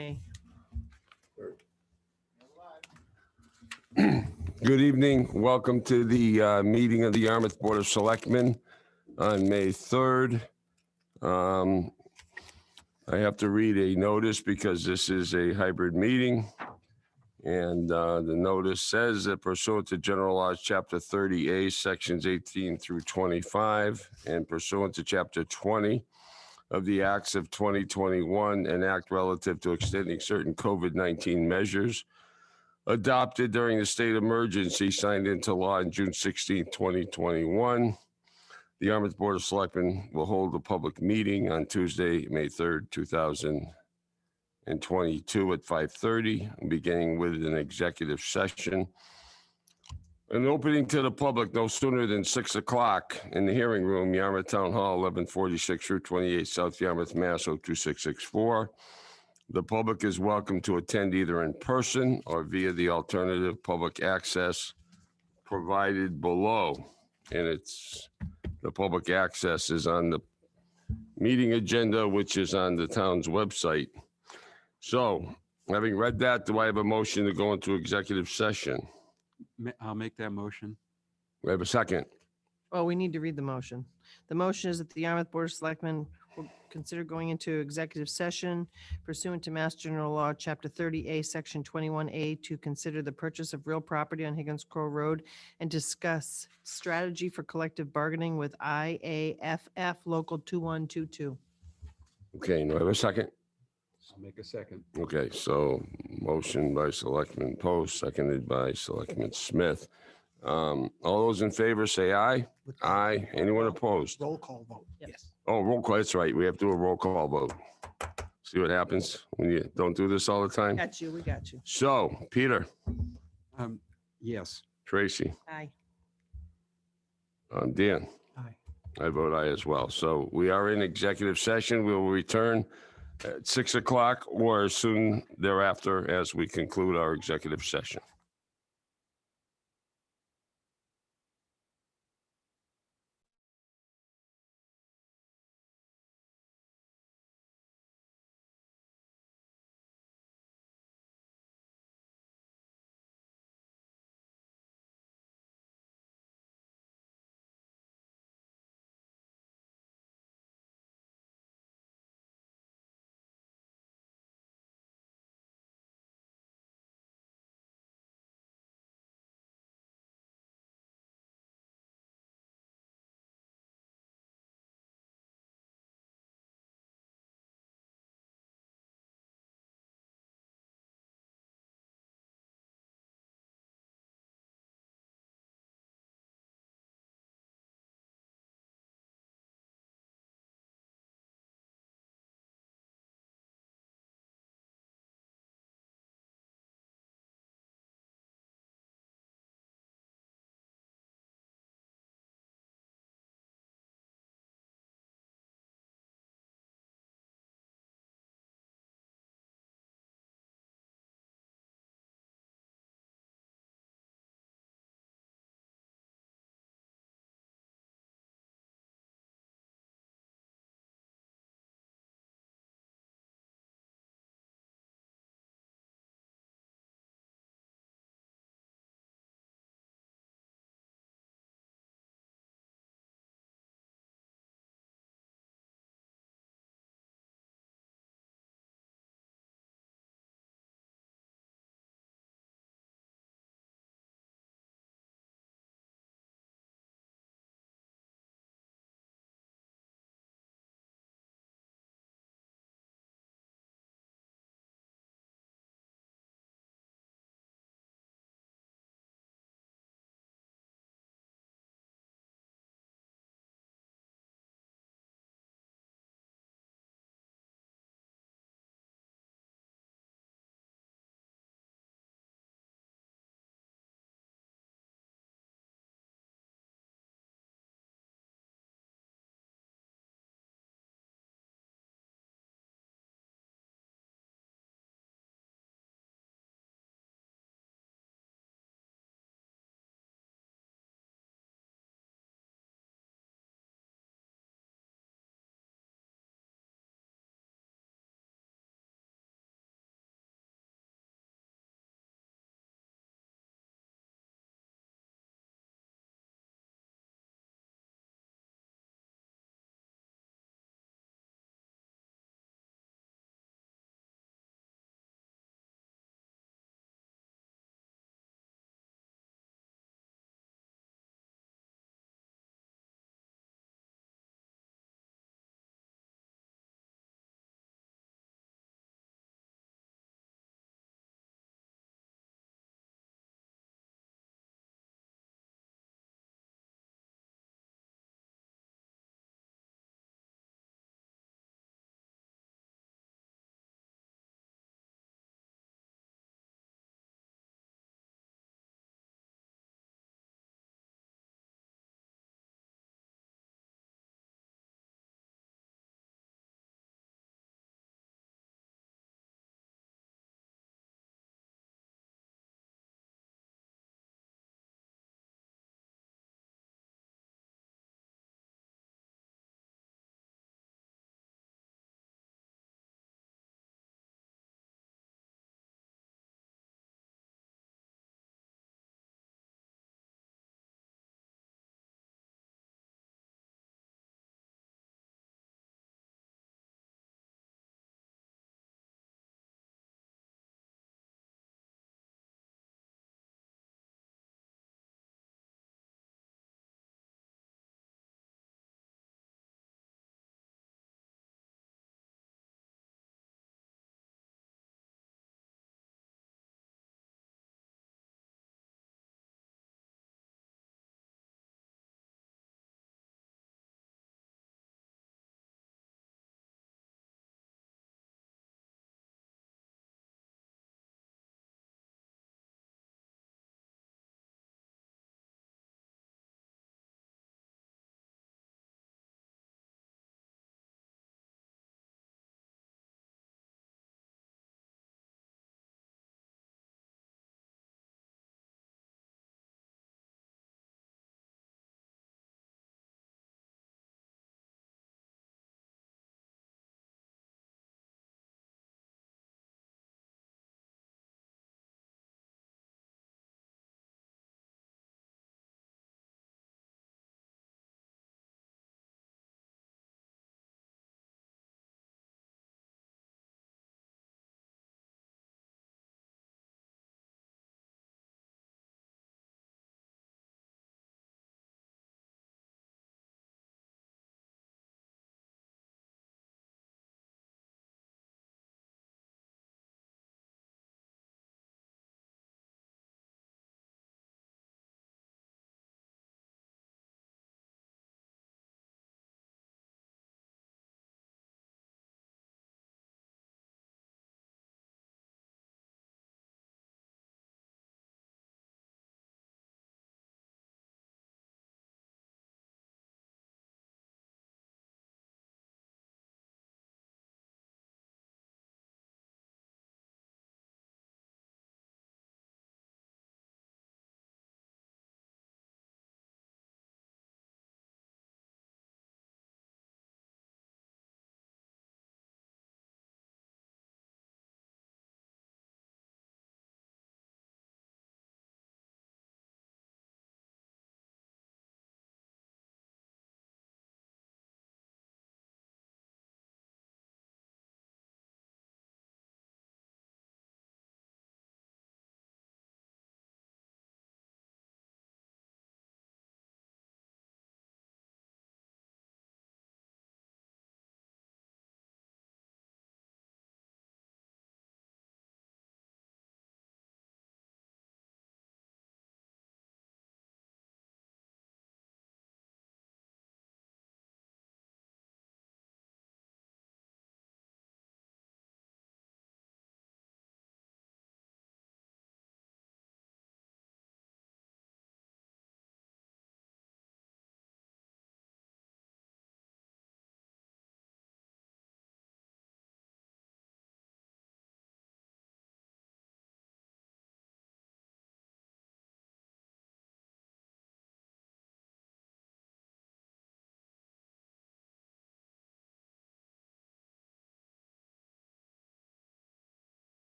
Good evening. Welcome to the meeting of the Yarmouth Board of Selectmen on May 3rd. I have to read a notice because this is a hybrid meeting. And the notice says that pursuant to General Laws, Chapter 30A, Sections 18 through 25, and pursuant to Chapter 20 of the Acts of 2021, an act relative to extending certain COVID-19 measures adopted during the state of emergency signed into law on June 16, 2021. The Yarmouth Board of Selectmen will hold a public meeting on Tuesday, May 3rd, 2022 at 5:30, beginning with an executive session. An opening to the public no sooner than 6 o'clock in the hearing room, Yarmouth Town Hall, 1146 Route 28, South Yarmouth, Mass. 02664. The public is welcome to attend either in person or via the alternative public access provided below. And the public access is on the meeting agenda, which is on the town's website. So, having read that, do I have a motion to go into executive session? I'll make that motion. We have a second. Oh, we need to read the motion. The motion is that the Yarmouth Board of Selectmen will consider going into executive session pursuant to Mass General Law, Chapter 30A, Section 21A, to consider the purchase of real property on Higgins Crow Road and discuss strategy for collective bargaining with IAFF Local 2122. Okay, do I have a second? I'll make a second. Okay, so motion by Selectman Post, seconded by Selectman Smith. All those in favor say aye. Aye. Anyone opposed? Roll call vote. Yes. Oh, roll call. That's right. We have to do a roll call vote. See what happens when you don't do this all the time. Got you, we got you. So, Peter, Yes. Tracy, Aye. Dan. Aye. I vote aye as well. So we are in executive session. We will return at 6 o'clock or soon thereafter as we conclude our executive session.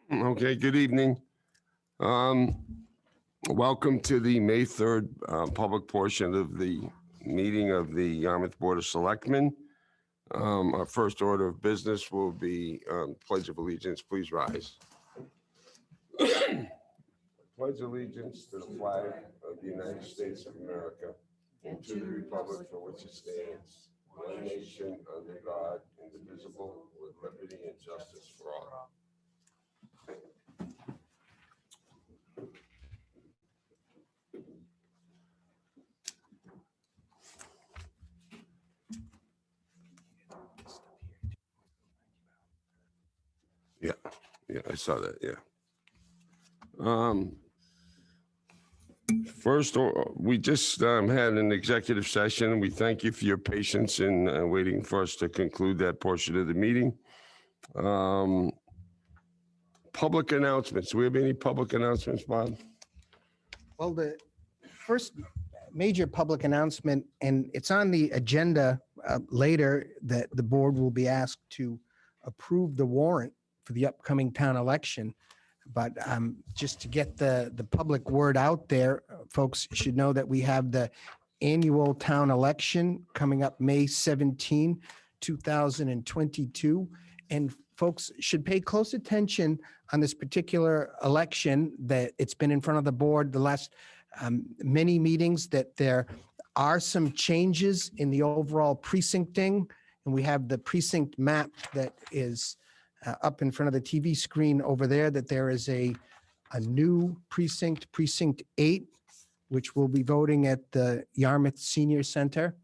Okay, good evening. Welcome to the May 3rd public portion of the meeting of the Yarmouth Board of Selectmen. Our first order of business will be Pledge of Allegiance. Please rise. Pledge allegiance to the flag of the United States of America and to the republic for which it stands, one nation under God, indivisible, with liberty and justice for all. Yeah, I saw that, yeah. First, we just had an executive session. We thank you for your patience in waiting for us to conclude that portion of the meeting. Public announcements. Do we have any public announcements, Bob? Well, the first major public announcement, and it's on the agenda later, that the board will be asked to approve the warrant for the upcoming town election. But just to get the public word out there, folks should know that we have the annual town election coming up May 17, 2022. And folks should pay close attention on this particular election, that it's been in front of the board the last many meetings, that there are some changes in the overall precincting. And we have the precinct map that is up in front of the TV screen over there, that there is a new precinct, Precinct 8, which will be voting at the Yarmouth Senior Center.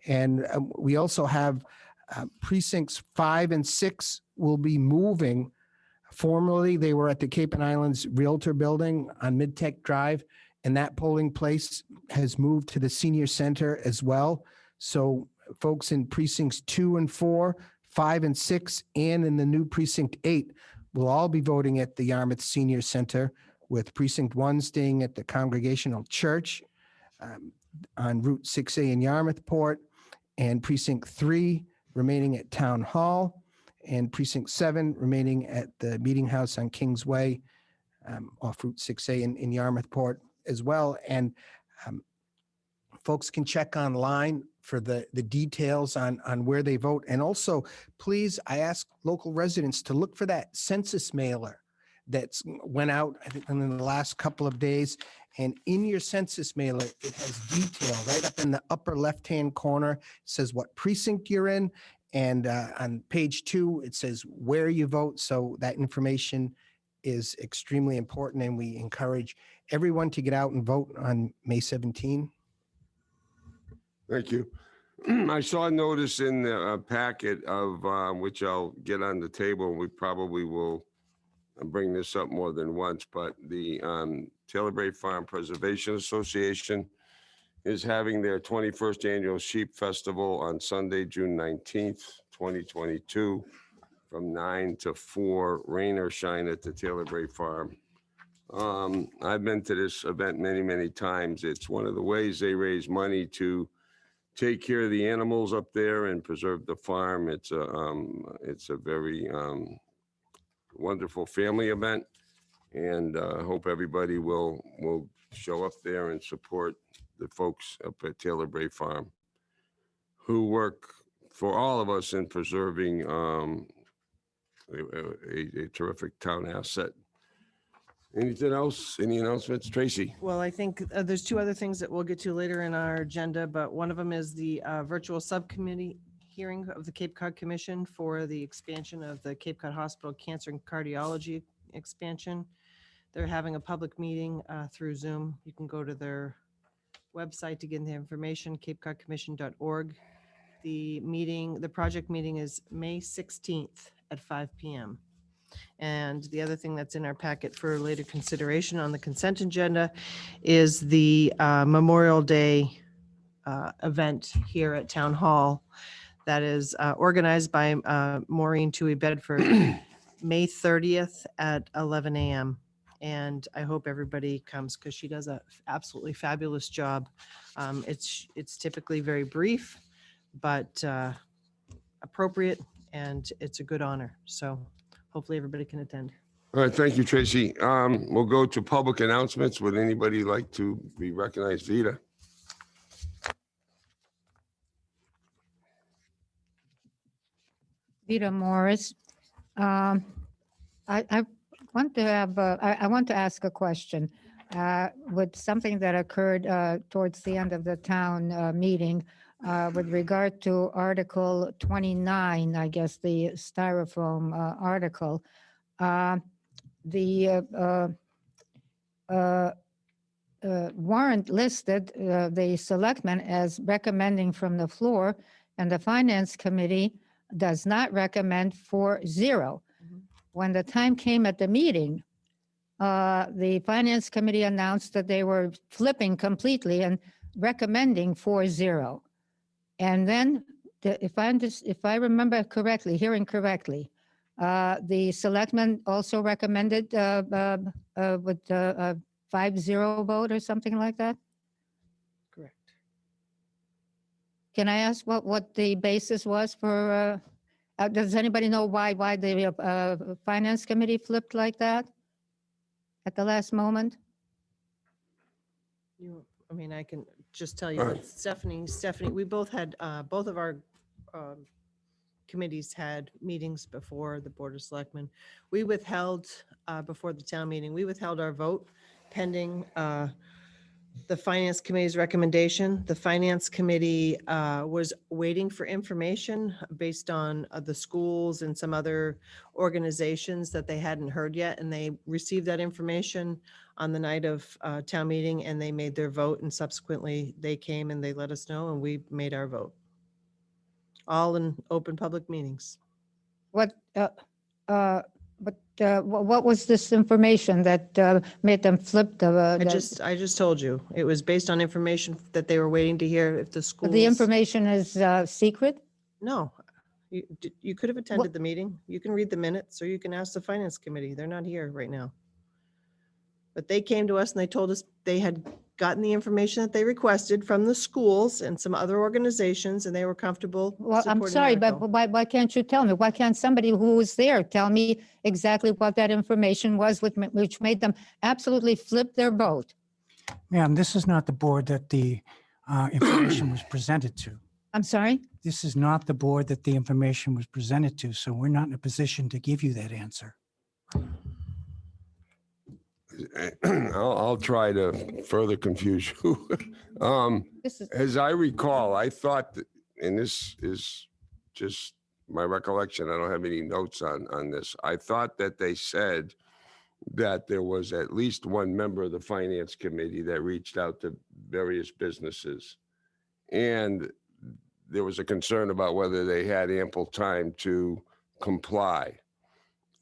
And we also have precincts 5 and 6 will be moving. Formerly, they were at the Cape and Islands Realtor Building on Midtech Drive, and that polling place has moved to the Senior Center as well. So folks in precincts 2 and 4, 5 and 6, and in the new precinct 8 will all be voting at the Yarmouth Senior Center, with precinct 1 staying at the Congregational Church on Route 6A in Yarmouthport, and precinct 3 remaining at Town Hall, and precinct 7 remaining at the Meeting House on Kingsway off Route 6A in Yarmouthport as well. And folks can check online for the details on where they vote. And also, please, I ask local residents to look for that census mailer that's went out, I think, in the last couple of days. And in your census mailer, it has detail right up in the upper left-hand corner. It says what precinct you're in. And on page 2, it says where you vote. So that information is extremely important. And we encourage everyone to get out and vote on May 17. Thank you. I saw a notice in the packet of, which I'll get on the table. We probably will bring this up more than once, but the Tailbreak Farm Preservation Association is having their 21st annual Sheep Festival on Sunday, June 19th, 2022, from 9 to 4, rain or shine at the Tailbreak Farm. I've been to this event many, many times. It's one of the ways they raise money to take care of the animals up there and preserve the farm. It's a very wonderful family event, and I hope everybody will show up there and support the folks up at Tailbreak Farm, who work for all of us in preserving a terrific town asset. Anything else? Any announcements, Tracy? Well, I think there's 2 other things that we'll get to later in our agenda, but one of them is the virtual subcommittee hearing of the Cape Cod Commission for the expansion of the Cape Cod Hospital Cancer and Cardiology expansion. They're having a public meeting through Zoom. You can go to their website to get the information, capecodcommission.org. The project meeting is May 16th at 5 p.m. And the other thing that's in our packet for later consideration on the consent agenda is the Memorial Day event here at Town Hall that is organized by Maureen Toohey Bedford, May 30th at 11 a.m. And I hope everybody comes, because she does an absolutely fabulous job. It's typically very brief, but appropriate, and it's a good honor. So hopefully everybody can attend. All right, thank you, Tracy. We'll go to public announcements. Would anybody like to be recognized? Vita? Vita Morris. I want to have, I want to ask a question. With something that occurred towards the end of the town meeting with regard to Article 29, I guess, the styrofoam article. The warrant listed the selectmen as recommending from the floor, and the finance committee does not recommend 4-0. Mhm. When the time came at the meeting, the finance committee announced that they were flipping completely and recommending 4-0. And then, if I remember correctly, hearing correctly, the selectmen also recommended with a 5-0 vote or something like that. Correct. Can I ask what the basis was for, does anybody know why the finance committee flipped like that at the last moment? I mean, I can just tell you All what right. Stephanie, we both had, both of our committees had meetings before the Board of Selectmen. We withheld, before the town meeting, we withheld our vote pending the Finance Committee's recommendation. The Finance Committee was waiting for information based on the schools and some other organizations that they hadn't heard yet, and they received that information on the night of town meeting, and they made their vote, and subsequently they came and they let us know, and we made our vote. All in open public meetings. What was this information that made them flip I just told you, it was based on information that they were waiting to hear if the schools. the information is secret? No, you could have attended the meeting. You can read the minutes, or you can ask the Finance Committee. They're not here right now. But they came to us and they told us they had gotten the information that they requested from the schools and some other organizations, and they were comfortable Well, I'm supporting the sorry, but article. why can't you tell me? Why can't somebody who was there tell me exactly what that information was, which made them absolutely flip their vote? Ma'am, this is not the board that the information was presented to. I'm sorry? This is not the board that the information was presented to, so we're not in a position to give you that answer. I'll try to further confuse you. This is, As I recall, I thought, that, and this is just my recollection, I don't have any notes on this. I thought that they said that there was at least one member of the Finance Committee that reached out to various businesses. And there was a concern about whether they had ample time to comply.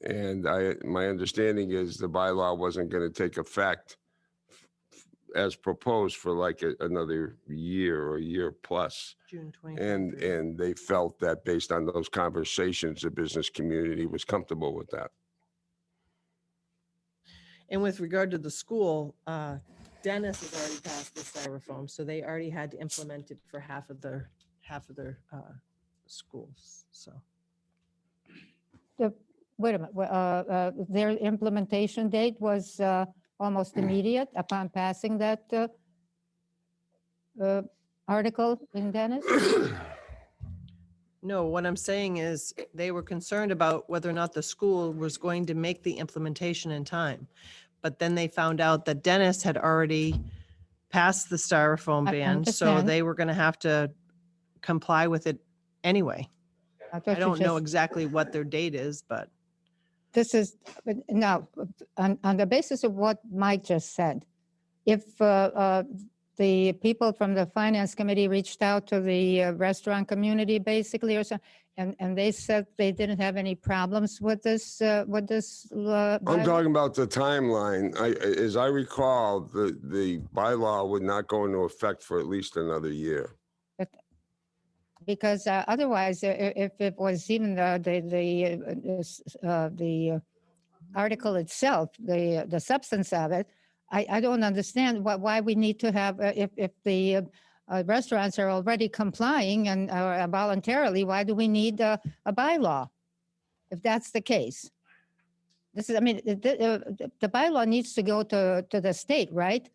And my understanding is the bylaw wasn't going to take effect as proposed for like another year or a year plus. June 20. And they felt that based on those conversations, the business community was comfortable with that. And with regard to the school, Dennis has already passed the styrofoam, so they already had to implement it for half of their schools, so. wait a minute, their implementation date was almost immediate upon passing that article in Dennis? No, what I'm saying is they were concerned about whether or not the school was going to make the implementation in time. But then they found out that Dennis had already passed the styrofoam I ban, so understand. they were going to have to comply with it anyway. I thought you don't know just- exactly what their date is, but This is, but now, on the basis of what Mike just said, if the people from the Finance Committee reached out to the restaurant community basically or so, and they said they didn't have any problems with this, I'm bylaw? talking about the timeline. As I recall, the bylaw would not go into effect for at least another year. Because otherwise, if it was even the article itself, the substance of it, I don't understand why we need to have, if the restaurants are already complying and voluntarily, why do we need a bylaw? If that's the case. This is, I mean, the bylaw needs to go to the state, right?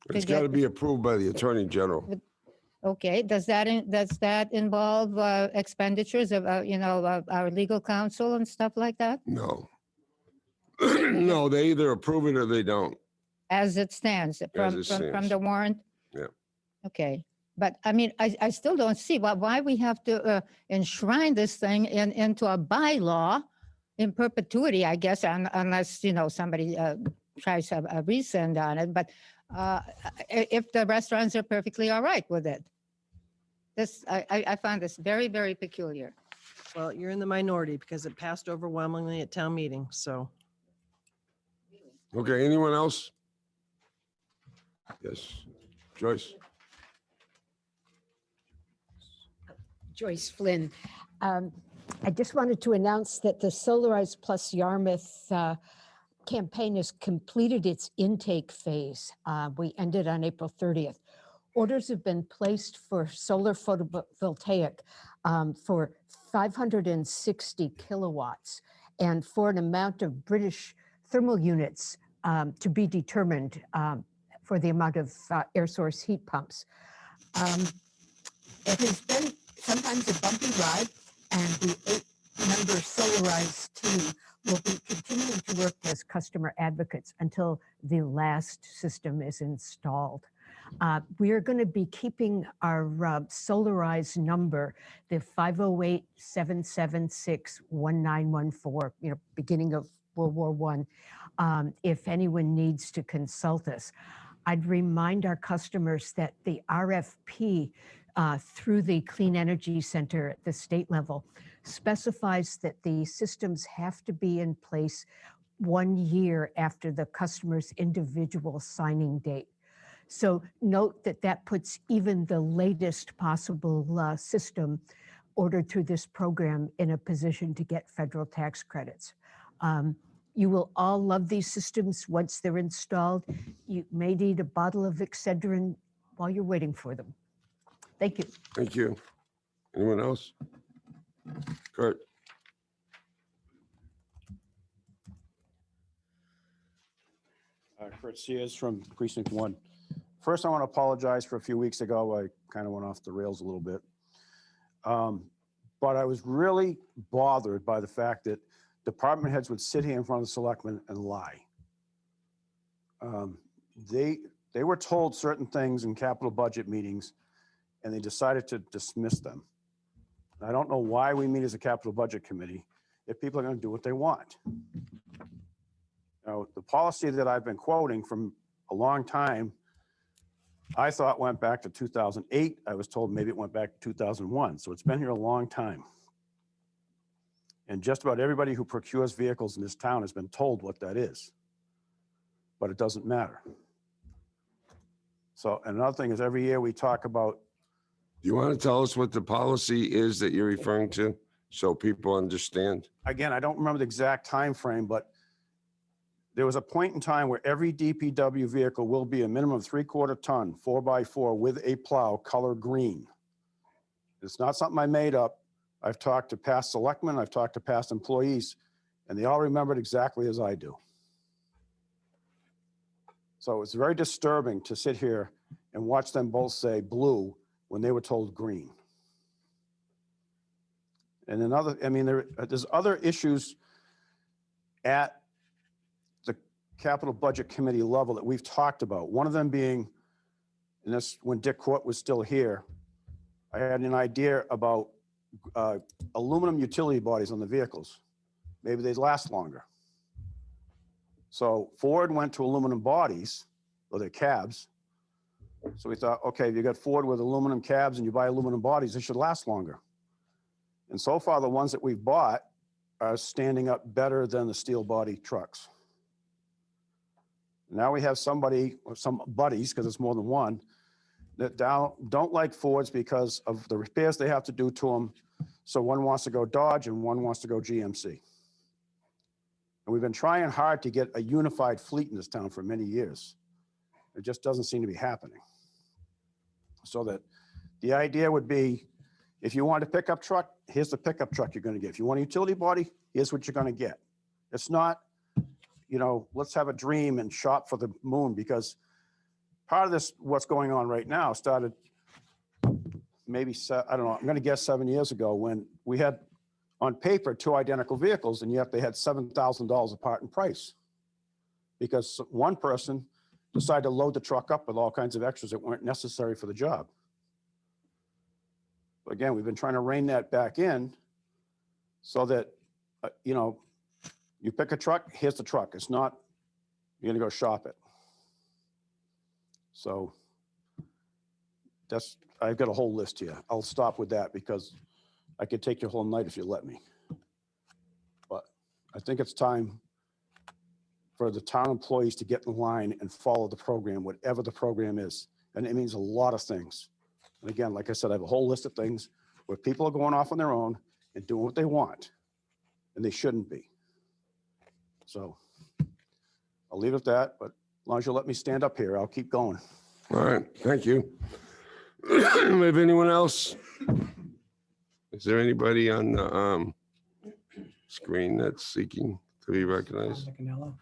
It's To got to get- be approved by the Attorney General. Okay, does that involve expenditures of, our legal counsel and stuff like that? No. No, they either approve it or they don't. As it stands, from it from stands. the warrant? Yeah. Okay, but I mean, I still don't see why we have to enshrine this thing into a bylaw in perpetuity, I guess, unless, somebody tries a rescind on it, but if the restaurants are perfectly all right with it. This, I found this very, very peculiar. Well, you're in the minority because it passed overwhelmingly at town meeting, so. Okay, anyone else? Yes, Joyce. Joyce Flynn. I just wanted to announce that the Solarize Plus Yarmouth campaign has completed its intake phase. We ended on April 30th. Orders have been placed for solar photovoltaic for 560 kilowatts and for an amount of British thermal units to be determined for the amount of air source heat pumps. It has been sometimes a bumpy ride, and the 8-member Solarize team will be continuing to work as customer advocates until the last system is installed. We are going to be keeping our Solarize number, the 508-776-1914, beginning of World War I, if anyone needs to consult us. I'd remind our customers that the RFP through the Clean Energy Center at the state level specifies that the systems have to be in place 1 year after the customer's individual signing date. So note that that puts even the latest possible system ordered through this program in a position to get federal tax credits. You will all love these systems once they're installed. You may need a bottle of Excedrin while you're waiting for them. Thank you. Thank you. Anyone else? Kurt? Kurt Sears from Precinct 1. First, I want to apologize for a few weeks ago. I kind of went off the rails a little bit. But I was really bothered by the fact that department heads would sit here in front of the selectmen and lie. They were told certain things in capital budget meetings, and they decided to dismiss them. I don't know why we meet as a capital budget committee if people are going to do what they want. Now, the policy that I've been quoting from a long time, I thought went back to 2008. I was told maybe it went back to 2001. So it's been here a long time. And just about everybody who procures vehicles in this town has been told what that is. But it doesn't matter. So another thing is every year we talk about. Do you want to tell us what the policy is that you're referring to so people understand? Again, I don't remember the exact time frame, but there was a point in time where every DPW vehicle will be a minimum of 3/4 ton, 4x4 with a plow, color green. It's not something I made up. I've talked to past selectmen, I've talked to past employees, and they all remembered exactly as I do. So it's very disturbing to sit here and watch them both say blue when they were told green. And another, I mean, there's other issues at the capital budget committee level that we've talked about. One of them being, and this when Dick Court was still here, I had an idea about aluminum utility bodies on the vehicles. Maybe they'd last longer. So Ford went to aluminum bodies, or their cabs. So we thought, okay, if you got Ford with aluminum cabs and you buy aluminum bodies, they should last longer. And so far, the ones that we've bought are standing up better than the steel body trucks. Now we have somebody, or some buddies, because it's more than one, that don't like Fords because of the repairs they have to do to them. So one wants to go Dodge and one wants to go GMC. And we've been trying hard to get a unified fleet in this town for many years. It just doesn't seem to be happening. So that the idea would be, if you want a pickup truck, here's the pickup truck you're going to get. If you want a utility body, here's what you're going to get. It's not you know, let's have a dream and shot for the moon, because part of this, what's going on right now, started maybe, I don't know, I'm going to guess 7 years ago, when we had on paper 2 identical vehicles, and yet they had $7,000 apart in price, because one person decided to load the truck up with all kinds of extras that weren't necessary for the job. But again, we've been trying to rein that back in so that, you know, you pick a truck, here's the truck. It's not, you're going to go shop it. So that's, I've got a whole list here. I'll stop with that because I could take your whole night if you let me. But I think it's time for the town employees to get in line and follow the program, whatever the program is. And it means a lot of things. And again, like I said, I have a whole list of things where people are going off on their own and doing what they want, and they shouldn't be. So I'll leave it at that, but as long as you let me stand up here, I'll keep going. All right, thank you. Have anyone else? Is there anybody on the screen that's seeking to be recognized? Nicanello.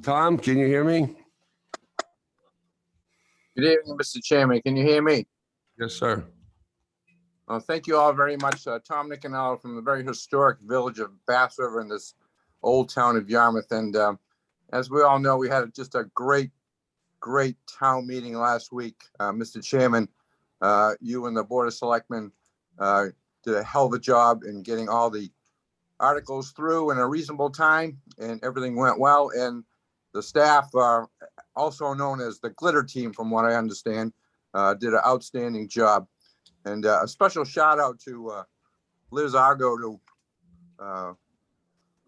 Tom, can you hear me? Good evening, Mr. Chairman. Can you hear me? Yes, sir. Thank you all very much. Tom Nicanello from the very historic village of Bass River in this old town of Yarmouth. And as we all know, we had just a great town meeting last week. Mr. Chairman, you and the Board of Selectmen did a hell of a job in getting all the articles through in a reasonable time, and everything went well. And the staff, also known as the Glitter Team, from what I understand, did an outstanding job. And a special shout out to Liz Argo, who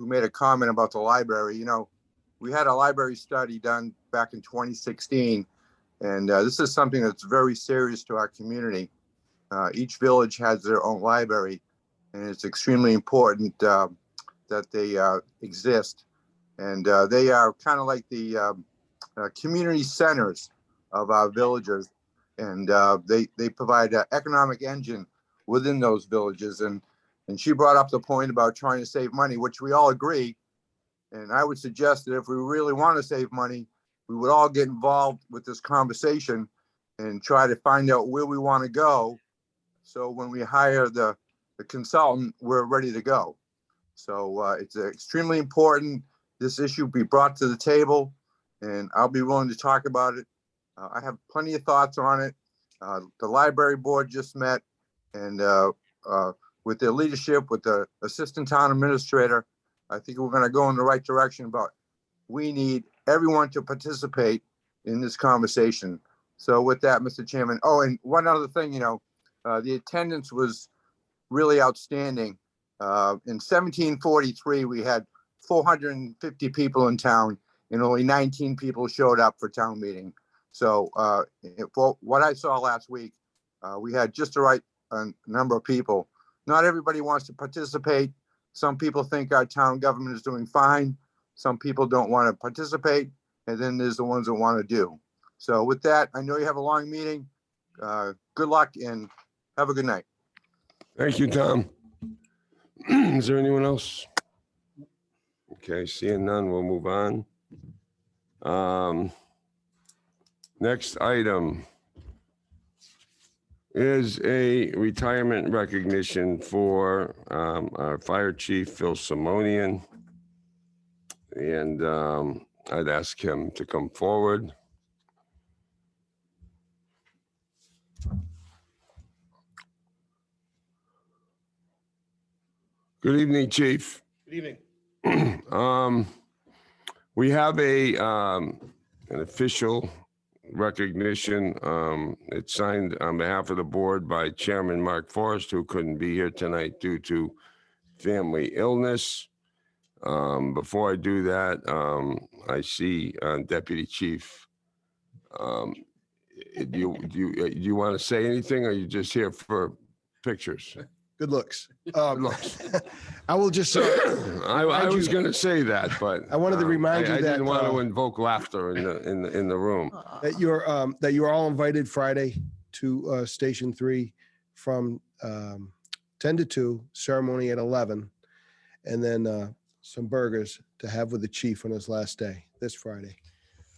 made a comment about the library. You know, we had a library study done back in 2016, and this is something that's very serious to our community. Each village has their own library, and it's extremely important that they exist. And they are kind of like the community centers of our villages. And they provide an economic engine within those villages. And she brought up the point about trying to save money, which we all agree. And I would suggest that if we really want to save money, we would all get involved with this conversation and try to find out where we want to go. So when we hire the consultant, we're ready to go. So it's extremely important this issue be brought to the table, and I'll be willing to talk about it. I have plenty of thoughts on it. The library board just met, and with their leadership, with the assistant town administrator, I think we're going to go in the right direction. But we need everyone to participate in this conversation. So with that, Mr. Chairman. Oh, and one other thing, you know, the attendance was really outstanding. In 1743, we had 450 people in town, and only 19 people showed up for town meeting. So for what I saw last week, we had just the right number of people. Not everybody wants to participate. Some people think our town government is doing fine. Some people don't want to participate. And then there's the ones that want to do. So with that, I know you have a long meeting. Good luck and have a good night. Thank you, Tom. Is there anyone else? Okay, seeing none, we'll move on. Next item is a retirement recognition for our fire chief, Phil Simonian. And I'd ask him to come forward. Good evening, Chief. Good evening. We have an official recognition. It's signed on behalf of the board by Chairman Mark Forrest, who couldn't be here tonight due to family illness. Before I do that, I see Deputy Chief. Do you want to say anything, or are you just here for pictures? Good looks. Looks. I will just say, I was going to say that, but I wanted to remind you I that, didn't want to invoke laughter in the room. that you're all invited Friday to Station 3 from 10 to 2, ceremony at 11. And then some burgers to have with the chief on his last day, this Friday.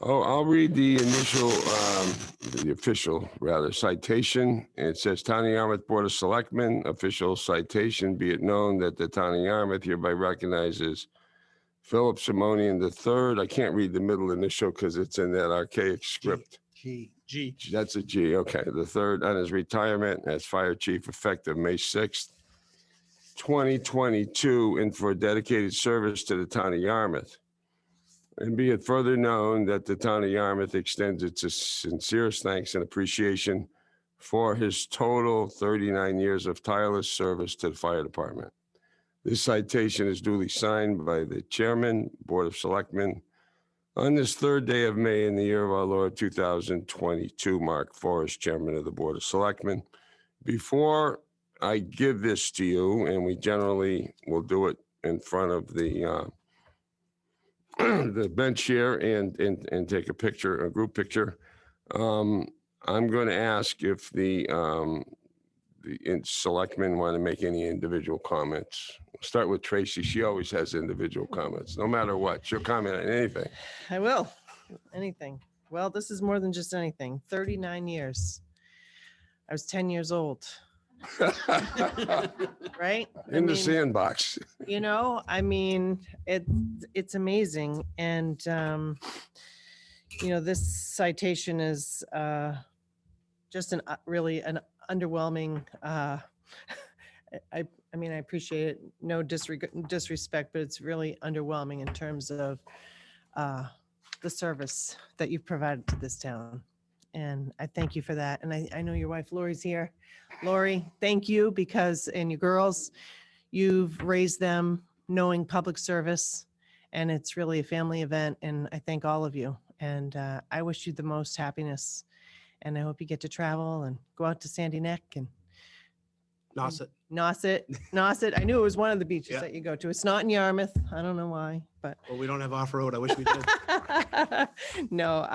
Oh, I'll read the initial, the official rather citation. It says Town of Yarmouth Board of Selectmen, official citation, be it known that the Town of Yarmouth hereby recognizes Philip Simonian III. I can't read the middle initial because it's in that archaic script. G. That's a G, okay. The third on his retirement as fire chief effective May 6th, 2022, and for dedicated service to the Town of Yarmouth. And be it further known that the Town of Yarmouth extends its sincerest thanks and appreciation for his total 39 years of tireless service to the fire department. This citation is duly signed by the Chairman, Board of Selectmen, on this third day of May in the year of our Lord 2022, Mark Forrest, Chairman of the Board of Selectmen. Before I give this to you, and we generally will do it in front of the the bench here and take a picture, a group picture. I'm going to ask if the selectmen want to make any individual comments. We'll start with Tracy. She always has individual comments, no matter what. She'll comment on anything. I will. Anything. Well, this is more than just anything. 39 years. I was 10 years old. Right? In the sandbox. You know, I mean, it's amazing. And, you know, this citation is just really an underwhelming, I mean, I appreciate it. No disrespect, but it's really underwhelming in terms of the service that you've provided to this town. And I thank you for that. And I know your wife Lori's here. Lori, thank you, because, and your girls, you've raised them knowing public service, and it's really a family event. And I thank all of you. And I wish you the most happiness. And I hope you get to travel and go out to Sandy Neck and Nauset. I knew it was one of the beaches that you go to. It's not in Yarmouth. I don't know why, but. Well, we don't have off-road. I wish we did. No,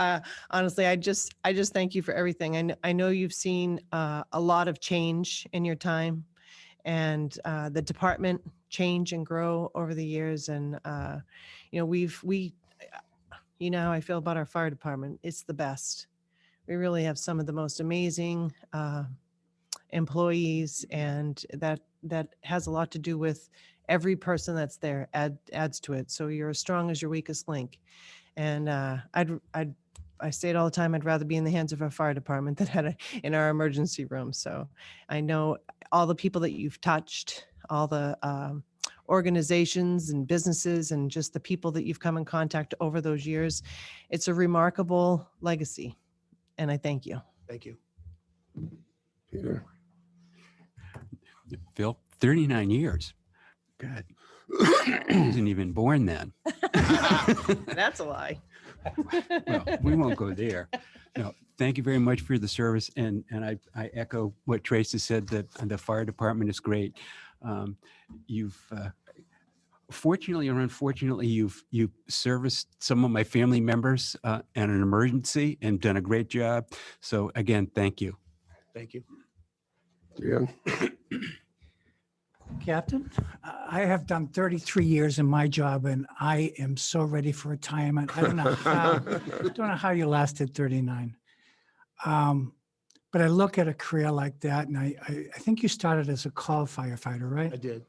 honestly, I just thank you for everything. I know you've seen a lot of change in your time, and the department change and grow over the years. And, you know, you know how I feel about our fire department. It's the best. We really have some of the most amazing employees, and that has a lot to do with every person that's there adds to it. So you're as strong as your weakest link. And I say it all the time, I'd rather be in the hands of our fire department than in our emergency room. So I know all the people that you've touched, all the organizations and businesses, and just the people that you've come in contact over those years. It's a remarkable legacy. And I thank you. Thank you. Peter. Phil, 39 years. God, I wasn't even born then. That's a lie. Well, we won't go there. No, thank you very much for the service. And I echo what Tracy said, that the fire department is great. You've fortunately or unfortunately, you've serviced some of my family members in an emergency and done a great job. So again, thank you. Thank you. Yeah. Captain, I have done 33 years in my job, and I am so ready for retirement. I don't know how you lasted 39. But I look at a career like that, and I think you started as a call firefighter, right? I did.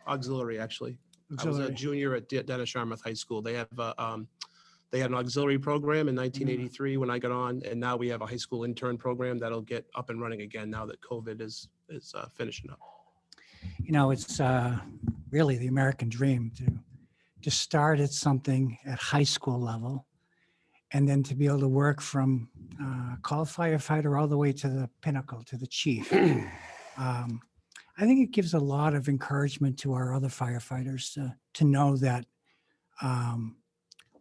Auxiliary, actually. I was a junior at Dennis Yarmouth High School. They have they had an auxiliary program in 1983 when I got on, and now we have a high school intern program that'll get up and running again now that COVID is finishing up. You know, it's really the American dream to start at something at high school level, and then to be able to work from call firefighter all the way to the pinnacle, to the chief. I think it gives a lot of encouragement to our other firefighters to know that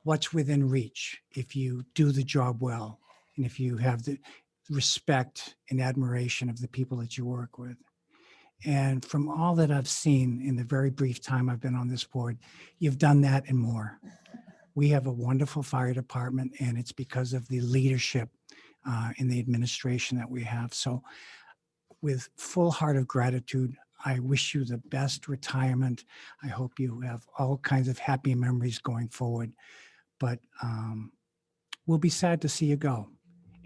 what's within reach if you do the job well, and if you have the respect and admiration of the people that you work with. And from all that I've seen in the very brief time I've been on this board, you've done that and more. We have a wonderful fire department, and it's because of the leadership in the administration that we have. So with full heart of gratitude, I wish you the best retirement. I hope you have all kinds of happy memories going forward. But we'll be sad to see you go.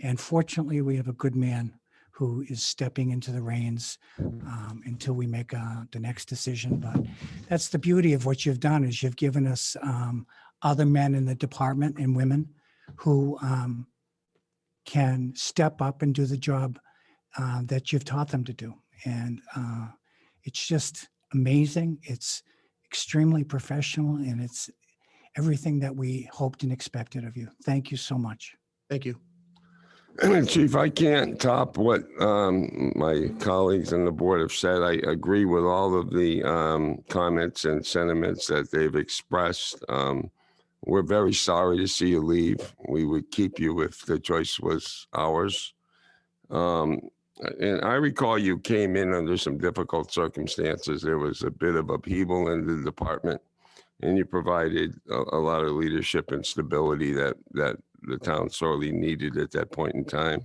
And fortunately, we have a good man who is stepping into the reins until we make the next decision. But that's the beauty of what you've done, is you've given us other men in the department and women who can step up and do the job that you've taught them to do. And it's just amazing. It's extremely professional, and it's everything that we hoped and expected of you. Thank you so much. Thank you. Chief, I can't top what my colleagues on the board have said. I agree with all of the comments and sentiments that they've expressed. We're very sorry to see you leave. We would keep you if the choice was ours. And I recall you came in under some difficult circumstances. There was a bit of upheaval in the department, and you provided a lot of leadership and stability that the town sorely needed at that point in time.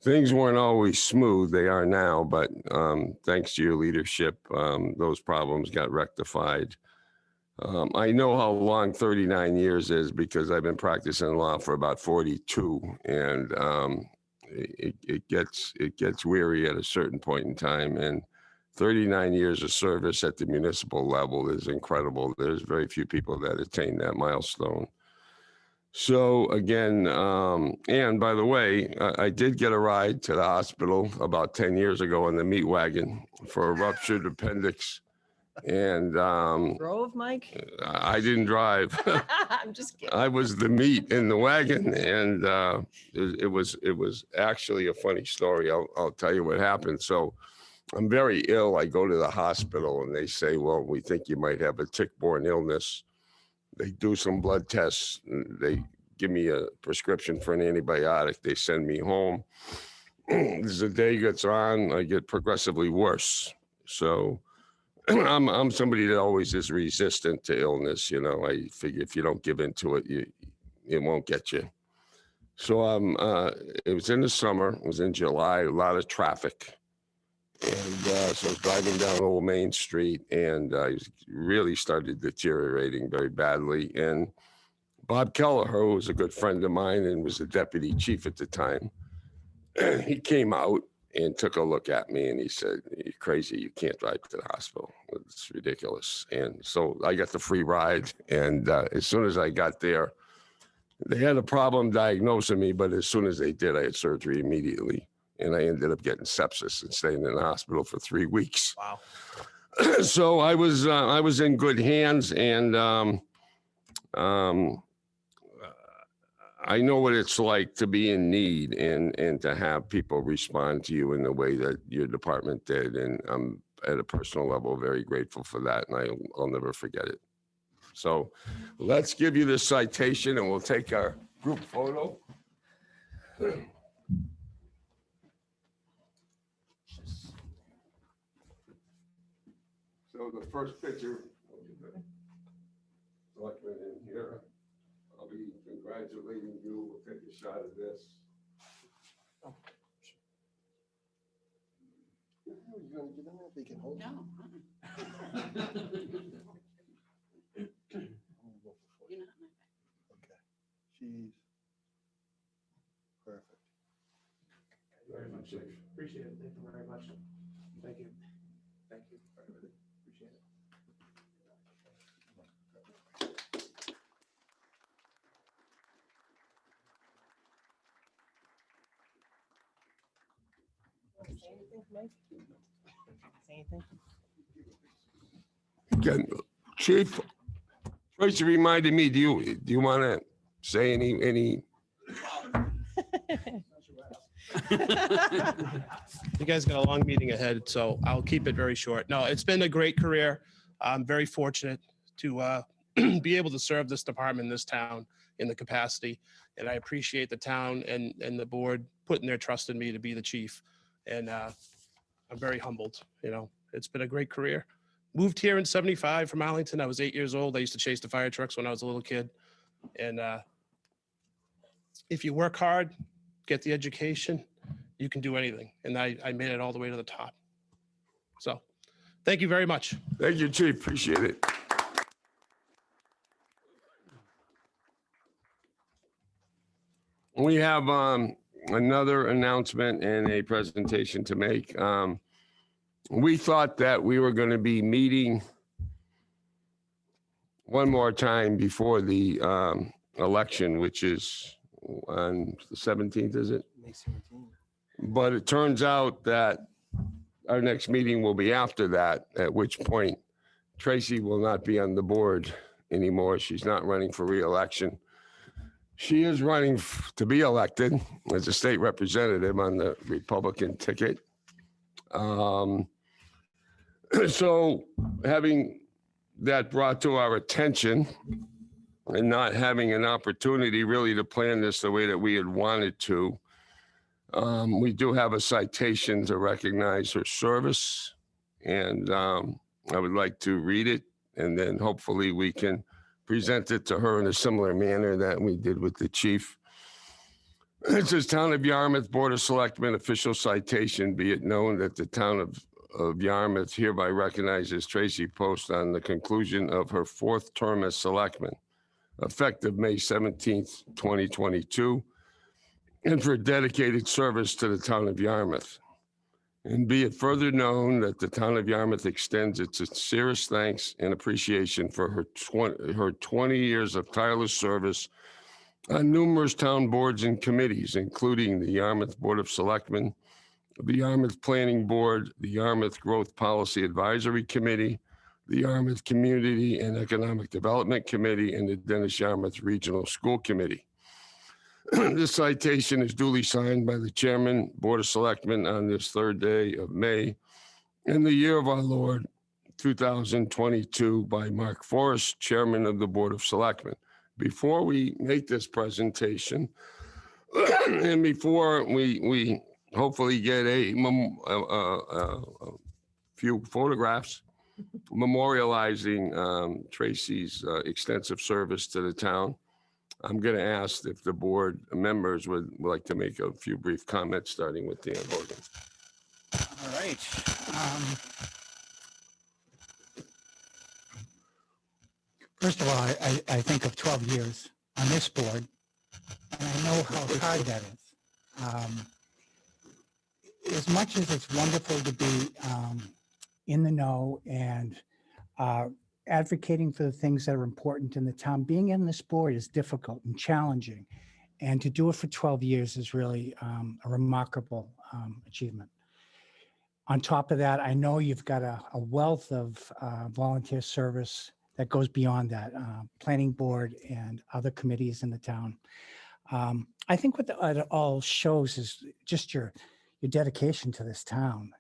Things weren't always smooth. They are now, but thanks to your leadership, those problems got rectified. I know how long 39 years is because I've been practicing law for about 42, and it gets weary at a certain point in time. And 39 years of service at the municipal level is incredible. There's very few people that attain that milestone. So again, and by the way, I did get a ride to the hospital about 10 years ago in the meat wagon for a ruptured appendix. And Drove, Mike? I didn't drive. I'm just kidding. I was the meat in the wagon, and it was actually a funny story. I'll tell you what happened. So I'm very ill. I go to the hospital, and they say, well, we think you might have a tick-borne illness. They do some blood tests. They give me a prescription for an antibiotic. They send me home. As the day gets on, I get progressively worse. So I'm somebody that always is resistant to illness. You know, I figure if you don't give into it, it won't get you. So it was in the summer. It was in July. A lot of traffic. And so I was driving down Old Main Street, and I really started deteriorating very badly. And Bob Kelleher, who was a good friend of mine and was the deputy chief at the time, he came out and took a look at me, and he said, "You're crazy. You can't drive to the hospital. It's ridiculous." And so I got the free ride. And as soon as I got there, they had a problem diagnosing me, but as soon as they did, I had surgery immediately. And I ended up getting sepsis and staying in the hospital for 3 weeks. Wow. So I was in good hands, and I know what it's like to be in need and to have people respond to you in the way that your department did. And I'm at a personal level very grateful for that, and I'll never forget it. So let's give you the citation, and we'll take our group photo. So the first picture, Selectmen in here. I'll be congratulating you. We'll take a shot of this. No. She's perfect. Very much. Appreciate it. Thank you very much. Thank you. Thank you. Appreciate it. Say anything, Mike? Say anything? Again, Chief, Tracy reminded me, do you want to say any? You guys got a long meeting ahead, so I'll keep it very short. No, it's been a great career. I'm very fortunate to be able to serve this department, this town in the capacity. And I appreciate the town and the board putting their trust in me to be the chief. And I'm very humbled. You know, it's been a great career. Moved here in '75 from Arlington. I was 8 years old. I used to chase the fire trucks when I was a little kid. And if you work hard, get the education, you can do anything. And I made it all the way to the top. So Thank you very much. Thank you, Chief. Appreciate it. We have another announcement and a presentation to make. We thought that we were going to be meeting one more time before the election, which is on the 17th, is it? May 17. But it turns out that our next meeting will be after that, at which point Tracy will not be on the board anymore. She's not running for reelection. She is running to be elected as a state representative on the Republican ticket. So having that brought to our attention and not having an opportunity really to plan this the way that we had wanted to, we do have a citation to recognize her service. And I would like to read it, and then hopefully we can present it to her in a similar manner that we did with the chief. It says, Town of Yarmouth Board of Selectmen official citation. Be it known that the town of Yarmouth hereby recognizes Tracy Post on the conclusion of her 4th term as selectman, effective May 17th, 2022, and for dedicated service to the town of Yarmouth. And be it further known that the town of Yarmouth extends its sincerest thanks and appreciation for her 20 years of tireless service on numerous town boards and committees, including the Yarmouth Board of Selectmen, the Yarmouth Planning Board, the Yarmouth Growth Policy Advisory Committee, the Yarmouth Community and Economic Development Committee, and the Dennis Yarmouth Regional School Committee. This citation is duly signed by the Chairman, Board of Selectmen on this 3rd day of May in the year of our Lord, 2022, by Mark Forrest, Chairman of the Board of Selectmen. Before we make this presentation, and before we hopefully get a few photographs memorializing Tracy's extensive service to the town, I'm going to ask if the board members would like to make a few brief comments, starting with Dan Hogan. All right. First of all, I think of 12 years on this board, and I know how hard that is. As much as it's wonderful to be in the know and advocating for the things that are important in the town, being in this board is difficult and challenging. And to do it for 12 years is really a remarkable achievement. On top of that, I know you've got a wealth of volunteer service that goes beyond that, planning board and other committees in the town. I think what it all shows is just your dedication to this town.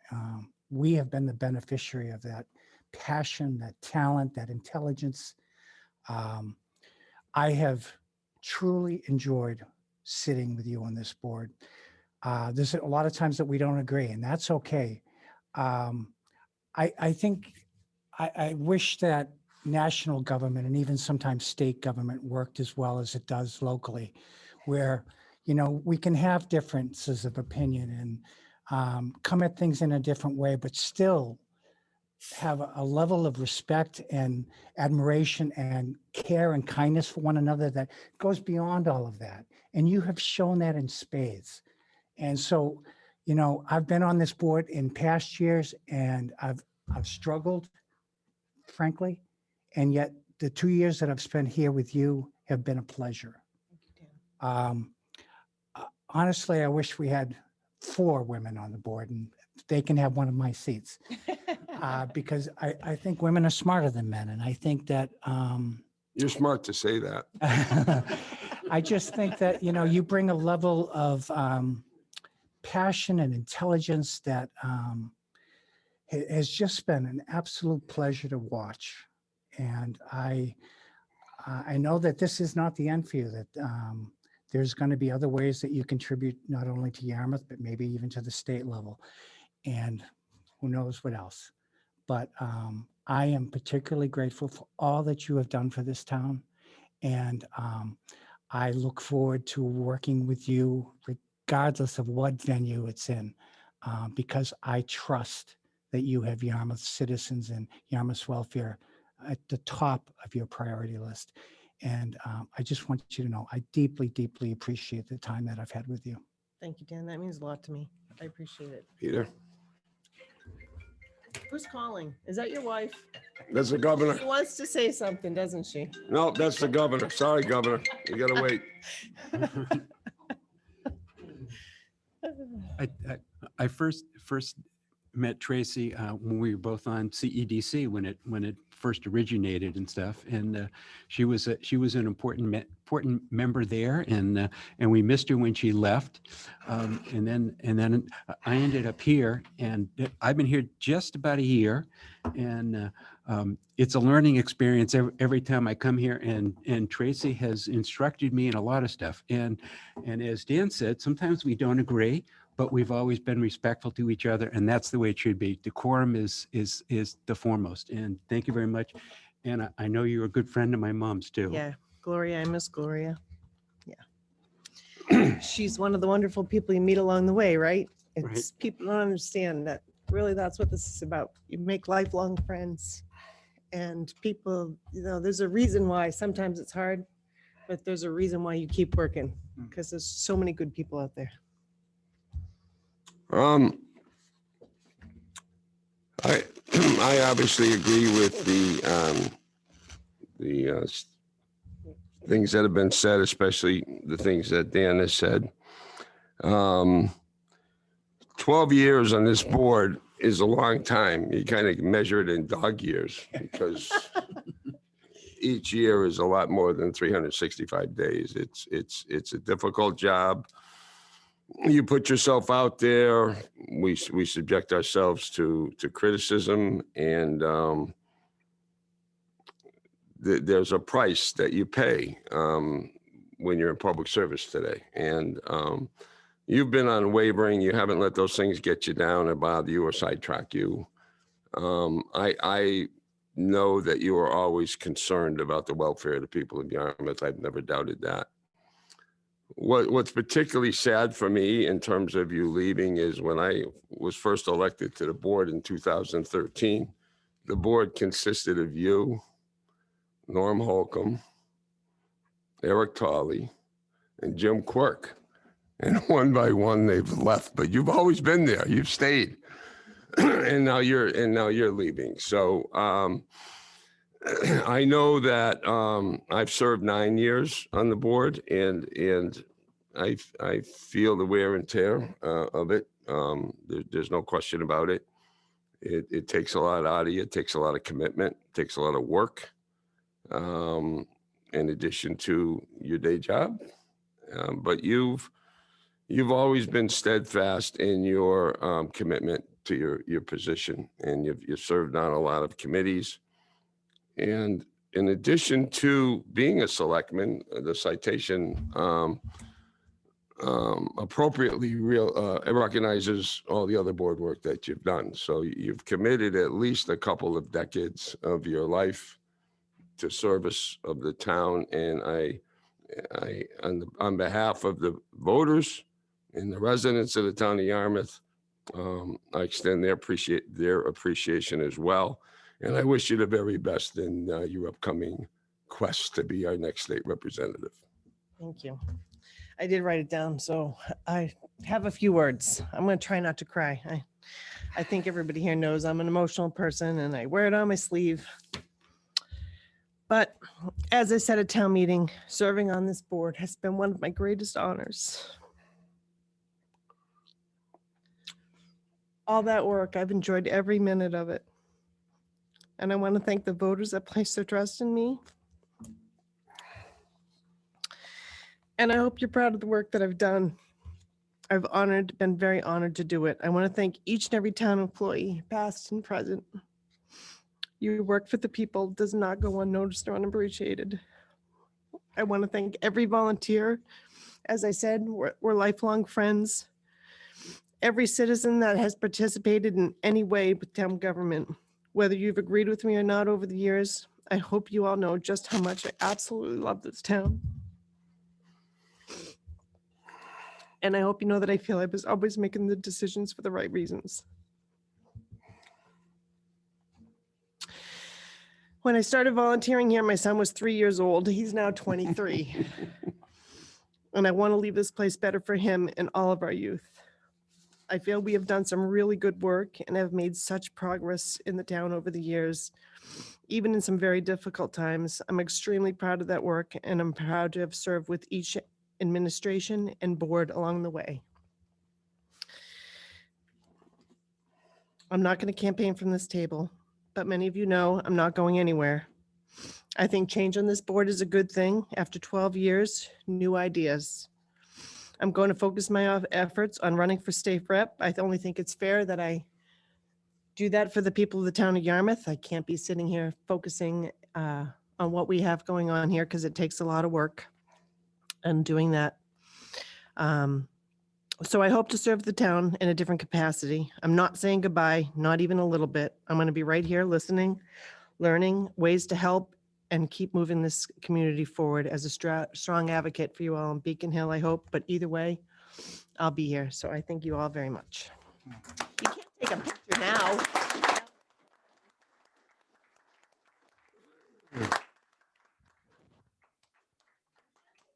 We have been the beneficiary of that passion, that talent, that intelligence. I have truly enjoyed sitting with you on this board. There's a lot of times that we don't agree, and that's okay. I think I wish that national government and even sometimes state government worked as well as it does locally, where, you know, we can have differences of opinion and come at things in a different way, but still have a level of respect and admiration and care and kindness for one another that goes beyond all of that. And you have shown that in spades. And so, you know, I've been on this board in past years and I've struggled, frankly, and yet the 2 years that I've spent here with you have been a pleasure. Honestly, I wish we had 4 women on the board and they can have one of my seats because I think women are smarter than men. And I think that You're smart to say that. I just think that, you know, you bring a level of passion and intelligence that has just been an absolute pleasure to watch. And I know that this is not the end for you, that there's going to be other ways that you contribute not only to Yarmouth, but maybe even to the state level. And who knows what else. But I am particularly grateful for all that you have done for this town. And I look forward to working with you regardless of what venue it's in, because I trust that you have Yarmouth citizens and Yarmouth's welfare at the top of your priority list. And I just want you to know, I deeply, deeply appreciate the time that I've had with you. Thank you, Dan. That means a lot to me. I appreciate it. Peter? Who's calling? Is that your wife? That's the governor. She wants to say something, doesn't she? No, that's the governor. Sorry, governor. You gotta wait. I first met Tracy when we were both on CEDC when it first originated and stuff, and she was an important member there, and we missed her when she left, and then I ended up here, and I've been here just about a year, and it's a learning experience every time I come here, and Tracy has instructed me in a lot of stuff, and as Dan said, sometimes we don't agree, but we've always been respectful to each other, and that's the way it should be. Decorum is the foremost. And thank you very much. And I know you're a good friend of my mom's too. Yeah, Gloria, I miss Gloria. Yeah. She's one of the wonderful people you meet along the way, right? It's people don't understand that really that's what this is about. You make lifelong friends, and people, there's a reason why sometimes it's hard, but there's a reason why you keep working, because there's so many good people out there. I obviously agree with the things that have been said, especially the things that Dan has said. 12 years on this board is a long time. You kind of measure it in dog years because each year is a lot more than 365 days. It's a difficult job. You put yourself out there. We subject ourselves to criticism, and there's a price that you pay when you're in public service today. And you've been unwavering. You haven't let those things get you down or bother you or sidetrack you. I know that you are always concerned about the welfare of the people of Yarmouth. I've never doubted that. What's particularly sad for me in terms of you leaving is when I was first elected to the board in 2013, the board consisted of you, Norm Holcomb, Eric Tolley, and Jim Quirk. And one by one they've left, but you've always been there. You've stayed. and now you're leaving. So I know that I've served 9 years on the board, and I feel the wear and tear of it. There's no question about it. It takes a lot out of you. It takes a lot of commitment. It takes a lot of work, in addition to your day job. But you've always been steadfast in your commitment to your position, and you've served on a lot of committees. And in addition to being a selectman, the Citation appropriately recognizes all the other board work that you've done. So you've committed at least a couple of decades of your life to service of the town. And on behalf of the voters and the residents of the town of Yarmouth, I extend their appreciation as well. And I wish you the very best in your upcoming quest to be our next state representative. Thank you. I did write it down, so I have a few words. I'm going to try not to cry. I think everybody here knows I'm an emotional person, and I wear it on my sleeve. But as I said at town meeting, serving on this board has been one of my greatest honors. All that work, I've enjoyed every minute of it. And I want to thank the voters that placed their trust in me. And I hope you're proud of the work that I've done. I've been very honored to do it. I want to thank each and every town employee, past and present. Your work for the people does not go unnoticed or unappreciated. I want to thank every volunteer. As I said, we're lifelong friends. Every citizen that has participated in any way with town government, whether you've agreed with me or not over the years, I hope you all know just how much I absolutely love this town. And I hope you know that I feel I was always making the decisions for the right reasons. When I started volunteering here, my son was 3 years old. He's now 23. And I want to leave this place better for him and all of our youth. I feel we have done some really good work and have made such progress in the town over the years, even in some very difficult times. I'm extremely proud of that work, and I'm proud to have served with each administration and board along the way. I'm not going to campaign from this table, but many of you know I'm not going anywhere. I think change on this board is a good thing. After 12 years, new ideas. I'm going to focus my efforts on running for state rep. I only think it's fair that I do that for the people of the town of Yarmouth. I can't be sitting here focusing on what we have going on here because it takes a lot of work and doing that. So I hope to serve the town in a different capacity. I'm not saying goodbye, not even a little bit. I'm going to be right here listening, learning ways to help and keep moving this community forward as a strong advocate for you all in Beacon Hill, I hope. But either way, I'll be here. So I thank you all very much. You can't take a picture now.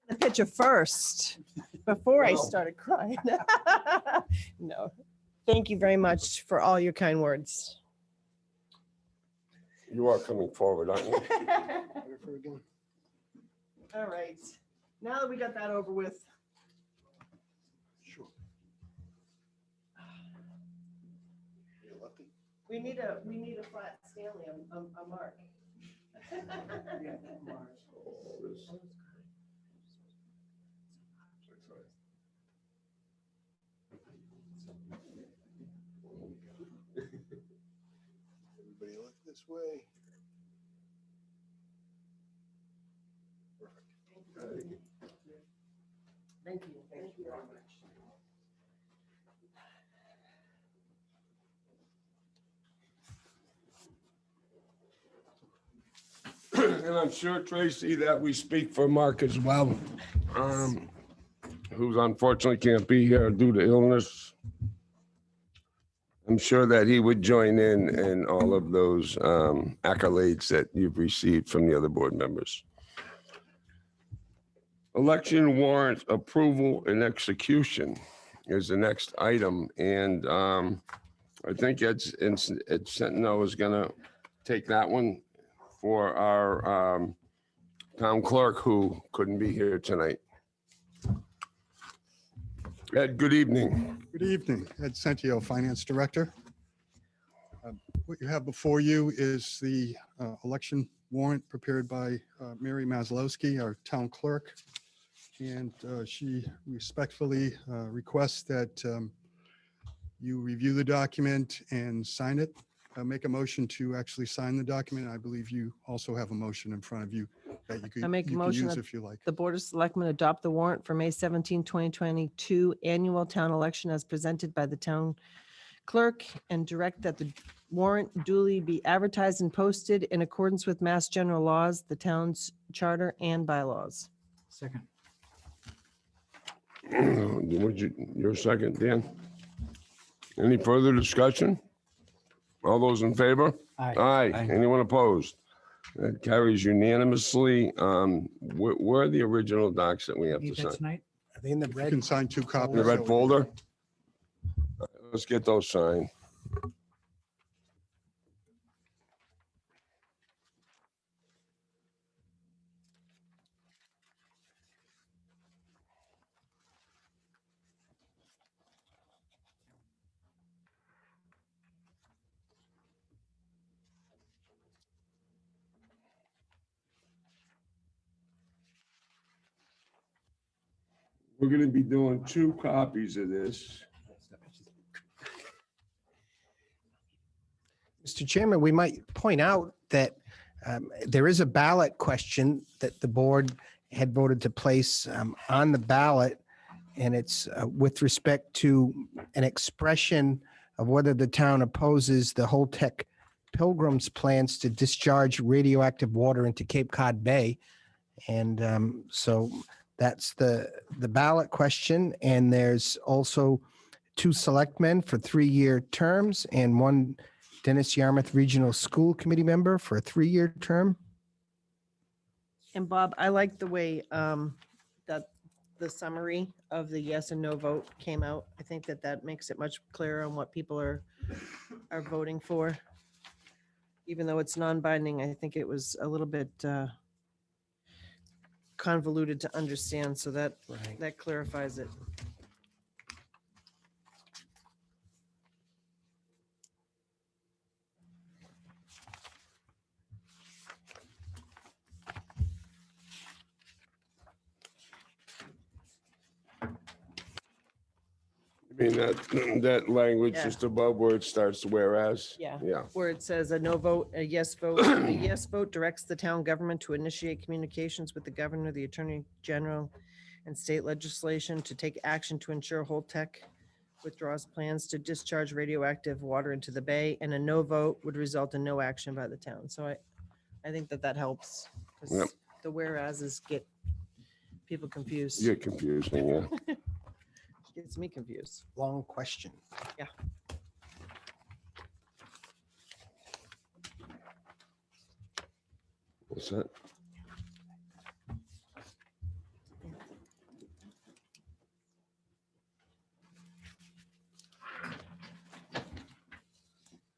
The picture first before I started crying. No, thank you very much for all your kind words. You are coming forward, aren't you? All right, now that we got that over with. We need a flat Stanley, a Mark. Everybody look this way. Thank you. Thank you very much. And I'm sure, Tracy, that we speak for Mark as well, who's unfortunately can't be here due to illness. I'm sure that he would join in all of those accolades that you've received from the other board members. Election warrant approval and execution is the next item. And I think Ed Sentinel is going to take that one for our town clerk who couldn't be here tonight. Ed, good evening. Good evening, Ed Sentio, Finance Director. What you have before you is the election warrant prepared by Mary Maslowski, our town clerk. And she respectfully requests that you review the document and sign it. Make a motion to actually sign the document. I believe you also have a motion in front of you that you could I make a you can motion use that if you like. the Board of Selectmen adopt the warrant for May 17, 2022 annual town election as presented by the town clerk and direct that the warrant duly be advertised and posted in accordance with Mass General laws, the town's charter and bylaws. Second. Your second, Dan? Any further discussion? All those in favor? Aye. Aye. Anyone opposed? That carries unanimously. Where are the original docs that we have to Need that sign? tonight? Are they in the You red? can sign 2 copies. The red so- folder? Let's get those signed. We're going to be doing 2 copies of this. Mr. Chairman, we might point out that there is a ballot question that the board had voted to place on the ballot. And it's with respect to an expression of whether the town opposes the Holtec Pilgrim's plans to discharge radioactive water into Cape Cod Bay. And so that's the ballot question. And there's also 2 selectmen for 3-year terms and 1 Dennis Yarmouth Regional School Committee member for a 3-year term. And Bob, I like the way that the summary of the yes and no vote came out. I think that that makes it much clearer on what people are voting for. Even though it's non-binding, I think it was a little bit convoluted to understand, so that clarifies it. I mean, that language Yeah. just above where it starts, whereas. Yeah. Yeah. Where it says a no vote, a yes vote. A yes vote directs the town government to initiate communications with the governor, the attorney general, and state legislation to take action to ensure Holtec withdraws plans to discharge radioactive water into the bay, and a no vote would result in no action by the town. So I think that helps. 'Cause Yep. the whereases get people confused. You're confusing, yeah. Gets me confused. Long question. Yeah. What's that?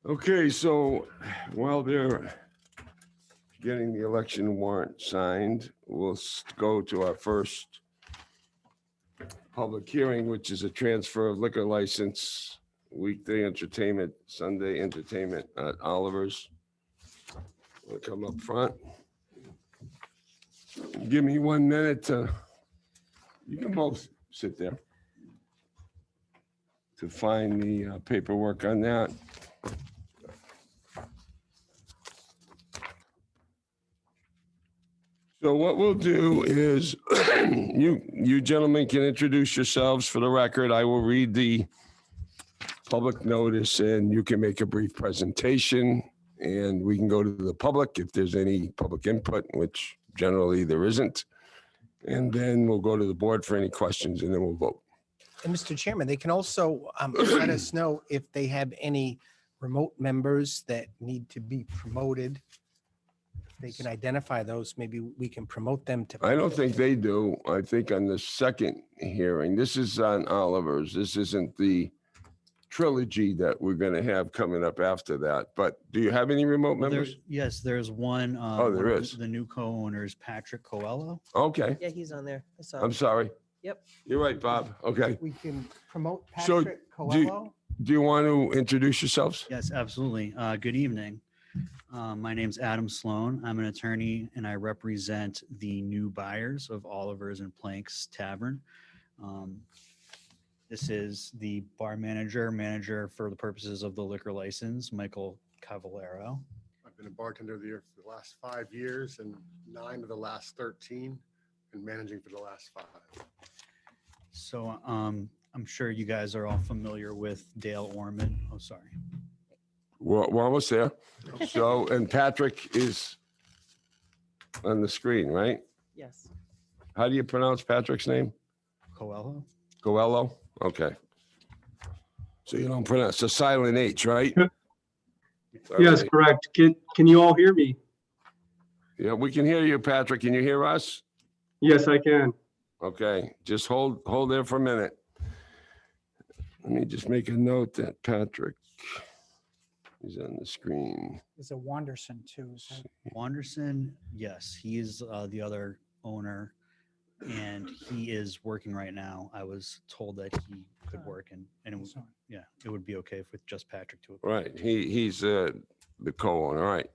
Okay, so while they're getting the election warrant signed, we'll go to our first public hearing, which is a transfer of liquor license, weekday entertainment, Sunday entertainment at Oliver's. We'll come up front. Give me 1 minute to, you can both sit there, to find the paperwork on that. So what we'll do is, you gentlemen can introduce yourselves for the record. I will read the public notice and you can make a brief presentation and we can go to the public if there's any public input, which generally there isn't. And then we'll go to the board for any questions and then we'll vote. And Mr. Chairman, they can also let us know if they have any remote members that need to be promoted. They can identify those. Maybe we can promote them to. I don't think they do. I think on the second hearing, this is on Oliver's. This isn't the trilogy that we're going to have coming up after that. But do you have any remote Well, members? yes, there's one. Oh, there one of is. The new co-owners, Patrick Coelho. Okay, Yeah, he's on there. I saw I'm him. sorry. Yep. You're right, Bob. Okay. We can promote So, Patrick Coelho. Do you want to introduce yourselves? Yes, absolutely. Good evening. My name's Adam Sloan. I'm an attorney and I represent the new buyers of Oliver's and Planks Tavern. This is the bar manager for the purposes of the liquor license, Michael Cavallero. I've been a bartender there for the last 5 years and 9 of the last 13 and managing for the last 5. So I'm sure you guys are all familiar with Dale Orman. Oh, sorry. We're almost there. So, and Patrick is on the screen, right? Yes. How do you pronounce Patrick's name? Coelho? Coelho? Okay. So you don't pronounce, it's a silent H, right? Yes, Okay. correct. Can you all hear me? Yeah, we can hear you, Patrick. Can you hear us? Yes, I can. Okay, just hold there for a minute. Let me just make a note that Patrick is on the screen. There's a Wanderson too. Is that- Wanderson, yes, he is the other owner and he is working right now. I was told that he could work and it was, Sorry. yeah, it would be okay with just Patrick to. Right, he's the co-owner, all right.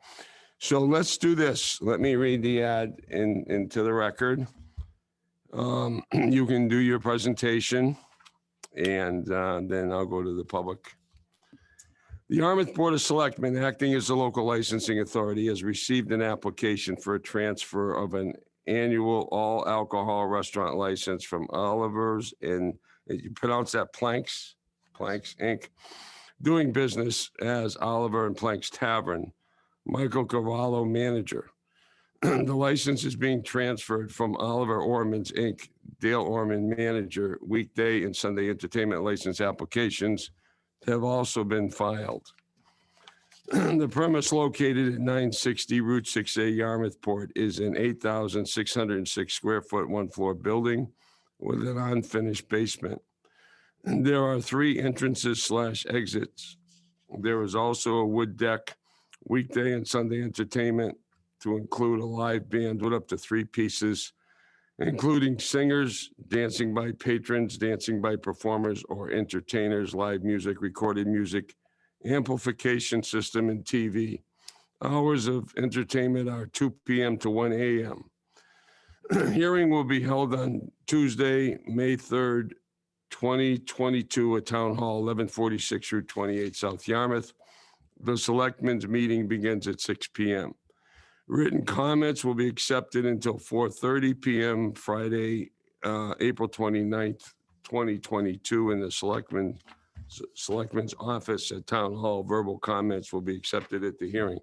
So let's do this. Let me read the ad into the record. You can do your presentation and then I'll go to the public. The Yarmouth Board of Selectmen, acting as the local licensing authority, has received an application for a transfer of an annual all alcohol restaurant license from Oliver's and you pronounce that Planks Inc., doing business as Oliver and Planks Tavern. Michael Cavallo, manager. The license is being transferred from Oliver Ormans Inc., Dale Orman, manager. Weekday and Sunday entertainment license applications have also been filed. The premise located at 960 Route 6A Yarmouth Port is an 8,606 square foot, one floor building with an unfinished basement. And there are 3 entrances / exits. There is also a wood deck, weekday and Sunday entertainment to include a live band with up to 3 pieces, including singers, dancing by patrons, dancing by performers or entertainers, live music, recorded music, amplification system, and TV. Hours of entertainment are 2 p.m. to 1 a.m. Hearing will be held on Tuesday, May 3rd, 2022 at Town Hall, 1146 Route 28, South Yarmouth. The Selectmen's meeting begins at 6 p.m. Written comments will be accepted until 4:30 p.m. Friday, April 29th, 2022 in the Selectmen's office at Town Hall. Verbal comments will be accepted at the hearing.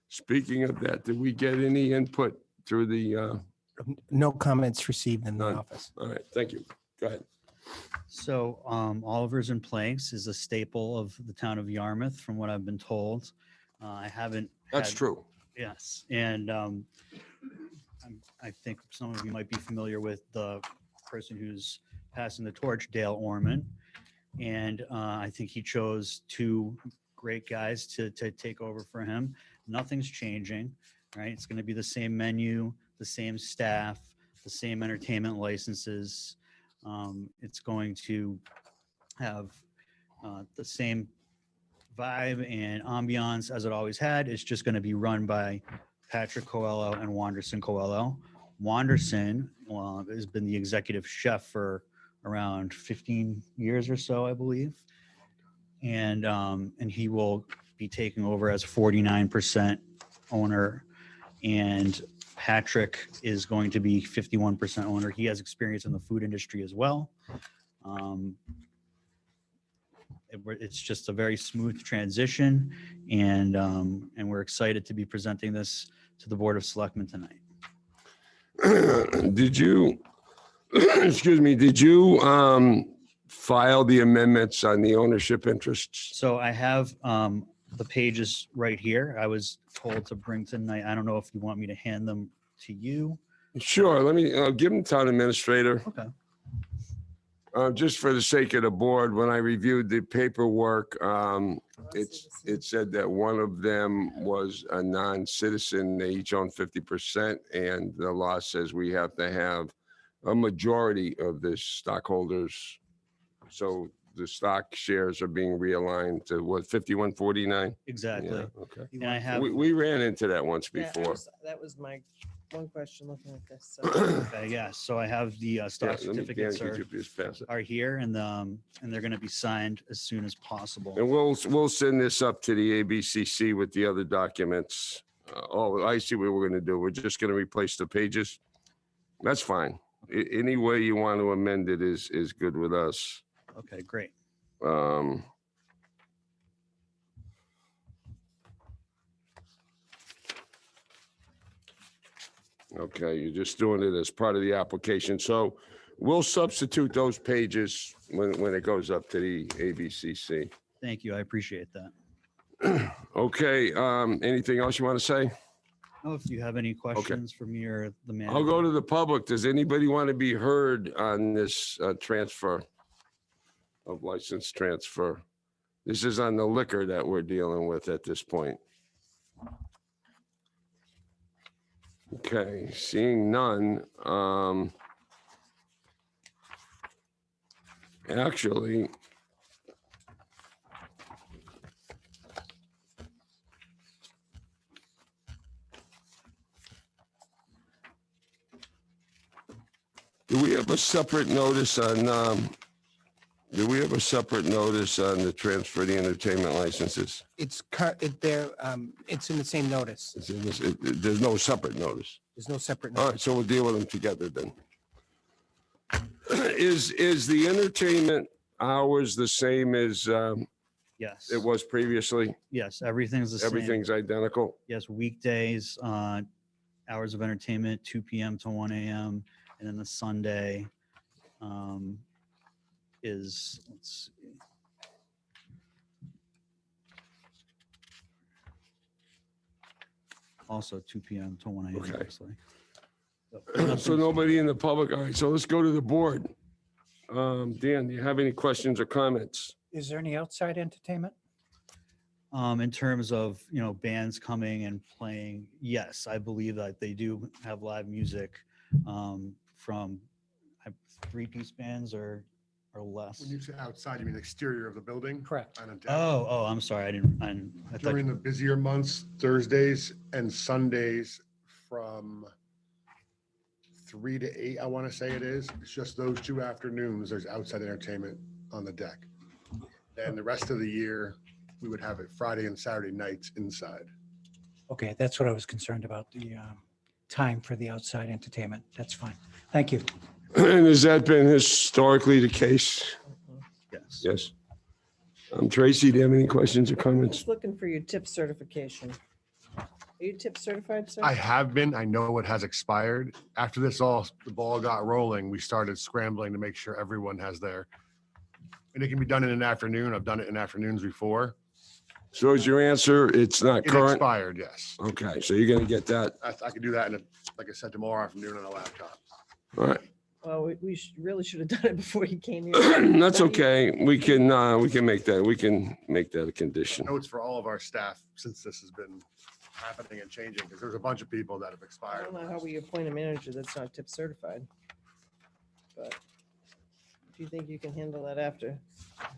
Speaking of that, did we get any input through the? No comments received in the None. office. All right, thank you. Go ahead. So Oliver's and Planks is a staple of the town of Yarmouth, from what I've been told. I haven't. That's had- true. Yes, and I think some of you might be familiar with the person who's passing the torch, Dale Orman. And I think he chose 2 great guys to take over for him. Nothing's changing, right? It's going to be the same menu, the same staff, the same entertainment licenses. It's going to have the same vibe and ambiance as it always had. It's just going to be run by Patrick Coelho and Wanderson Coelho. Wanderson has been the executive chef for around 15 years or so, I believe. And he will be taking over as 49% owner. And Patrick is going to be 51% owner. He has experience in the food industry as well. It's just a very smooth transition, and we're excited to be presenting this to the Board of Selectmen tonight. Did you, excuse me, did you file the amendments on the ownership interests? So I have the pages right here. I was told to bring tonight. I don't know if you want me to hand them to you. Sure, let me give them to town administrator. Okay. Just for the sake of the board, when I reviewed the paperwork, it said that one of them was a non-citizen. They each own 50%, and the law says we have to have a majority of the stockholders. So the stock shares are being realigned to what, 5149? Exactly. Yeah, okay. And I have. We ran into that once Yeah, before. that was my one question looking at this. Okay, yeah, so I have the Yeah, stock let me, Dan, certificates could you please pass it? are here, and they're going to be signed as soon as possible. And we'll send this up to the ABCC with the other documents. Oh, I see what we're gonna do. We're just gonna replace the pages. That's fine. Any way you want to amend it is good with us. Okay, great. Okay, you're just doing it as part of the application. So we'll substitute those pages when it goes up to the ABCC. Thank you. I appreciate that. Okay, anything else you want to say? Oh, if you have any questions for me or the manager. I'll go to the public. Does anybody want to be heard on this transfer of license transfer? This is on the liquor that we're dealing with at this point. Okay, seeing none. Actually, do we have a separate notice on, the transfer of the entertainment licenses? It's it's in the same notice. There's no separate notice. There's no separate All notice. right, so we'll deal with them together then. Is the entertainment hours the same as Yes. it was previously? Yes, everything's the same. Everything's identical? Yes, weekdays, hours of entertainment, 2 p.m. to 1 a.m. And then the Sunday is, let's see. Also 2 PM to 1 AM. Okay. looks like. So So nothing's- nobody in the public. All right, so let's go to the board. Dan, do you have any questions or comments? Is there any outside entertainment? In terms of, bands coming and playing, yes, I believe that they do have live music from 3-piece bands or less. When you say outside, you mean exterior of the building? Correct. On a deck? Oh, I'm sorry. I thought, During the busier months, Thursdays and Sundays from 3 to 8, I want to say it is. It's just those 2 afternoons, there's outside entertainment on the deck. And the rest of the year, we would have it Friday and Saturday nights inside. Okay, that's what I was concerned about, the time for the outside entertainment. That's fine. Thank you. And has that been historically the case? yes. Yes. Tracy, do you have any questions or comments? Just looking for your tip certification. Are you tip certified, sir? I have been, I know it has expired. After this all, the ball got rolling, we started scrambling to make sure everyone has their, and it can be done in an afternoon. I've done it in afternoons before. So is your answer, it's not It current? expired, yes. Okay, so you're gonna get that. I could do that in, like I said, tomorrow afternoon on a laptop. All right. Well, we really should have done it before you came here. That's okay. We can make that a condition. Notes for all of our staff, since this has been happening and changing, because there's a bunch of people that have I expired. don't know how we appoint a manager that's not tip certified. But if you think you can handle that after.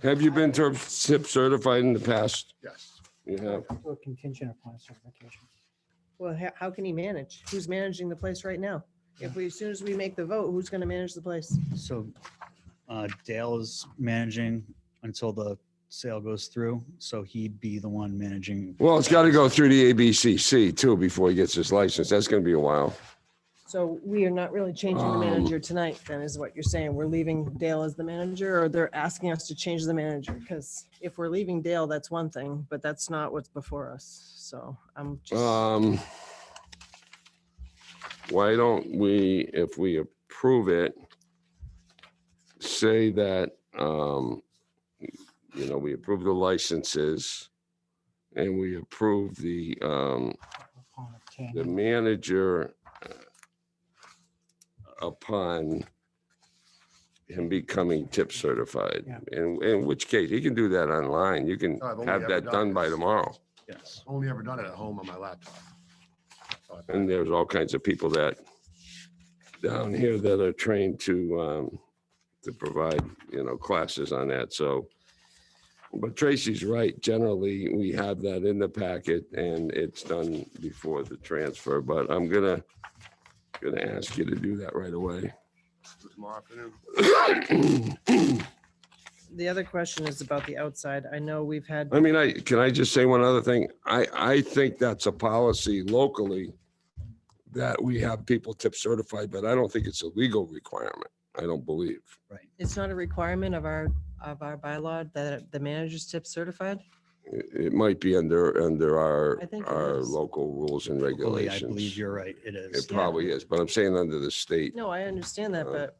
Have you been tip certified in the past? Yes. You have. Or contingent upon certification. Well, how can he manage? Who's managing the place right now? If we, as soon as we make the vote, who's going to manage the place? So Dale is managing until the sale goes through. So he'd be the one managing. Well, it's got to go through the ABCC too before he gets his license. That's going to be a while. So we are not really changing the manager tonight, then, is what you're saying. We're leaving Dale as the manager, or they're asking us to change the manager? Because if we're leaving Dale, that's one thing, but that's not what's before us. So I'm just. Why don't we, if we approve it, say that, we approve the licenses and we approve the manager upon him becoming tip certified. Yeah. In which case, he can do that online. You can I've only have ever that done done by this. tomorrow. Yes. Only ever done it at home on my laptop. And there's all kinds of people that down here that are trained to provide, classes on that. So, but Tracy's right. Generally, we have that in the packet and it's done before the transfer, but I'm gonna ask you to do that right away. Tomorrow afternoon. The other question is about the outside. I know we've had. I mean, can I just say one other thing? I think that's a policy locally that we have people tip certified, but I don't think it's a legal requirement. I don't believe. Right. It's not a requirement of our bylaw that the manager's tip certified? It might be under I think it our is. local rules and Locally, regulations. I believe you're right. It is. It probably is, but I'm saying under the state. No, I understand that, but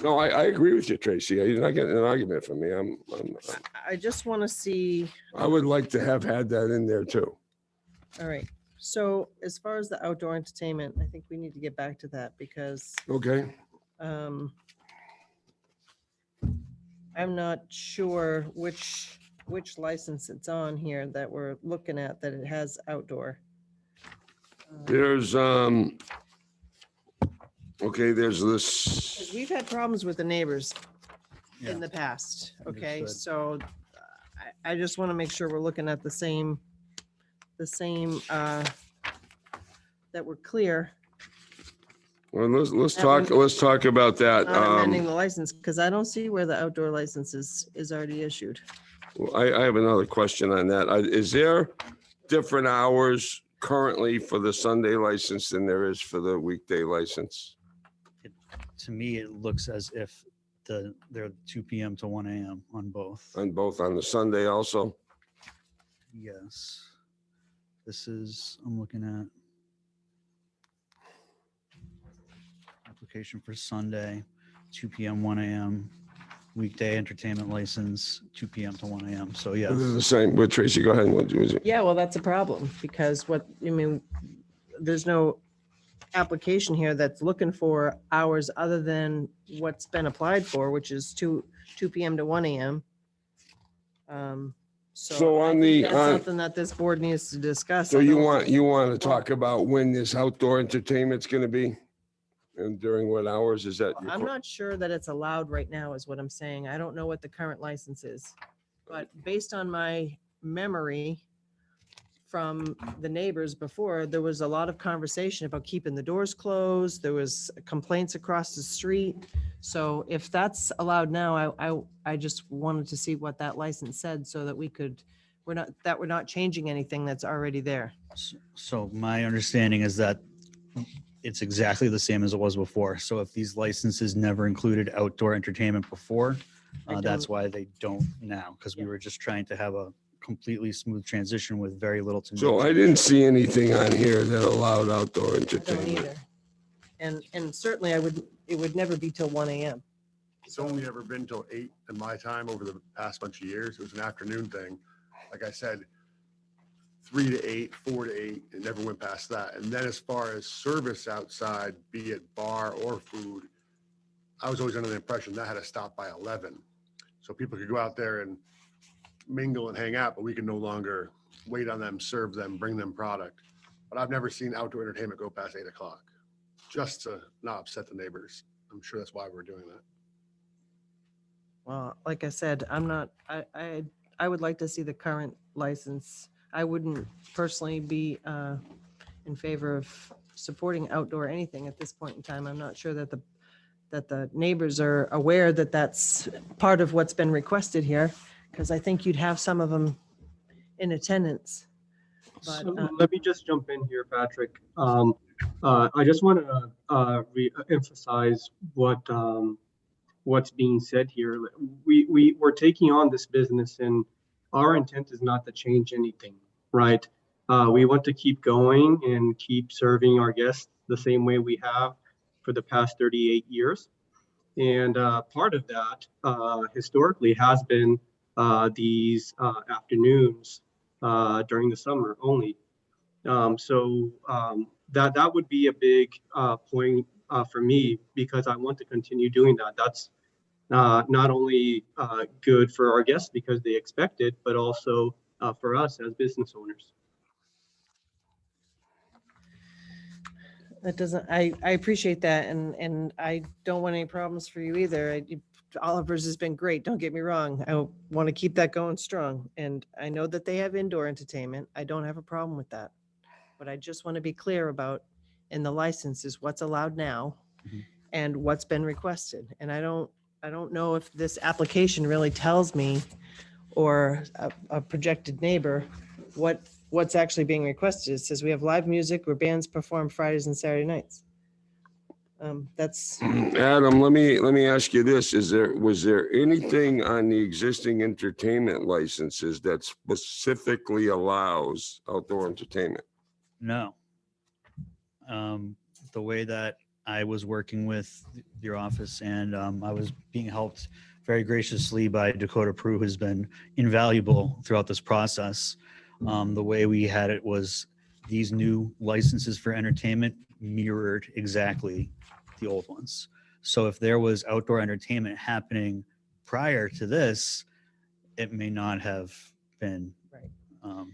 No, I agree with you, Tracy. You're not getting an argument from me. I just want to see, I would like to have had that in there too. all right. So as far as the outdoor entertainment, I think we need to get back to that because Okay. I'm not sure which license it's on here that we're looking at, that it has outdoor. There's, okay, there's 'Cause this, we've had problems with the neighbors Yeah. in the past, okay? Understood. So I just want to make sure we're looking at the same, that we're clear well, let's That talk about that. on amending the license, because I don't see where the outdoor license is already issued. Well, I have another question on that. Is there different hours currently for the Sunday license than there is for the weekday license? To me, it looks as if they're 2 PM to 1 AM on both. On both, on the Sunday also? Yes. I'm looking at application for Sunday, 2 PM, 1 AM, weekday entertainment license, 2 p.m. to 1 a.m. So yeah. This is the same, but Tracy, go ahead. What was it? Yeah, well, that's a problem because there's no application here that's looking for hours other than what's been applied for, which is 2 p.m. to 1 a.m. So I on think the, that's something that this board needs to discuss. so I you don't- want to talk about when this outdoor entertainment's going to be? And during what hours is that? your I'm que- not sure that it's allowed right now is what I'm saying. I don't know what the current license is. But based on my memory from the neighbors before, there was a lot of conversation about keeping the doors closed. There was complaints across the street. So if that's allowed now, I just wanted to see what that license said so that we're not changing anything that's already there. So my understanding is that it's exactly the same as it was before. So if these licenses never included outdoor entertainment before, that's don't- why they don't now, because we were just trying to have a completely smooth transition with very little to no So I change. didn't see anything on here that allowed outdoor I don't entertainment. either. And certainly it would never be till 1 a.m. It's only ever been till 8 in my time over the past bunch of years. It was an afternoon thing. Like I said, 3 to 8, 4 to 8, it never went past that. And then as far as service outside, be it bar or food, I was always under the impression that had to stop by 11. So people could go out there and mingle and hang out, but we can no longer wait on them, serve them, bring them product. But I've never seen outdoor entertainment go past 8 o'clock, just to not upset the neighbors. I'm sure that's why we're doing that. Well, like I said, I would like to see the current license. I wouldn't personally be in favor of supporting outdoor anything at this point in time. I'm not sure that the neighbors are aware that that's part of what's been requested here, because I think you'd have some of them in attendance. But, So let me just jump in here, Patrick. I just want to re-emphasize what's being said here. We're taking on this business, and our intent is not to change anything, right? We want to keep going and keep serving our guests the same way we have for the past 38 years. And part of that historically has been these afternoons during the summer only. That would be a big point for me, because I want to continue doing that. That's not only good for our guests because they expect it, but also for us as business owners. That doesn't, I appreciate that, and I don't want any problems for you either. Oliver's has been great, don't get me wrong. I want to keep that going strong, and I know that they have indoor entertainment. I don't have a problem with that. But I just want to be clear about, in the licenses, what's allowed now and what's been requested. And I don't know if this application really tells me, or a projected neighbor, what's actually being requested. It says we have live music where bands perform Fridays and Saturday nights. That's, Adam, let me ask you this. Was there anything on the existing entertainment licenses that specifically allows outdoor entertainment? No. The way that I was working with your office, and I was being helped very graciously by Dakota Prue, who's been invaluable throughout this process. The way we had it was these new licenses for entertainment mirrored exactly the old ones. So if there was outdoor entertainment happening prior to this, it may not have been. Right.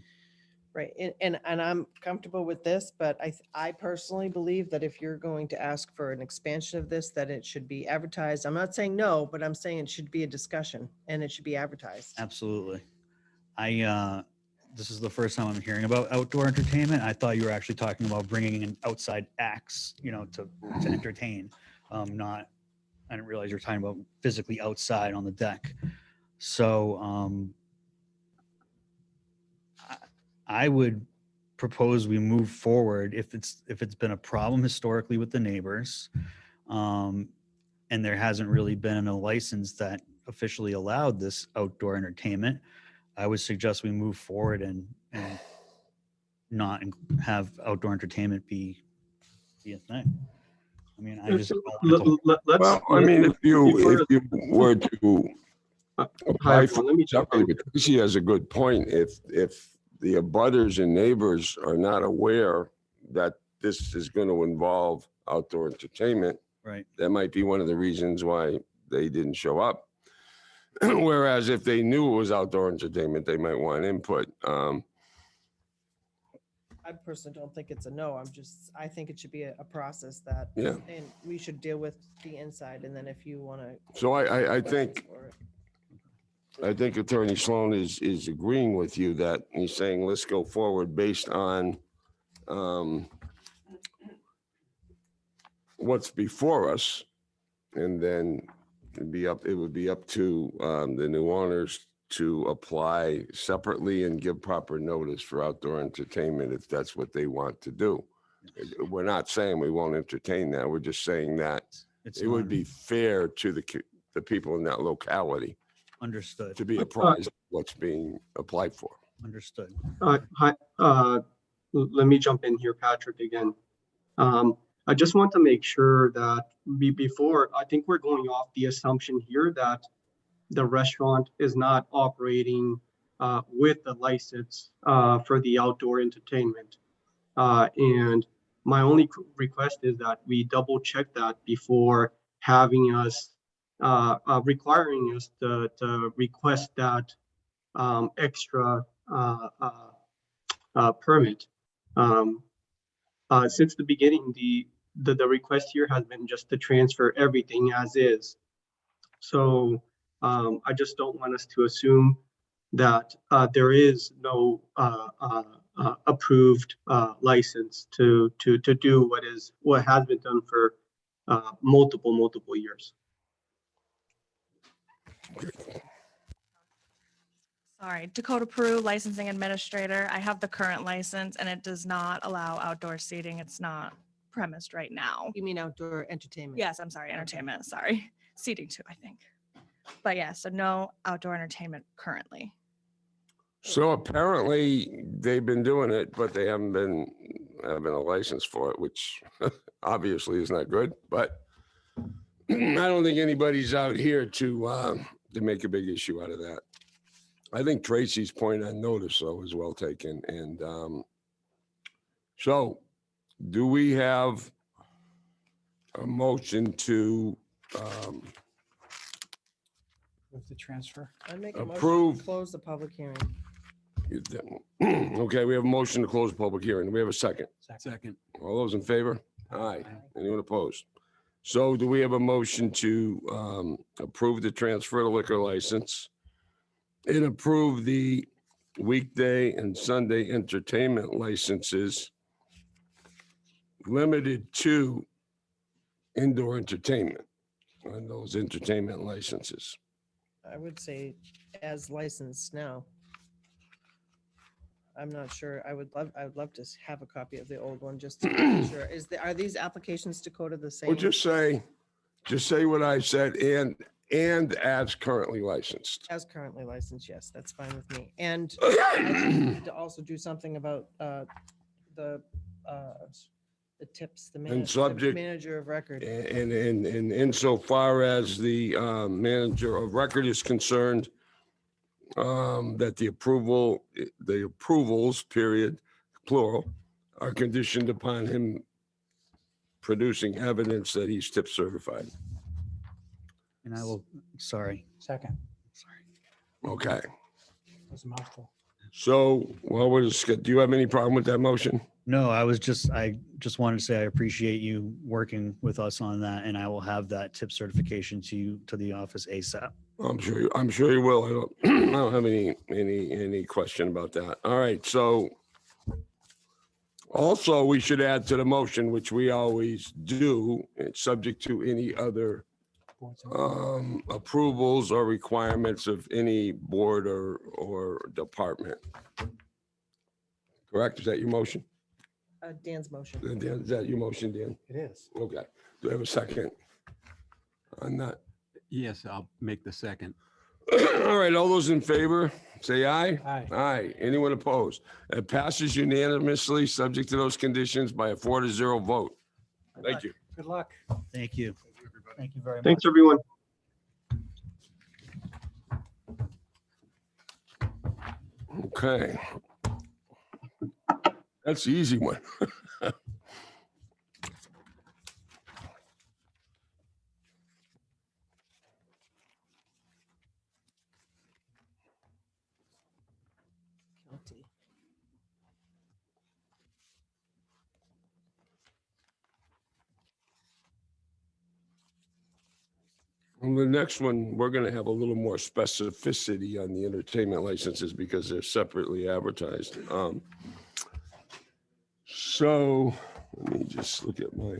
Right, and I'm comfortable with this, but I personally believe that if you're going to ask for an expansion of this, that it should be advertised. I'm not saying no, but I'm saying it should be a discussion and it should be advertised. Absolutely. This is the first time I'm hearing about outdoor entertainment. I thought you were actually talking about bringing in outside acts, to entertain. I didn't realize you were talking about physically outside on the deck. So I would propose we move forward if it's been a problem historically with the neighbors, and there hasn't really been a license that officially allowed this outdoor entertainment. I would suggest we move forward and not have outdoor entertainment be a thing. I mean, I just. don't L- want to- l- let's- Well, I mean, if you were to Hi, apply everyone. for Let me jump separately, in. but Tracy has a good point. If the abutters and neighbors are not aware that this is going to involve outdoor entertainment, Right. that might be one of the reasons why they didn't show up. Whereas if they knew it was outdoor entertainment, they might want input. I personally don't think it's a no. I think it should be a process that, Yeah. and we should deal with the inside. And then if you want to. So I think Attorney Sloan is agreeing with you that he's saying, let's go forward based on what's before us. And then it would be up to the new owners to apply separately and give proper notice for outdoor entertainment if that's what they want to do. We're not saying we won't entertain that. We're just saying that It's it would not be fair to the people in that locality understood. to be apprised of what's being applied for. Understood. Hi, let me jump in here, Patrick, again. I just want to make sure that before, I think we're going off the assumption here that the restaurant is not operating with the license for the outdoor entertainment. And my only request is that we double check that before having us, requiring us to request that extra permit. Since the beginning, the request here has been just to transfer everything as is. So I just don't want us to assume that there is no approved license to do what has been done for multiple years. Sorry, Dakota Peru, licensing administrator. I have the current license and it does not allow outdoor seating. It's not premised right now. You mean outdoor entertainment? Yes, I'm sorry, entertainment, sorry. Seating too, I think. But yeah, so no outdoor entertainment currently. So apparently they've been doing it, but they haven't been having a license for it, which obviously is not good, but I don't think anybody's out here to make a big issue out of that. I think Tracy's point on notice though is well taken. And so do we have a motion to With the transfer. I make a motion approve? to close the public hearing. Okay, we have a motion to close the public hearing. Do we have a second? Second. All those in favor? Aye. Anyone opposed? So do we have a motion to approve the transfer of the liquor license and approve the weekday and Sunday entertainment licenses limited to indoor entertainment on those entertainment licenses? I would say as licensed now. I'm not sure. I would love to have a copy of the old one just to be sure. Are these applications, Dakota, the same? Well, just say what I said and as currently licensed. As currently licensed, yes, that's fine with me. And I think we need to also do something about the tips, the subject- manager of record. And insofar as the manager of record is concerned, that the approvals, period, plural, are conditioned upon him producing evidence that he's tip certified. And I will, sorry. Second. Okay, That was a mouthful. so, well, do you have any problem with that motion? No, I just wanted to say I appreciate you working with us on that, and I will have that tip certification to the office ASAP. I'm sure you will. I don't have any question about that. All right, so also we should add to the motion, which we always do, it's subject to any other approvals or requirements of any board or department. Correct? Is that your motion? Dan's motion. Dan, is that your motion, Dan? It is. Okay. Do I have a second on that? Yes, I'll make the second. All right, all those in favor, say aye. Aye. Aye. Anyone opposed? It passes unanimously, subject to those conditions by a 4-0 vote. Thank you. Good luck. Thank you. Thank you very much. Thanks, everyone. Okay. That's the easy one. Guilty. On the next one, we're going to have a little more specificity on the entertainment licenses because they're separately advertised. So let me just look at my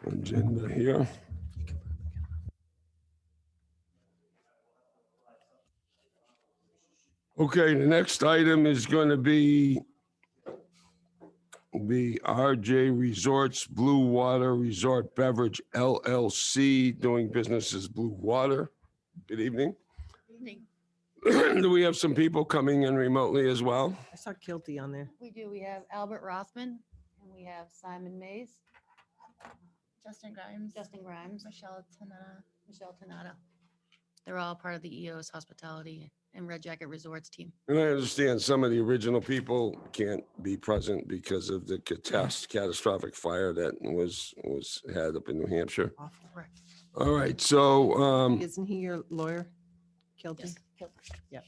agenda here. Okay, the next item is going to be the RJ Resorts Blue Water Resort Beverage LLC, doing business as Blue Water. Good evening. Do we have some people coming in remotely as well? I saw guilty on there. We do. We have Albert Rothman and we have Simon Mays. Justin Grimes. Michelle Tanata. They're all part of the EOS Hospitality and Red Jacket Resorts team. And I understand some of the original people can't be present because of the catastrophic fire that was had up in New Hampshire. Right. All right, so Isn't he your lawyer? Guilty? Yes. Yep.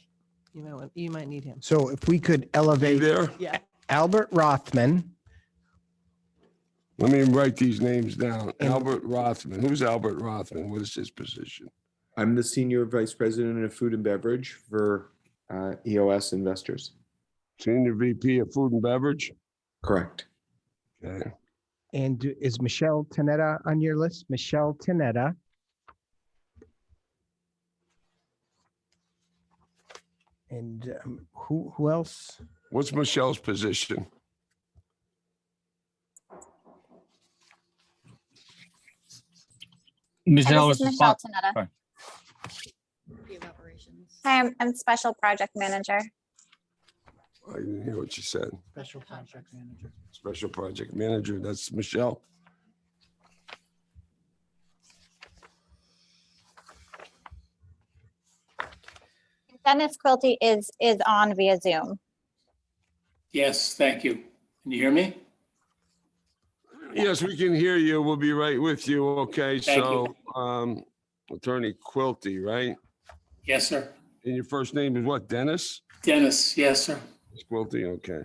You might need him. So if we could you elevate there? Yeah. Albert Rothman, Let me write these names down. And- Albert Rothman. Who's Albert Rothman? What is his position? I'm the Senior Vice President of Food and Beverage for EOS Investors. Senior VP of Food and Beverage? Correct. Okay. and is Michelle Tanetta on your list? Michelle Tanetta. And who else? What's Michelle's position? Michelle This is is Michelle Tanetta. Sorry. Hi, I'm Special Project Manager. I didn't hear what you said. Special project manager. Special Project Manager, that's Michelle. Dennis Quilty is on via Zoom. Yes, thank you. Can you hear me? Yes, we can hear you. We'll be right with you. Okay, Thank so Attorney Quilty, right? Yes, sir. And your first name is what, Dennis? Dennis, yes, sir. Quilty, okay.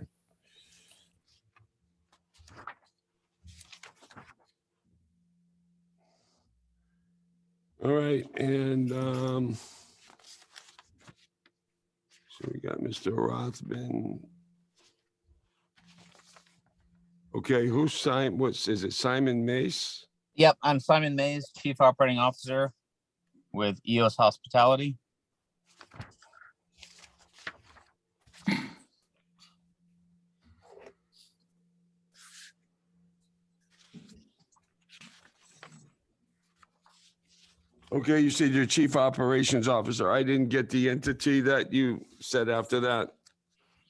All right, and so we got Mr. Rothman. Okay, who's Simon? Is it Simon Mace? Yep, I'm Simon Mays, Chief Operating Officer with EOS Hospitality. Okay, you said you're Chief Operations Officer. I didn't get the entity that you said after that.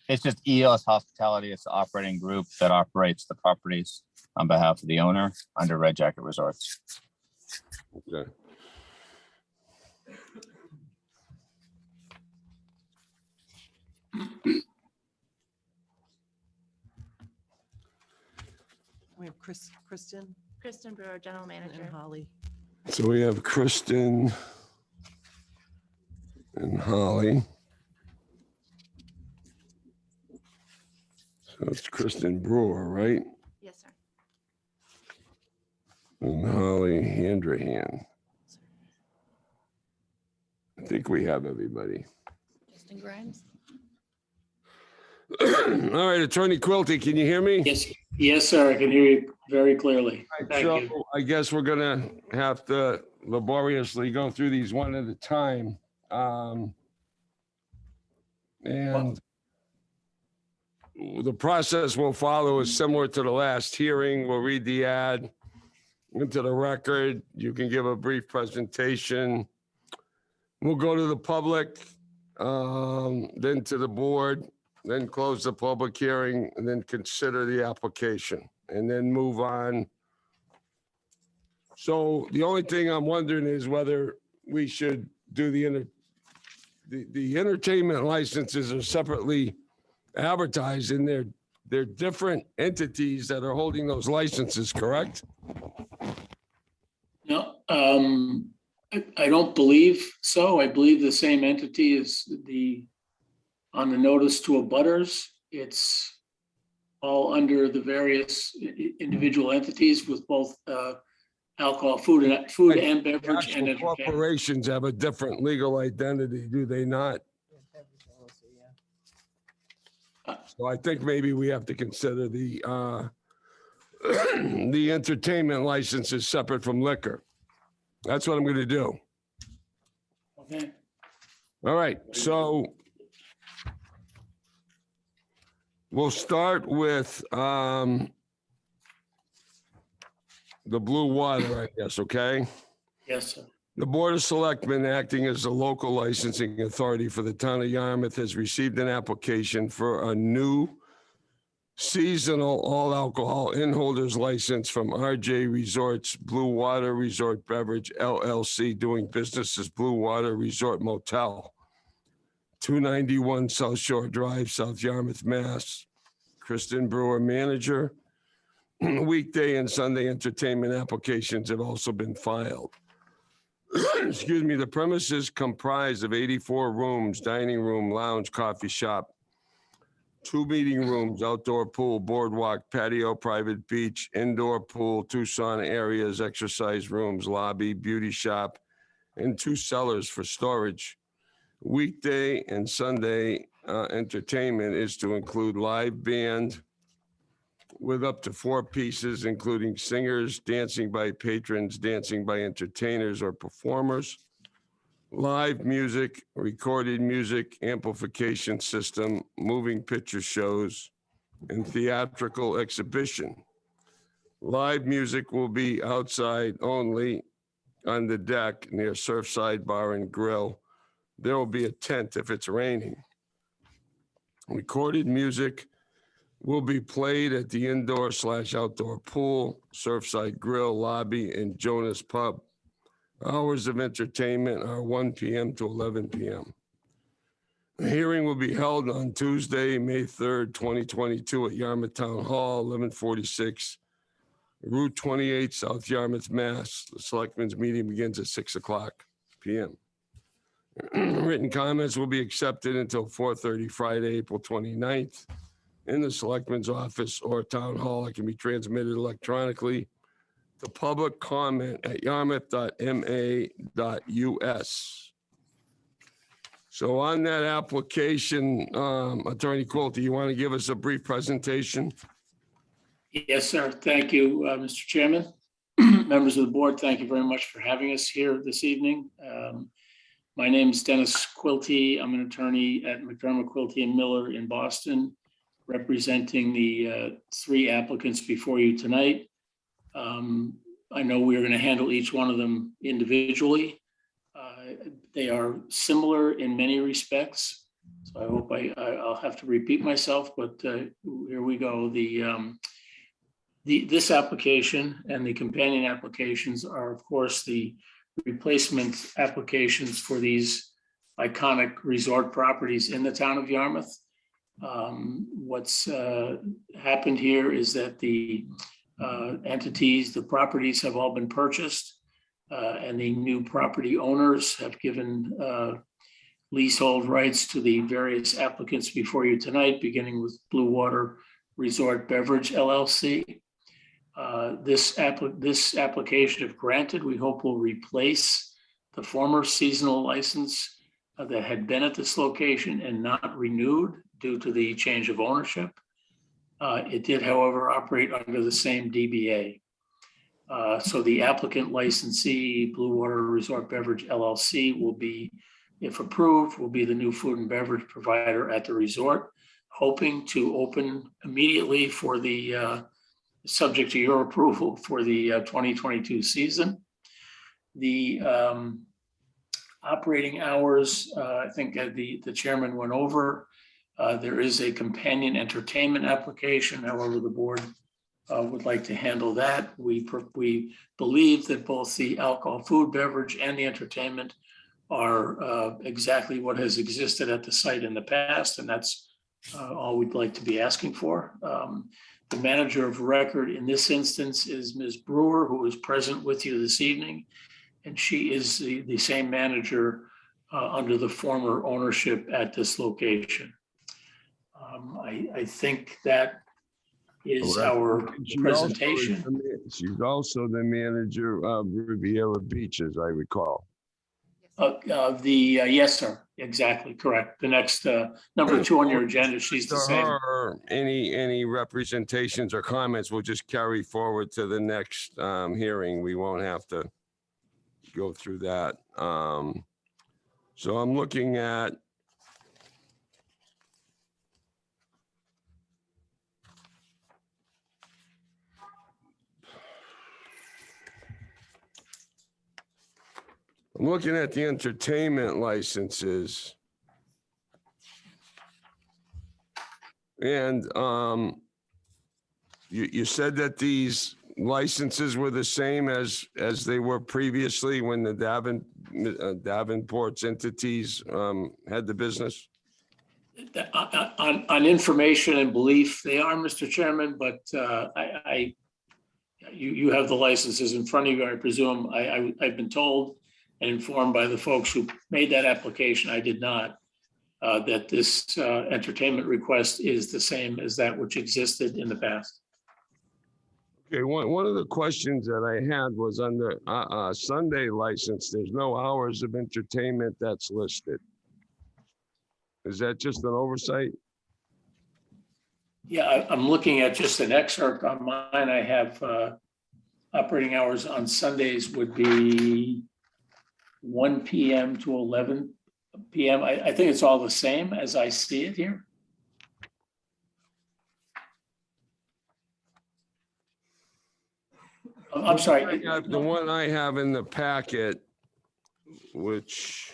It's just EOS Hospitality. It's the operating group that operates the properties on behalf of the owner under Red Jacket Resorts. Okay. We have Kristen Brewer, General Manager. and Holly. So we have Kristen and Holly. So it's Kristen Brewer, right? Yes, sir. And Holly Handrahan. I think we have everybody. Justin Grimes. All right, Attorney Quilty, can you hear me? Yes, sir. I can hear you very clearly. Thank So you. I guess we're gonna have to laboriously go through these one at a time. And the process we'll follow is similar to the last hearing. We'll read the ad into the record. You can give a brief presentation. We'll go to the public, then to the board, then close the public hearing, and then consider the application, and then move on So the only thing I'm wondering is whether we should do the entertainment licenses are separately advertised, and they're different entities that are holding those licenses, correct? No, I don't believe so. I believe the same entity is on the notice to abutters. It's all under the various individual entities with both alcohol, food and beverage and Actual entertainment. corporations have a different legal identity, do they not? So I think maybe we have to consider the the entertainment license is separate from liquor. That's what I'm going to do. Okay. All right, so we'll start with the Blue Water, I guess, okay? Yes, sir. The Board of Selectmen, acting as the local licensing authority for the town of Yarmouth, has received an application for a new seasonal all alcohol in-holders license from RJ Resorts Blue Water Resort Beverage LLC, doing business as Blue Water Resort Motel, 291 South Shore Drive, South Yarmouth, Mass. Kristen Brewer, manager. Weekday and Sunday entertainment applications have also been filed. Excuse me, the premises comprise of 84 rooms, dining room, lounge, coffee shop, 2 meeting rooms, outdoor pool, boardwalk, patio, private beach, indoor pool, 2 sauna areas, exercise rooms, lobby, beauty shop, and 2 cellars for storage. Weekday and Sunday entertainment is to include live band with up to 4 pieces, including singers, dancing by patrons, dancing by entertainers or performers, live music, recorded music, amplification system, moving picture shows, and theatrical exhibition. Live music will be outside only on the deck near Surfside Bar and Grill. There will be a tent if it's raining. Recorded music will be played at the indoor/outdoor pool, Surfside Grill, lobby, and Jonas Pub. Hours of entertainment are 1 p.m. to 11 p.m. The hearing will be held on Tuesday, May 3rd, 2022 at Yarmouth Town Hall, 1146 Route 28, South Yarmouth, Mass. The Selectmen's meeting begins at 6:00 p.m. Written comments will be accepted until 4:30 Friday, April 29th in the Selectmen's office or Town Hall. It can be transmitted electronically to public comment at yarmouth.ma.us. So on that application, Attorney Quilty, you want to give us a brief presentation? Yes, sir. Thank you, Mr. Chairman. Members of the board, thank you very much for having us here this evening. My name is Dennis Quilty. I'm an attorney at McDermott, Quilty & Miller in Boston, representing the 3 applicants before you tonight. I know we're going to handle each one of them individually. They are similar in many respects, so I hope I'll have to repeat myself, but here we go. This application and the companion applications are, of course, the replacement applications for these iconic resort properties in the town of Yarmouth. What's happened here is that the entities, the properties have all been purchased, and the new property owners have given leasehold rights to the various applicants before you tonight, beginning with Blue Water Resort Beverage LLC. This application, if granted, we hope will replace the former seasonal license that had been at this location and not renewed due to the change of ownership. It did, however, operate under the same DBA. So the applicant licensee, Blue Water Resort Beverage LLC, will be, if approved, will be the new food and beverage provider at the resort, hoping to open immediately for the, subject to your approval, for the 2022 season. The operating hours, I think the chairman went over. There is a companion entertainment application. However, the board would like to handle that. We believe that both the alcohol, food, beverage, and the entertainment are exactly what has existed at the site in the past, and that's all we'd like to be asking for. The manager of record in this instance is Ms. Brewer, who is present with you this evening, and she is the same manager under the former ownership at this location. I think that is our presentation. She's also the manager of Riviera Beach, as I recall. Yes, sir, exactly, correct. The next number 2 on your agenda, she's the To same. her, any representations or comments will just carry forward to the next hearing. We won't have to go through that. So I'm looking at the entertainment licenses. And you said that these licenses were the same as they were previously when the Davenport's entities had the business? On information and belief, they are, Mr. Chairman, but you have the licenses in front of you, I presume. I've been told and informed by the folks who made that application, I did not, that this entertainment request is the same as that which existed in the past. Okay, one of the questions that I had was on the Sunday license, there's no hours of entertainment that's listed. Is that just an oversight? Yeah, I'm looking at just an excerpt on mine. I have operating hours on Sundays would be 1 p.m. to 11 p.m. I think it's all the same as I see it here. I'm sorry. The one I have in the packet, which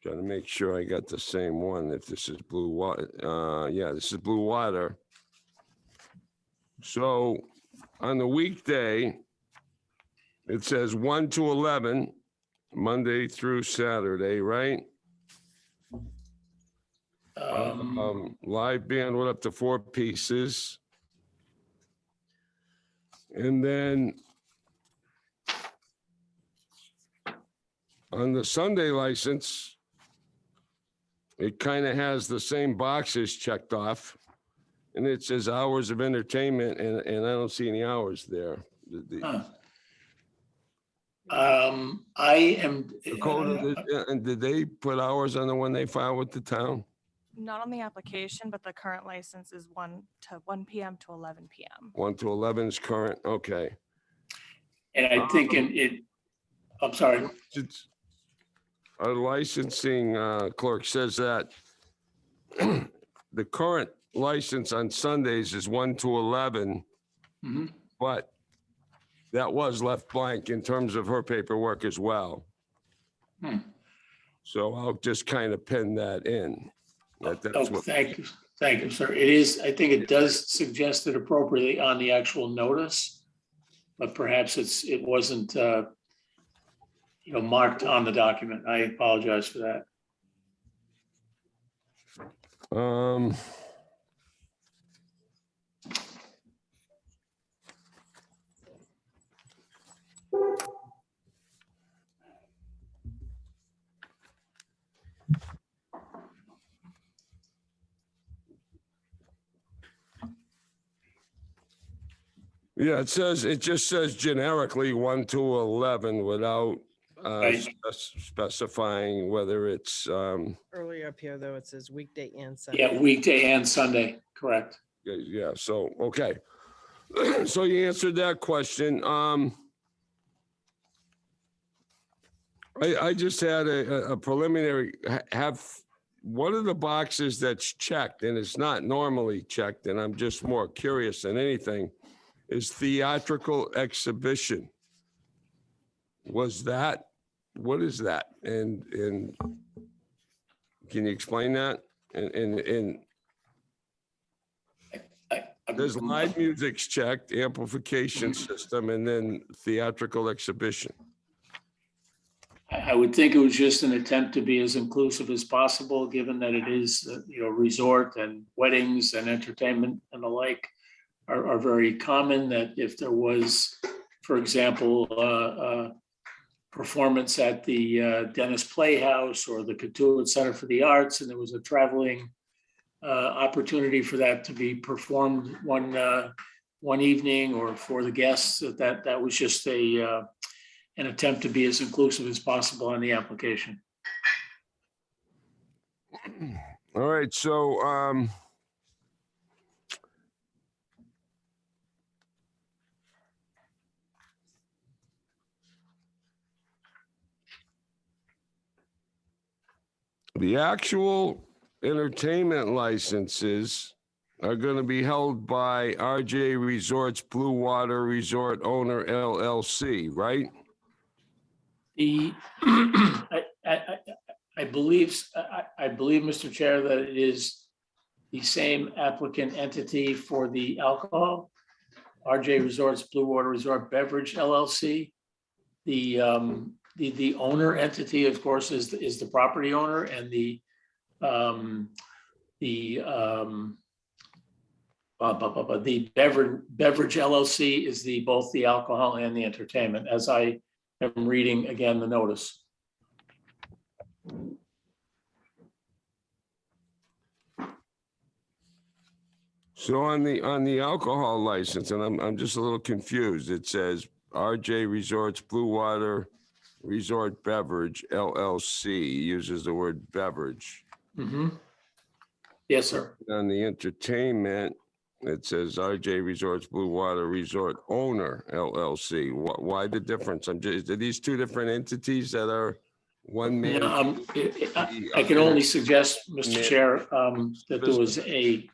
got to make sure I got the same one. If this is Blue Water, yeah, this is Blue Water. So on the weekday, it says 1 to 11, Monday through Saturday, right? Live band went up to 4 pieces. And then on the Sunday license, it kind of has the same boxes checked off. And it says hours of entertainment, and I don't see any hours there. I am. Dakota, and did they put hours on the one they filed with the town? Not on the application, but the current license is 1 p.m. to 11 p.m. 1 to 11 is current, okay. And I think I'm sorry. Our licensing clerk says that the current license on Sundays is 1 to 11, but that was left blank in terms of her paperwork as well. So I'll just kind of pin that in. Thank you, sir. It is, I think it does suggest it appropriately on the actual notice, but perhaps it wasn't, marked on the document. I apologize for that. Yeah, it just says generically 1 to 11 without specifying whether it's. Earlier up here, though, it says weekday and Sunday. Yeah, weekday and Sunday, correct. Yeah, so, okay. So you answered that question. I just had a preliminary, one of the boxes that's checked, and it's not normally checked, and I'm just more curious than anything, is theatrical exhibition. What is that? And can you explain that? And There's live music's checked, amplification system, and then theatrical exhibition. I would think it was just an attempt to be as inclusive as possible, given that it is, resort and weddings and entertainment and the like are very common, that if there was, for example, performance at the Dennis Playhouse or the Catuit Center for the Arts, and there was a traveling opportunity for that to be performed one evening or for the guests, that was just an attempt to be as inclusive as possible on the application. All right, so the actual entertainment licenses are going to be held by RJ Resorts Blue Water Resort Owner LLC, right? I believe, Mr. Chair, that it is the same applicant entity for the alcohol, RJ Resorts Blue Water Resort Beverage LLC. The owner entity, of course, is the property owner, and the beverage LLC is both the alcohol and the entertainment, as I am reading again the notice. So on the alcohol license, and I'm just a little confused. It says RJ Resorts Blue Water Resort Beverage LLC, uses the word beverage. Mm-hmm. Yes, sir. On the entertainment, it says RJ Resorts Blue Water Resort Owner LLC. Why the difference? Are these two different entities that are one man? I can only suggest, Mr. Chair, that there was a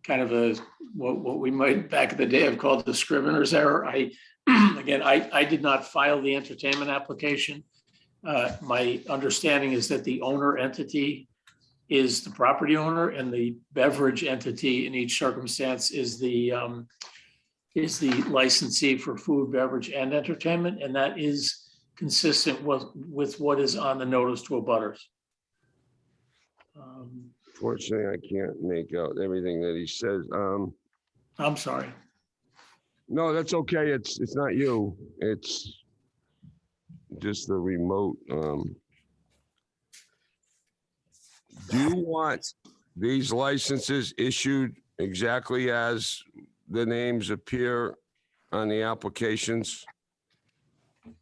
kind of what we might back in the day have called the scrivener's error. I did not file the entertainment application. My understanding is that the owner entity is the property owner, and the beverage entity in each circumstance is the licensee for food, beverage, and entertainment, and that is consistent with what is on the notice to abutters. Fortunately, I can't make out everything that he says. I'm sorry. No, that's okay. It's not you. It's just the remote. Do you want these licenses issued exactly as the names appear on the applications?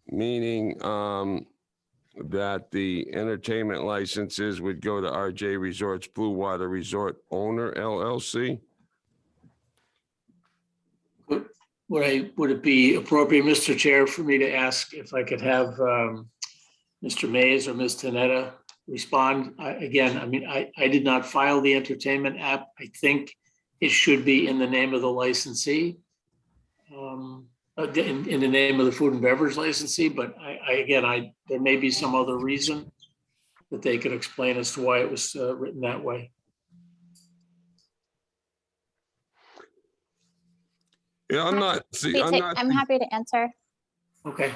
Meaning that the entertainment licenses would go to RJ Resorts Blue Water Resort Owner LLC? Would it be appropriate, Mr. Chair, for me to ask if I could have Mr. Mays or Ms. Tanetta respond? I did not file the entertainment app. I think it should be in the name of the licensee, in the name of the food and beverage licensee, but there may be some other reason that they could explain as to why it was written that way. Yeah, I'm happy to answer. Okay.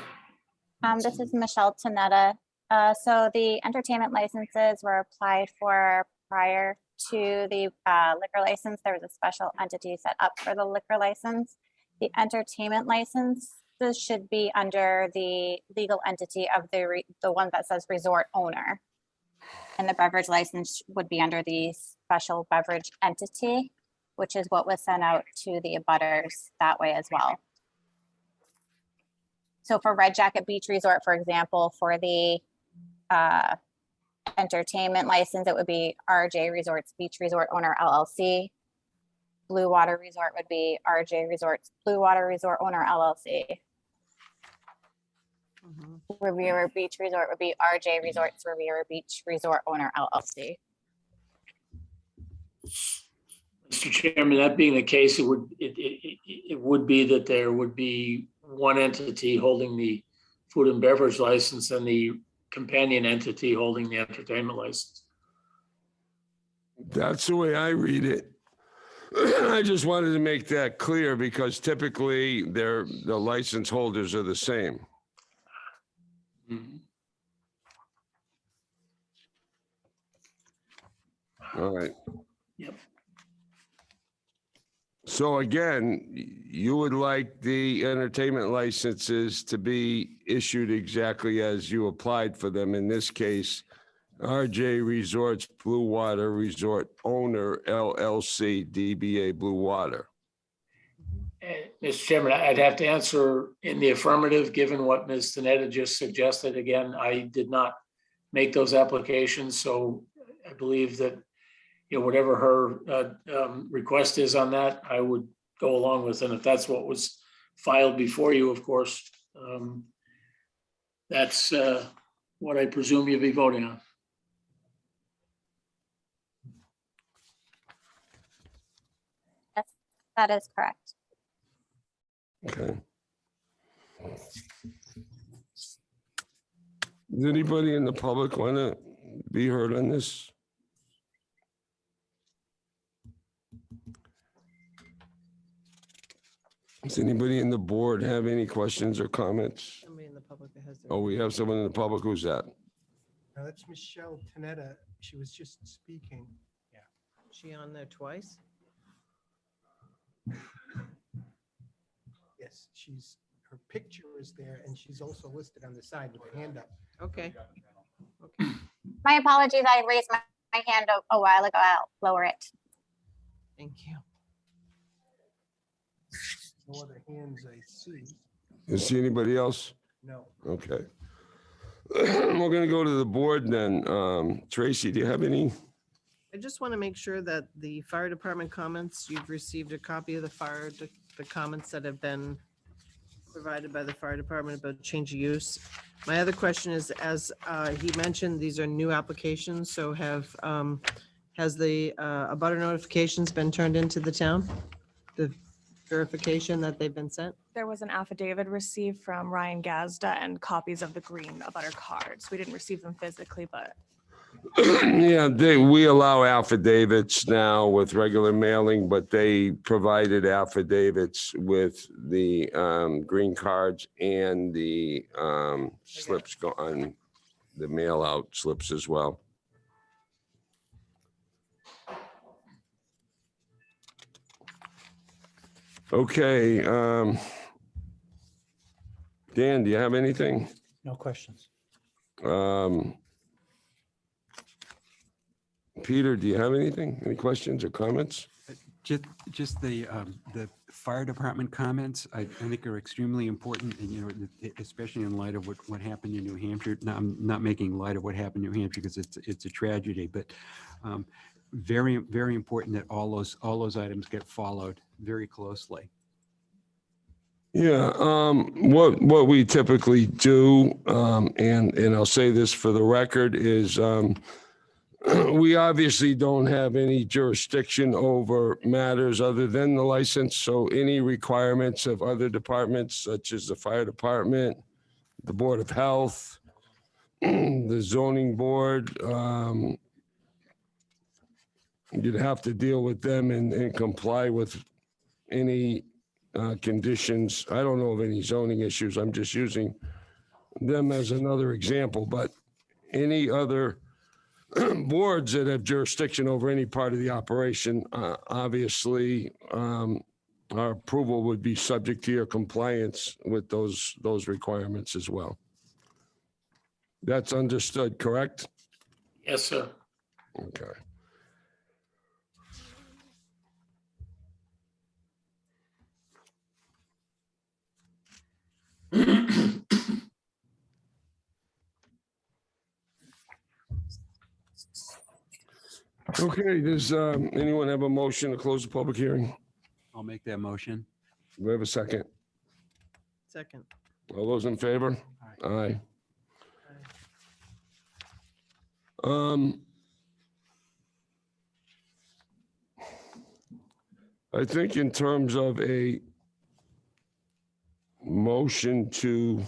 This is Michelle Tanetta. So the entertainment licenses were applied for prior to the liquor license. There was a special entity set up for the liquor license. The entertainment license should be under the legal entity of the one that says resort owner. And the beverage license would be under the special beverage entity, which is what was sent out to the abutters that way as well. So for Red Jacket Beach Resort, for example, for the entertainment license, it would be RJ Resorts Beach Resort Owner LLC. Blue Water Resort would be RJ Resorts Blue Water Resort Owner LLC. Riviera Beach Resort would be RJ Resorts Riviera Beach Resort Owner LLC. Mr. Chairman, that being the case, it would be that there would be one entity holding the food and beverage license and the companion entity holding the entertainment license. That's the way I read it. I just wanted to make that clear because typically the license holders are the same. Mhm. All right. Yep. So again, you would like the entertainment licenses to be issued exactly as you applied for them. In this case, RJ Resorts Blue Water Resort Owner LLC, DBA Blue Water. Mr. Chairman, I'd have to answer in the affirmative, given what Ms. Tenetta just suggested. Again, I did not make those applications, so I believe that, whatever her request is on that, I would go along with. And if that's what was filed before you, of course, that's what I presume you'll be voting on. Yes, that is correct. Okay. Does anybody in the public want to be heard on this? Does anybody in the board have any questions or comments? Somebody in the public that has their. Oh, we have someone in the public. Who's that? Now, that's Michelle Tenetta. She was just speaking. Is she on there twice? Yes, her picture is there and she's also listed on the side with her hand up. Okay. My apologies. I raised my hand a while ago. I'll lower it. Thank you. No other hands I see. You see anybody else? No. Okay. We're gonna go to the board then. Tracy, do you have any? I just want to make sure that the fire department comments, you've received a copy of the comments that have been provided by the fire department about change of use. My other question is, as he mentioned, these are new applications, so has the abutter notifications been turned into the town? The verification that they've been sent? There was an affidavit received from Ryan Gazda and copies of the green abutter cards. We didn't receive them physically, but Yeah, we allow affidavits now with regular mailing, but they provided affidavits with the green cards and the slips on the mail out slips as well. Okay. Dan, do you have anything? No questions. Peter, do you have anything? Any questions or comments? Just the fire department comments, I think are extremely important, and, especially in light of what happened in New Hampshire. Now, I'm not making light of what happened in New Hampshire because it's a tragedy, but very, very important that all those items get followed very closely. Yeah, what we typically do, and I'll say this for the record, is we obviously don't have any jurisdiction over matters other than the license. So any requirements of other departments, such as the fire department, the Board of Health, the zoning board, you'd have to deal with them and comply with any conditions. I don't know of any zoning issues. I'm just using them as another example, but any other boards that have jurisdiction over any part of the operation, obviously, our approval would be subject to your compliance with those requirements as well. That's understood, correct? Yes, sir. Okay. Okay, does anyone have a motion to close the public hearing? I'll make that motion. Do we have a second? Second. All those in favor? Aye. I think in terms of a motion to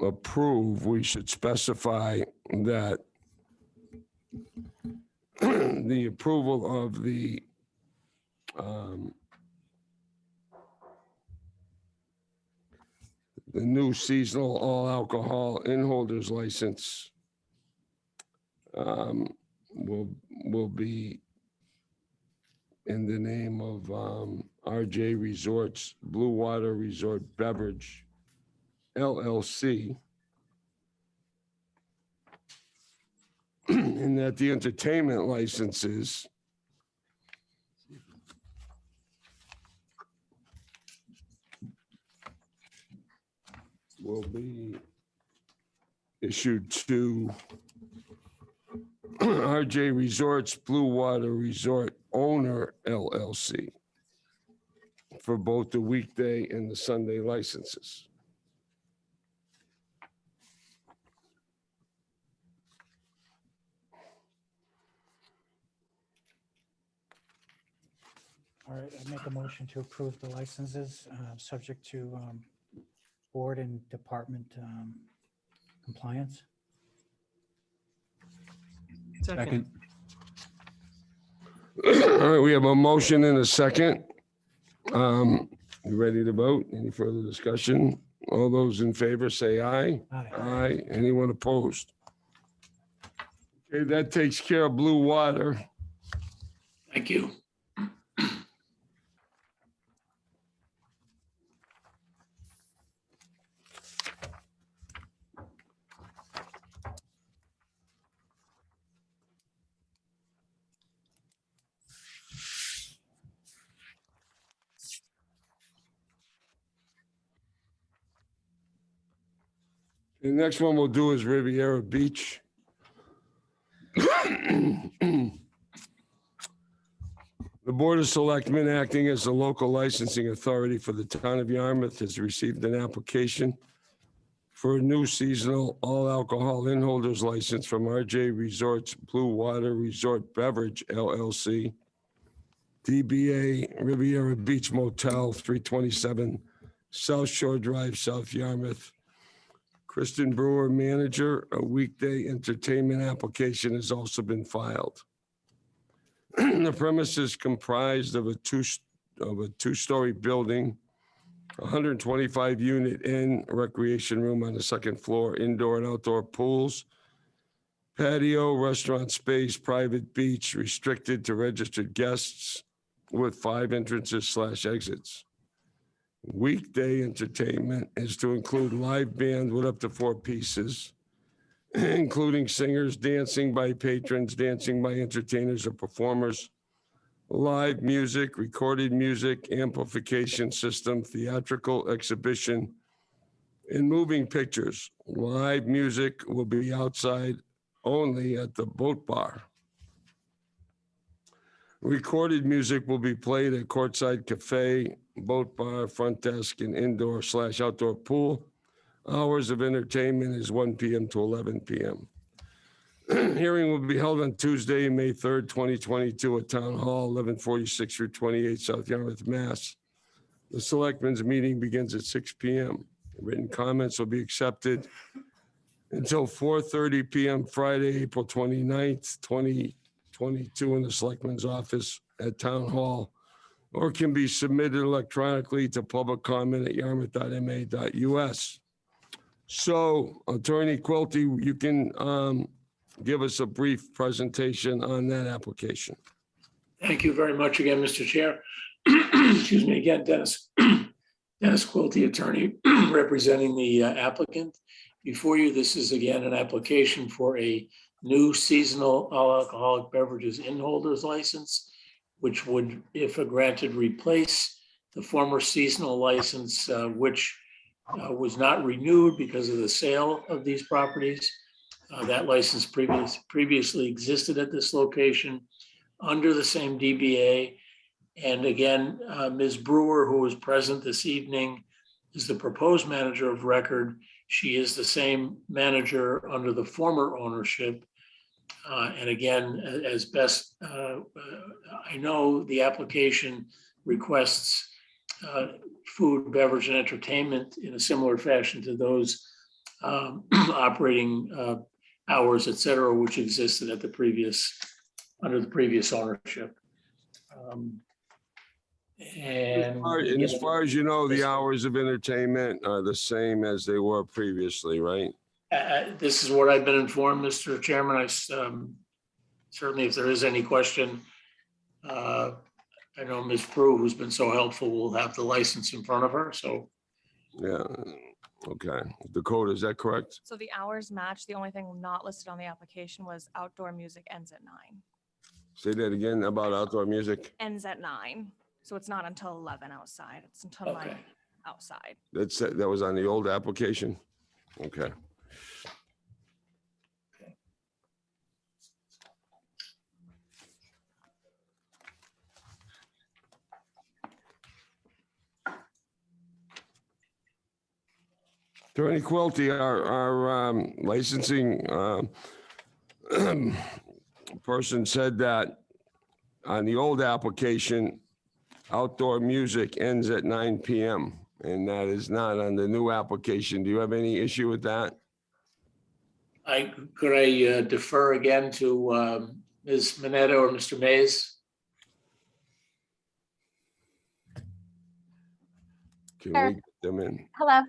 approve, we should specify that the approval of the new seasonal all alcohol in-holders license will be in the name of RJ Resorts Blue Water Resort Beverage LLC. And that the entertainment licenses will be issued to RJ Resorts Blue Water Resort Owner LLC for both the weekday and the Sunday licenses. All right, I make a motion to approve the licenses, subject to board and department compliance. Second. All right, we have a motion and a second. You ready to vote? Any further discussion? All those in favor say aye. Aye. Aye. Anyone opposed? Okay, that takes care of Blue Water. Thank you. The next one we'll do is Riviera Beach. The Board of Selectmen, acting as the local licensing authority for the town of Yarmouth, has received an application for a new seasonal all alcohol in-holders license from RJ Resorts Blue Water Resort Beverage LLC, DBA Riviera Beach Motel, 327 South Shore Drive, South Yarmouth. Kristen Brewer, manager. A weekday entertainment application has also been filed. The premise is comprised of a two-story building, 125 unit inn, recreation room on the second floor, indoor and outdoor pools, patio, restaurant space, private beach, restricted to registered guests with 5 entrances/exits. Weekday entertainment is to include live band with up to 4 pieces, including singers, dancing by patrons, dancing by entertainers or performers, live music, recorded music, amplification system, theatrical exhibition, and moving pictures. Live music will be outside only at the boat bar. Recorded music will be played at Courtside Cafe, boat bar, front desk, and indoor/outdoor pool. Hours of entertainment is 1 p.m. to 11 p.m. Hearing will be held on Tuesday, May 3rd, 2022 at Town Hall, 1146 Route 28, South Yarmouth, Mass. The Selectmen's meeting begins at 6 p.m. Written comments will be accepted until 4:30 p.m. Friday, April 29th, 2022 in the Selectmen's office at Town Hall, or can be submitted electronically to public comment at yarmouth.ma.us. So, Attorney Quilty, you can give us a brief presentation on that application. Thank you very much again, Mr. Chair. Excuse me again, Dennis Quilty, attorney representing the applicant. Before you, this is again an application for a new seasonal all alcoholic beverages in-holders license, which would, if granted, replace the former seasonal license, which was not renewed because of the sale of these properties. That license previously existed at this location under the same DBA. And again, Ms. Brewer, who is present this evening, is the proposed manager of record. She is the same manager under the former ownership. And again, as best I know, the application requests food, beverage, and entertainment in a similar fashion to those operating hours, et cetera, which existed at the previous under the previous ownership. And As far as you know, the hours of entertainment are the same as they were previously, right? This is what I've been informed, Mr. Chairman. Certainly, if there is any question, I know Ms. Prue, who's been so helpful, will have the license in front of her, so. Yeah, okay. Dakota, is that correct? So the hours match. The only thing not listed on the application was outdoor music ends at 9. Say that again about outdoor music. Ends at 9. So it's not until 11 outside. It's until 9 outside. That was on the old application? Okay. Attorney Quilty, our licensing person said that on the old application, outdoor music ends at 9 p.m. and that is not on the new application. Do you have any issue with that? Could I defer again to Ms. Mineta or Mr. Mays? Can Sure. we get them in? Hello.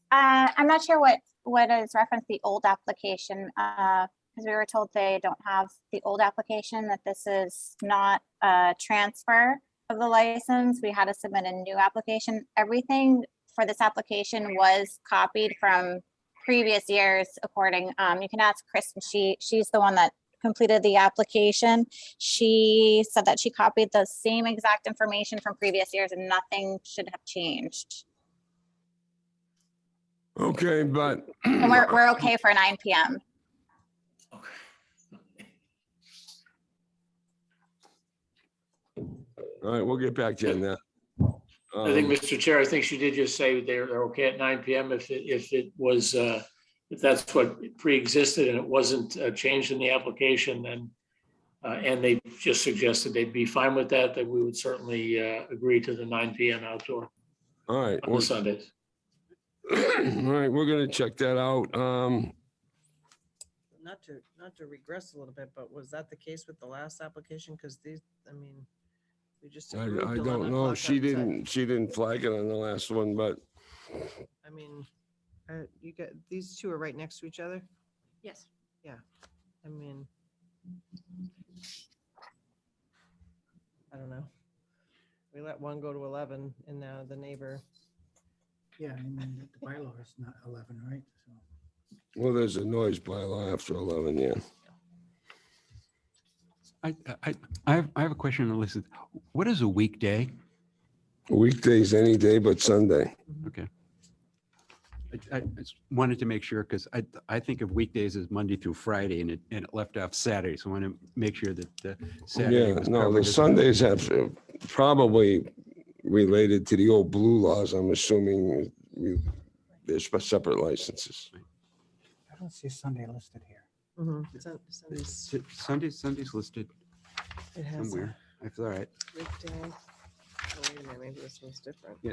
I'm not sure what is referenced the old application, because we were told they don't have the old application, that this is not a transfer of the license. We had to submit a new application. Everything for this application was copied from previous years according, you can ask Kristen, she's the one that completed the application. She said that she copied the same exact information from previous years and nothing should have changed. Okay, but. And we're okay for 9 p.m. All right, we'll get back to you on that. I think, Mr. Chair, I think she did just say they're okay at 9 p.m. if it was, if that's what pre-existed and it wasn't changed in the application, then, and they just suggested they'd be fine with that, that we would certainly agree to the 9 p.m. outdoor All right. on the Sundays. All right, we're gonna check that out. Not to regress a little bit, but was that the case with the last application? Because these, I mean, we just. I approved 11 don't know. o'clock She outside. didn't flag it on the last one, but I mean, you got, these two are right next to each other? Yes. Yeah, I mean. I don't know. We let one go to 11 and now the neighbor. Yeah, I mean, the bylaw is not 11, right? So well, there's a noise bylaw after 11, yeah. I have a question on the list. What is a weekday? Weekdays, any day but Sunday. Okay. I just wanted to make sure, because I think of weekdays as Monday through Friday, and it left off Saturday, so I want to make sure that Saturday Yeah, was no, covered the as well. Sundays have probably related to the old blue laws. I'm assuming there's separate licenses. I don't see Sunday listed here. Sunday's listed It has somewhere. I feel all right. weekday. Oh, wait a minute, maybe this one's different. Yeah,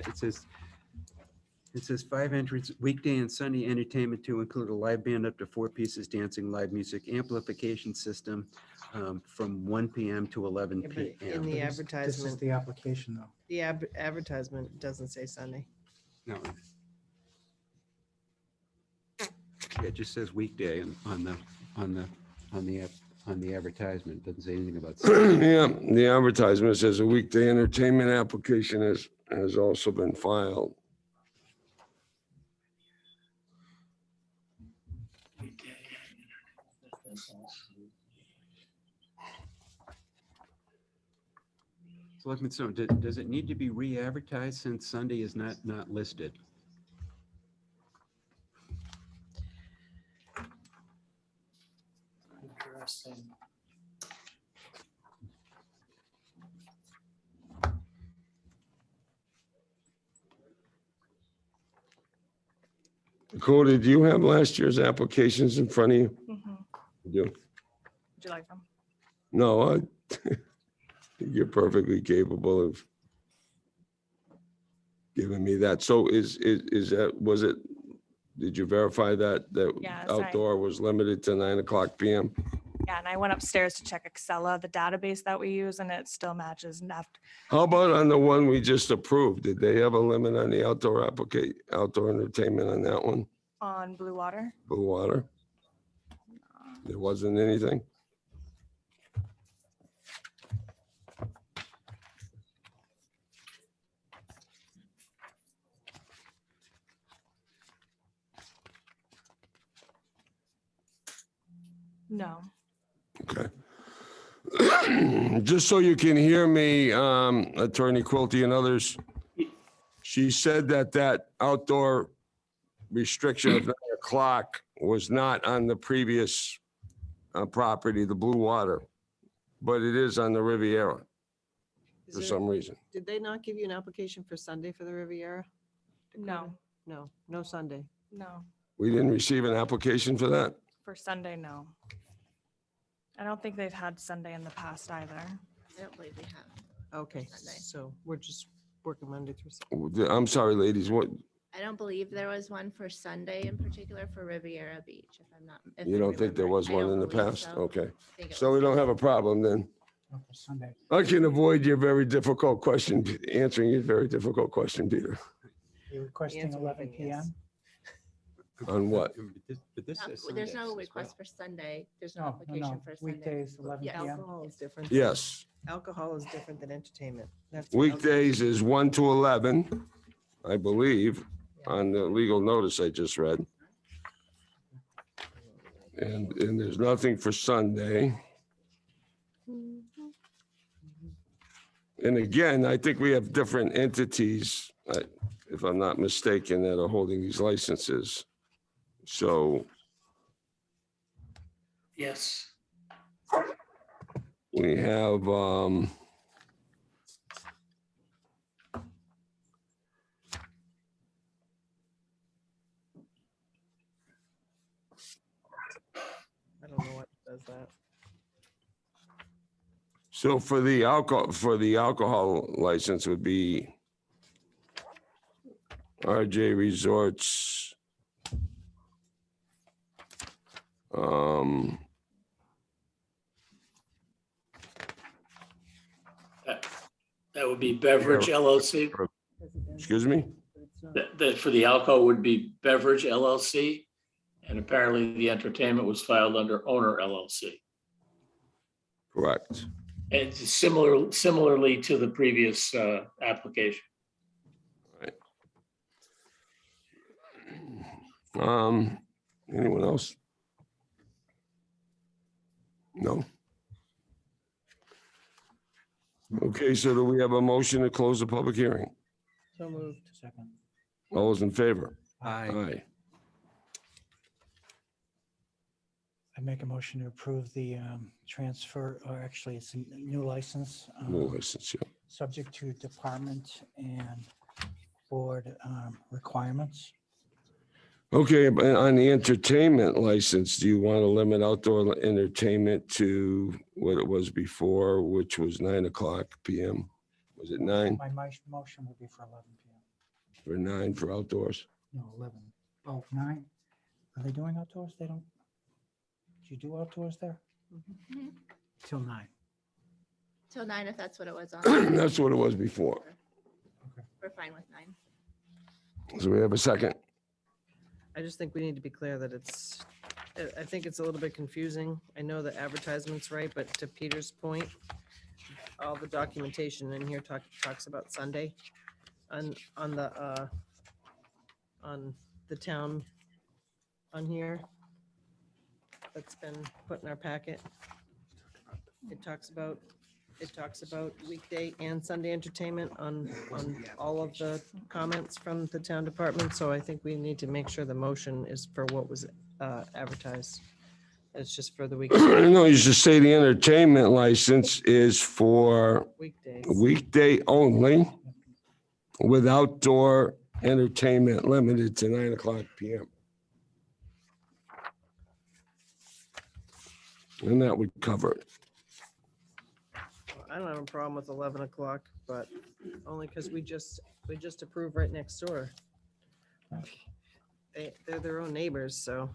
it says 5 entrance, weekday and Sunday entertainment to include a live band up to 4 pieces, dancing, live music, amplification system from 1 p.m. to 11 Yeah, but p.m. in the This is advertisement, the application, though. the advertisement doesn't say Sunday. No. Yeah, it just says weekday on the advertisement. It doesn't say anything about Sunday. Yeah, the advertisement says a weekday entertainment application has also been filed. Selectman Stone, does it need to be re-advertised since Sunday is not listed? Interesting. Dakota, do you have last year's applications in front of you? Mhm. You do? Would you like them? No, you're perfectly capable of giving me that. So is did you verify that Yes, I- outdoor was limited to 9 o'clock PM? Yeah, and I went upstairs to check Excella, the database that we use, and it still matches NEFT. How about on the one we just approved? Did they have a limit on the outdoor outdoor entertainment on that one? On Blue Water. Blue Water? There wasn't anything? No. Okay. Just so you can hear me, Attorney Quilty and others, she said that that outdoor restriction of 9 o'clock was not on the previous property, the Blue Water, but it is on the Riviera Is for there- some reason. Did they not give you an application for Sunday for the Riviera? No. No, no Sunday. No. We didn't receive an application for that? For Sunday, no. I don't think they've had Sunday in the past either. I don't believe we have. Okay, Sunday. so we're just working Monday through Sunday. I'm sorry, ladies, what, I don't believe there was one for Sunday in particular for Riviera Beach, if I'm not. if you I'm don't think there was remembering. I one in don't the believe past? so. Okay. I think it So was we don't have a problem then. Sunday. I can avoid your very difficult question, answering your very difficult question, Peter. You're requesting Answer would 11 be p.m.? On what? There's no request for Sunday. There's no No, application for Sunday. Weekdays, 11 Yes. p.m. Alcohol is different. Yes. Alcohol is different than entertainment. That's Weekdays is 1 to 11, I believe, on the legal notice I just read. And there's nothing for Sunday. And again, I think we have different entities, if I'm not mistaken, that are holding these licenses. So Yes. we have, I don't know what does that. so for the alcohol license would be RJ Resorts. That would be Beverage LLC. Excuse me? That for the alcohol would be Beverage LLC. And apparently the entertainment was filed under Owner LLC. Correct. And it's similarly to the previous application. Anyone else? No? Okay, so do we have a motion to close the public hearing? So moved. Second. All those in favor? Aye. Aye. I make a motion to approve the transfer, or actually it's a new license. No license, yeah. Subject to department and board requirements. Okay, but on the entertainment license, do you want to limit outdoor entertainment to what it was before, which was 9 o'clock PM? Was it 9 My motion would be for 11 p.m. or 9 for outdoors? No, 11. Oh, 9. Are they doing outdoors? They don't. Do you do outdoors there? Mhm. Till 9. Till 9, if that's what it was on. That's what it was before. We're fine with 9. So we have a second. I just think we need to be clear that I think it's a little bit confusing. I know the advertisement's right, but to Peter's point, all the documentation in here talks about Sunday on the town on here that's been put in our packet. It talks about weekday and Sunday entertainment on all of the comments from the town department. So I think we need to make sure the motion is for what was advertised. It's just for the weekday. No, you should say the entertainment license is for Weekdays. weekday only with outdoor entertainment limited to 9 o'clock PM. And that would cover it. I don't have a problem with 11 o'clock, but only because we just approved right next door. They're their own neighbors, so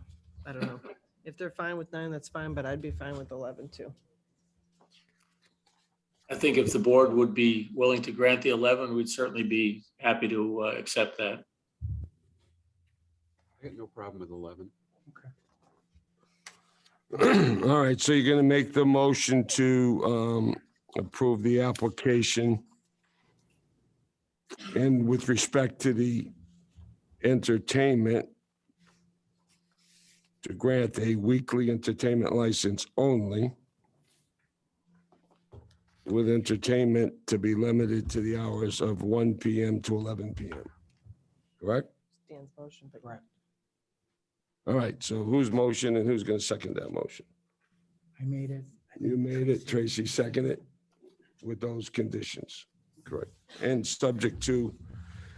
I don't know. If they're fine with 9, that's fine, but I'd be fine with 11 too. I think if the board would be willing to grant the 11, we'd certainly be happy to accept that. I got no problem with 11. All right, so you're gonna make the motion to approve the application. And with respect to the entertainment, to grant a weekly entertainment license only, with entertainment to be limited to the hours of 1 PM to 11 PM. Correct? Dan's motion, but right. All right, so whose motion and who's gonna second that motion? I made it. You made it, Tracy seconded it with those conditions, correct? And subject to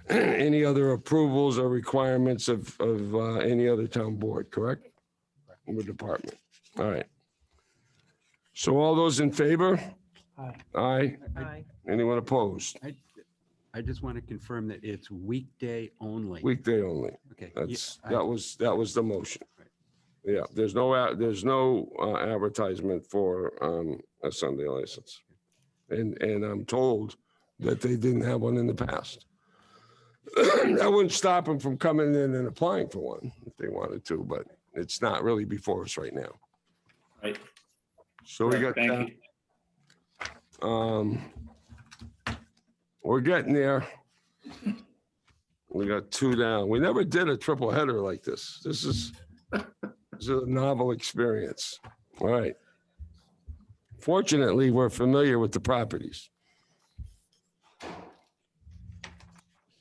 any other approvals or requirements of any other town board, correct? Or department, all right. So all those in favor? Aye. Aye. Aye. Anyone opposed? I just want to confirm that it's weekday only. Weekday only. Okay. That was the motion. Yeah, there's no advertisement for a Sunday license. And I'm told that they didn't have one in the past. That wouldn't stop them from coming in and applying for one if they wanted to, but it's not really before us right now. Right. So we got Thank that. We're getting there. We got 2 down. We never did a triple header like this. This is a novel experience. All right. Fortunately, we're familiar with the properties.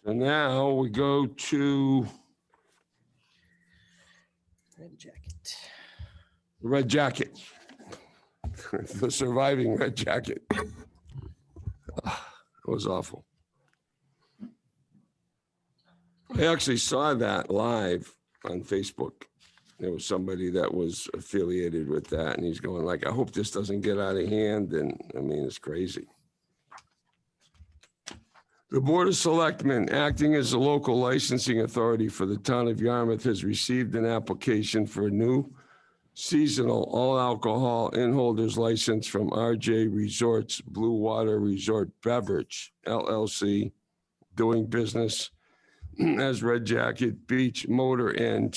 And now we go to Red jacket. the Red Jacket. The surviving Red Jacket. It was awful. I actually saw that live on Facebook. There was somebody that was affiliated with that, and he's going like, I hope this doesn't get out of hand. And I mean, it's crazy. The Board of Selectmen, acting as the local licensing authority for the town of Yarmouth, has received an application for a new seasonal all alcohol in-holders license from RJ Resorts Blue Water Resort Beverage LLC, doing business as Red Jacket Beach Motor Inn,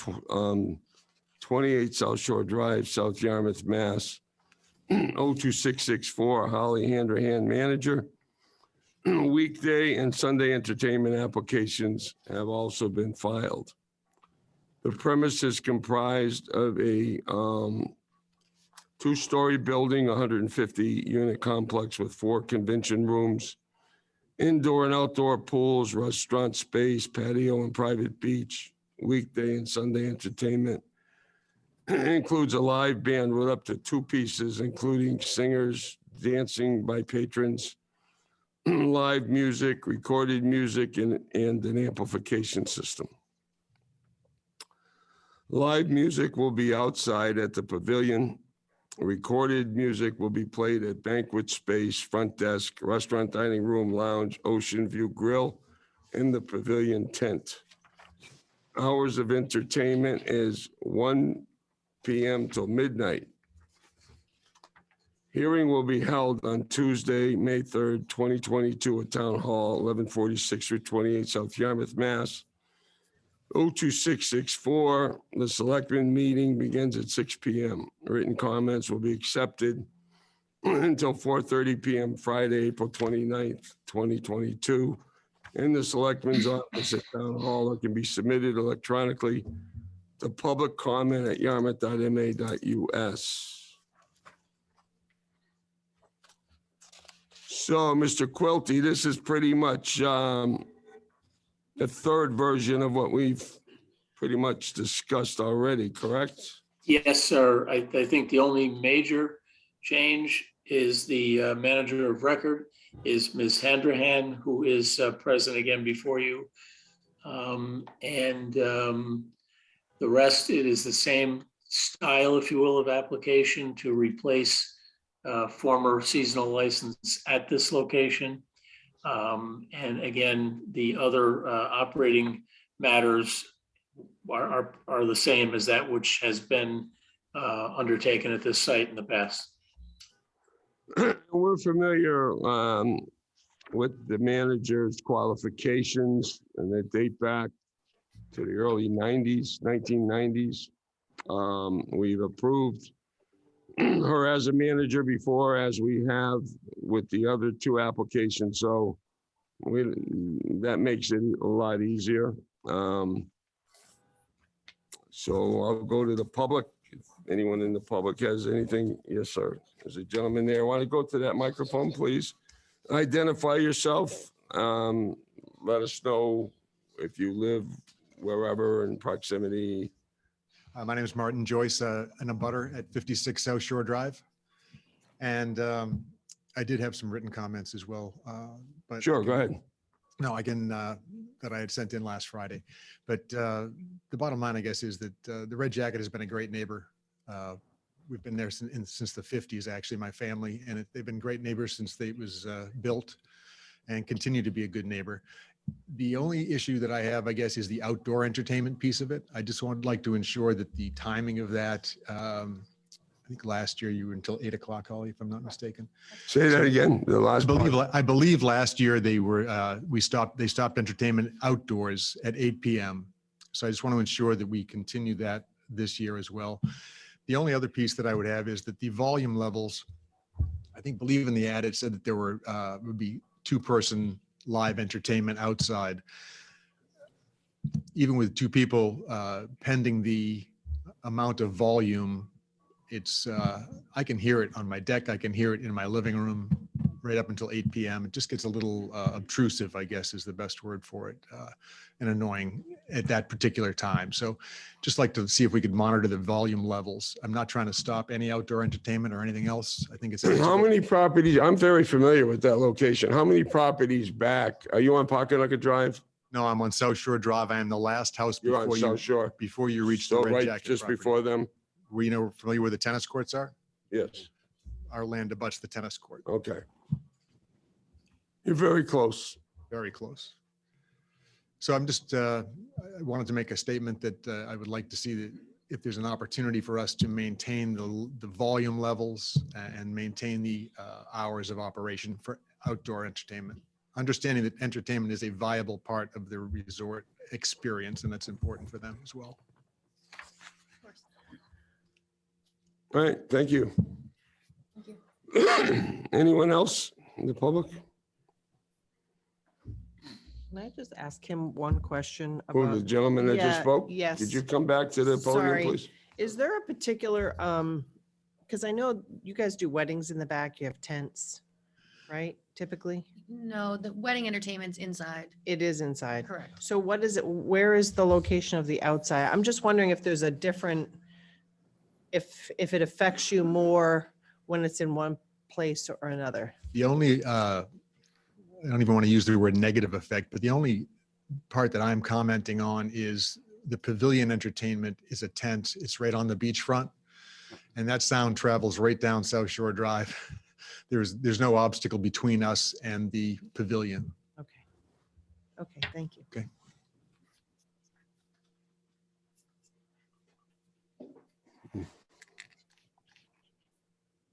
28 South Shore Drive, South Yarmouth, Mass. 02664, Holly Handrahan, manager. Weekday and Sunday entertainment applications have also been filed. The premise is comprised of a 2-story building, 150-unit complex with 4 convention rooms, indoor and outdoor pools, restaurant space, patio and private beach, weekday and Sunday entertainment. It includes a live band with up to 2 pieces, including singers, dancing by patrons, live music, recorded music, and an amplification system. Live music will be outside at the pavilion. Recorded music will be played at banquet space, front desk, restaurant, dining room, lounge, ocean view grill, and the pavilion tent. Hours of entertainment is 1 p.m. till midnight. Hearing will be held on Tuesday, May 3rd, 2022 at Town Hall, 1146 Route 28, South Yarmouth, Mass. 02664, the Selectmen meeting begins at 6 p.m. Written comments will be accepted until 4:30 p.m. Friday, April 29th, 2022. In the Selectmen's office at Town Hall, it can be submitted electronically to public comment at yarmouth.ma.us. So, Mr. Quilty, this is pretty much the third version of what we've pretty much discussed already, correct? Yes, sir. I think the only major change is the manager of record is Ms. Handrahan, who is present again before you. The rest, it is the same style, if you will, of application to replace former seasonal license at this location. And again, the other operating matters are the same as that which has been undertaken at this site in the past. We're familiar with the manager's qualifications, and they date back to the early 90s, 1990s. We've approved her as a manager before, as we have with the other two applications, so that makes it a lot easier. So I'll go to the public. If anyone in the public has anything, yes, sir. There's a gentleman there. Want to go to that microphone, please? Identify yourself. Let us know if you live wherever in proximity. My name is Martin Joyce, an abutter at 56 South Shore Drive. And I did have some written comments as well. But Sure, go ahead. No, again, that I had sent in last Friday. But the bottom line, I guess, is that the Red Jacket has been a great neighbor. We've been there since the 50s, actually, my family, and they've been great neighbors since it was built and continue to be a good neighbor. The only issue that I have, I guess, is the outdoor entertainment piece of it. I just would like to ensure that the timing of that, I think last year you were until 8 o'clock, Holly, if I'm not mistaken. Say that again, the last part. I believe last year they were, they stopped entertainment outdoors at 8 p.m. So I just want to ensure that we continue that this year as well. The only other piece that I would have is that the volume levels, I believe in the ad, it said that there were, would be 2-person live entertainment outside. Even with 2 people, pending the amount of volume, it's, I can hear it on my deck. I can hear it in my living room right up until 8 p.m. It just gets a little obtrusive, I guess is the best word for it, and annoying at that particular time. So just like to see if we could monitor the volume levels. I'm not trying to stop any outdoor entertainment or anything else. I think it's. How many properties, I'm very familiar with that location. How many properties back? Are you on Pocketnocket Drive? No, I'm on South Shore Drive. I am the last house You're on before South Shore. Before you reach So the Red right Jacket just property. before them? Were you familiar where the tennis courts are? Yes. Our land abuts the tennis court. Okay. You're very close. Very close. So I'm just, I wanted to make a statement that I would like to see that if there's an opportunity for us to maintain the volume levels and maintain the hours of operation for outdoor entertainment. Understanding that entertainment is a viable part of the resort experience, and that's important for them as well. All right, thank you. Anyone else in the public? Can I just ask him one question Who, about? the gentleman that just Yeah, spoke? Yes. Did you come back to the podium, Sorry. please? Is there a particular, because I know you guys do weddings in the back, you have tents, right, typically? No, the wedding entertainment's inside. It is inside. Correct. So what is it, where is the location of the outside? I'm just wondering if there's a different, if it affects you more when it's in one place or another. The only, I don't even want to use the word negative effect, but the only part that I'm commenting on is the pavilion entertainment is a tent. It's right on the beachfront. And that sound travels right down South Shore Drive. There's no obstacle between us and the pavilion. Okay, thank you. Okay.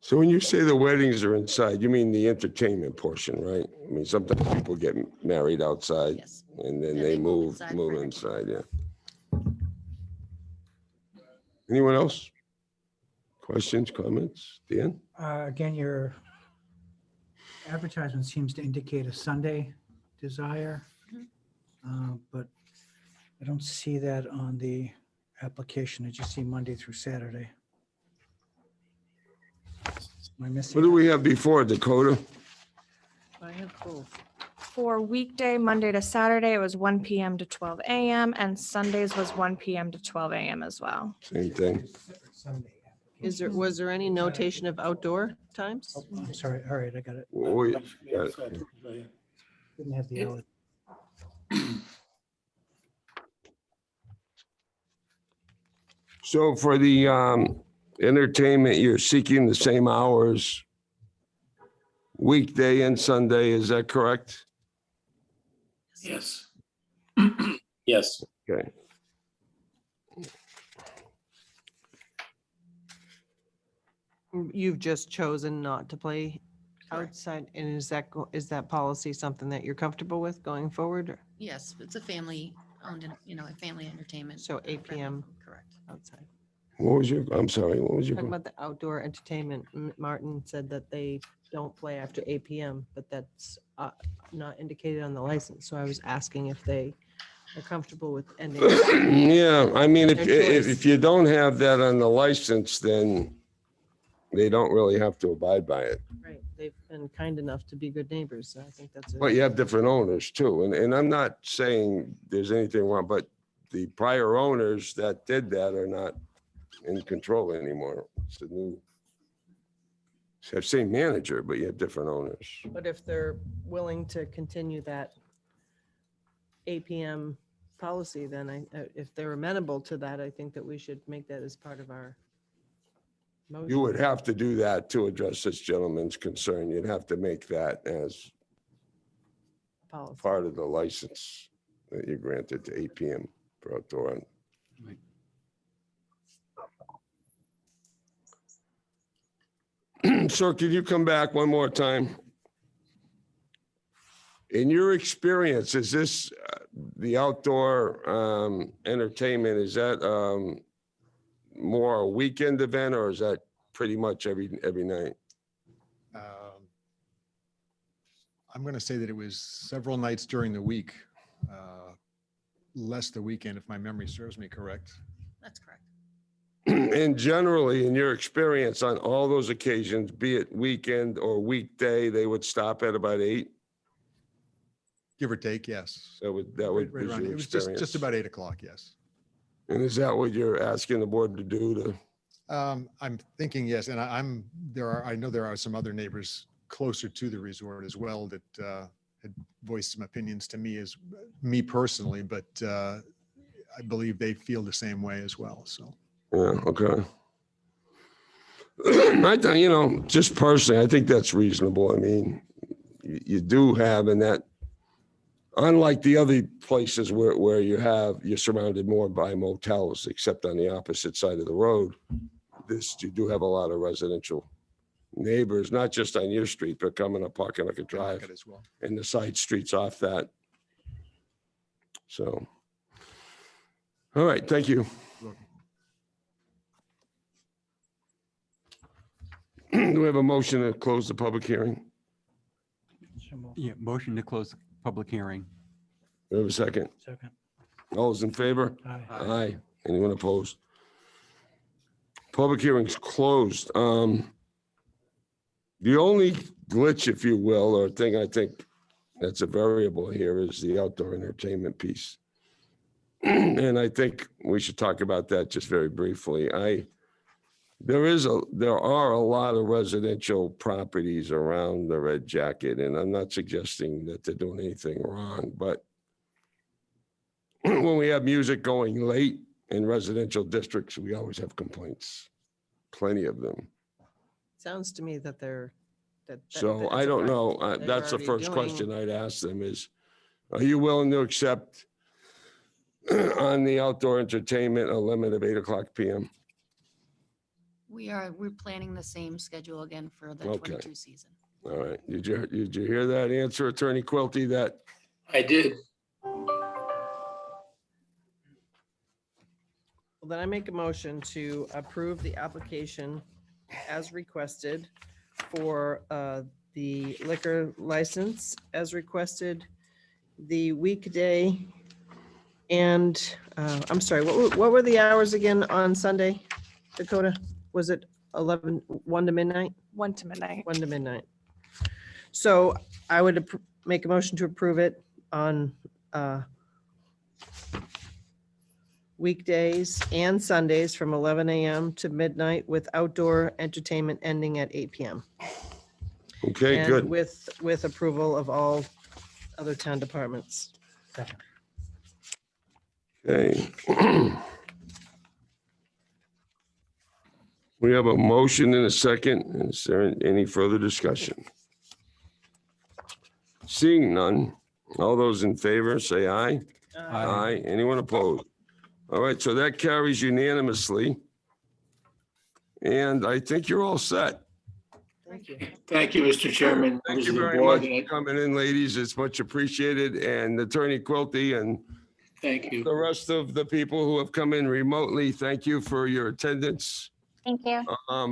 So when you say the weddings are inside, you mean the entertainment portion, right? I mean, sometimes people get married outside and then they move inside, yeah. Anyone else? Questions, comments? Dan? Again, your advertisement seems to indicate a Sunday desire, but I don't see that on the application. I just see Monday through Saturday. Am I missing? What do we have before, Dakota? I have both. For weekday, Monday to Saturday, it was 1 p.m. to 12 a.m. and Sundays was 1 p.m. to 12 a.m. as well. Same thing. Was there any notation of outdoor times? Oh, I'm sorry. All right, I got it. Didn't have the hour. So for the entertainment, you're seeking the same hours weekday and Sunday, is that correct? Yes. Yes. Okay. You've just chosen not to play outside, and is that policy something that you're comfortable with going forward? Yes, it's a family owned, a family entertainment. So 8 p.m. Correct. outside. What was your, I'm sorry, what was your? Talking about the outdoor entertainment, Martin said that they don't play after 8 p.m., but that's not indicated on the license. So I was asking if they are comfortable with ending. Yeah, I mean, Their choice. if you don't have that on the license, then they don't really have to abide by it. Right, they've been kind enough to be good neighbors, so I think that's. But you have different owners too, and I'm not saying there's anything wrong, but the prior owners that did that are not in control anymore. It's a new, it's the same manager, but you have different owners. But if they're willing to continue that 8 p.m. policy, then if they're amenable to that, I think that we should make that as part of our motion. You would have to do that to address this gentleman's concern. You'd have to make that as Policy. part of the license that you granted to 8 p.m. for outdoor. Sir, could you come back one more time? In your experience, is this the outdoor entertainment, is that more a weekend event, or is that pretty much every night? I'm going to say that it was several nights during the week, less the weekend, if my memory serves me correct. That's correct. And generally, in your experience, on all those occasions, be it weekend or weekday, they would stop at about 8? Give or take, yes. That would Right be around- your It was experience. just about 8 o'clock, yes. And is that what you're asking the board to do to? I'm thinking, yes, and I know there are some other neighbors closer to the resort as well that had voiced some opinions to me personally, but I believe they feel the same way as well, so. Yeah, okay. Just personally, I think that's reasonable. I mean, you do have in that, unlike the other places where you're surrounded more by motels, except on the opposite side of the road, you do have a lot of residential neighbors, not just on your street, but coming up Pocketucket Drive As well. and the side streets off that. So, all right, thank you. Do we have a motion to close the public hearing? Yeah, motion to close the public hearing. Do we have a second? Second. All those in favor? Aye. Aye. Anyone opposed? Public hearing's closed. The only glitch, if you will, or thing I think that's a variable here is the outdoor entertainment piece. And I think we should talk about that just very briefly. There are a lot of residential properties around the Red Jacket, and I'm not suggesting that they're doing anything wrong, but when we have music going late in residential districts, we always have complaints, plenty of them. Sounds to me that they're. So I don't know. That's the first question I'd ask them is, are you willing to accept on the outdoor entertainment a limit of 8 o'clock PM? We're planning the same schedule again for the Okay. 22 season. All right. Did you hear that answer, Attorney Quilty, that? I did. Well, then I make a motion to approve the application as requested for the liquor license as requested, the weekday, and I'm sorry, what were the hours again on Sunday, Dakota? Was it 1 to midnight? 1 to midnight. 1 to midnight. So I would make a motion to approve it on weekdays and Sundays from 11 a.m. to midnight with outdoor entertainment ending at 8 p.m. Okay, And good. with approval of all other town departments. Okay. We have a motion and a second. Is there any further discussion? Seeing none, all those in favor, say aye. Aye. Anyone opposed? All right, so that carries unanimously. And I think you're all set. Thank you. Thank you, Mr. Chairman. Thank members you of the very board, much and for coming in, ladies. It's much appreciated. And Attorney Quilty and Thank you. the rest of the people who have come in remotely, thank you for your attendance. Thank you.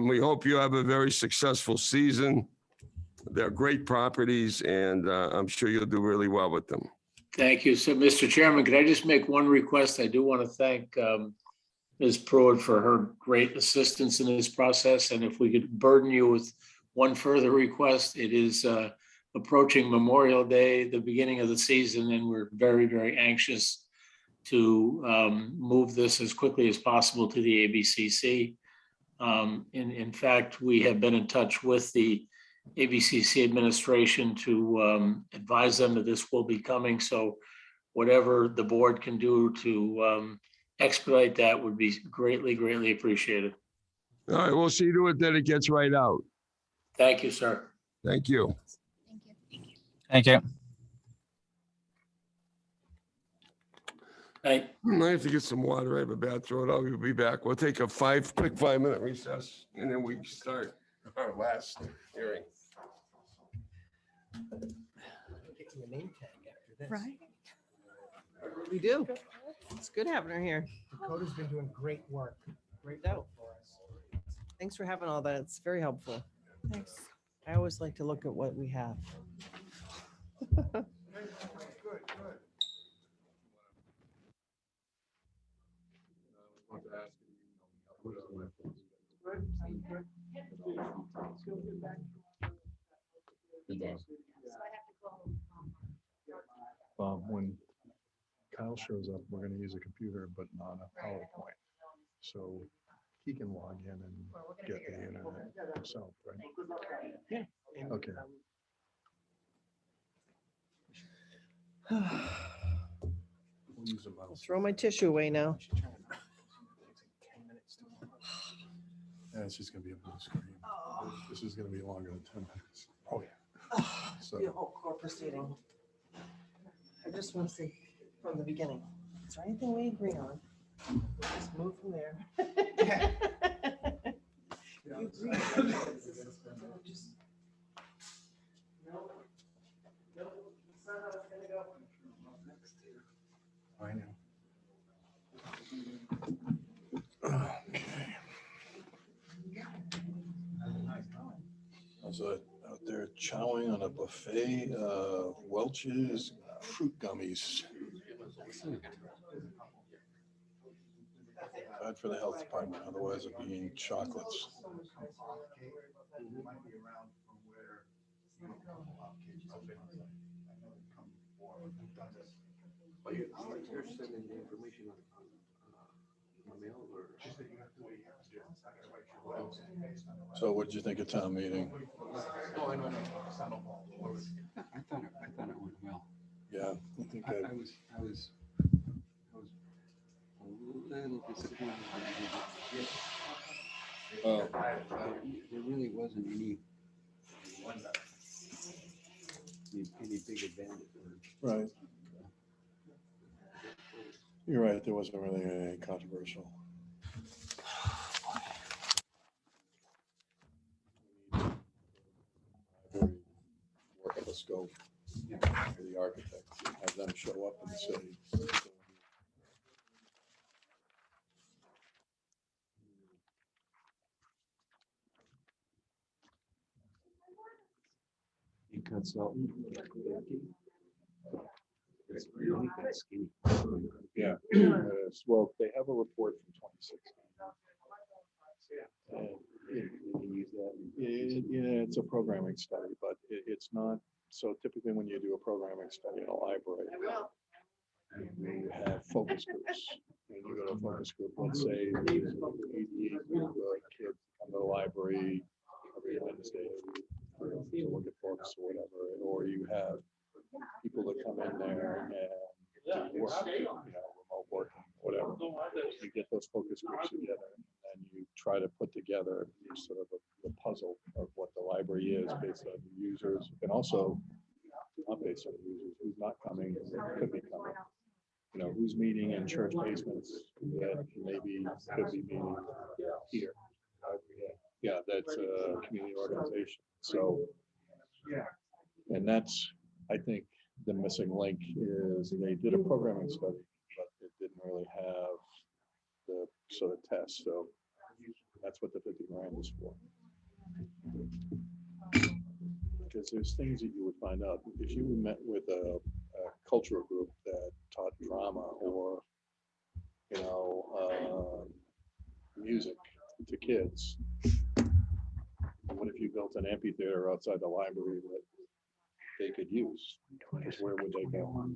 We hope you have a very successful season. They're great properties, and I'm sure you'll do really well with them. Thank you. So, Mr. Chairman, could I just make one request? I do want to thank Ms. Pruitt for her great assistance in this process. And if we could burden you with one further request, it is approaching Memorial Day, the beginning of the season, and we're very, very anxious to move this as quickly as possible to the ABCC. In fact, we have been in touch with the ABCC administration to advise them that this will be coming. So whatever the board can do to expedite that would be greatly, greatly appreciated. All right, we'll see to it that it gets right out. Thank you, sir. Thank you. Thank you. I have to get some water. I have a bad throat. I'll be back. We'll take a quick 5-minute recess, and then we start our last hearing. Right. We do. It's good having her here. Dakota's been doing great work. Great No. for us. Thanks for having all that. It's very helpful. Thanks. I always like to look at what we have. When Kyle shows up, we're gonna use a computer, but not a PowerPoint. So he can log in and get the internet himself, right? Yeah. Okay. We'll use a I'll mouse. throw my tissue away now. Yeah, it's just gonna be a blue screen. This is gonna be longer than 10 minutes. Oh, yeah. So- The whole court proceeding. I just want to see from the beginning, is there anything we agree on? We'll just move from there. You agree. Just- No, it's not how it's gonna go. I know. Okay. I was out there chowing on a buffet, Welch's fruit gummies. Bad for the health department, otherwise it'd be eating chocolates. So what did you think of town meeting? I thought it went well. Yeah, I think I was a little disappointed. Well, There really wasn't any big advantage. right. You're right, there wasn't really anything controversial. Very work on the scope for the architect, have them show up and say. Consultant. It's really kind of skinny. Yeah, well, they have a report from 2016. And You can use that. yeah, it's a programming study, but it's not, so typically when you do a programming study in a library, you have focus groups. And you go to a focus group, let's say, 88 kids come to the library every Wednesday to look at books or whatever, or you have people that come in there and do work, remote working, whatever. You get those focus groups together and you try to put together sort of the puzzle of what the library is based on the users, and also not based on the users, who's not coming, could be coming. Who's meeting in church basements that maybe could be meeting here. Yeah, that's a community organization. So, and that's, I think, the missing link is they did a programming study, but it didn't really have the sort of test. So that's what the 50 grand is for. Because there's things that you would find out if you met with a cultural group that taught drama or, you know, music to kids. What if you built an amphitheater outside the library that they could use? Where would they go?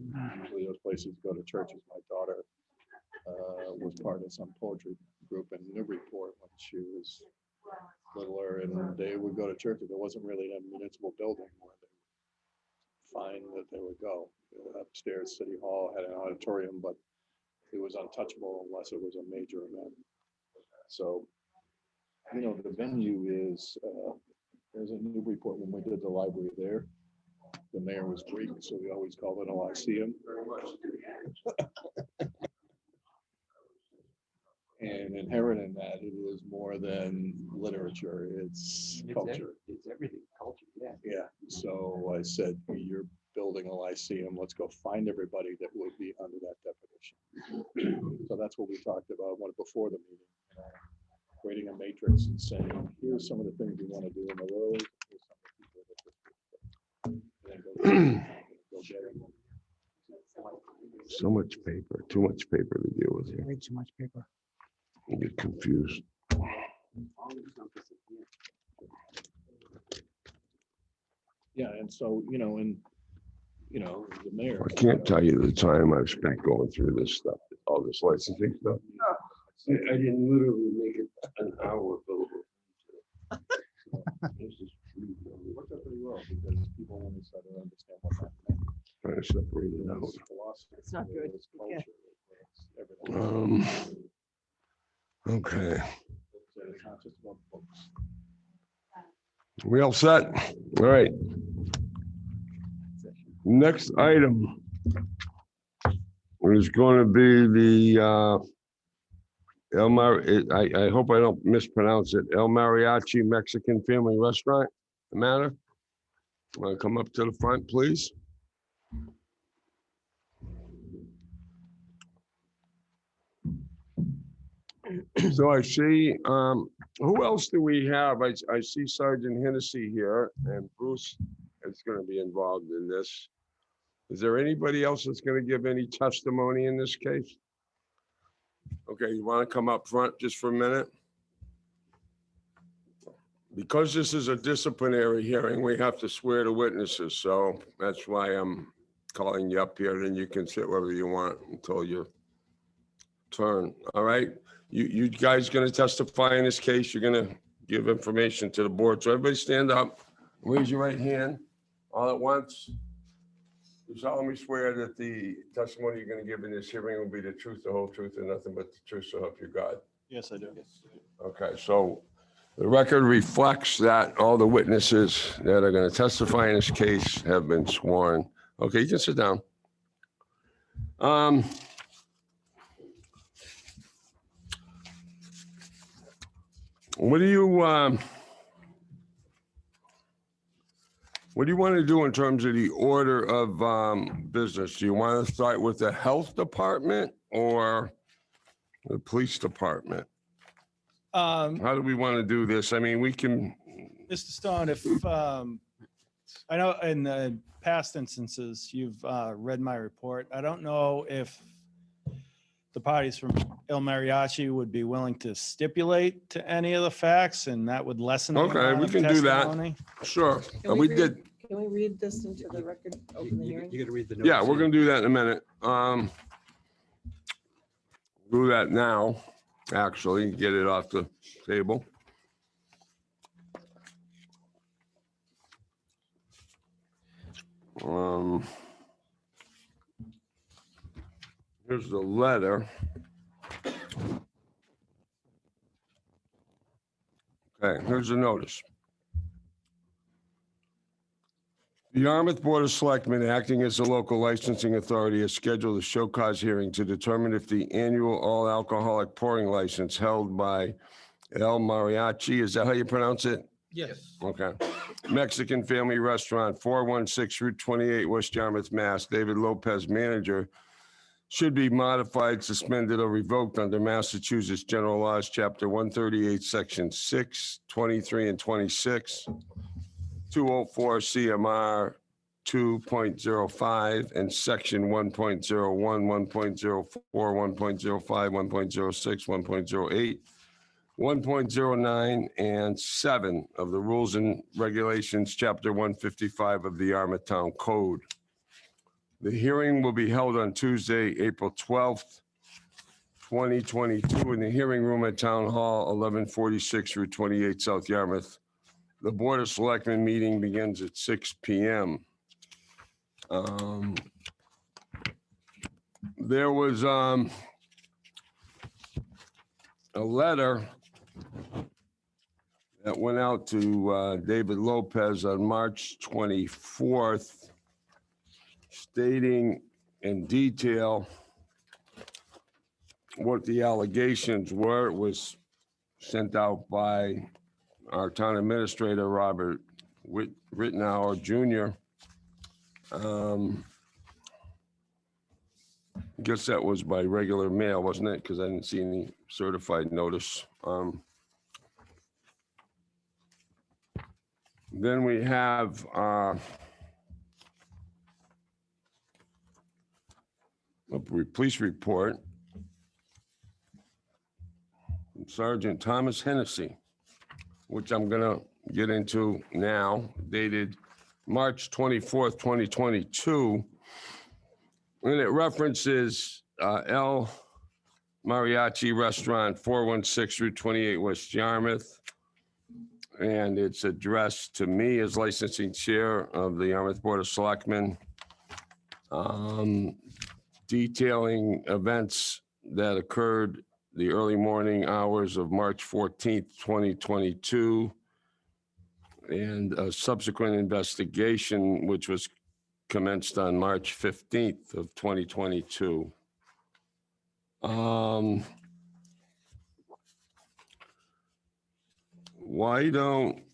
Usually those places go to churches. My daughter was part of some poetry group in Newburyport when she was littler, and they would go to church. There wasn't really a municipal building where they would find that they would go. Upstairs, City Hall had an auditorium, but it was untouchable unless it was a major event. So, you know, the venue is, there's a Newburyport when we did the library there. The mayor was Greek, so we always called it a Lyceum. And inherent in that, it is more than literature, it's culture. It's everything, culture, yeah. Yeah, so I said, you're building a Lyceum, let's go find everybody that would be under that definition. So that's what we talked about before the meeting, you know, creating a matrix and saying, here's some of the things we want to do in the world. Here's some of the people that and then go get them. So much paper, too much paper to deal with here. Way too much paper. I get confused. Yeah, and so, you know, the mayor. I can't tell you the time I've spent going through this stuff, all this licensing stuff. I didn't literally make it an hour billable. Worked out pretty well because people want to start to understand what that meant. Trying to separate it out. It's not good. Yeah. Okay. It's not just about books. We all set? All right. Next item is going to be the I hope I don't mispronounce it, El Mariachi Mexican Family Restaurant matter. Want to come up to the front, please? So I see, who else do we have? I see Sergeant Hennessy here, and Bruce is going to be involved in this. Is there anybody else that's going to give any testimony in this case? Okay, you want to come up front just for a minute? Because this is a disciplinary hearing, we have to swear to witnesses, so that's why I'm calling you up here, then you can sit wherever you want until your turn, all right? You guys gonna testify in this case, you're gonna give information to the board, so everybody stand up, raise your right hand, all at once. You solemnly swear that the testimony you're gonna give in this hearing will be the truth, the whole truth, and nothing but the truth, so help you God. Yes, I do. Okay, so the record reflects that all the witnesses that are gonna testify in this case have been sworn. Okay, you can sit down. What do you want to do in terms of the order of business? Do you want to start with the health department or the police department? How do we want to do this? I mean, we can. Mr. Stone, if I know in the past instances, you've read my report. I don't know if the parties from El Mariachi would be willing to stipulate to any of the facts, and that would lessen. Okay, we can do that. Sure. Can We read- did. Can we read this into the record? Open the hearing? You got to read the. Yeah, notice. we're gonna do that in a minute. Do that now, actually, get it off the table. Here's the letter. Okay, here's the notice. The Yarmouth Board of Selectmen, acting as the local licensing authority, has scheduled a show cause hearing to determine if the annual all alcoholic pouring license held by El Mariachi, is that how you pronounce it? Yes. Okay. Mexican Family Restaurant, 416 Route 28, West Yarmouth, Mass. David Lopez, manager, should be modified, suspended, or revoked under Massachusetts General Laws, Chapter 138, Section 6, 23, and 26, 204 CMR 2.05, and Section 1.01, 1.04, 1.05, 1.06, 1.08, 1.09, and 7 of the Rules and Regulations, Chapter 155 of the Yarmouth Town Code. The hearing will be held on Tuesday, April 12th, 2022, in the hearing room at Town Hall, 1146 Route 28, South Yarmouth. The Board of Selectmen meeting begins at 6 p.m. There was a letter that went out to David Lopez on March 24th, stating in detail what the allegations were. It was sent out by our town administrator, Robert Rittenauer Jr. I guess that was by regular mail, wasn't it? Because I didn't see any certified notice. Then we have a police report from Sergeant Thomas Hennessy, which I'm gonna get into now, dated March 24th, 2022. And it references El Mariachi Restaurant, 416 Route 28, West Yarmouth. And it's addressed to me as licensing chair of the Yarmouth Board of Selectmen, detailing events that occurred the early morning hours of March 14th, 2022, and a subsequent investigation, which was commenced on March 15th of 2022. Why don't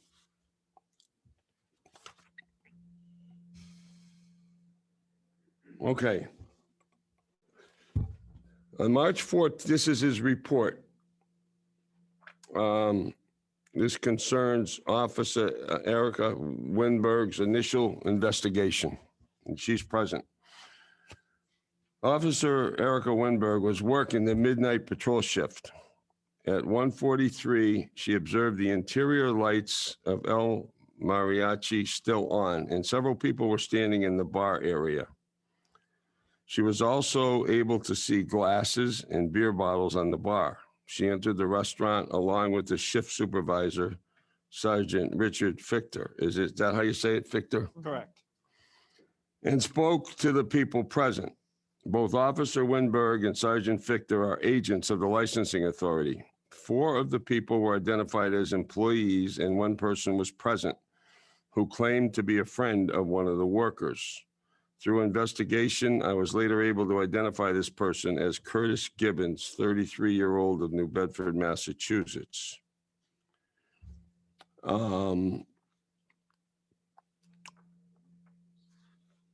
okay. On March 4th, this is his report. This concerns Officer Erica Winberg's initial investigation, and she's present. Officer Erica Winberg was working the midnight patrol shift. At 1:43, she observed the interior lights of El Mariachi still on, and several people were standing in the bar area. She was also able to see glasses and beer bottles on the bar. She entered the restaurant along with the shift supervisor, Sergeant Richard Fichter. Is that how you say it, Fichter? Correct. And spoke to the people present. Both Officer Winberg and Sergeant Fichter are agents of the licensing authority. 4 of the people were identified as employees, and 1 person was present who claimed to be a friend of one of the workers. Through investigation, I was later able to identify this person as Curtis Gibbons, 33-year-old of New Bedford, Massachusetts.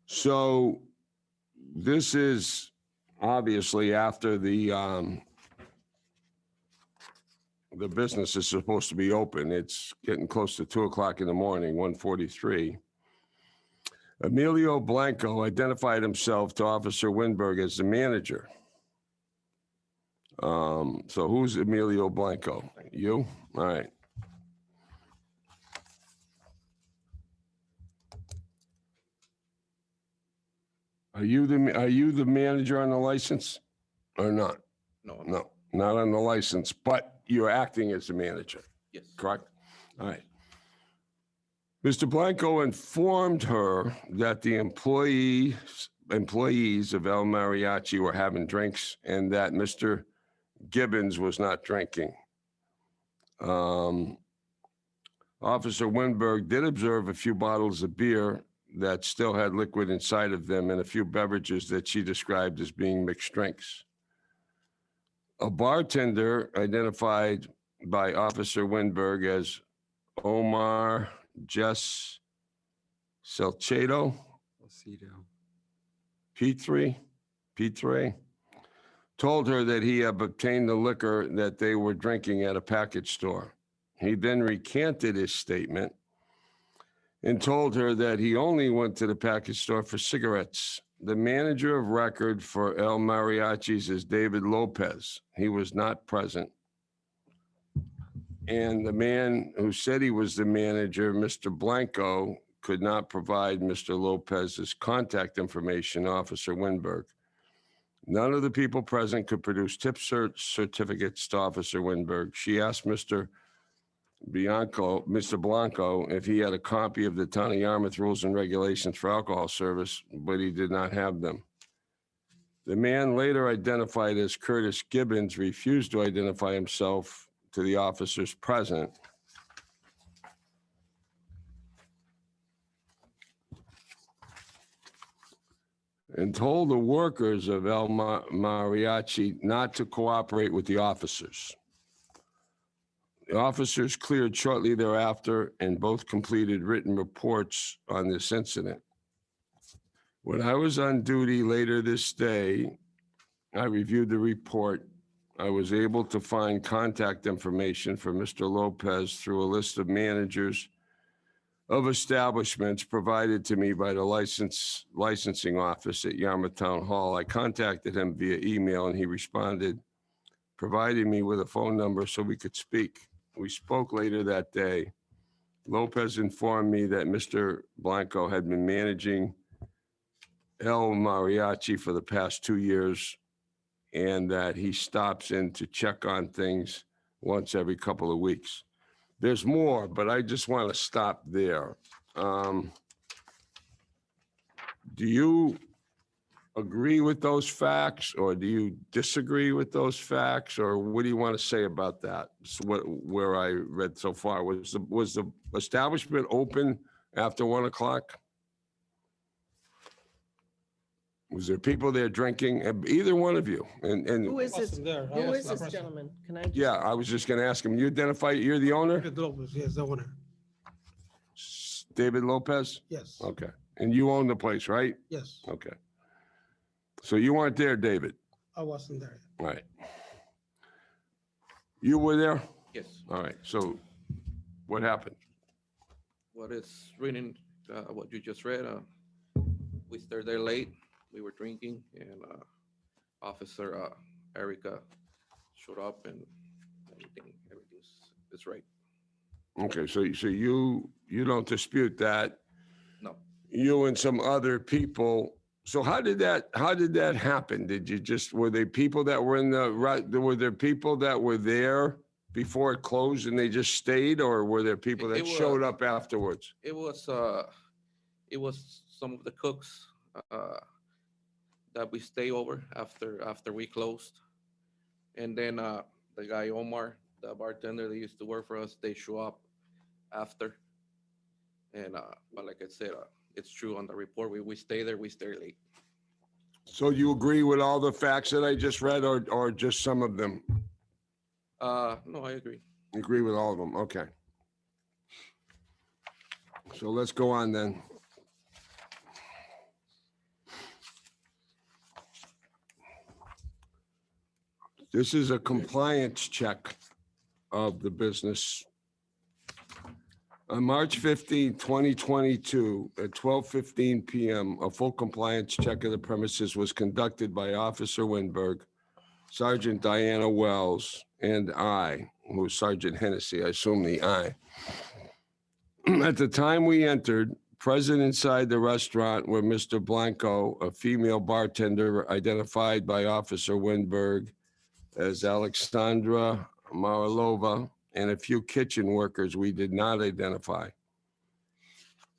So this is obviously after the business is supposed to be open. It's getting close to 2 o'clock in the morning, 1:43. Emilio Blanco identified himself to Officer Winberg as the manager. So who's Emilio Blanco? You? All right. Are you the manager on the license or not? No, not on the license, but you're acting as the manager. Yes. Correct? All right. Mr. Blanco informed her that the employees of El Mariachi were having drinks and that Mr. Gibbons was not drinking. Officer Winberg did observe a few bottles of beer that still had liquid inside of them and a few beverages that she described as being mixed drinks. A bartender identified by Officer Winberg as Omar Jess Salcedo, P3, told her that he had obtained the liquor that they were drinking at a package store. He then recanted his statement and told her that he only went to the package store for cigarettes. The manager of record for El Mariachis is David Lopez. He was not present. And the man who said he was the manager, Mr. Blanco, could not provide Mr. Lopez's contact information, Officer Winberg. None of the people present could produce tip certificates to Officer Winberg. She asked Mr. Blanco, if he had a copy of the Town of Yarmouth Rules and Regulations for Alcohol Service, but he did not have them. The man, later identified as Curtis Gibbons, refused to identify himself to the officers present. And told the workers of El Mariachi not to cooperate with the officers. The officers cleared shortly thereafter, and both completed written reports on this incident. When I was on duty later this day, I reviewed the report. I was able to find contact information for Mr. Lopez through a list of managers of establishments provided to me by the licensing office at Yarmouth Town Hall. I contacted him via email, and he responded, providing me with a phone number so we could speak. We spoke later that day. Lopez informed me that Mr. Blanco had been managing El Mariachi for the past 2 years, and that he stops in to check on things once every couple of weeks. There's more, but I just want to stop there. Do you agree with those facts, or do you disagree with those facts, or what do you want to say about that? So where I read so far, was the establishment open after 1 o'clock? Was there people there drinking? Either one of you? And Who is this? Who is this gentleman? Can I? yeah, I was just going to ask him. You identify, you're the owner? Yes, the owner. David Lopez? Yes. Okay. And you own the place, right? Yes, Okay. So you weren't there, David? I wasn't there. All right. You were there? Yes. All right. So what happened? What is reading, what you just read, we started there late. We were drinking, and Officer Erica showed up, and everything's is right. Okay, so you don't dispute that? No. You and some other people. So how did that happen? Did you were there people that were were there people that were there before it closed and they just stayed, or were there people that showed up afterwards? It was some of the cooks that we stay over after we closed, and then the guy Omar, the bartender that used to work for us, they show up after. And but like I said, it's true on the report. We stay there. We stay late. So you agree with all the facts that I just read, or just some of them? No, I agree. You agree with all of them? Okay. So let's go on then. This is a compliance check of the business. On March 15, 2022, at 12:15 p.m., a full compliance check of the premises was conducted by Officer Winberg, Sergeant Diana Wells, and I, who was Sergeant Hennessy, I assume the I. At the time we entered, present inside the restaurant were Mr. Blanco, a female bartender identified by Officer Winberg as Alexandra Marilova, and a few kitchen workers we did not identify.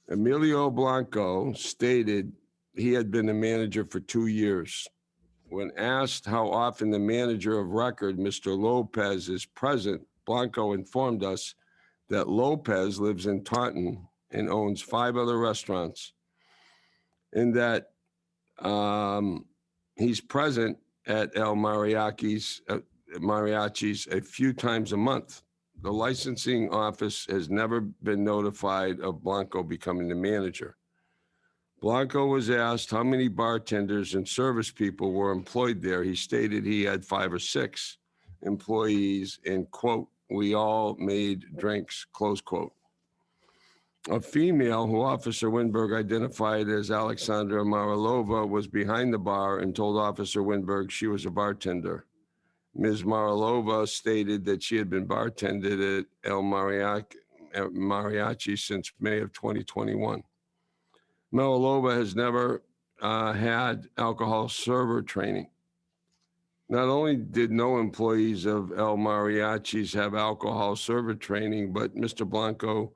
Emilio Blanco stated he had been the manager for 2 years. When asked how often the manager of record, Mr. Lopez, is present, Blanco informed us that Lopez lives in Taunton and owns 5 other restaurants, and that he's present at El Mariachi's a few times a month. The licensing office has never been notified of Blanco becoming the manager. Blanco was asked how many bartenders and service people were employed there. He stated he had 5 or 6 employees and, quote, "we all made drinks," close quote. A female who Officer Winberg identified as Alexandra Marilova was behind the bar and told Officer Winberg she was a bartender. Ms. Marilova stated that she had been bartended at El Mariachi since May of 2021. Marilova has never had alcohol server training. Not only did no employees of El Mariachis have alcohol server training, but Mr. Blanco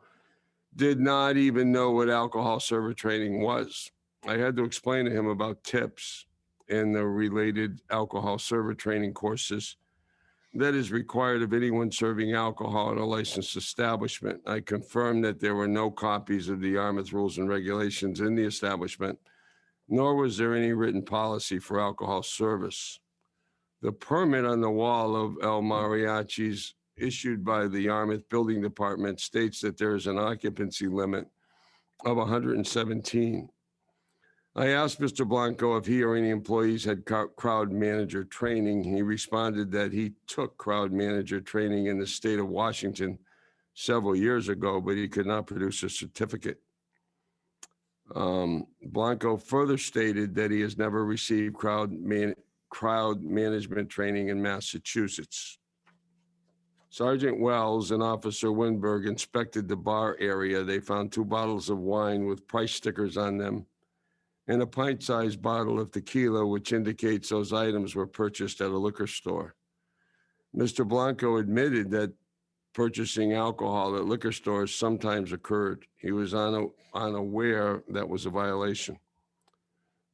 did not even know what alcohol server training was. I had to explain to him about tips and the related alcohol server training courses that is required of anyone serving alcohol at a licensed establishment. I confirmed that there were no copies of the Yarmouth rules and regulations in the establishment, nor was there any written policy for alcohol service. The permit on the wall of El Mariachi's issued by the Yarmouth Building Department states that there is an occupancy limit of 117. I asked Mr. Blanco if he or any employees had crowd manager training. He responded that he took crowd manager training in the state of Washington several years ago, but he could not produce a certificate. Blanco further stated that he has never received crowd management training in Massachusetts. Sergeant Wells and Officer Winberg inspected the bar area. They found 2 bottles of wine with price stickers on them and a pint-sized bottle of tequila, which indicates those items were purchased at a liquor store. Mr. Blanco admitted that purchasing alcohol at liquor stores sometimes occurred. He was unaware that was a violation.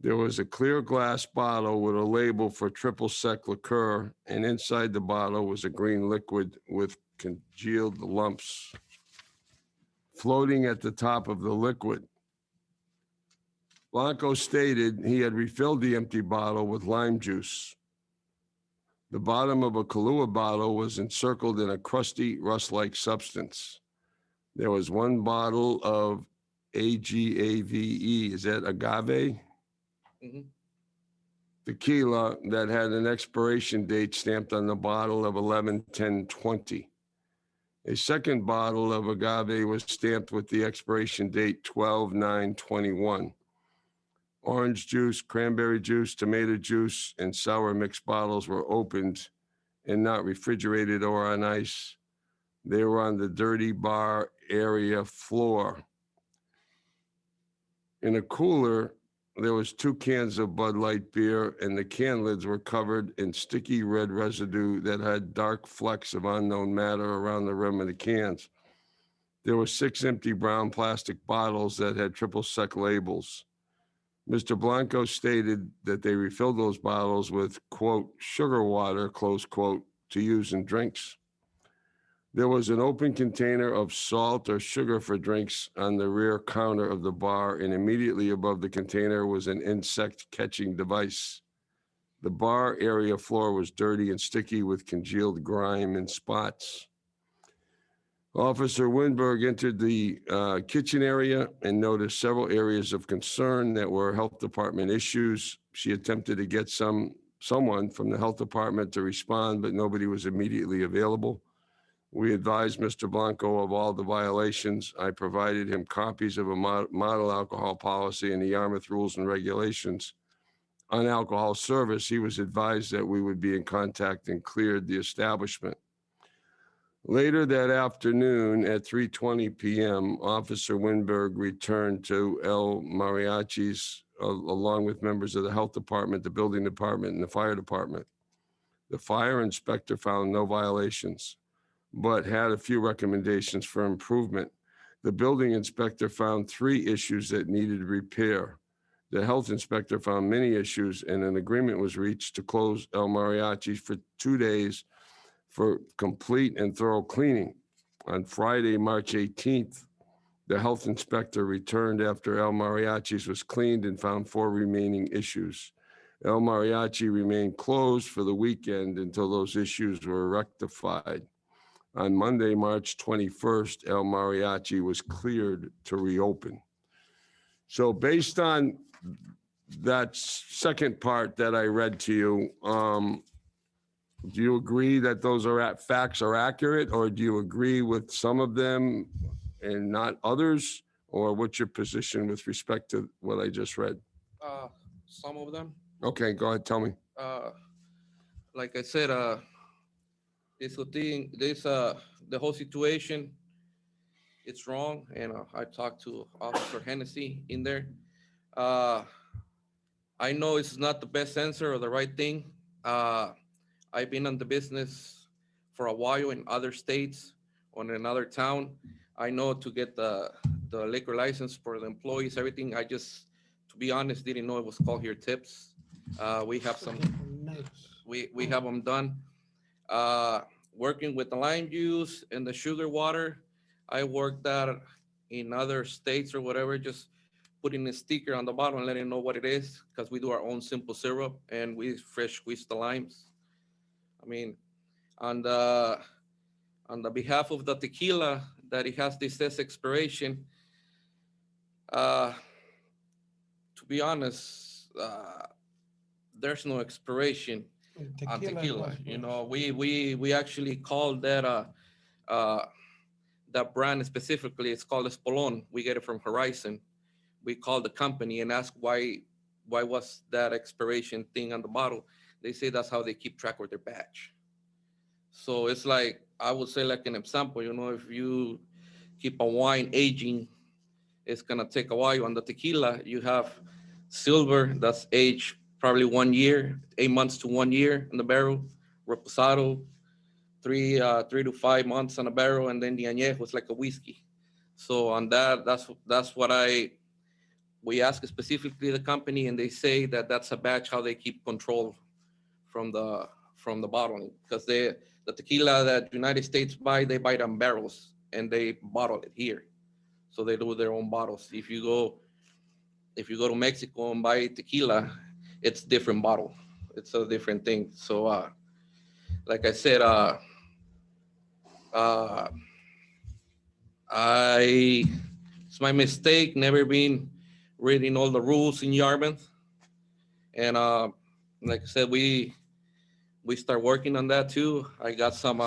There was a clear glass bottle with a label for triple sec liqueur, and inside the bottle was a green liquid with congealed lumps floating at the top of the liquid. Blanco stated he had refilled the empty bottle with lime juice. The bottom of a Kahlua bottle was encircled in a crusty, rust-like substance. There was 1 bottle of AGAVE, is that agave? Tequila that had an expiration date stamped on the bottle of 11/10/20. A second bottle of agave was stamped with the expiration date 12/9/21. Orange juice, cranberry juice, tomato juice, and sour mix bottles were opened and not refrigerated or on ice. They were on the dirty bar area floor. In a cooler, there was 2 cans of Bud Light beer, and the can lids were covered in sticky red residue that had dark flecks of unknown matter around the rim of the cans. There were 6 empty brown plastic bottles that had triple sec labels. Mr. Blanco stated that they refilled those bottles with, quote, sugar water, close quote, to use in drinks. There was an open container of salt or sugar for drinks on the rear counter of the bar, and immediately above the container was an insect catching device. The bar area floor was dirty and sticky with congealed grime and spots. Officer Winberg entered the kitchen area and noticed several areas of concern that were health department issues. She attempted to get someone from the health department to respond, but nobody was immediately available. We advised Mr. Blanco of all the violations. I provided him copies of a model alcohol policy and the Yarmouth rules and regulations. On alcohol service, he was advised that we would be in contact and cleared the establishment. Later that afternoon at 3:20 p.m., Officer Winberg returned to El Mariachi's along with members of the health department, the building department, and the fire department. The fire inspector found no violations, but had a few recommendations for improvement. The building inspector found 3 issues that needed repair. The health inspector found many issues, and an agreement was reached to close El Mariachi for 2 days for complete and thorough cleaning. On Friday, March 18th, the health inspector returned after El Mariachi's was cleaned and found 4 remaining issues. El Mariachi remained closed for the weekend until those issues were rectified. On Monday, March 21st, El Mariachi was cleared to reopen. So based on that second part that I read to you, do you agree that those facts are accurate, or do you agree with some of them and not others? Or what's your position with respect to what I just read? Some of them. Okay, go ahead, tell me. Like I said, the whole situation, it's wrong. And I talked to Officer Hennessy in there. I know it's not the best answer or the right thing. I've been in the business for a while in other states or in another town. I know to get the liquor license for the employees, everything. I just, to be honest, didn't know it was called here tips. We have some, we have them done. Working with the lime juice and the sugar water, I worked that in other states or whatever, just putting a sticker on the bottom and letting them know what it is, because we do our own simple syrup and we fresh squeeze the limes. I mean, on the behalf of the tequila, that it has this expiration, to be honest, there's no expiration on tequila. You know, we actually call that that brand specifically. It's called Espolon. We get it from Horizon. We call the company and ask why was that expiration thing on the bottle. They say that's how they keep track of their batch. So it's like, I would say like an example, you know, if you keep a wine aging, it's gonna take a while. On the tequila, you have silver that's aged probably 1 year, 8 months to 1 year in the barrel. Reposado, 3 to 5 months on a barrel, and then the añejo was like a whiskey. So on that, that's what we ask specifically the company, and they say that that's a batch how they keep control from the bottling, because the tequila that United States buy, they buy it on barrels and they bottle it here. So they do their own bottles. If you go to Mexico and buy tequila, it's different bottle. It's a different thing. So like I said, it's my mistake, never been reading all the rules in Yarmouth. And like I said, we start working on that too. I got some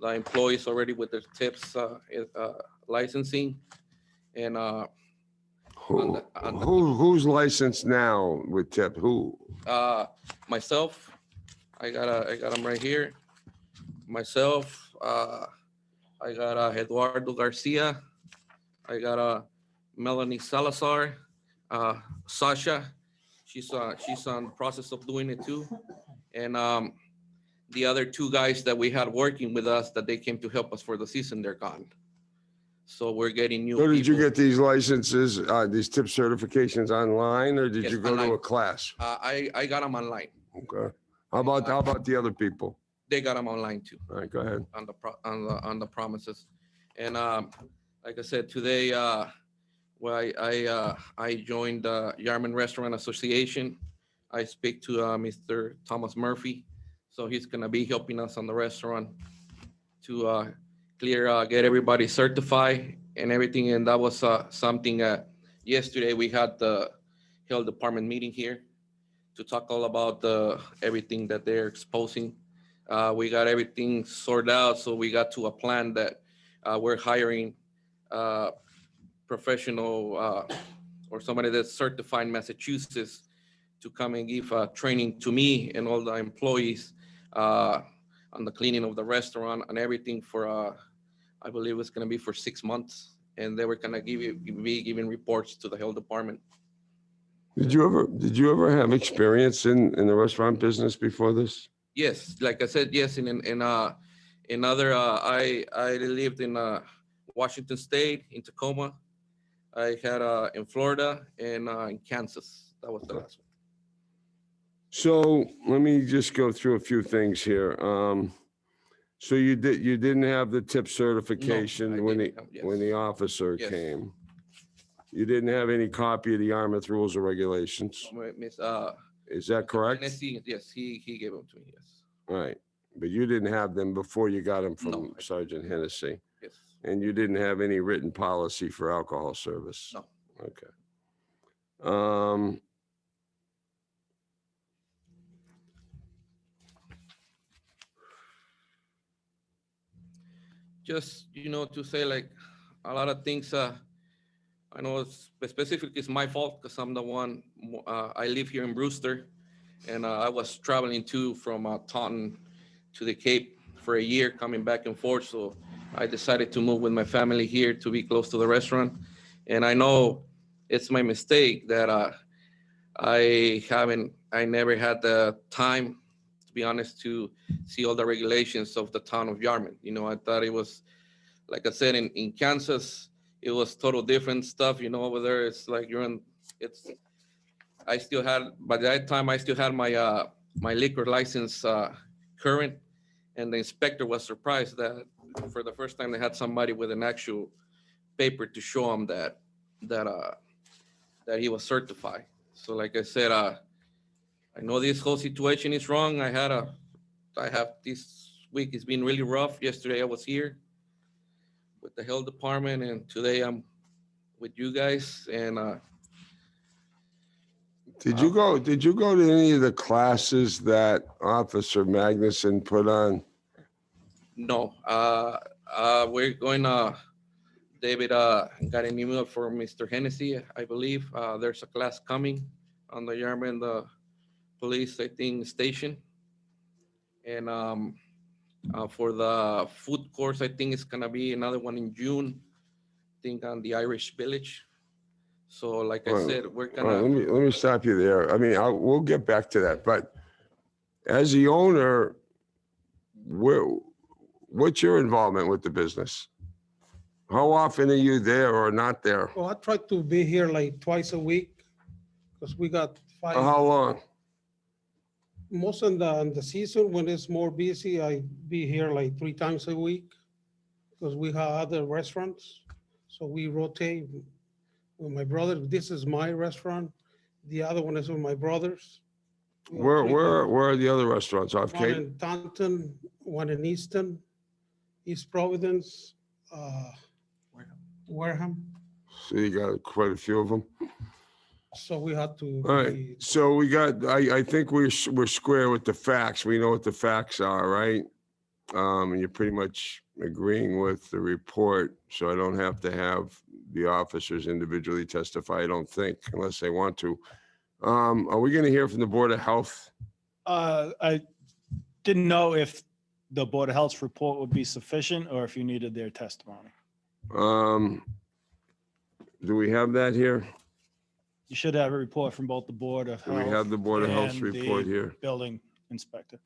the employees already with their tips licensing, and Who's licensed now with tip? Who? Myself. I got them right here. Myself. I got Eduardo Garcia. I got Melanie Salazar. Sasha. She's on the process of doing it too, and the other 2 guys that we had working with us that they came to help us for the season, they're gone. So we're getting new. So did you people. get these licenses, these tip certifications online, or did Yes, you go online. to a class? I got them online. Okay. How about the other people? They got them online too. All right, go ahead. On the promises, and like I said today, I joined the Yarmouth Restaurant Association. I speak to Mr. Thomas Murphy, so he's gonna be helping us on the restaurant to get everybody certified and everything. And that was something yesterday we had the health department meeting here to talk all about everything that they're exposing. We got everything sorted out, so we got to a plan that we're hiring professional or somebody that's certified in Massachusetts to come and give training to me and all the employees on the cleaning of the restaurant and everything for, I believe it's gonna be for 6 months. And they were gonna be giving reports to the health department. Did you ever have experience in the restaurant business before this? Yes, like I said, yes. In other, I lived in Washington State, in Tacoma. I had in Florida and in Kansas. That was the last one. So let me just go through a few things here. So you didn't have the tip certification when the officer Yes. came. You didn't have any copy of the Yarmouth Rules and Regulations. Miss Is that correct? Tennessee, yes, he gave them to me. Yes. All right. But you didn't have them before you got them No, from Sergeant Hennessy? Yes. And you didn't have any written policy for alcohol service? No. Okay. Just, to say like a lot of things, I know specifically it's my fault because I'm the one, I live here in Brewster, and I was traveling from Taunton to the Cape for a year, coming back and forth. So I decided to move with my family here to be close to the restaurant. And I know it's my mistake that I never had the time, to be honest, to see all the regulations of the town of Yarmouth. I thought it was, like I said, in Kansas, it was total different stuff. Over there, it's like I still had, by that time, I still had my my liquor license current, and the inspector was surprised that for the first time they had somebody with an actual paper to show him that he was certified. So like I said, I know this whole situation is wrong. I have this week, it's been really rough. Yesterday I was here with the health department, and today I'm with you guys. And Did you go to any of the classes that Officer Magnuson put on? no, we're going David got an email for Mr. Hennessy, I believe. There's a class coming on the Yarmouth police, I think, station. And for the food course, I think it's gonna be another one in June, I think on the Irish Village. So like I said, we're All right, gonna, let me stop you there. I mean, we'll get back to that, but as the owner, what's your involvement with the business? How often are you there or not there? Well, I try to be here like twice a week because we got For 5. how long? Most in the season, when it's more busy, I be here like 3 times a week because we have other restaurants. So we rotate with my brother. This is my restaurant. The other one is with my brothers. Where are the other restaurants off One Cape? in Taunton, one in Easton, East Providence, Wareham. So you got quite a few of them. So we had to. All right, so we got, I think we're square with the facts. We know what the facts are, right? And you're pretty much agreeing with the report, so I don't have to have the officers individually testify, I don't think, unless they want to. Are we gonna hear from the Board of Health? I didn't know if the Board of Health's report would be sufficient or if you needed their testimony. Do we have that here? You should have a report from both the Board of Do Health. we have the Board of Health's and report the here? Building inspector.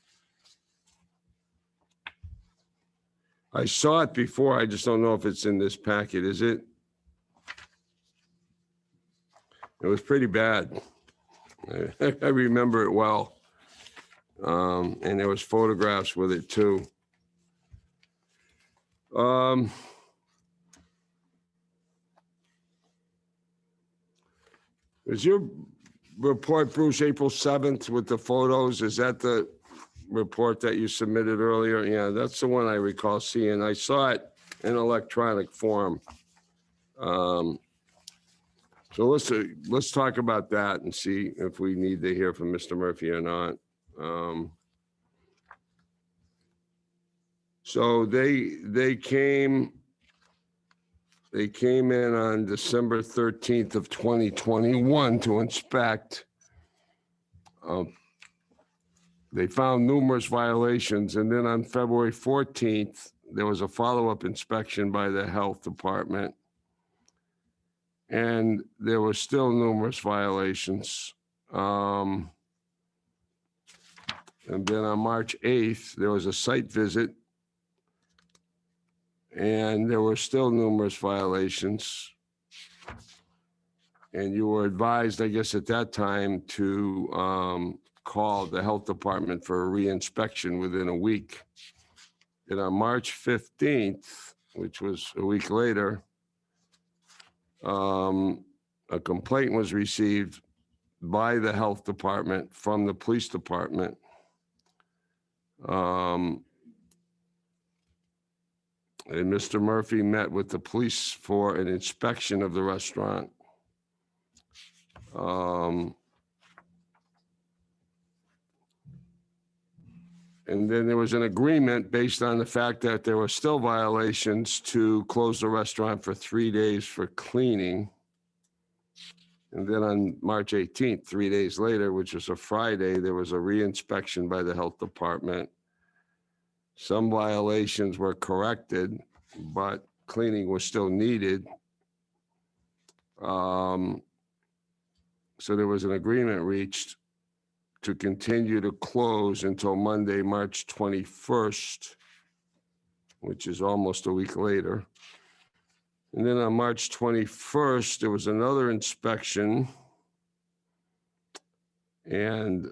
I saw it before, I just don't know if it's in this packet, is it? It was pretty bad. I remember it well. And there was photographs with it too. Is your report, Bruce, April 7th with the photos? Is that the report that you submitted earlier? Yeah, that's the one I recall seeing. I saw it in electronic form. So let's talk about that and see if we need to hear from Mr. Murphy or not. So they came in on December 13th of 2021 to inspect. They found numerous violations, and then on February 14th, there was a follow-up inspection by the health department. And there were still numerous violations. And then on March 8th, there was a site visit. And there were still numerous violations. And you were advised, I guess, at that time to call the health department for a re-inspection within a week. And on March 15th, which was a week later, a complaint was received by the health department from the police department And Mr. Murphy met with the police for an inspection of the restaurant. And then there was an agreement based on the fact that there were still violations to close the restaurant for 3 days for cleaning. And then on March 18th, 3 days later, which was a Friday, there was a re-inspection by the health department. Some violations were corrected, but cleaning was still needed. So there was an agreement reached to continue to close until Monday, March 21st, which is almost a week later. And then on March 21st, there was another inspection, and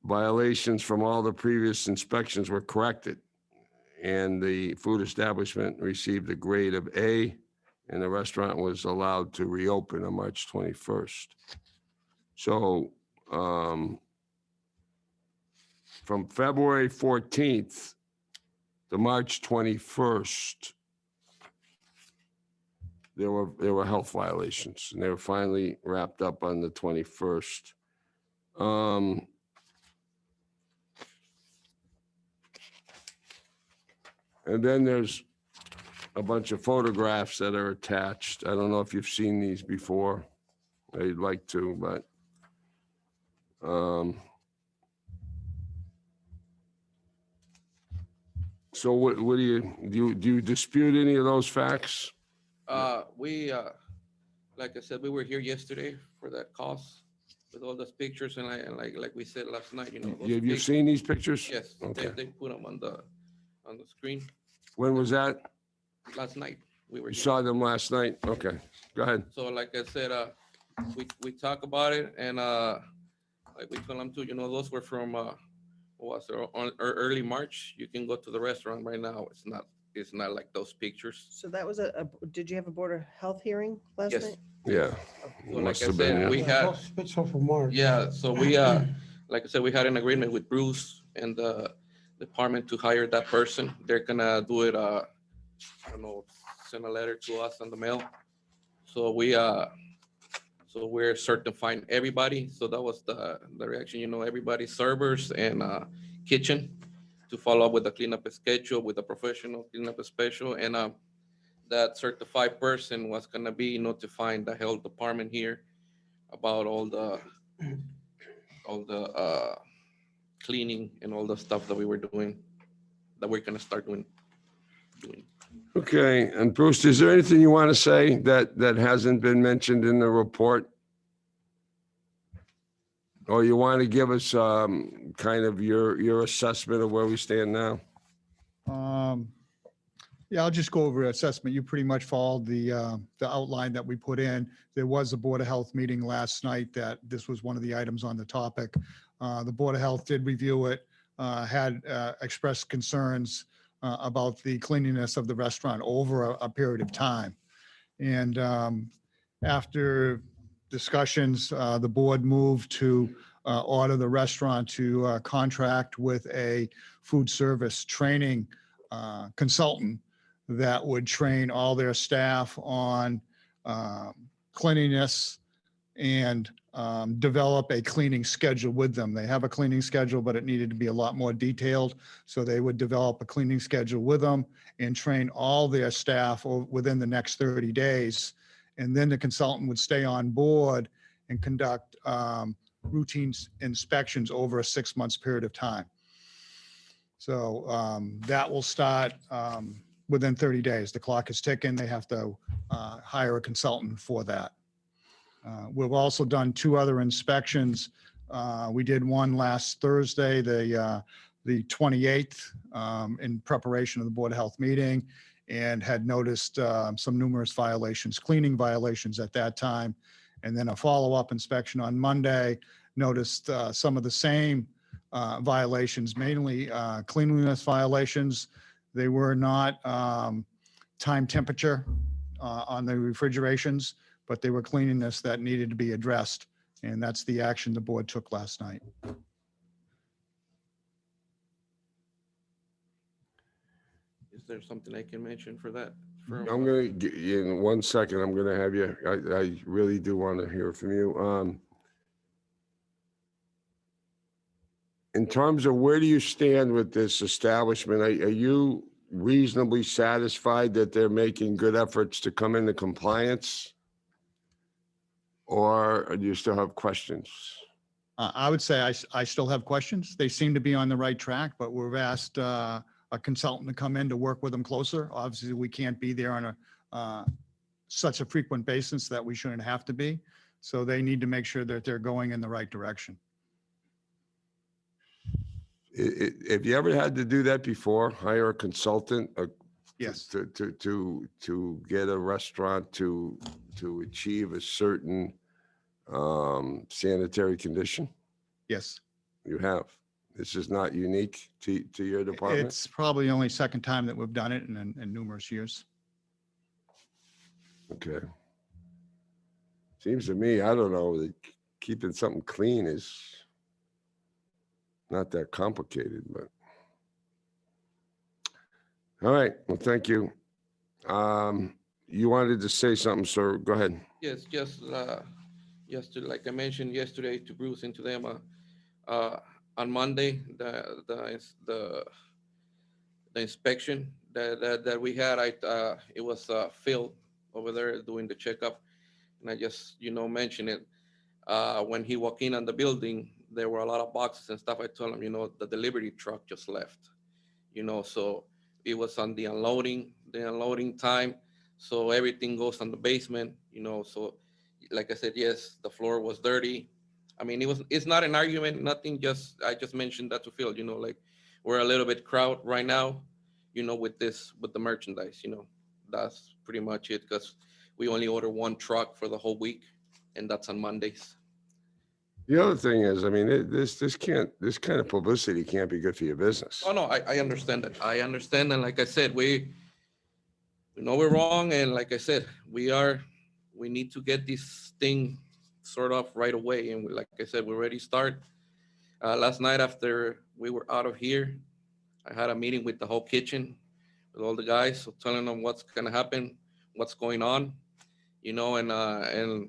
violations from all the previous inspections were corrected. And the food establishment received a grade of A, and the restaurant was allowed to reopen on March 21st. So from February 14th to March 21st, there were health violations, and they were finally wrapped up on the 21st. And then there's a bunch of photographs that are attached. I don't know if you've seen these before. I'd like to, but so what do you dispute any of those facts? We, like I said, we were here yesterday for that cause with all those pictures, and like we said last night, you know. those Have you pic- seen these pictures? Yes, Okay. they put them on the screen When was that? last night. We were You here. saw them last night? Okay, go ahead. So like I said, we talk about it, and like we told them too, you know, those were from what was it, on early March. You can go to the restaurant right now. It's not like those pictures. So that was did you have a Board of Health hearing last Yes. night? Yeah. So like Must I have been, said, yeah. we had, Those pictures from March. yeah, so we like I said, we had an agreement with Bruce and the department to hire that person. They're gonna do it, I don't know, send a letter to us on the mail. So we're certifying everybody. So that was the reaction, you know, everybody, servers and kitchen, to follow up with the cleanup schedule with a professional cleanup special. And that certified person was gonna be notifying the health department here about all the cleaning and all the stuff that we were doing, that we're gonna start doing. Okay, and Bruce, is there anything you want to say that hasn't been mentioned in the report? Or you want to give us kind of your assessment of where we stand now? Yeah, I'll just go over assessment. You pretty much followed the outline that we put in. There was a Board of Health meeting last night that this was one of the items on the topic. The Board of Health did review it, had expressed concerns about the cleanliness of the restaurant over a period of time. And after discussions, the board moved to order the restaurant to contract with a food service training consultant that would train all their staff on cleanliness and develop a cleaning schedule with them. They have a cleaning schedule, but it needed to be a lot more detailed. So they would develop a cleaning schedule with them and train all their staff within the next 30 days. And then the consultant would stay on board and conduct routine inspections over a 6 months period of time. So that will start within 30 days. The clock is ticking. They have to hire a consultant for that. We've also done 2 other inspections. We did one last Thursday, the 28th, in preparation of the Board of Health meeting, and had noticed some numerous violations, cleaning violations at that time. And then a follow-up inspection on Monday, noticed some of the same violations, mainly cleanliness violations. They were not time temperature on the refrigerations, but they were cleanliness that needed to be addressed. And that's the action the board took last night. there something I can mention for that? I'm gonna, in 1 second, I'm gonna have you, I really do want to hear from you. In terms of where do you stand with this establishment, are you reasonably satisfied that they're making good efforts to come into compliance? Or do you still have questions? I would say I still have questions. They seem to be on the right track, but we've asked a consultant to come in to work with them closer. Obviously, we can't be there on such a frequent basis that we shouldn't have to be. So they need to make sure that they're going in the right direction. Have you ever had to do that before? Hire a consultant? Yes. To get a restaurant to achieve a certain sanitary condition? Yes. You have. This is not unique to your department? It's probably only second time that we've done it in numerous years. Okay. Seems to me, I don't know, that keeping something clean is not that complicated, but. All right, well, thank you. You wanted to say something, sir. Go ahead. Yes, just to, like I mentioned yesterday to Bruce and to them, on Monday, the inspection that we had, it was Phil over there doing the checkup, and I just mentioned it. When he walked in on the building, there were a lot of boxes and stuff. I told him, the delivery truck just left, so it was on the unloading time. So everything goes on the basement, so like I said, yes, the floor was dirty. I mean, it's not an argument, nothing, I just mentioned that to Phil, like we're a little bit crowded right now, with the merchandise, that's pretty much it, because we only order one truck for the whole week, and that's on Mondays. The other thing is, I mean, this kind of publicity can't be good for your business. Oh, no, I understand that. I understand. And like I said, we know we're wrong. And like I said, we need to get this thing sort of right away. And like I said, we're ready to start. Last night after we were out of here, I had a meeting with the whole kitchen, with all the guys, so telling them what's going to happen, what's going on, and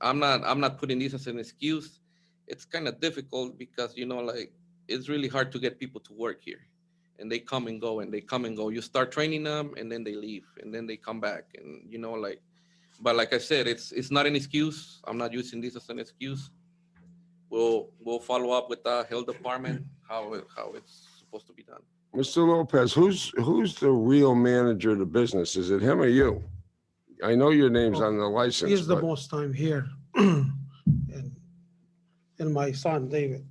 I'm not putting this as an excuse. It's kind of difficult because, like, it's really hard to get people to work here, and they come and go and they come and go. You start training them and then they leave and then they come back, and but like I said, it's not an excuse. I'm not using this as an excuse. We'll follow up with the health department, how it's supposed to be done. Mr. Lopez, who's the real manager of the business? Is it him or you? I know your name's on the license. He's the but most time here. And my son, David.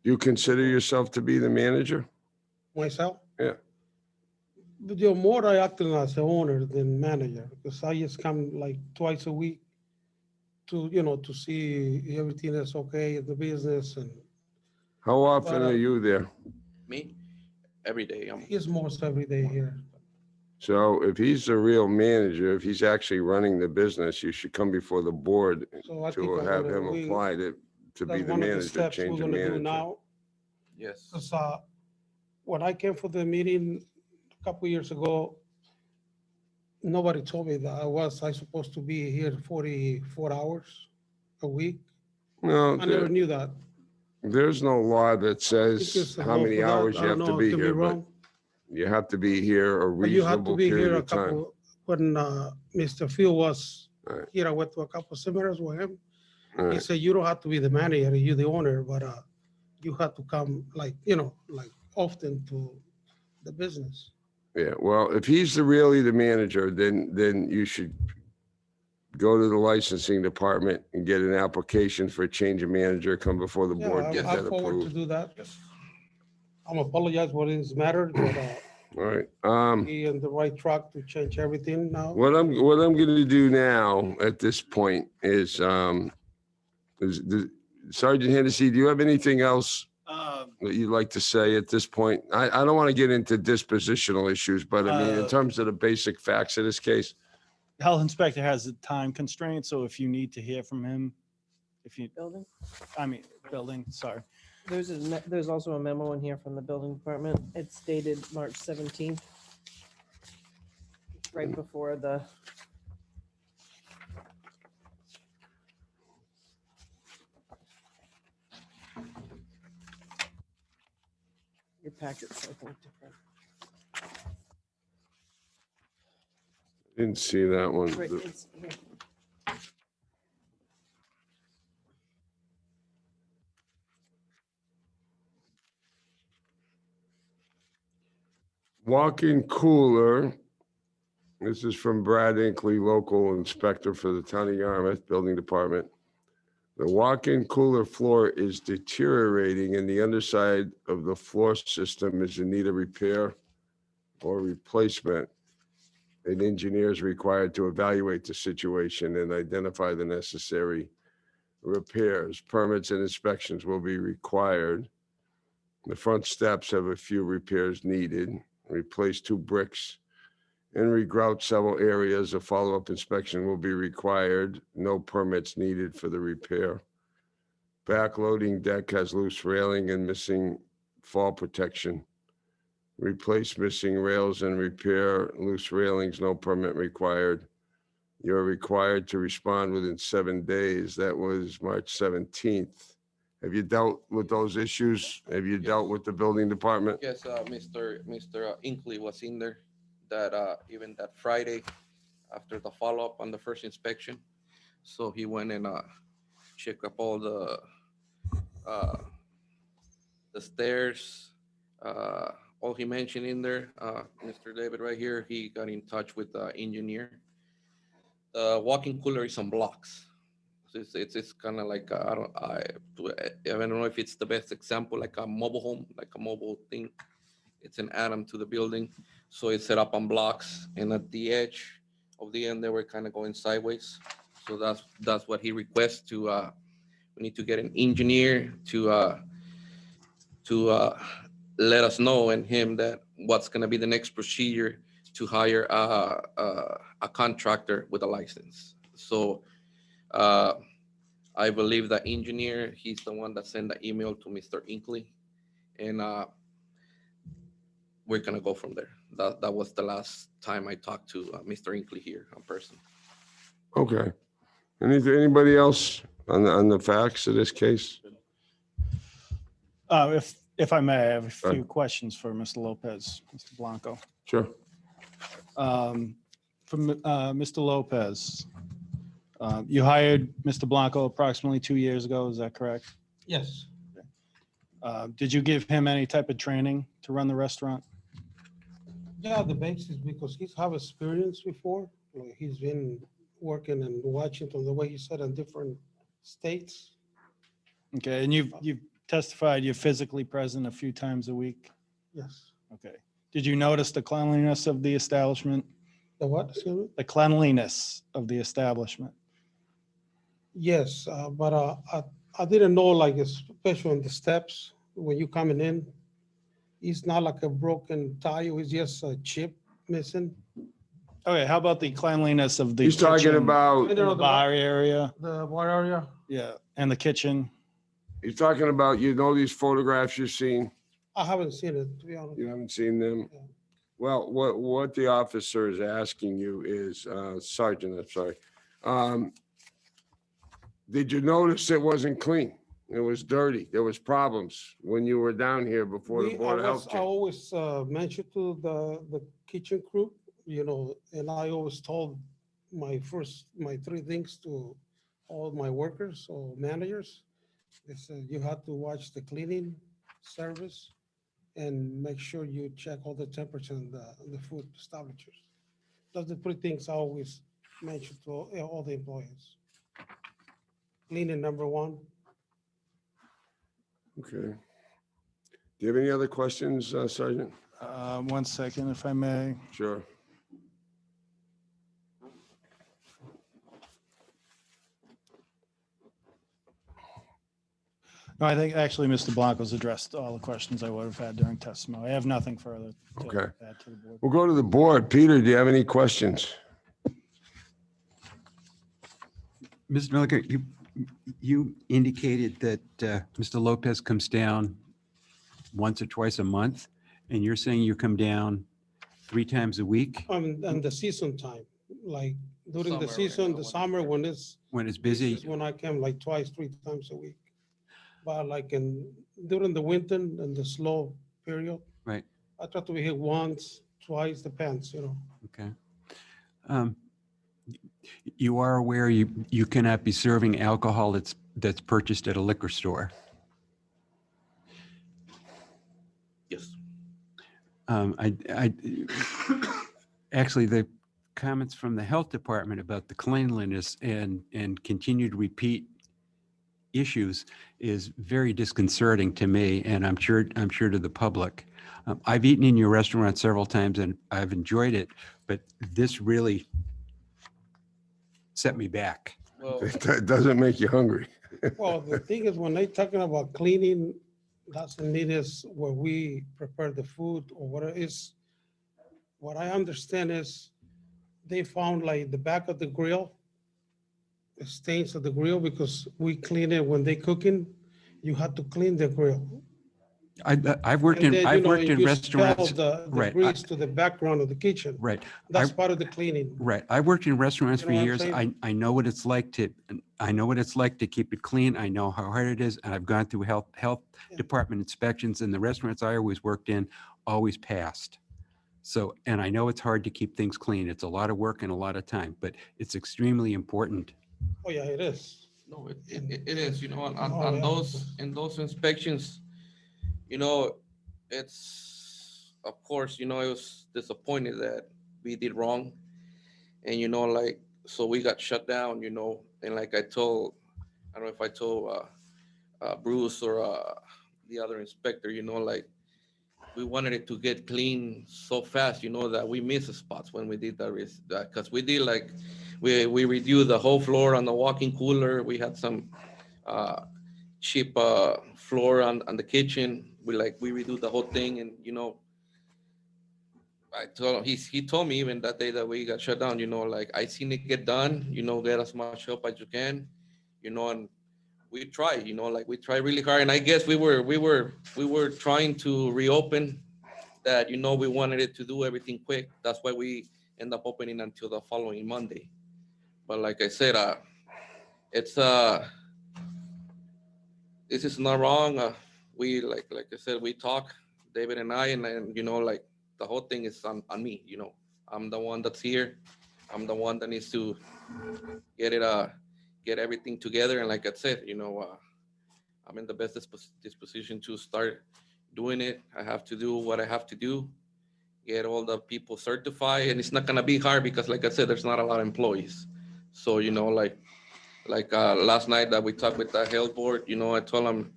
you consider yourself to be the manager? Myself? Yeah. But more I acting as the owner than manager, because I just come like twice a week to, to see everything that's okay in the business. And How often are you there? Me? Every day. He's most every day here. So if he's the real manager, if he's actually running the business, you should come before the board So I to think have him apply to be that's the one of manager, steps change we're the gonna do manager. now. Yes. Because when I came for the meeting a couple years ago, nobody told me that I supposed to be here 44 hours a week. No, I never knew that. there's no law that Because says the how law many for that, hours I you don't have to know, be could be here, but wrong. you have to be here a But you have to reasonable be here period a of time. couple, when Mr. Phil was Right. here, I went to a couple seminars with him. All He right. said, you don't have to be the manager, you're the owner, but you have to come like often to the business. Yeah, well, if he's really the manager, then you should go to the licensing department and get an application for a change of manager, come before the Yeah, board, get I'm that forward to approved. do that. I'm apologize for this matter, but All right. he on the right track to change everything now. What I'm gonna do now at this point is Sergeant Hennessy, do you have anything else that you'd like to say at this point? I don't want to get into dispositional issues, but I mean, in terms of the basic facts of this case. Health inspector has a time constraint, so if you need to hear from him, building, sorry. There's also a memo in here from the building department. It's dated March 17th. Right before the. Your packet's, I think, different. Didn't see that one. Right, it's here. Walk-in cooler. This is from Brad Inkley, local inspector for the town of Yarmouth Building Department. The walk-in cooler floor is deteriorating and the underside of the floor system is in need of repair or replacement. An engineer is required to evaluate the situation and identify the necessary repairs. Permits and inspections will be required. The front steps have a few repairs needed. Replace 2 bricks and regrout several areas. A follow-up inspection will be required. No permits needed for the repair. Backloading deck has loose railing and missing fall protection. Replace missing rails and repair loose railings, no permit required. You're required to respond within 7 days. That was March 17th. Have you dealt with those issues? Have you dealt with the building department? Yes, Mr. Inkley was in there that even that Friday after the follow-up on the first inspection. So he went and checked up all the stairs. All he mentioned in there, Mr. David right here, he got in touch with the engineer. The walk-in cooler is on blocks. So it's kind of like I don't know if it's the best example, like a mobile home, like a mobile thing. It's an add-on to the building, so it's set up on blocks, and at the edge of the end they were kind of going sideways. So that's what he requests to. We need to get an engineer to let us know and him that what's going to be the next procedure to hire a contractor with a license. So I believe the engineer, he's the one that sent the email to Mr. Inkley, and we're going to go from there. That was the last time I talked to Mr. Inkley here in person. Okay. Anybody else on the facts of this case? If I may, I have a few questions for Mr. Lopez, Mr. Blanco. Sure. From Mr. Lopez, you hired Mr. Blanco approximately 2 years ago, is that correct? Yes. Did you give him any type of training to run the restaurant? Yeah, the basics, because he's have experience before. Like he's been working in Washington, the way you said, in different states. Okay, and you've testified you're physically present a few times a week? Yes. Okay. Did you notice the cleanliness of the establishment? The what? Excuse me? The cleanliness of the establishment? Yes, but I didn't know, like, especially on the steps, when you coming in, it's not like a broken tile, it's just a chip missing. Okay, how about the cleanliness of the He's talking kitchen, about, the bar area? The bar area? Yeah, and the kitchen? he's talking about, these photographs you've seen? I haven't seen it, to be honest. You haven't seen them? Well, what the officer is asking you is, Sergeant, I'm sorry. Did you notice it wasn't clean? It was dirty. There was problems when you were down here before the Board of Health I came. always mentioned to the kitchen crew, and I always told my 3 things to all my workers or managers. They said you have to watch the cleaning service and make sure you check all the temperature in the food establishments. Those are the 3 things I always mention to all the employees. Cleaning, number 1. Okay. Do you have any other questions, Sergeant? 1 second, if I may. Sure. No, I think actually Mr. Blanco's addressed all the questions I would have had during testimony. I have nothing further to Okay. add to the board. We'll go to the board. Peter, do you have any questions? Mr. Milliken, You indicated that Mr. Lopez comes down once or twice a month, and you're saying you come down 3 times a week And the season time, like during the Summer, season, the summer when it's when it's busy? is when I come like twice, 3 times a week. But like during the winter and the slow period, Right. I try to be here once, twice, depends, Okay. You are aware you cannot be serving alcohol that's purchased at a liquor store. Yes. Actually, the comments from the health department about the cleanliness and continued repeat issues is very disconcerting to me, and I'm sure to the public. I've eaten in your restaurant several times and I've enjoyed it, but this really set me back. Well, It doesn't make you hungry. Well, the thing is, when they talking about cleaning, doesn't mean is where we prepare the food or what it is. What I understand is they found like the back of the grill, the stains of the grill, because we clean it when they cooking, you have to clean the grill. I've worked And in then, you restaurants. spill the Right. grease to the background of the kitchen. Right. That's part of the cleaning. Right. I've worked in restaurants You for know what I'm years. saying? I know what it's like to keep it clean. I know how hard it is. And I've gone through health department inspections, and the restaurants I always worked in always passed. So, and I know it's hard to keep things clean. It's a lot of work and a lot of time, but it's extremely important. Oh, yeah, it is. No, it is, on Oh, yeah. in those inspections, it's, of course, it was disappointed that we did wrong. And, so we got shut down, and like I don't know if I told Bruce or the other inspector, like we wanted it to get clean so fast, that we missed spots when we did that, because we did we reviewed the whole floor on the walk-in cooler. We had some cheap floor on the kitchen. We redo the whole thing, and I told him, he told me even that day that we got shut down, I seen it get done, get as much help as you can, and we tried, we tried really hard. And I guess we were trying to reopen that, we wanted it to do everything quick. That's why we end up opening until the following Monday. But like I said, it's this is not wrong. We like I said, we talk, David and I, and the whole thing is on me. I'm the one that's here. I'm the one that needs to get everything together. And like I said, I'm in the best disposition to start doing it. I have to do what I have to do, get all the people certified, and it's not gonna be hard because, like I said, there's not a lot of employees. So last night that we talked with the health board, I told him,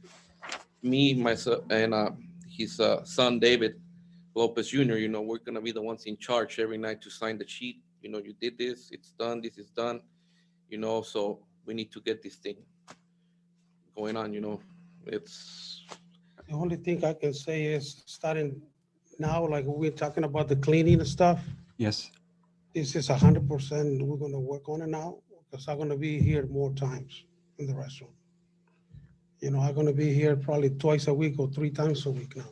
me, myself, and his son David Lopez Jr., we're gonna be the ones in charge every night to sign the sheet. You did this, it's done, this is done, so we need to get this thing going on. It's The only thing I can say is starting now, like we're talking about the cleaning and stuff, Yes. this is 100%, we're gonna work on it now, because I'm gonna be here more times in the restaurant. I'm gonna be here probably twice a week or 3 times a week now.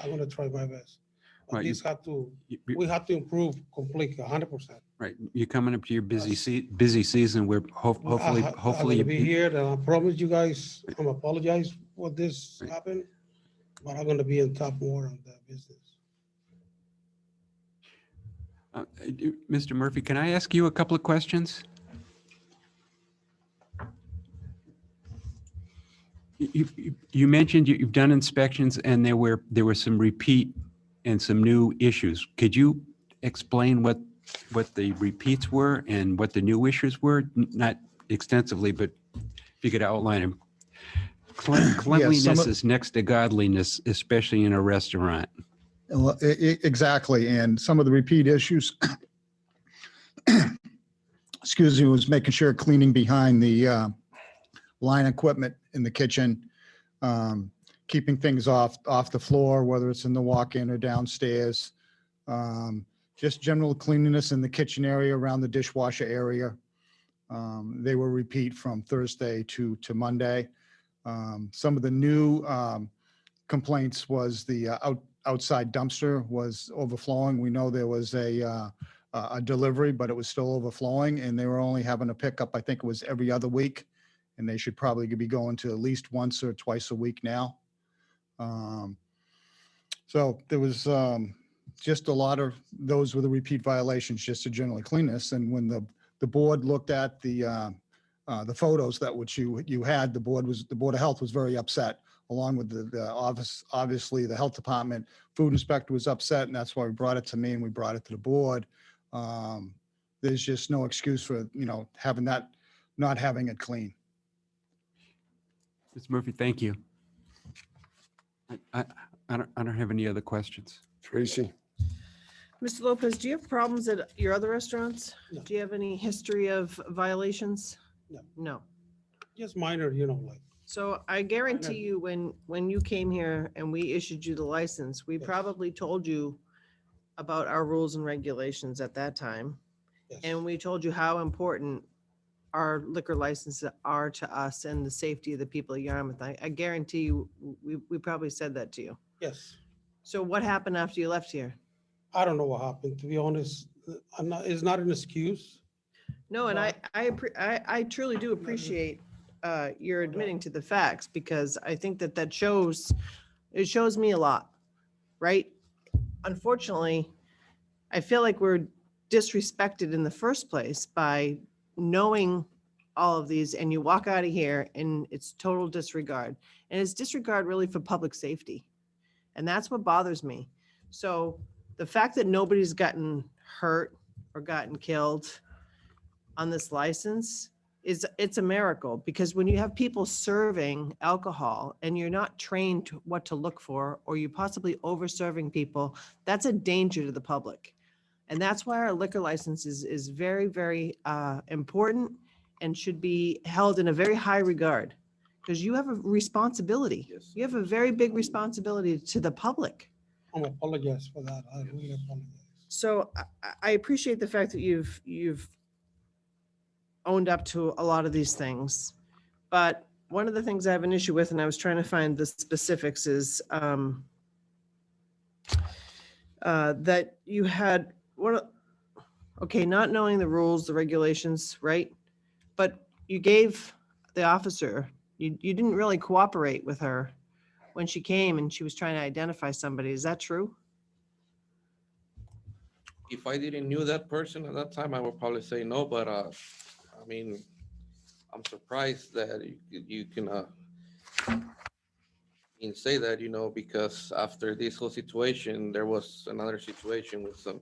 I'm gonna try my best. But Right, this we have to improve completely, 100%. Right. You're coming up to your busy season where hopefully I'm gonna be here, and I promise you guys, I'm apologize for this happened, but I'm gonna be on top more on that business. Mr. Murphy, can I ask you a couple of questions? You mentioned you've done inspections and there were some repeat and some new issues. Could you explain what the repeats were and what the new issues were? Not extensively, but if you could outline them. Cleanliness is next to godliness, especially in a restaurant. Well, exactly. And some of the repeat issues, excuse me, was making sure cleaning behind the line equipment in the kitchen, keeping things off the floor, whether it's in the walk-in or downstairs, just general cleanliness in the kitchen area, around the dishwasher area. They were repeat from Thursday to Monday. Some of the new complaints was the outside dumpster was overflowing. We know there was a delivery, but it was still overflowing, and they were only having a pickup, I think it was every other week, and they should probably be going to at least once or twice a week now. So there was just a lot of those were the repeat violations, just to generally cleanness. And when the board looked at the photos that which you had, the Board of Health was very upset, along with the office, obviously the health department. Food inspector was upset, and that's why we brought it to me and we brought it to the board. There's just no excuse for, having that, not having it clean. Mr. Murphy, thank you. I don't have any other questions. Tracy? Mr. Lopez, do you have problems at your other restaurants? No. Do you have any history of violations? No. No. Just minor, like. So I guarantee you, when you came here and we issued you the license, we probably told you about our rules and regulations at that time. Yes. And we told you how important our liquor licenses are to us and the safety of the people of Yarmouth. I guarantee you, we probably said that to you. Yes. So what happened after you left here? I don't know what happened, to be honest. It's not an excuse. No, and I truly do appreciate your admitting to the facts, because I think that shows me a lot, right? Unfortunately, I feel like we're disrespected in the first place by knowing all of these, and you walk out of here and it's total disregard. And it's disregard really for public safety. And that's what bothers me. So the fact that nobody's gotten hurt or gotten killed on this license it's a miracle, because when you have people serving alcohol and you're not trained what to look for, or you're possibly over serving people, that's a danger to the public. And that's why our liquor license is very, very important and should be held in a very high regard, because you have a responsibility. Yes. You have a very big responsibility to the public. I apologize for that. I really apologize. So I appreciate the fact that you've owned up to a lot of these things. But one of the things I have an issue with, and I was trying to find the specifics, is that you had not knowing the rules, the regulations, right? But you gave the officer, you didn't really cooperate with her when she came and she was trying to identify somebody. Is that true? If I didn't knew that person at that time, I would probably say no, but I mean, I'm surprised that you can say that, because after this whole situation, there was another situation with some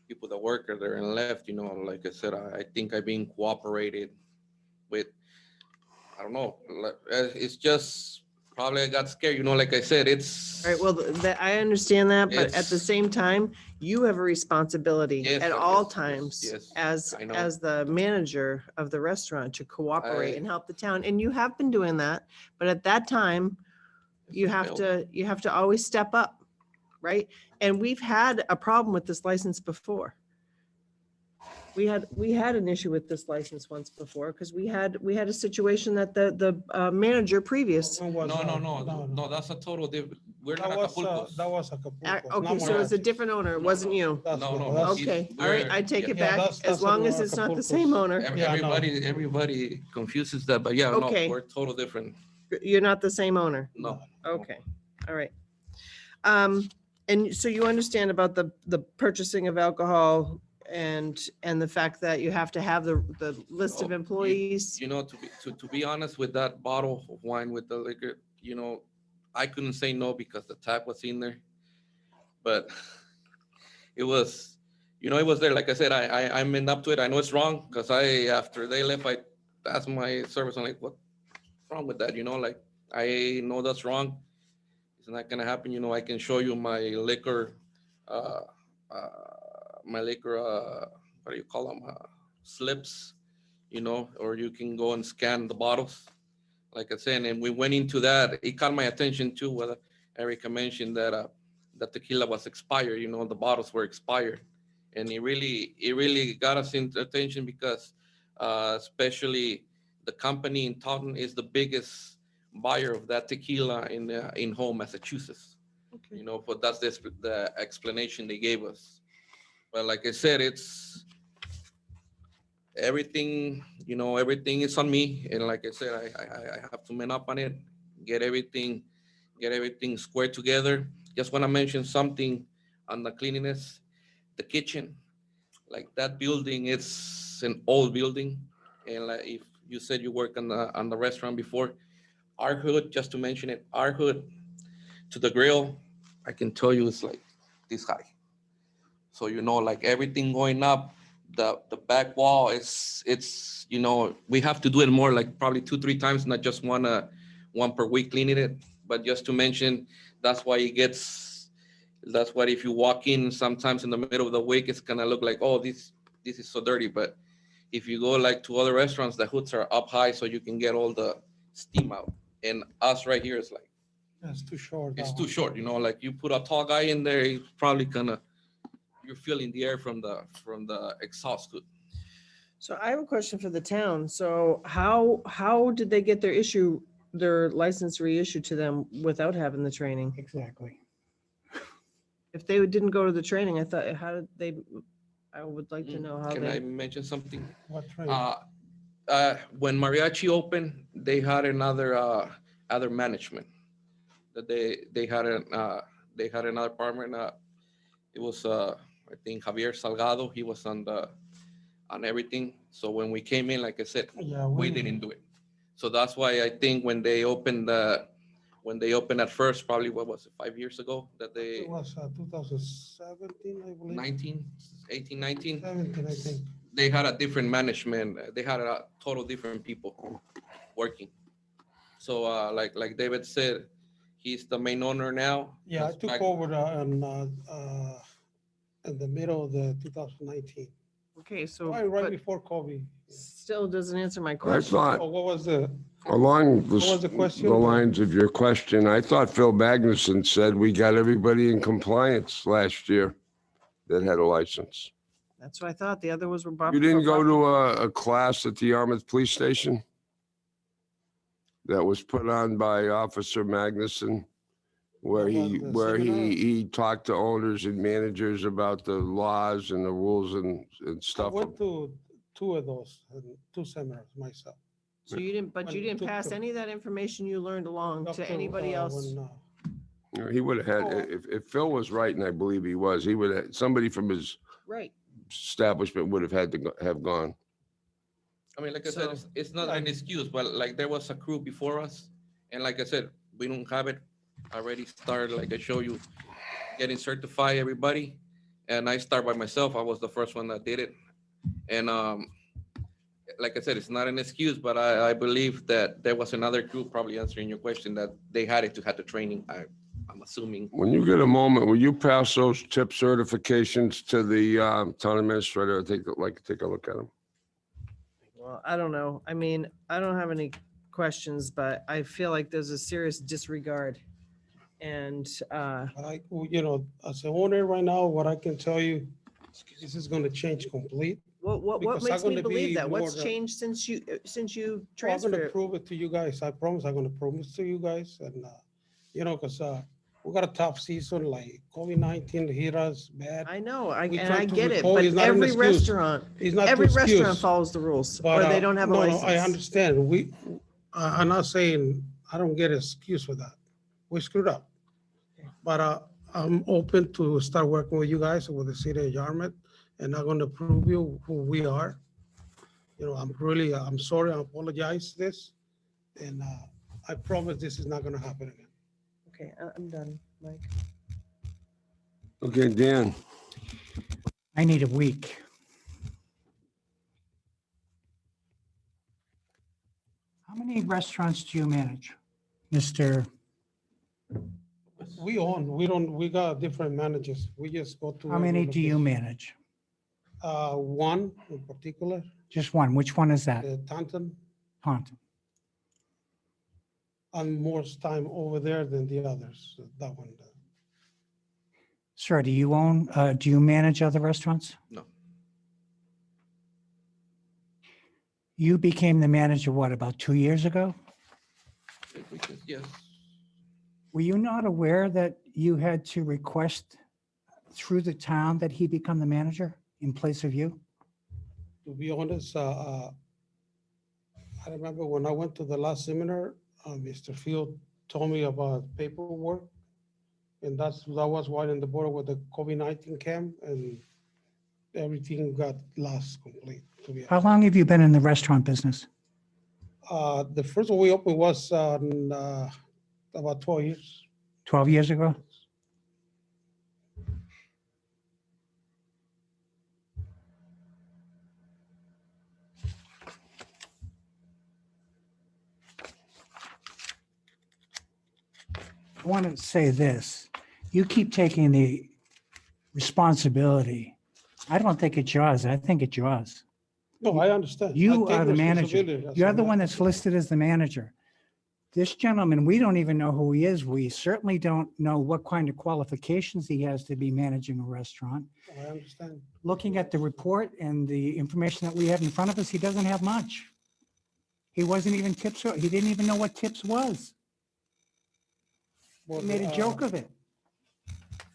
people that work there and left, like I said, I think I've been cooperated with, I don't know, it's just, probably I got scared, like I said, it's. All right, well, I understand that, but at the It's- same time, you have a responsibility Yes, at yes, all yes, times yes, as I know. the manager of the restaurant to cooperate I- and help the town. And you have been doing that, but at that time, you have failed. to always step up, right? And we've had a problem with this license before. We had an issue with this license once before, because we had a situation that the manager previous. No, that's a total different, we're not Acapulco. That was Acapulco. Okay, so it's a different owner. It wasn't you. No. Okay, all right, I take it back, that's as long as it's not the same owner. Everybody confuses that, but yeah, no, Okay. we're total different. You're not the same owner. No. Okay, all right. And so you understand about the purchasing of alcohol and the fact that you have to have the list of employees? To be honest, with that bottle of wine with the liquor, I couldn't say no because the tap was in there. But it was, it was there. Like I said, I'm in up to it. I know it's wrong, because after they left, I asked my service, I'm like, what's wrong with that? Like, I know that's wrong. It's not gonna happen. I can show you my liquor, what do you call them? Slips, or you can go and scan the bottles. Like I said, and we went into that. It caught my attention too, whether Erica mentioned that that tequila was expired, the bottles were expired. And it really got us into attention, because especially the company in Taunton is the biggest buyer of that tequila in Home, Massachusetts. You know, but that's the explanation they gave us. But like I said, it's everything, you know, everything is on me. And like I said, I have to man up on it, get everything squared together. Just want to mention something on the cleanliness, the kitchen, like that building, it's an old building. And like if you said you work on the restaurant before, our hood, just to mention it, our hood to the grill, I can tell you it's like this high. So, you know, like everything going up, the back wall, it's, you know, we have to do it more, like probably 2-3 times, not just one per week cleaning it. But just to mention, that's why if you walk in sometimes in the middle of the week, it's gonna look like, oh, this is so dirty. But if you go like to other restaurants, the hoods are up high so you can get all the steam out. And us right here is like, That's too short. it's that too one. short, you know, like you put a tall guy in there, he's probably you're feeling the air from the exhaust hood. So I have a question for the town. So how did they get their license reissued to them without having the training? Exactly. If they didn't go to the training, I would like to know how Can I they. mention something? What training? When Mariachi opened, they had other management that they had another department. It was I think Javier Salgado. He was on everything. So when we came in, like I said, Yeah, we didn't do it. So that's why I think when they opened at first, probably what was it, 5 years ago, that they It was 2017, I believe. 19, 17, I think. they had a different management. They had a total different people working. So like David said, he's the main owner now. Yeah, I took over in the middle of the 2019. Okay, so Right but before COVID. still doesn't answer my I question. thought, Oh, what was the? along What was the question? the lines of your question, I thought Phil Magnuson said we got everybody in compliance last year that had a license. That's what I thought. The other was were Bob. You didn't go to a class at the Yarmouth Police Station that was put on by Officer Magnuson, where he talked to owners and managers about the laws and the rules and I stuff. went to 2 of those, 2 seminars myself. So you didn't pass any of that information you learned along Up to anybody else? He would have had, if Phil was right, and I believe he was, he would have, somebody from his Right. establishment would have had to have gone. I mean, like I said, it's not an excuse, but like there was a crew before us. And like I said, we don't have it already started, like I show you, getting certified, everybody. And I start by myself. I was the first one that did it. And like I said, it's not an excuse, but I believe that there was another group, probably answering your question, that they had the training. I'm assuming. When you get a moment, will you pass those tip certifications to the town administrator? Take a look at them. Well, I don't know. I mean, I don't have any questions, but I feel like there's a serious disregard. And But you know, as an owner right now, what I can tell you, this is going to change complete. what because makes I'm me gonna believe be that? more What's than- changed since you I'm going transferred to it? prove it to you guys. I promise I'm going to promise to you guys. And, you know, because we got a tough season, like COVID-19 hit us bad. I know, We and try I to get it, withhold. but It's not an every excuse. restaurant, It's not every the restaurant excuse. follows the rules, But, or they don't have a no, license. No, I understand. I'm not saying I don't get an excuse for that. We screwed up. But I'm open to start working with you guys, with the city of Yarmouth, and I'm going to prove you who we are. You know, I'm sorry, I apologize this, and I promise this is not going to happen again. Okay, I'm done, Mike. Okay, Dan. I need a week. How many restaurants do you manage, Mr.? We got different managers. We just go to. How many do you manage? One in particular, Just one. Which one is that? the Taunton. Taunton. I'm more time over there than the others, that one. Sir, do you manage other restaurants? No. You became the manager, what, about 2 years ago? If we could, yes. Were you not aware that you had to request through the town that he become the manager in place of you? To be honest, I remember when I went to the last seminar, Mr. Field told me about paperwork. And that was right in the border with the COVID-19 came and everything got lost complete, to be honest. How long have you been in the restaurant business? The first one we opened was about 12 years. 12 years ago? I want to say this. You keep taking the responsibility. I don't think it's yours. I think it's yours. No, I understand. You I take are the manager. responsibility as You're a the one manager. that's listed as the manager. This gentleman, we don't even know who he is. We certainly don't know what kind of qualifications he has to be managing a restaurant. I understand. Looking at the report and the information that we have in front of us, he doesn't have much. He wasn't even tips, he didn't even know what tips was. He made a joke of it.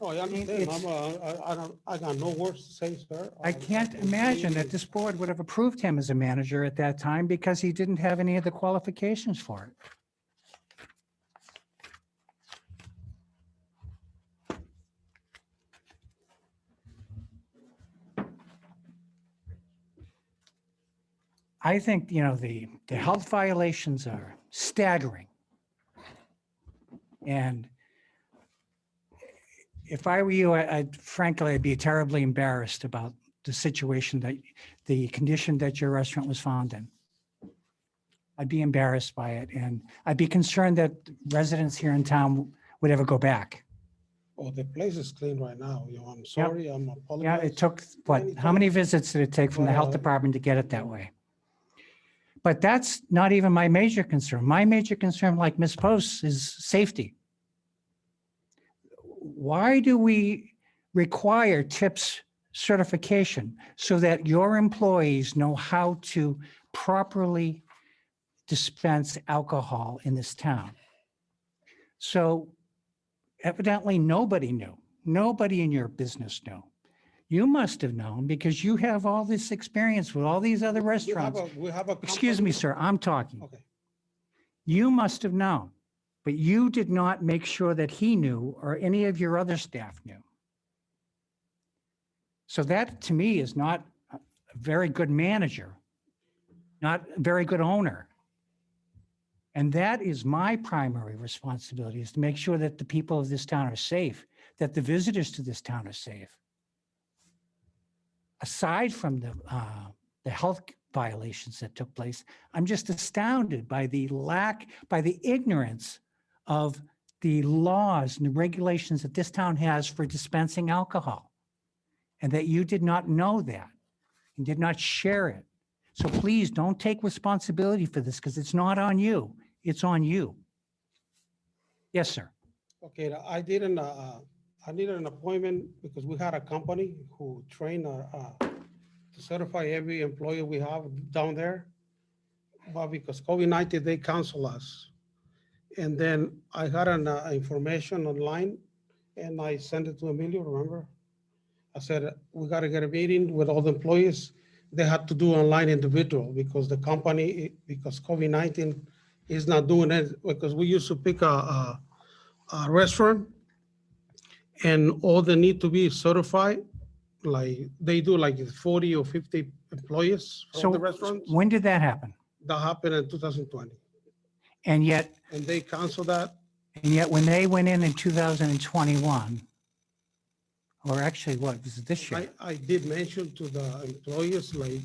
Oh, I understand. I got no words to say, sir. I can't imagine that this board would have approved him as a manager at that time because he didn't have any of the qualifications for it. I think, the health violations are staggering. And if I were you, frankly, I'd be terribly embarrassed about the situation the condition that your restaurant was found in. I'd be embarrassed by it, and I'd be concerned that residents here in town would ever go back. Oh, the place is clean right now. I'm sorry, I'm apologizing. Yeah, it took, how many visits did it take from the health department to get it that way? But that's not even my major concern. My major concern, like Ms. Post, is safety. Why do we require tips certification so that your employees know how to properly dispense alcohol in this town? So evidently nobody knew. Nobody in your business knew. You must have known because you have all this experience with all these other restaurants. We have a Excuse me, sir, I'm talking. Okay. You must have known, but you did not make sure that he knew or any of your other staff knew. So that, to me, is not a very good manager, not a very good owner. And that is my primary responsibility, is to make sure that the people of this town are safe, that the visitors to this town are safe. Aside from the health violations that took place, I'm just astounded by the ignorance of the laws and the regulations that this town has for dispensing alcohol, and that you did not know that and did not share it. So please don't take responsibility for this because it's not on you. It's on you. Yes, sir. Okay, I needed an appointment because we had a company who trained to certify every employee we have down there. But because COVID-19, they cancel us. And then I got an information online and I sent it to Emilio, remember? I said, we got to get a meeting with all the employees. They had to do online individual because the company, because COVID-19 is not doing it, because we used to pick a restaurant and all they need to be certified, like they do like 40 or 50 employees from So the restaurants. when did that happen? That happened in 2020. And yet they canceled that. And yet when they went in 2021, or actually what, was it this year? I did mention to the employees, like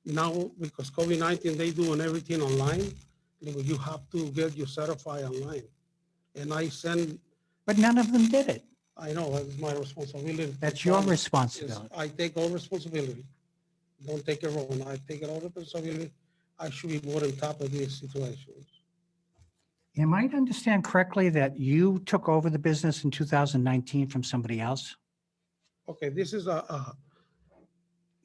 now because COVID-19, they doing everything online. You have to get you certified online. And I send. But none of them did it. I know, it's my responsibility. That's your responsibility. I take all responsibility. Don't take it wrong. I take all responsibility. I should be more on top of these situations. Am I to understand correctly that you took over the business in 2019 from somebody else? Okay, this is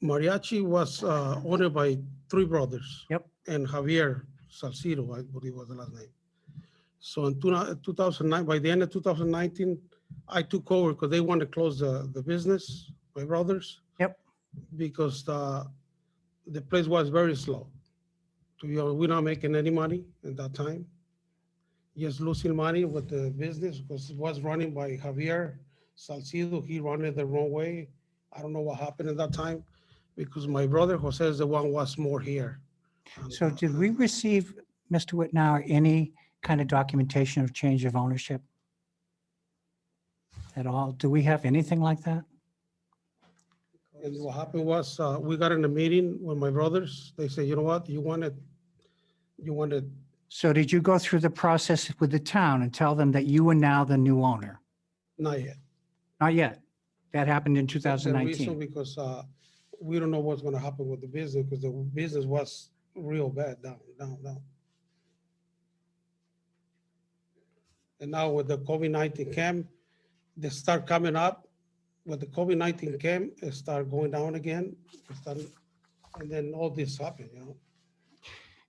Mariachi was owned by three brothers. Yep. and Javier Salcido, I believe was the last name. So in 2009, by the end of 2019, I took over because they wanted to close the business, my brothers. Yep. Because the place was very slow. To be honest, we're not making any money at that time. Just losing money with the business because it was running by Javier Salcido. He ran it the wrong way. I don't know what happened at that time because my brother Jose is the one was more here. So did we receive, Mr. Whitnow, any kind of documentation of change of ownership at all? Do we have anything like that? And what happened was we got in a meeting with my brothers. They said, you know what, you wanted. So did you go through the process with the town and tell them that you were now the new owner? Not yet. Not yet. That happened in The reason 2019. because we don't know what's going to happen with the business because the business was real bad down. And now with the COVID-19 came, they start coming up. With the COVID-19 came, it start going down again. And then all this happened, you know.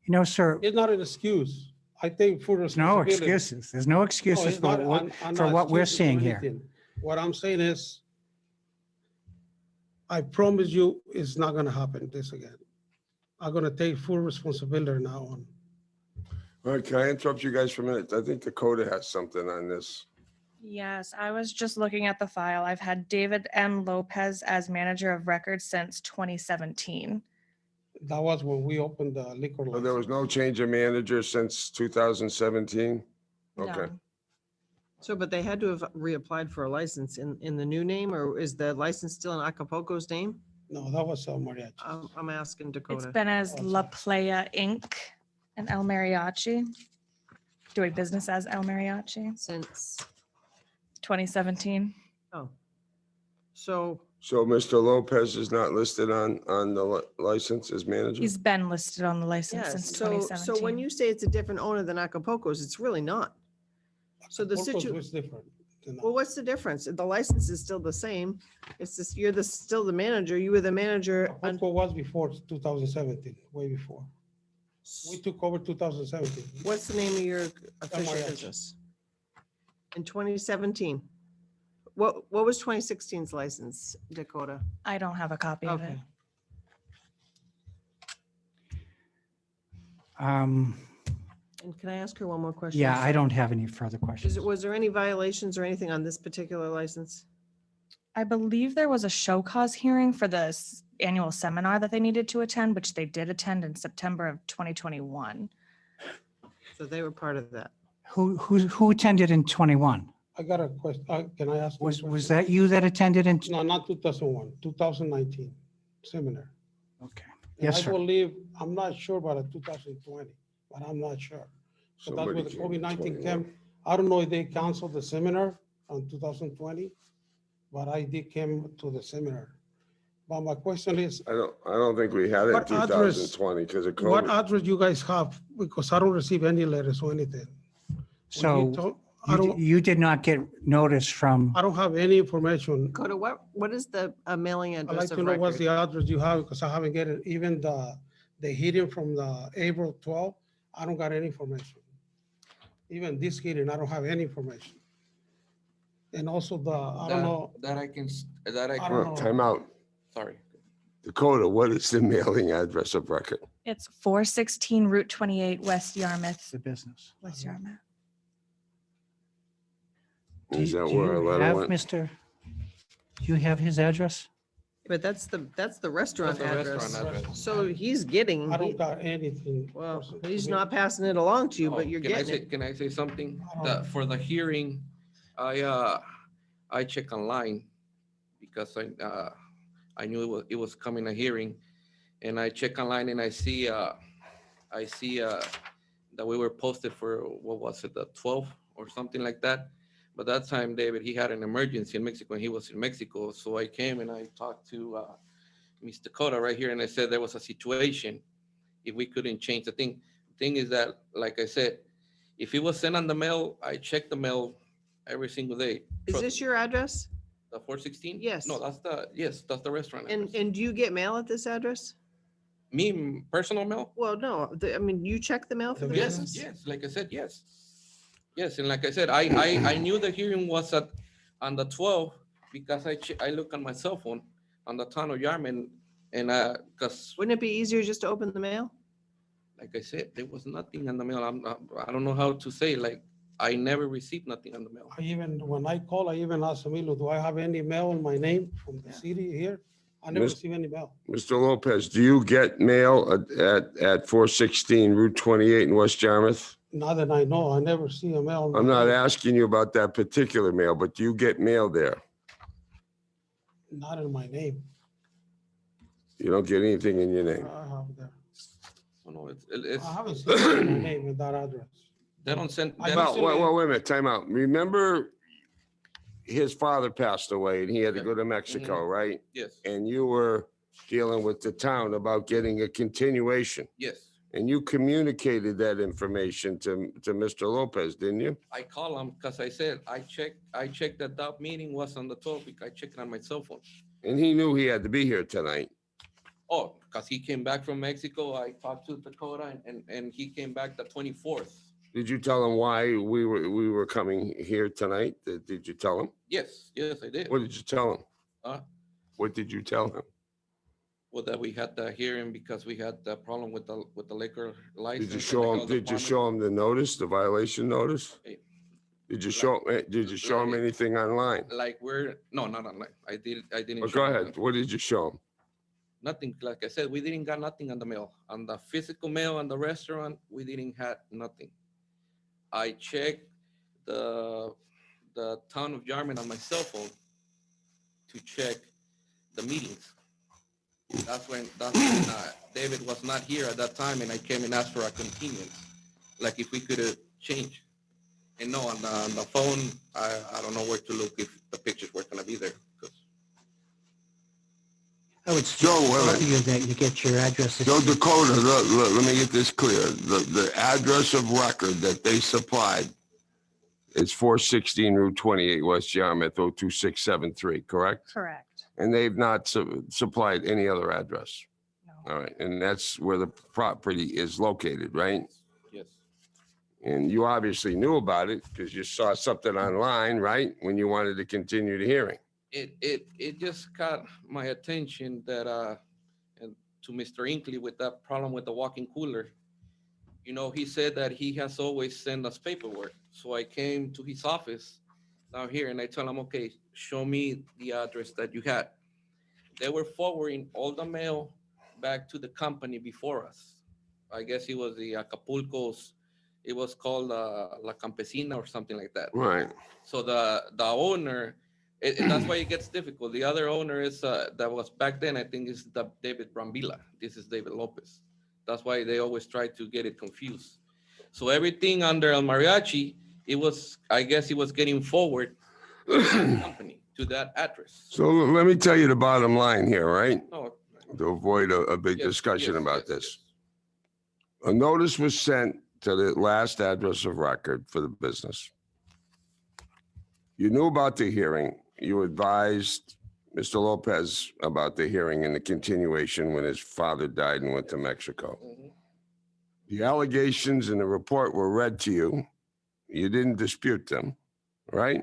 You know, sir, It's not an excuse. I think for there's no responsibility. excuses. There's no excuses it's for not- what, I'm for not what we're excusing seeing for here. anything. What I'm saying is, I promise you, it's not gonna happen this again. I'm gonna take full responsibility now on. All right, can I interrupt you guys for a minute? I think Dakota has something on this. Yes, I was just looking at the file. I've had David M. Lopez as manager of records since 2017. That was when we opened the liquor So there was license. no change of manager since 2017? Okay. No. So, but they had to have reapplied for a license in the new name, or is the license still in Acapulco's name? No, that was Mariachi. I'm asking It's Dakota. been as La Playa Inc. and El Mariachi, doing business as El Mariachi, Since, 2017. oh. So, So Mr. Lopez is not listed on the license as manager? He's been listed on the license yes, since so 2017. when you say it's a different owner than Acapulco's, it's really not. So the Acapulco's situ, was different. than well, what's the difference? The license is still the same. It's just, you're still the manager. You were the manager. Acapulco was before 2017, way before. We took over 2017. What's the name of your official Mariachi. business? In 2017. What was 2016's license, Dakota? I don't have a copy of it. Okay. Um, And can I ask her one more question? Yeah, I don't have any further questions. Was there any violations or anything on this particular license? I believe there was a show cause hearing for the annual seminar that they needed to attend, which they did attend in September of 2021. So they were part of that. Who attended in 21? I got a question. Can I ask? Was that you that attended in? No, not 2001, 2019 seminar. Okay. And Yes, I sir. believe, I'm not sure about a 2020, but I'm not sure. So that's Somebody where the came in COVID-19 21. came. I don't know if they canceled the seminar on 2020, but I did come to the seminar. But my question is, I don't think we had it in What address- 2020 because of what COVID. address you guys have? Because I don't receive any letters or anything. So I don't, you did not get notice from, I don't have any information. Dakota, what is the mailing I'd like address to of know what's record? the address you have, because I haven't get it, even the hearing from the April 12, I don't got any information. Even this hearing, I don't have any information. And also I don't know, That I can, I Come don't on, know. time out. sorry. Dakota, what is the mailing address of record? It's 416 Route 28, West Yarmouth, the business. West Yarmouth. Is that Do where our you letter have went? Mr., do you have his address? But that's the restaurant That's the address. restaurant address. So he's getting, I don't got anything. well, he's not passing it along to you, Oh, but you're can I getting say- it. Can I say something? Oh. That for the hearing, I check online because I knew it was coming a hearing. And I check online and I see that we were posted for, what was it, the 12th or something like that. But that time, David, he had an emergency in Mexico and he was in Mexico. So I came and I talked to Ms. Dakota right here and I said there was a situation if we couldn't change the thing. Thing is that, like I said, if it was sent on the mail, I check the mail every single day. Is this your address? The 416? Yes. No, that's the restaurant. And address. do you get mail at this address? Me, personal mail? Well, no, I mean, you check the mail for the Yes, business? yes, like I said, yes. Yes, and like I said, I knew the hearing was on the 12th because I look on my cell phone on the town of Yarmouth and because Wouldn't it be easier just to open the mail? like I said, there was nothing on the mail. I don't know how to say, like, I never received nothing on the mail. When I call, I even ask Emilio, do I have any mail in my name from the city here? I never Mis- receive any mail. Mr. Lopez, do you get mail at 416 Route 28 in West Yarmouth? Not that I know, I never see a mail. in my I'm not name. asking you about that particular mail, but do you get mail there? Not in my name. You don't get anything in your name. I have there. Oh, no, it's, I haven't seen it in my name in that address. they don't send. I they Well, don't- well, wait a minute, time out. Remember his father passed away and he had to Yeah. go to Mexico, right? Yes, And you were dealing with the town about getting a continuation. yes. And you communicated that information to Mr. Lopez, didn't you? I call him because I said, I checked that meeting was on the 12th because I checked it on my cell phone. And he knew he had to be here tonight. Oh, because he came back from Mexico. I talked to Dakota and he came back the 24th. Did you tell him why we were coming here tonight? Did you tell him? Yes, I did. What did you tell him? Uh, What did you tell him? well, that we had the hearing because we had the problem with the liquor license. Did you and show the him, health did you department. show him the notice, the violation notice? Hey, Did you show him anything online? Like no, not online. I didn't. Oh, show go him ahead. that. What did you show him? Nothing. Like I said, we didn't got nothing on the mail. On the physical mail on the restaurant, we didn't have nothing. I checked the town of Yarmouth on my cell phone to check the meetings. That's when David was not here at that time, and I came and asked for a continuance, like if we could change. And no, on the phone, I don't know where to look if the pictures were gonna be there. 'Cause I would Joe, wait a minute. that you get your addresses. Joe Dakota, let me get this clear. The address of record that they supplied is 416 Route 28, West Yarmouth, 02673, correct? Correct. And they've not supplied any other address? No. All right, and that's where the property is located, right? yes, And you obviously knew about it because you saw something online, right? When you wanted to continue the hearing. it just caught my attention that and to Mr. Inkley with that problem with the walk-in cooler. You know, he said that he has always sent us paperwork. So I came to his office down here and I told him, okay, show me the address that you had. They were forwarding all the mail back to the company before us. I guess it was the Acapulco's, it was called La Campesina or something like that. Right. So the owner, that's why it gets difficult. The other owner is, that was back then, I think is David Brambilla. This is David Lopez. That's why they always try to get it confused. So everything under El Mariachi, it was, I guess it was getting forward to the company, to that address. So let me tell you the bottom line here, right? No, To avoid a big Yes, discussion yes, about yes, this. A notice was sent to the last address of record for the business. You knew about the hearing. You advised Mr. Lopez about the hearing and the continuation when his father died and went to Mexico. Mhm. The allegations in the report were read to you. You didn't dispute them, right?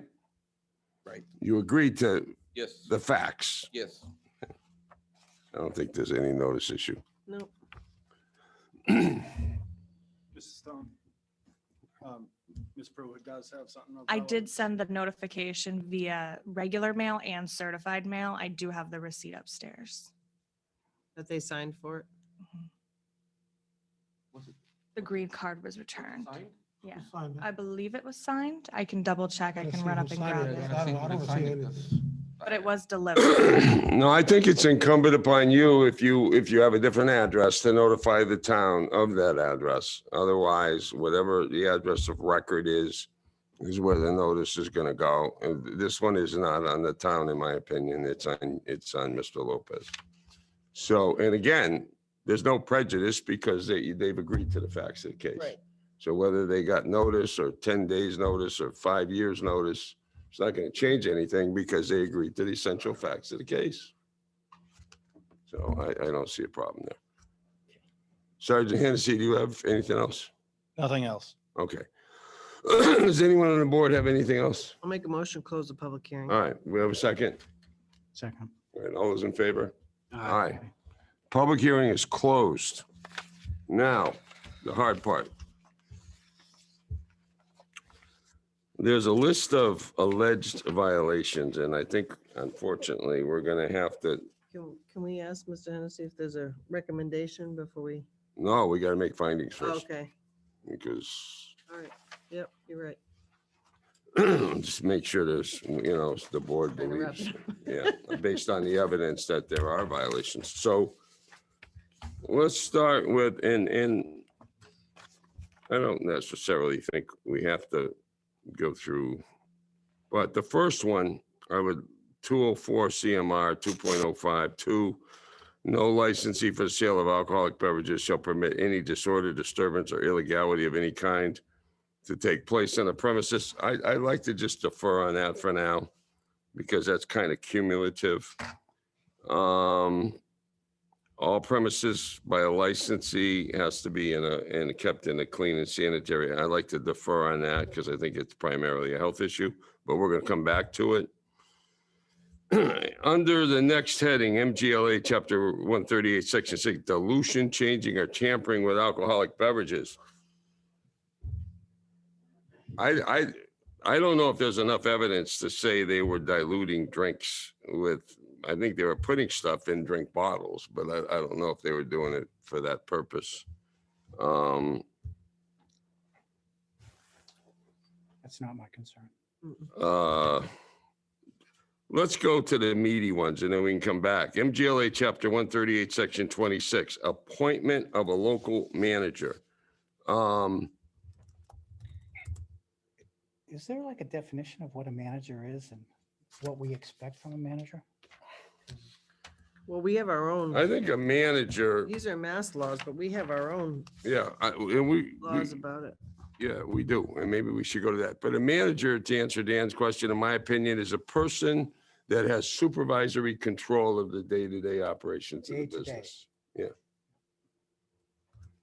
Right. You agreed to Yes, the facts. yes. I don't think there's any notice issue. No. Mrs. Stone. Ms. Pruitt does have something. I did send the notification via regular mail and certified mail. I do have the receipt upstairs. That they signed for it? The green card was returned. Signed? Yeah, Signed it. I believe it was signed. I can double check. I Let's can see run who up and signed grab it. it. I don't see anything. But it was delivered. No, I think it's incumbent upon you, if you have a different address, to notify the town of that address. Otherwise, whatever the address of record is where the notice is gonna go. And this one is not on the town, in my opinion. It's on Mr. Lopez. So, and again, there's no prejudice because they've agreed to the facts of the case. Right. So whether they got notice or 10 days notice or 5 years notice, it's not going to change anything because they agreed to the essential facts of the case. So I don't see a problem there. Sergeant Hennessy, do you have anything else? Nothing else. Okay. Does anyone on the board have anything else? I'll make a motion, to close the public hearing. All right, we have a second. Second. All right, all those in favor? Aye. Public hearing is closed. Now, the hard part. There's a list of alleged violations, and I think unfortunately, we're gonna have to, Can we ask Mr. Hennessy if there's a recommendation before we? no, we gotta make findings first, Okay, because all right. Yep, you're right. just make sure there's, the board Trying to wrap believes, it yeah, based on the evidence that there are violations. So let's start with, and I don't necessarily think we have to go through, but the first one, I would, 204 CMR 2.05, 2, no licensee for the sale of alcoholic beverages shall permit any disorder, disturbance, or illegality of any kind to take place on the premises. I'd like to just defer on that for now, because that's kind of cumulative. All premises by a licensee has to be kept in a clean and sanitary. I'd like to defer on that because I think it's primarily a health issue, but we're going to come back to it. Under the next heading, MGLA Chapter 138, Section 6, dilution, changing, or tampering with alcoholic beverages. I don't know if there's enough evidence to say they were diluting drinks with, I think they were putting stuff in drink bottles, but I don't know if they were doing it for that purpose. That's not my concern. Let's go to the meaty ones and then we can come back. MGLA Chapter 138, Section 26, appointment of a local manager. Is there like a definition of what a manager is and what we expect from a manager? Well, we have our own. I think a manager, These are mass laws, but we have our own yeah, and we laws about it. yeah, we do, and maybe we should go to that. But a manager, to answer Dan's question, in my opinion, is a person that has supervisory control of the day-to-day operations of the Day-to-day. business. Yeah.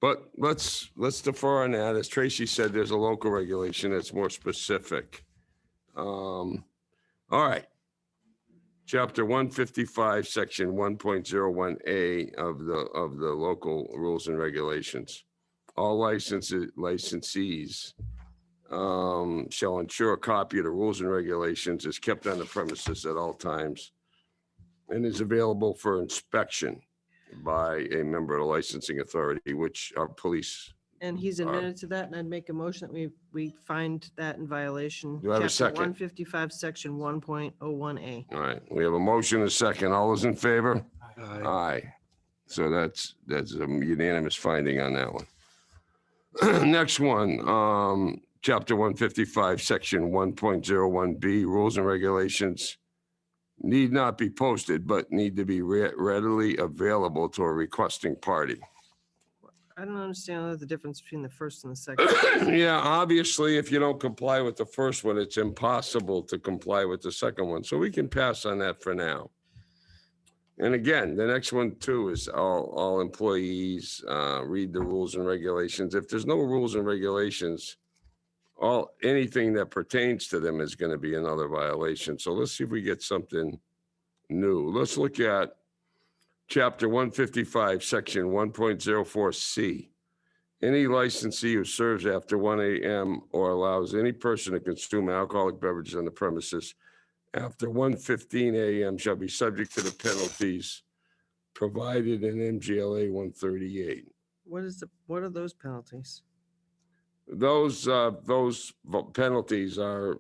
But let's defer on that. As Tracy said, there's a local regulation that's more specific. All right. Chapter 155, Section 1.01A of the local rules and regulations. All licensees shall ensure a copy of the rules and regulations is kept on the premises at all times and is available for inspection by a member of the licensing authority, which are police. And he's admitted to that, and I'd make a motion that we find that in violation. Do I have a Chapter second? 155, Section 1.01A. All right, we have a motion, and a second. All those in favor? Aye. So that's a unanimous finding on that one. Next one, Chapter 155, Section 1.01B, rules and regulations need not be posted, but need to be readily available to a requesting party. I don't understand the difference between the first and the second. Yeah, obviously, if you don't comply with the first one, it's impossible to comply with the second one. So we can pass on that for now. And again, the next one too is all employees read the rules and regulations. If there's no rules and regulations, anything that pertains to them is going to be another violation. So let's see if we get something new. Let's look at Chapter 155, Section 1.04C. Any licensee who serves after 1 a.m. or allows any person to consume alcoholic beverages on the premises after 1:15 a.m. shall be subject to the penalties provided in MGLA 138. What are those penalties? Those penalties are,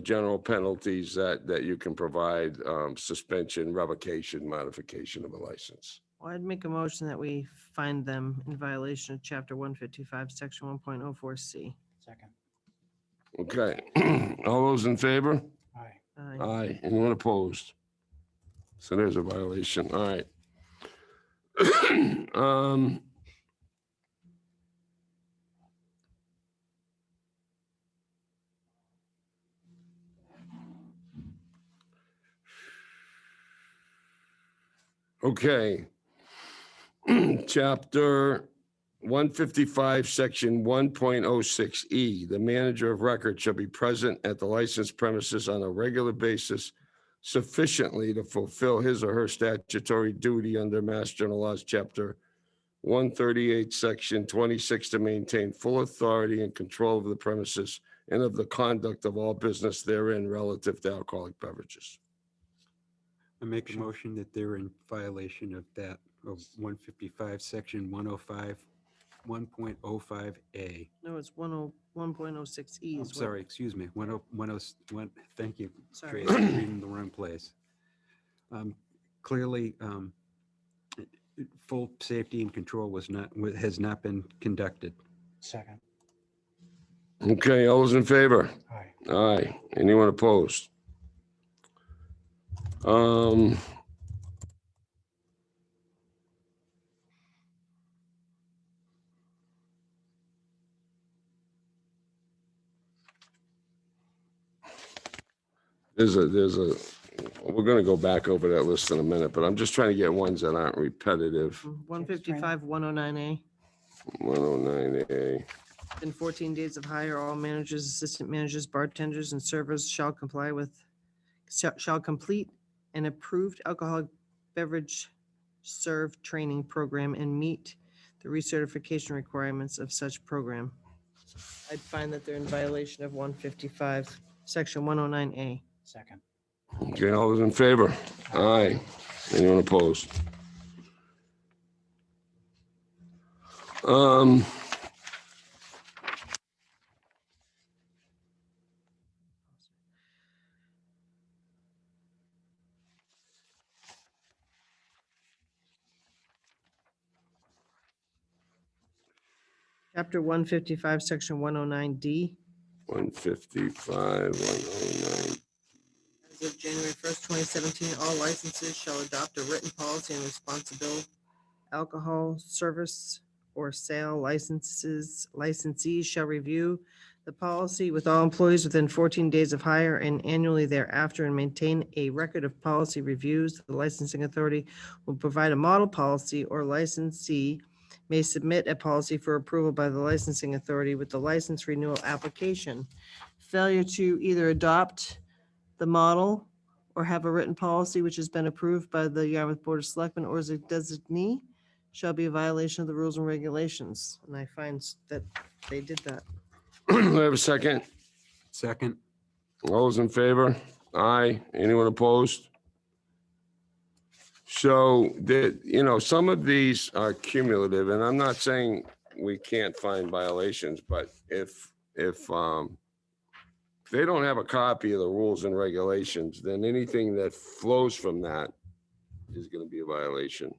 general penalties that you can provide, suspension, revocation, modification of a license. Well, I'd make a motion that we find them in violation of Chapter 155, Section 1.04C. Second. Okay, all those in favor? Aye. Aye, anyone opposed? So there's a violation, all right. Okay. Chapter 155, section 1.06E, the manager of record shall be present at the licensed premises on a regular basis sufficiently to fulfill his or her statutory duty under Mass General Laws, Chapter 138, section 26, to maintain full authority and control of the premises and of the conduct of all business therein relative to alcoholic beverages. I make a motion that they're in violation of that, of 155, section 105, 1.05A. No, it's 101.06E. I'm sorry, excuse me, 101, thank you. Sorry. Tracy, I'm reading the wrong place. Clearly, full safety and control has not been conducted. Second. Okay, all those in favor? Aye. Aye. Anyone opposed? We're gonna go back over that list in a minute, but I'm just trying to get ones that aren't repetitive. 155, 109A. 109A. In 14 days of hire, all managers, assistant managers, bartenders, and servers shall complete an approved alcoholic beverage serve training program and meet the recertification requirements of such program. I'd find that they're in violation of 155, section 109A. Second. Okay, all those in favor? Aye. Anyone opposed? Chapter 155, section 109D. 155, 109. As of January 1st, 2017, all licenses shall adopt a written policy and responsible alcohol service or sale licensees shall review the policy with all employees within 14 days of hire and annually thereafter and maintain a record of policy reviews. The licensing authority will provide a model policy or licensee may submit a policy for approval by the licensing authority with the license renewal application. Failure to either adopt the model or have a written policy which has been approved by the Yarmouth Board of Selectmen or as a designee shall be a violation of the rules and regulations. And I find that they did that. Do I have a second? Second. All those in favor? Aye. Anyone opposed? So some of these are cumulative, and I'm not saying we can't find violations, but if they don't have a copy of the rules and regulations, then anything that flows from that is going to be a violation.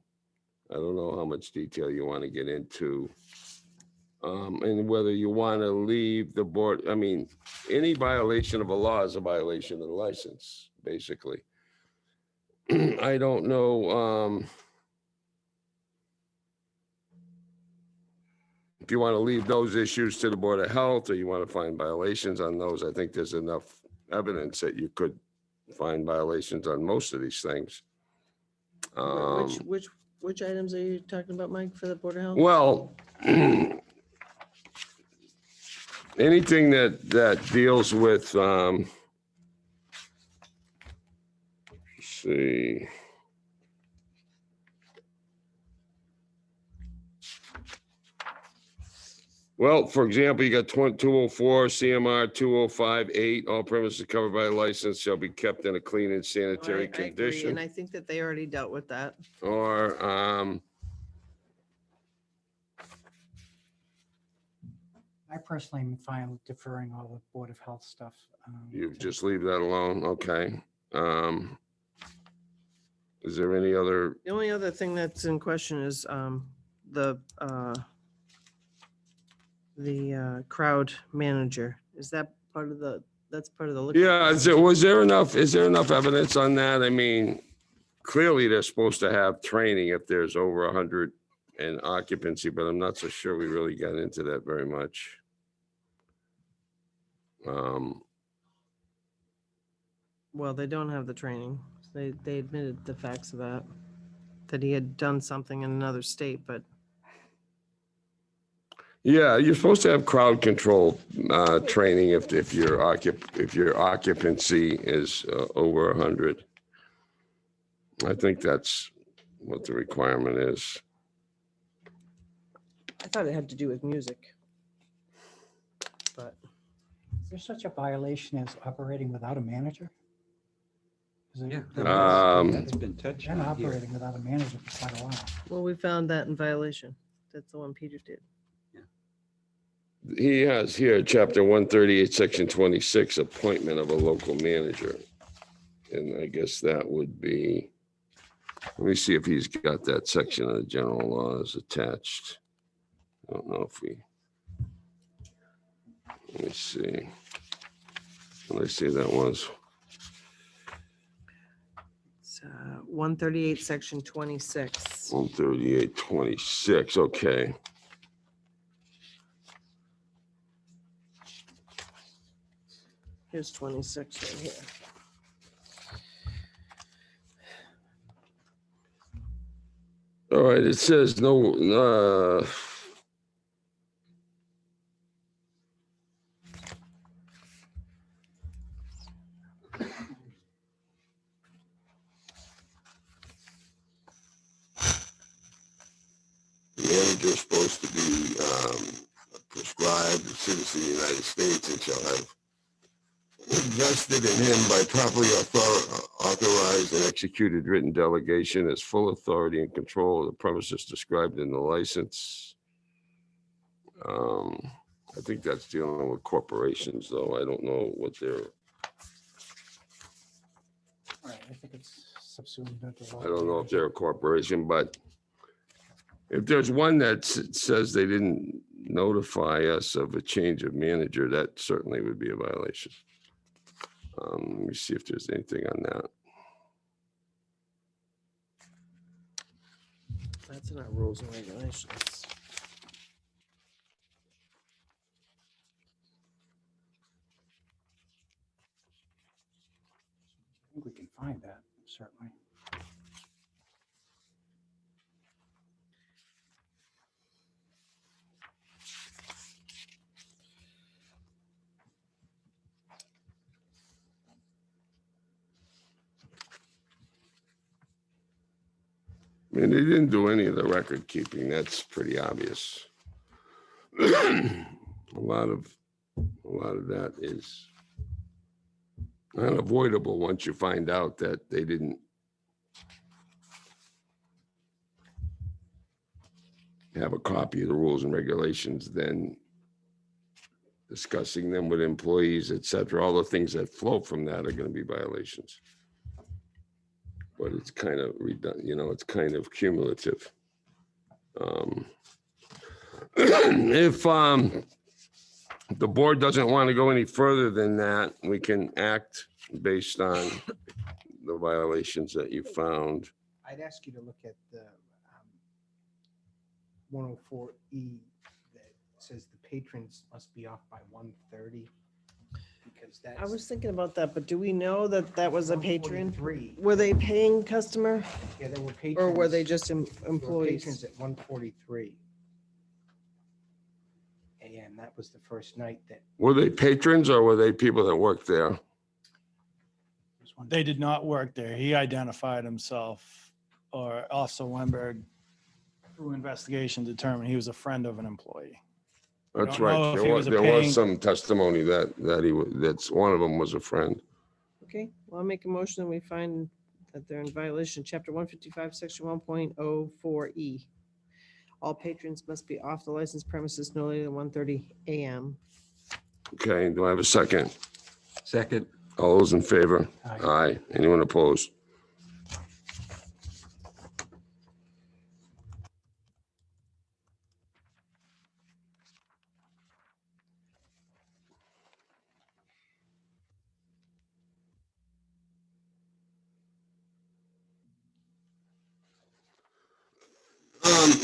I don't know how much detail you want to get into. And whether you want to leave the board, I mean, any violation of a law is a violation of the license, basically. I don't know if you want to leave those issues to the Board of Health or you want to find violations on those. I think there's enough evidence that you could find violations on most of these things. Which items are you talking about, Mike, for the Board of Health? Well, anything that deals with, let's see. Well, for example, you got 204 CMR 205-8, all premises covered by a license shall be kept in a clean and sanitary I agree, condition. and I think that they already dealt with that. Or, I personally am fine with deferring all the Board of Health stuff. you just leave that alone, okay. Is there any other, The only other thing that's in question is the crowd manager. Is that part of that's part of the liquor? yeah, is there enough evidence on that? I mean, clearly they're supposed to have training if there's over 100 in occupancy, but I'm not so sure we really got into that very much. Well, they don't have the training. They admitted the facts of that he had done something in another state, but Yeah, you're supposed to have crowd control training if your occupancy is over 100. I think that's what the requirement is. I thought it had to do with music. But Is there such a violation as operating without a manager? Is it- Yeah. That's been touched Been on here. operating without a manager for quite a while. well, we found that in violation. That's the one Peter did. He has here, chapter 138, section 26, appointment of a local manager. And I guess that would be, let me see if he's got that section of the general laws attached. I don't know if let me see. What did I say that was? It's 138, section 26. 138, 26, okay. Here's 26 right here. All right, it says no, the manager is supposed to be prescribed a citizen of the United States and shall have vested in him by properly authorized and executed written delegation as full authority and control of the premises described in the license. I think that's dealing with corporations, though. I don't know what they're, Right, I think it's subsumed into law. I don't know if they're a corporation, but if there's one that says they didn't notify us of a change of manager, that certainly would be a violation. Let me see if there's anything on that. That's in our rules and regulations. I think we can find that, certainly. I mean, they didn't do any of the record keeping. That's pretty obvious. A lot of that is unavoidable once you find out that they didn't have a copy of the rules and regulations, then discussing them with employees, et cetera. All the things that flow from that are going to be violations. But it's kind of redundant, it's kind of cumulative. If the board doesn't want to go any further than that, we can act based on the violations that you found. I'd ask you to look at the 104E that says the patrons must be off by 1:30. Because that's. I was thinking about that, but do we know that that was a patron? 143. Were they paying customer Yeah, there were patrons. or were they just there were employees? Patrons at 1:43 a.m. That was the first night that. Were they patrons or were they people that worked there? They did not work there. He identified himself, or Officer Weinberg, through investigation, determined he was a friend of an employee. That's don't know right. if he was a There paying- was some testimony that that's one of them was a friend. Okay, well, I'll make a motion that we find that they're in violation, chapter 155, section 1.04E. All patrons must be off the licensed premises no later than 1:30 a.m. Okay, do I have a second? Second. All those in favor? Aye. Aye. Anyone opposed?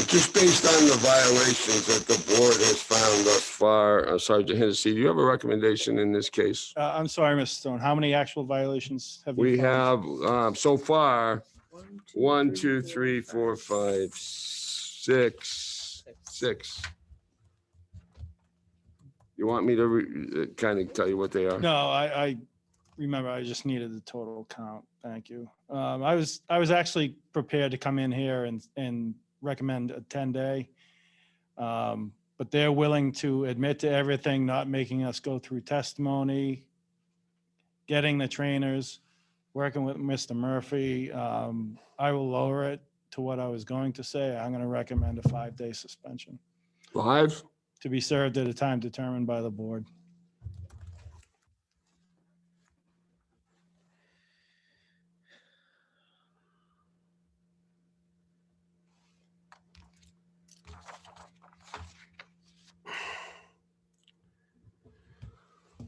Just based on the violations that the board has found thus far, Sergeant Hennessy, do you have a recommendation in this case? I'm sorry, Mr. Stone, how many actual violations have you We found? have so far, 1, 2, 3, 4, 5, 6. You want me to kind of tell you what they are? No, I remember, I just needed the total count. Thank you. I was actually prepared to come in here and recommend a 10-day. But they're willing to admit to everything, not making us go through testimony, getting the trainers, working with Mr. Murphy. I will lower it to what I was going to say. I'm going to recommend a 5-day suspension 5? to be served at a time determined by the board.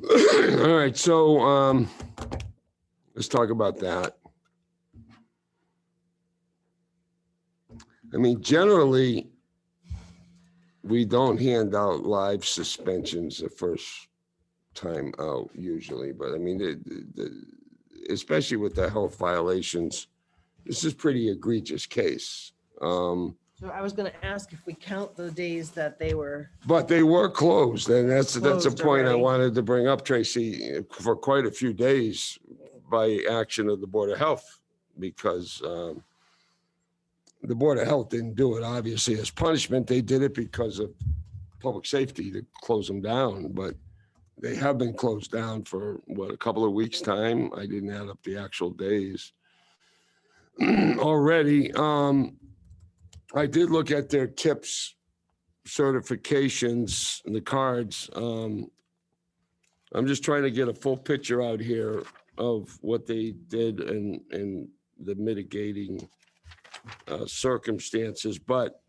All right, so let's talk about that. I mean, generally, we don't hand out live suspensions the first time out usually, but I mean, especially with the health violations, this is pretty egregious case. So I was going to ask if we count the days that they were, But they were closed, and that's a Closed point I already. wanted to bring up, Tracy, for quite a few days by action of the Board of Health, because the Board of Health didn't do it, obviously, as punishment. They did it because of public safety to close them down, but they have been closed down for, what, a couple of weeks' time? I didn't add up the actual days already. I did look at their tips certifications and the cards. I'm just trying to get a full picture out here of what they did and the mitigating circumstances, but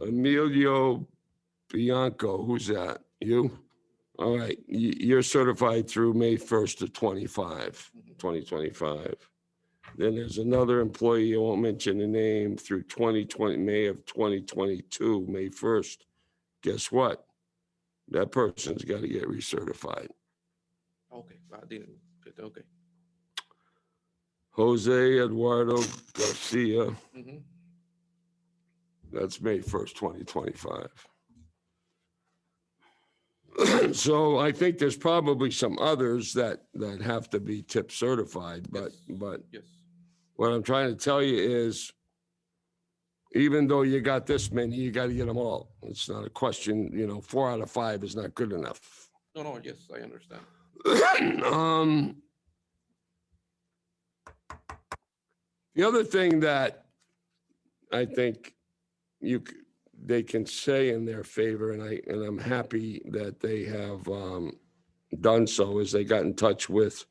Emilio Bianco, who's that? You? All right, you're certified through May 1st of 2025. Then there's another employee, I won't mention the name, through 2020, May of 2022, May 1st. Guess what? That person's got to get recertified. Okay, I didn't, okay. Jose Eduardo Garcia, Mhm. that's May 1st, 2025. So I think there's probably some others that have to be tip certified, but Yes. what I'm trying to tell you is, even though you got this many, you got to get them all. It's not a question, 4 out of 5 is not good enough. No, yes, I understand. The other thing that I think they can say in their favor, and I'm happy that they have done so, is they got in touch with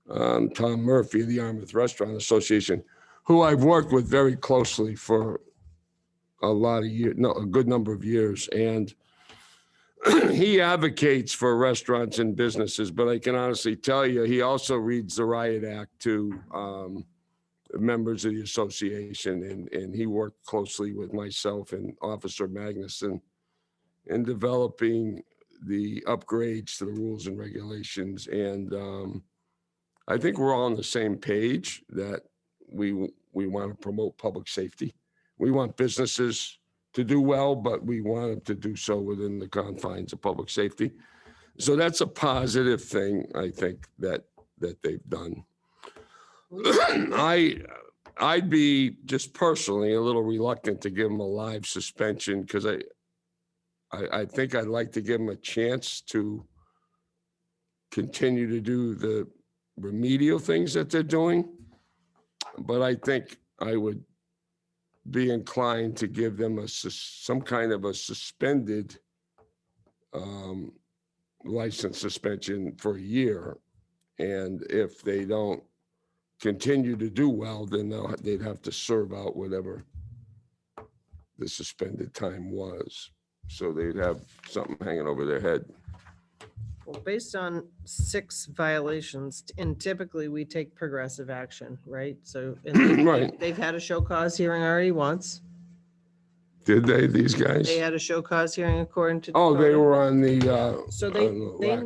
Tom Murphy of the Yarmouth Restaurant Association, who I've worked with very closely for a lot of years, a good number of years, and he advocates for restaurants and businesses, but I can honestly tell you, he also reads the Riot Act to members of the association, and he worked closely with myself and Officer Magnuson in developing the upgrades to the rules and regulations. And I think we're all on the same page that we want to promote public safety. We want businesses to do well, but we want them to do so within the confines of public safety. So that's a positive thing, I think, that they've done. I'd be just personally a little reluctant to give them a live suspension, because I think I'd like to give them a chance to continue to do the remedial things that they're doing. But I think I would be inclined to give them some kind of a suspended license suspension for a year. And if they don't continue to do well, then they'd have to serve out whatever the suspended time was. So they'd have something hanging over their head. well, based on 6 violations, and typically we take progressive action, right? So and Right. they've had a show cause hearing already once. Did they, these guys? They had a show cause hearing according to. Oh, they Dakota. were on the, So on they the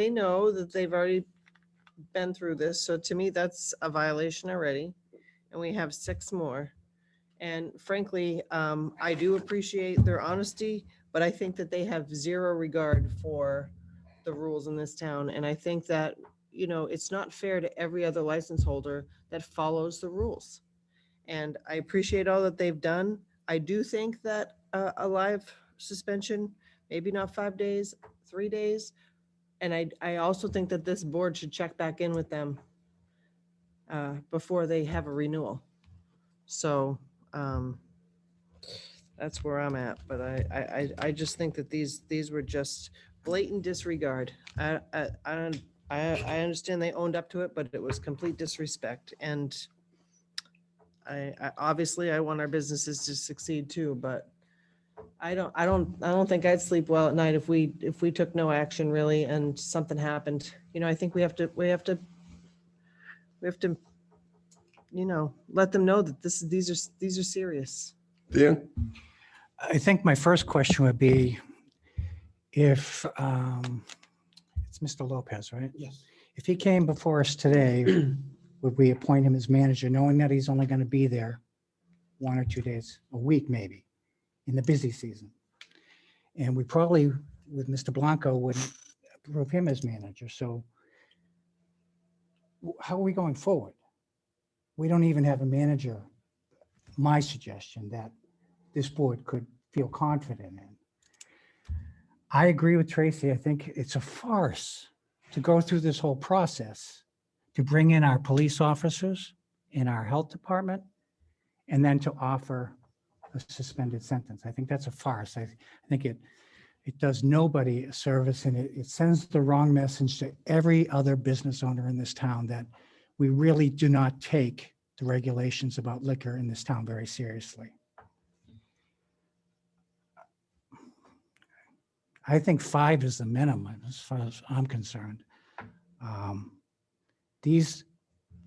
know that they've already been through this. So to me, that's a violation already. And we have 6 more. And frankly, I do appreciate their honesty, but I think that they have zero regard for the rules in this town. And I think that, you know, it's not fair to every other license holder that follows the rules. And I appreciate all that they've done. I do think that a live suspension, maybe not 5 days, 3 days. And I also think that this board should check back in with them before they have a renewal. So that's where I'm at. But I just think that these were just blatant disregard. I understand they owned up to it, but it was complete disrespect. And I obviously I want our businesses to succeed too, but I don't think I'd sleep well at night if we took no action really and something happened. You know, I think we have to, you know, let them know that these are serious. Dan? I think my first question would be if, it's Mr. Lopez, right? Yes. If he came before us today, would we appoint him as manager, knowing that he's only going to be there 1 or 2 days, a week maybe, in the busy season? And we probably, with Mr. Blanco, wouldn't approve him as manager. So how are we going forward? We don't even have a manager, my suggestion, that this board could feel confident in. I agree with Tracy. I think it's a farce to go through this whole process, to bring in our police officers in our health department, and then to offer a suspended sentence. I think that's a farce. I think it does nobody a service, and it sends the wrong message to every other business owner in this town that we really do not take the regulations about liquor in this town very seriously. I think 5 is the minimum as far as I'm concerned. These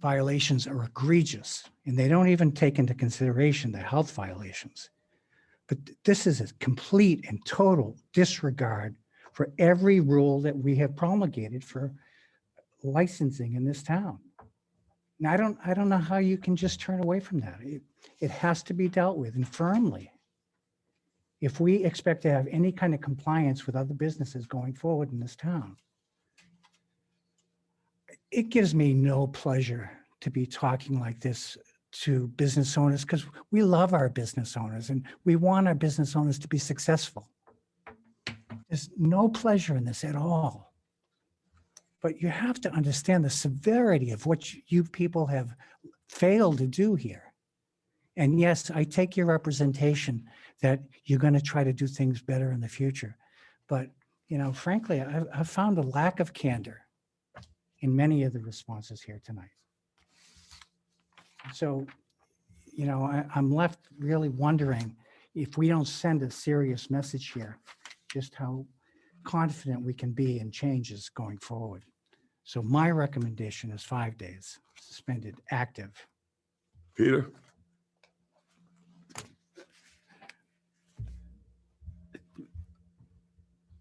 violations are egregious, and they don't even take into consideration the health violations. But this is a complete and total disregard for every rule that we have promulgated for licensing in this town. Now, I don't know how you can just turn away from that. It has to be dealt with, and firmly. If we expect to have any kind of compliance with other businesses going forward in this town. It gives me no pleasure to be talking like this to business owners, because we love our business owners and we want our business owners to be successful. There's no pleasure in this at all. But you have to understand the severity of what you people have failed to do here. And yes, I take your representation that you're going to try to do things better in the future. But, you know, frankly, I've found a lack of candor in many of the responses here tonight. So, you know, I'm left really wondering if we don't send a serious message here, just how confident we can be in changes going forward. So my recommendation is 5 days, suspended, active. Peter?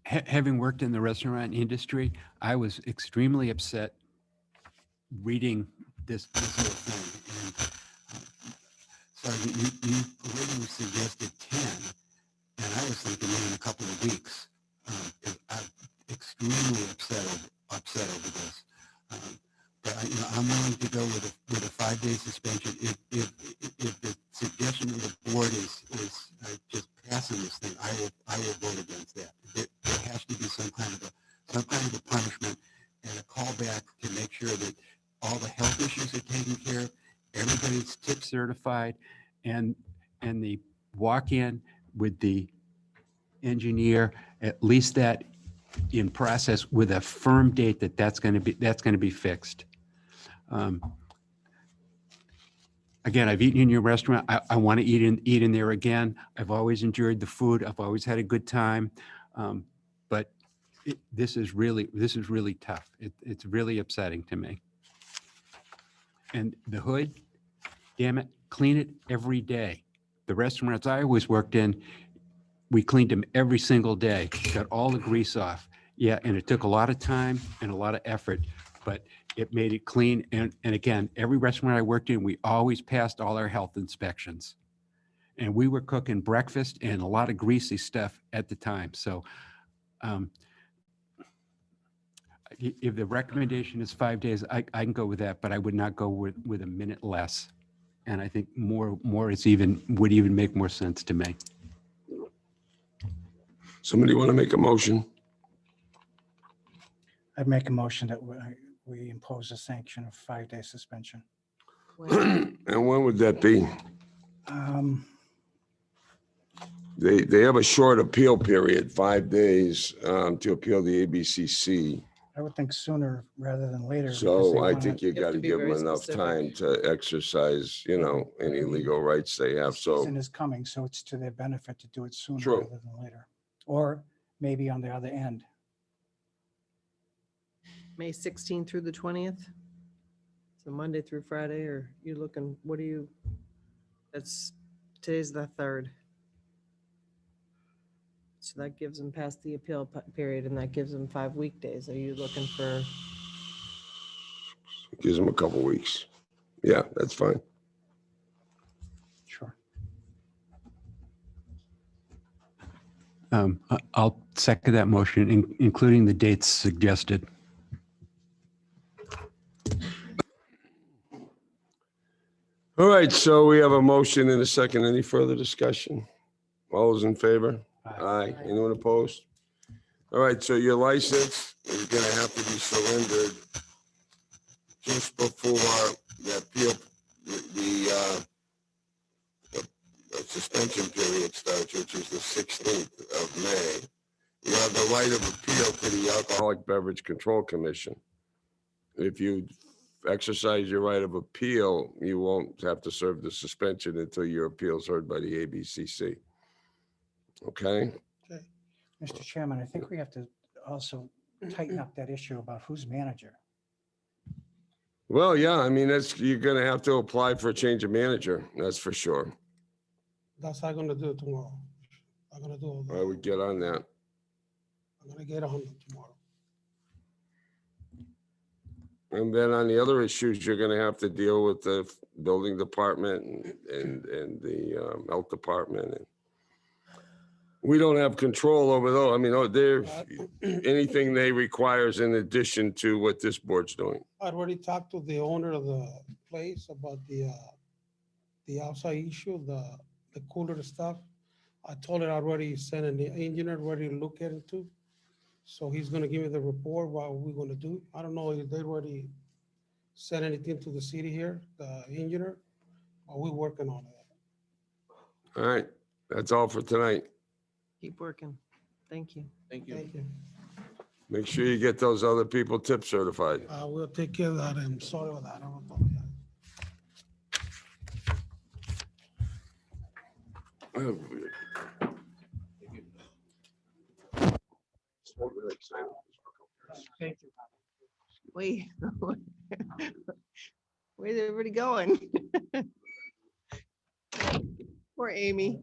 Having worked in the restaurant industry, I was extremely upset reading this whole thing. And Sergeant, you originally suggested 10, and I was thinking in a couple of weeks. I'm extremely upset over this. But you know, I'm willing to go with a 5-day suspension if the suggestion of the board is just passing this thing. I will vote against that. There has to be some kind of a punishment and a callback to make sure that all the health issues are taken care of. Everybody's tip certified, and the walk-in with the engineer, at least that in process with a firm date that's going to be fixed. Again, I've eaten in your restaurant. I want to eat in there again. I've always enjoyed the food. I've always had a good time. But this is really tough. It's really upsetting to me. And the hood, damn it, clean it every day. The restaurants I always worked in, we cleaned them every single day, got all the grease off. Yeah, and it took a lot of time and a lot of effort, but it made it clean. And again, every restaurant I worked in, we always passed all our health inspections. And we were cooking breakfast and a lot of greasy stuff at the time. So if the recommendation is 5 days, I can go with that, but I would not go with a minute less. And I think more would even make more sense to me. Somebody want to make a motion? I'd make a motion that we impose a sanction of 5-day suspension. And when would that be? They have a short appeal period, 5 days to appeal the ABCC. I would think sooner rather than later. because they So I wanna- think you got to be give them very enough specific. time to exercise, any legal rights they have. So Season is coming, so it's to their benefit to do it sooner True. rather than later. Or maybe on the other end. May 16th through the 20th? So Monday through Friday, or you looking, today's the 3rd. So that gives them past the appeal period, and that gives them 5 weekdays. Are you looking for, gives them a couple weeks. Yeah, that's fine. Sure. I'll second that motion, including the dates suggested. All right, so we have a motion and a second. Any further discussion? All those in favor? Aye. Anyone opposed? All right, so your license is gonna have to be surrendered just before the appeal, the suspension period starts, which is the 16th of May. You have the right of appeal to the Alcoholic Beverage Control Commission. If you exercise your right of appeal, you won't have to serve the suspension until your appeal is heard by the ABCC. Okay? Mr. Chairman, I think we have to also tighten up that issue about who's manager. Well, yeah, I mean, you're gonna have to apply for a change of manager, that's for sure. That's how I'm gonna do it tomorrow. I'm gonna do all that. I would get on that. I'm gonna get on it tomorrow. And then on the other issues, you're gonna have to deal with the building department and the health department. And we don't have control over those. I mean, anything they require is in addition to what this board's doing. I already talked to the owner of the place about the outside issue, the cooler stuff. I told her I already sent an engineer ready to look at it too. So he's gonna give me the report, what we're gonna do. I don't know if they already sent anything to the city here, the engineer, but we're working on it. All right, that's all for tonight. keep working. Thank you. Thank you. Thank you. Make sure you get those other people tip certified. I will take care of that. I'm sorry about that. I don't apologize. Thank you. Wait. Where's everybody going? Poor Amy.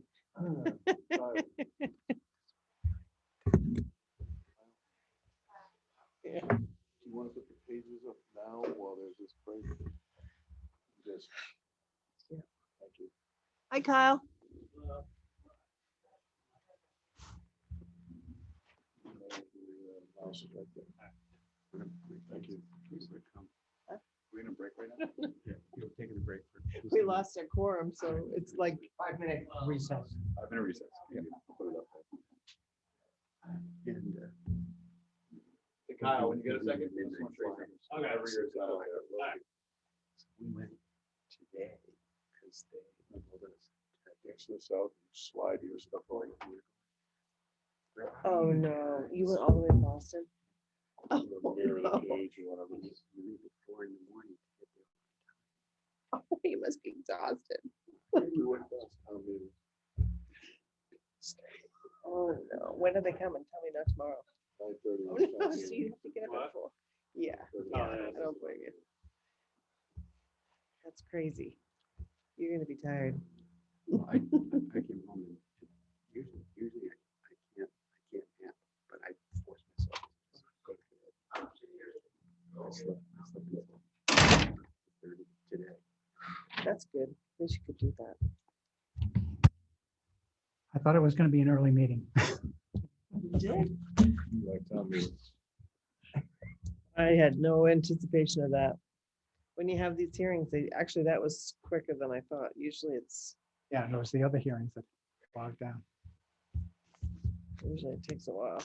Yeah. Do you want to put the pages up now while there's this break? Just. Yeah. Thank you. Hi, Kyle. Mouse is right there. Thank you. We're gonna break right now? Yeah, you're taking a break. We lost our quorum, so it's like 5-minute recess. 5-minute recess. Yeah, I'll put it up there. And, Hey, Kyle, when you get a second. we went today because they told us Exit this out, slide your stuff over here. Oh, no. You went all the way to Boston? Oh, Mirror the no. page or whatever. you leave at 4 a.m. to get there. Oh, you must be exhausted. We went past town meeting. Oh, no. When are they coming? Tell me not tomorrow. 9:30 Oh, was no. town So meeting. you have to get up at 4. Yeah, I don't blame you. That's crazy. You're gonna be tired. I came home and usually I can't nap, but I force myself to go to bed. I slept until 30 today. That's good. At least you could do that. I thought it was going to be an early meeting. I had no anticipation of that. When you have these hearings, actually, that was quicker than I thought. Usually it's, Yeah, and it was the other hearings that bogged down. usually it takes a while.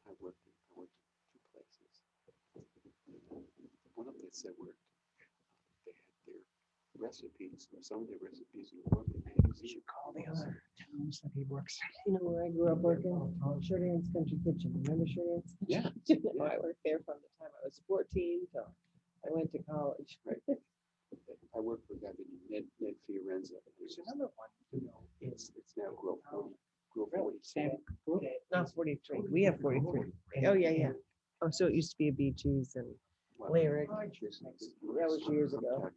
I worked in two places. One of them said they had their recipes, some of their recipes in the Warrant magazine. Call the other towns that he works. You know where I grew up working? Sheridan's Country Kitchen. Remember Sheridan's? Yeah. I worked there from the time I was 14 till I went to college. I worked with that in Ned Fiorenza. There's another one, it's now Grove 47. No, 43. We have 43. Oh, yeah, yeah. Oh, so it used to be a Beaches and Lyric. That was years ago.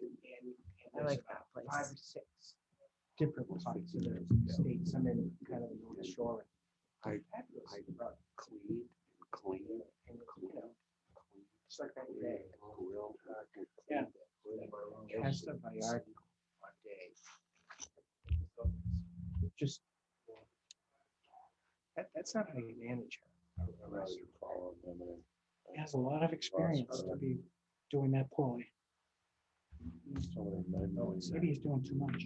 I like that place. 5 or 6 different parts of the states. I'm in kind of the North Shore. I cleaned and cleaned and cleaned. It's like that day. Grill. Yeah. Cast up my yard one day. Just that's not how you manage a restaurant. He has a lot of experience to be doing that poorly. Maybe he's doing too much.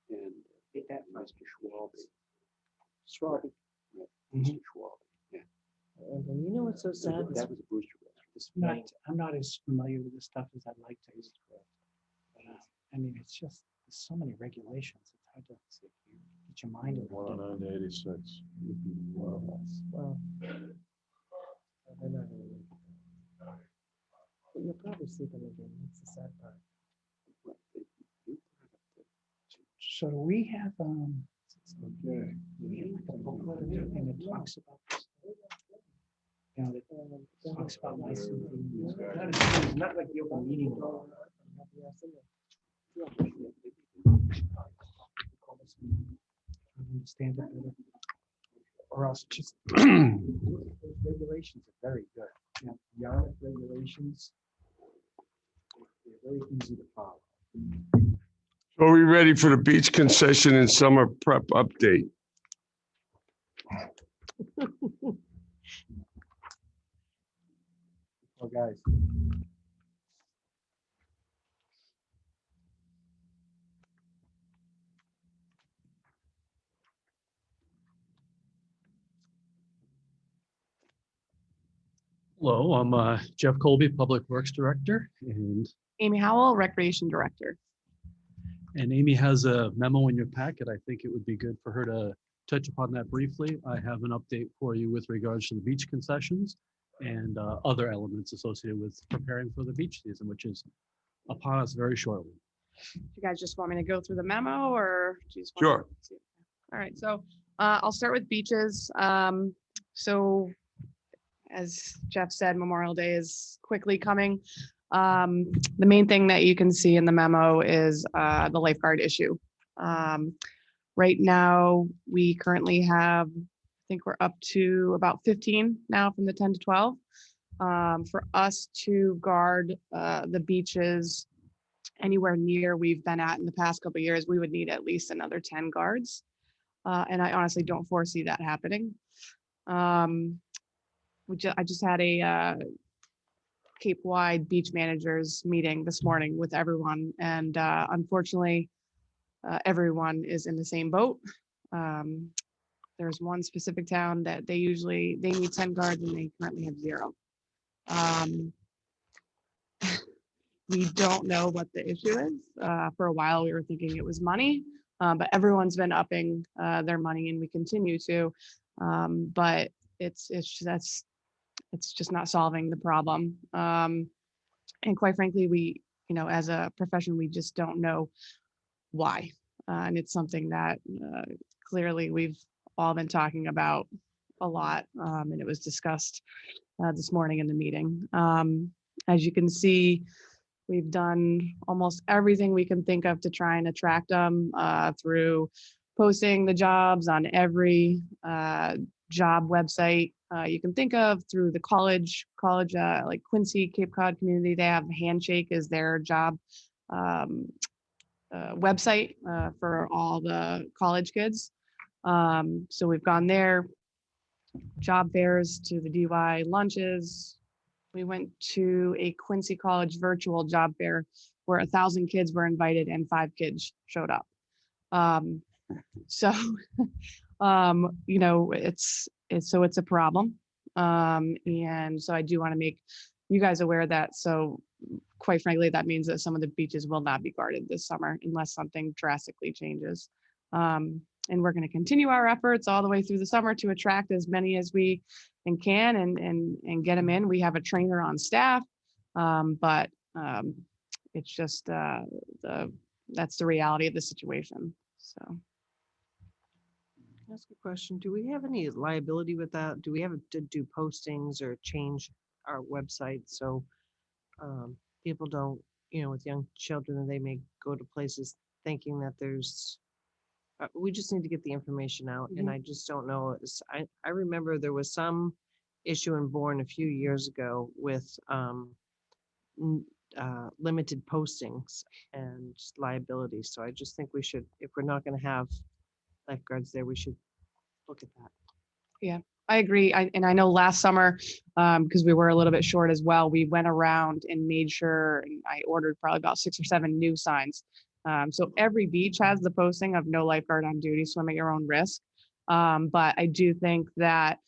And Get that Mr. Schwalbe. Schwalbe. Yeah, Mr. Schwalbe. Yeah. And you know what's so sad? That was a booster restaurant. I'm not as familiar with this stuff as I'd like to be. But, I mean, it's just, there's so many regulations. It's hard to get your mind around it. 186. Well, they're not gonna make it. But you'll probably see them again. That's the sad part. So do we have, Okay. we have like a booklet or anything that talks about this? You know, that talks about licensing. Not like the open meeting law. Understand it better. Or else just those regulations are very good. Yeah, Yarmouth regulations, they're very easy to follow. So are we ready for the beach concession and summer prep update? Oh, guys. Hello, I'm Jeff Colby, Public Works Director, and Amy Howell, Recreation Director. Amy has a memo in your packet. I think it would be good for her to touch upon that briefly. I have an update for you with regards to the beach concessions and other elements associated with preparing for the beach season, which is upon us very shortly. You guys just want me to go through the memo or? Do you just want Sure. All right, so I'll start with beaches. So as Jeff said, Memorial Day is quickly coming. The main thing that you can see in the memo is the lifeguard issue. Right now, we currently have, I think we're up to about 15 now from the 10 to 12. For us to guard the beaches anywhere near we've been at in the past couple of years, we would need at least another 10 guards. And I honestly don't foresee that happening. I just had a Cape-wide beach managers meeting this morning with everyone, and unfortunately, everyone is in the same boat. There's one specific town that they need 10 guards and they currently have 0. We don't know what the issue is. For a while, we were thinking it was money, but everyone's been upping their money, and we continue to. But it's just not solving the problem. And quite frankly, we, as a profession, we just don't know why. And it's something that clearly we've all been talking about a lot, and it was discussed this morning in the meeting. As you can see, we've done almost everything we can think of to try and attract them through posting the jobs on every job website you can think of, through the college like Quincy, Cape Cod Community. They have Handshake as their job website for all the college kids. So we've gone there, job fairs, to the DY lunches. We went to a Quincy College virtual job fair where 1,000 kids were invited and 5 kids showed up. So, you know, it's a problem. And so I do want to make you guys aware of that. So quite frankly, that means that some of the beaches will not be guarded this summer unless something drastically changes. And we're going to continue our efforts all the way through the summer to attract as many as we can and get them in. We have a trainer on staff, but it's just that's the reality of the situation. So. Ask a question. Do we have any liability with that? Do we have to do postings or change our website so people don't, you know, with young children, they may go to places thinking that there's, we just need to get the information out. And I just don't know. I remember there was some issue in Bourne a few years ago with limited postings and liability. So I just think we should, if we're not going to have lifeguards there, we should look at that. Yeah, I agree. And I know last summer, because we were a little bit short as well, we went around and made sure, and I ordered probably about 6 or 7 new signs. So every beach has the posting of no lifeguard on duty, swim at your own risk. But I do think that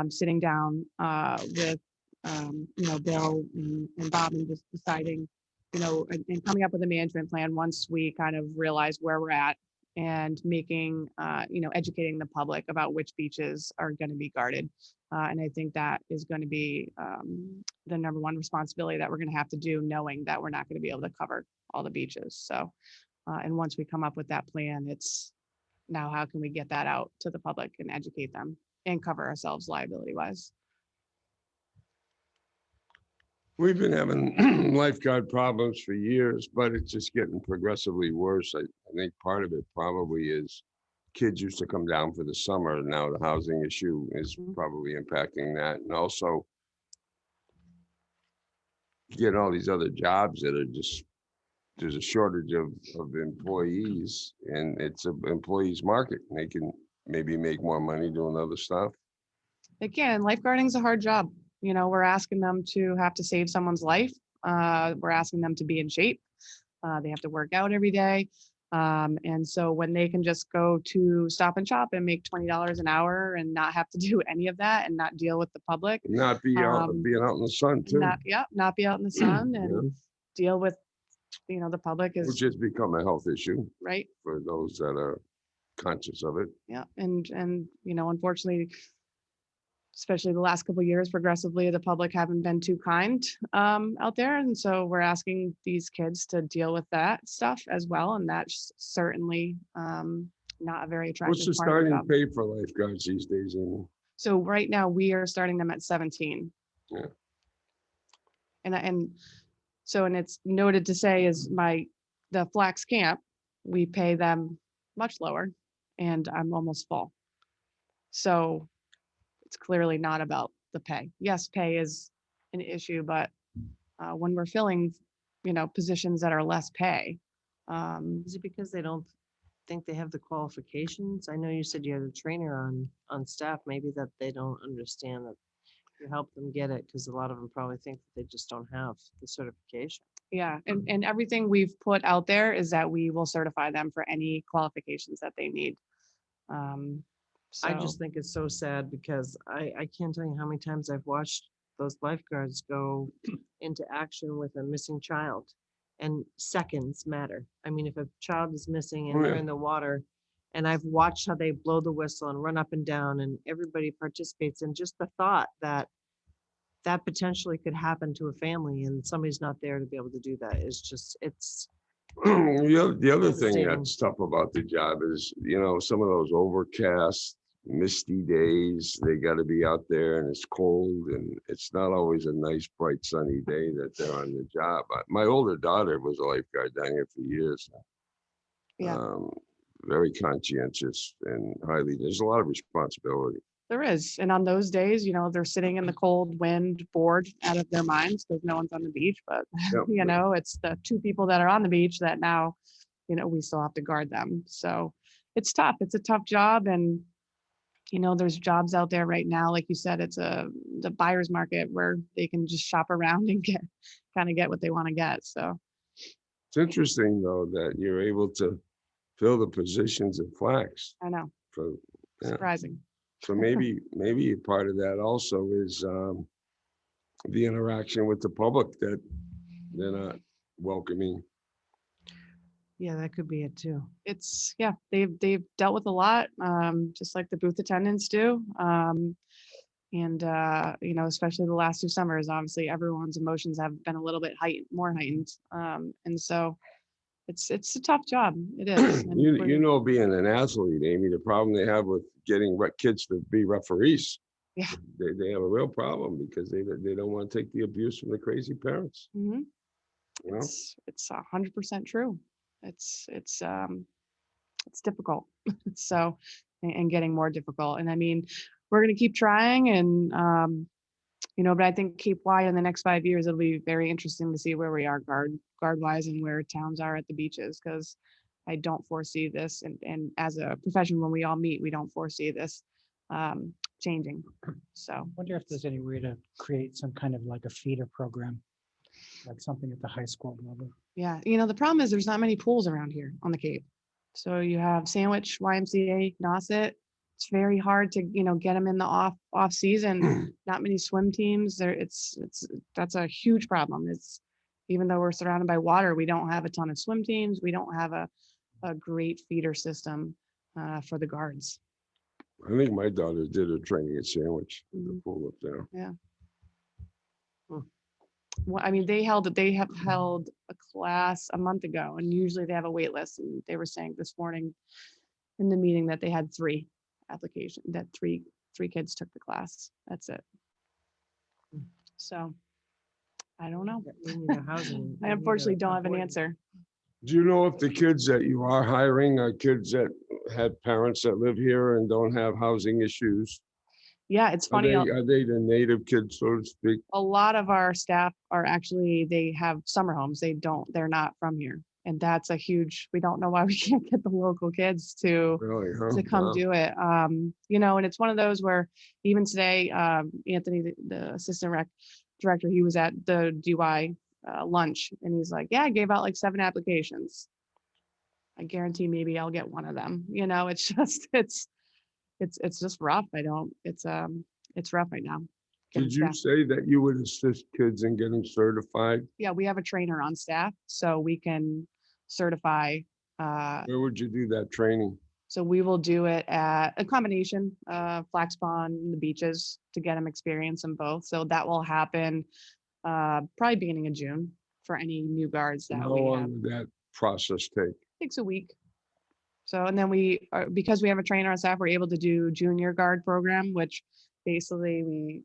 sitting down with, you know, Bill and Bob and just deciding, you know, and coming up with a management plan once we kind of realize where we're at, and making, you know, educating the public about which beaches are going to be guarded. And I think that is going to be the #1 responsibility that we're going to have to do, knowing that we're not going to be able to cover all the beaches. So, and once we come up with that plan, it's now how can we get that out to the public and educate them and cover ourselves liability wise. We've been having lifeguard problems for years, but it's just getting progressively worse. I think part of it probably is kids used to come down for the summer. And now the housing issue is probably impacting that. And also getting all these other jobs that are just, there's a shortage of employees, and it's an employees market. And they can maybe make more money doing other stuff. Again, lifeguarding is a hard job. You know, we're asking them to have to save someone's life. We're asking them to be in shape. They have to work out every day. And so when they can just go to Stop and Shop and make $20 an hour and not have to do any of that and not deal with the public. Not be out, being out in the sun too. Not be out in the sun and deal with, you know, the public is. Which has become a health issue. Right. For those that are conscious of it. Yeah. And, you know, unfortunately, especially the last couple of years, progressively, the public haven't been too kind out there. And so we're asking these kids to deal with that stuff as well. And that's certainly not a very attractive What's the part of starting job. pay for lifeguards these days, Amy? So right now we are starting them at 17. Yeah. And so, and it's noted to say is the Flax Camp, we pay them much lower and I'm almost full. So it's clearly not about the pay. Yes, pay is an issue, but when we're filling, you know, positions that are less pay. Is it because they don't think they have the qualifications? I know you said you had a trainer on staff, maybe that they don't understand that you help them get it, because a lot of them probably think that they just don't have the certification. Yeah, and everything we've put out there is that we will certify them for any qualifications that they need. I just think it's so sad because I can't tell you how many times I've watched those lifeguards go into action with a missing child, and seconds matter. I mean, if a child is missing and they're in the water, and I've watched how they blow the whistle and run up and down and everybody participates, and just the thought that that potentially could happen to a family and somebody's not there to be able to do that is just, it's The other thing Devastating. that's tough about the job is, some of those overcast, misty days, they gotta be out there and it's cold and it's not always a nice, bright, sunny day that they're on the job. My older daughter was a lifeguard down here for years. Yeah. Very conscientious and there's a lot of responsibility. There is. And on those days, they're sitting in the cold wind, bored out of their minds because no one's on the beach. But, Yep. it's the two people that are on the beach that now, we still have to guard them. So it's tough. It's a tough job. And, there's jobs out there right now. Like you said, it's the buyer's market where they can just shop around and get what they want to get. So It's interesting, though, that you're able to fill the positions at Flax. I know, For, yeah. surprising. So maybe a part of that also is the interaction with the public that they're not welcoming. Yeah, that could be it too. They've dealt with a lot, just like the booth attendants do. Especially the last 2 summers, obviously everyone's emotions have been a little bit more heightened. And so it's a tough job. It is. And Being an athlete, Amy, the problem they have with getting kids to be referees. Yeah. They have a real problem because they don't want to take the abuse from the crazy parents. Mhm. It's 100% true. It's difficult. So, and getting more difficult. And I mean, we're going to keep trying and, but I think Cape wide in the next 5 years, it'll be very interesting to see where we are guard wise and where towns are at the beaches. Cause I don't foresee this. And as a profession, when we all meet, we don't foresee this, changing. So I wonder if there's any way to create some kind of like a feeder program, like something at the high school level. yeah, the problem is there's not many pools around here on the Cape. So you have Sandwich, YMCA, Nauset. It's very hard to, get them in the off season. Not many swim teams there. That's a huge problem. It's even though we're surrounded by water, we don't have a ton of swim teams. We don't have a great feeder system for the guards. I think my daughter did her training at Sandwich, the Mhm. pool up there. Yeah. Well, I mean, they have held a class a month ago, and usually they have a wait list. And they were saying this morning in the meeting that they had 3 applications, that three kids took the class. That's it. So I don't know. We need a housing. I unfortunately don't have an answer. Do you know if the kids that you are hiring are kids that had parents that live here and don't have housing issues? Yeah, it's funny. Are they the native kids, so to speak? A lot of our staff are actually, they have summer homes. They're not from here. And that's a huge, we don't know why we can't get the local kids to Really, huh? to come Wow. do it. And it's one of those where even today, Anthony, the assistant rec director, he was at the DY lunch and he's like, yeah, I gave out like 7 applications. I guarantee maybe I'll get one of them. It's just, it's just rough. It's rough right now. Did you say that you would assist kids in getting certified? Yeah, we have a trainer on staff, so we can certify. Where would you do that training? So we will do it at a combination, Flax Pond and the beaches to get them experience in both. So that will happen probably beginning of June for any new guards that How we have. long would that process take? Takes a week. So, and then because we have a trainer on staff, we're able to do junior guard program, which basically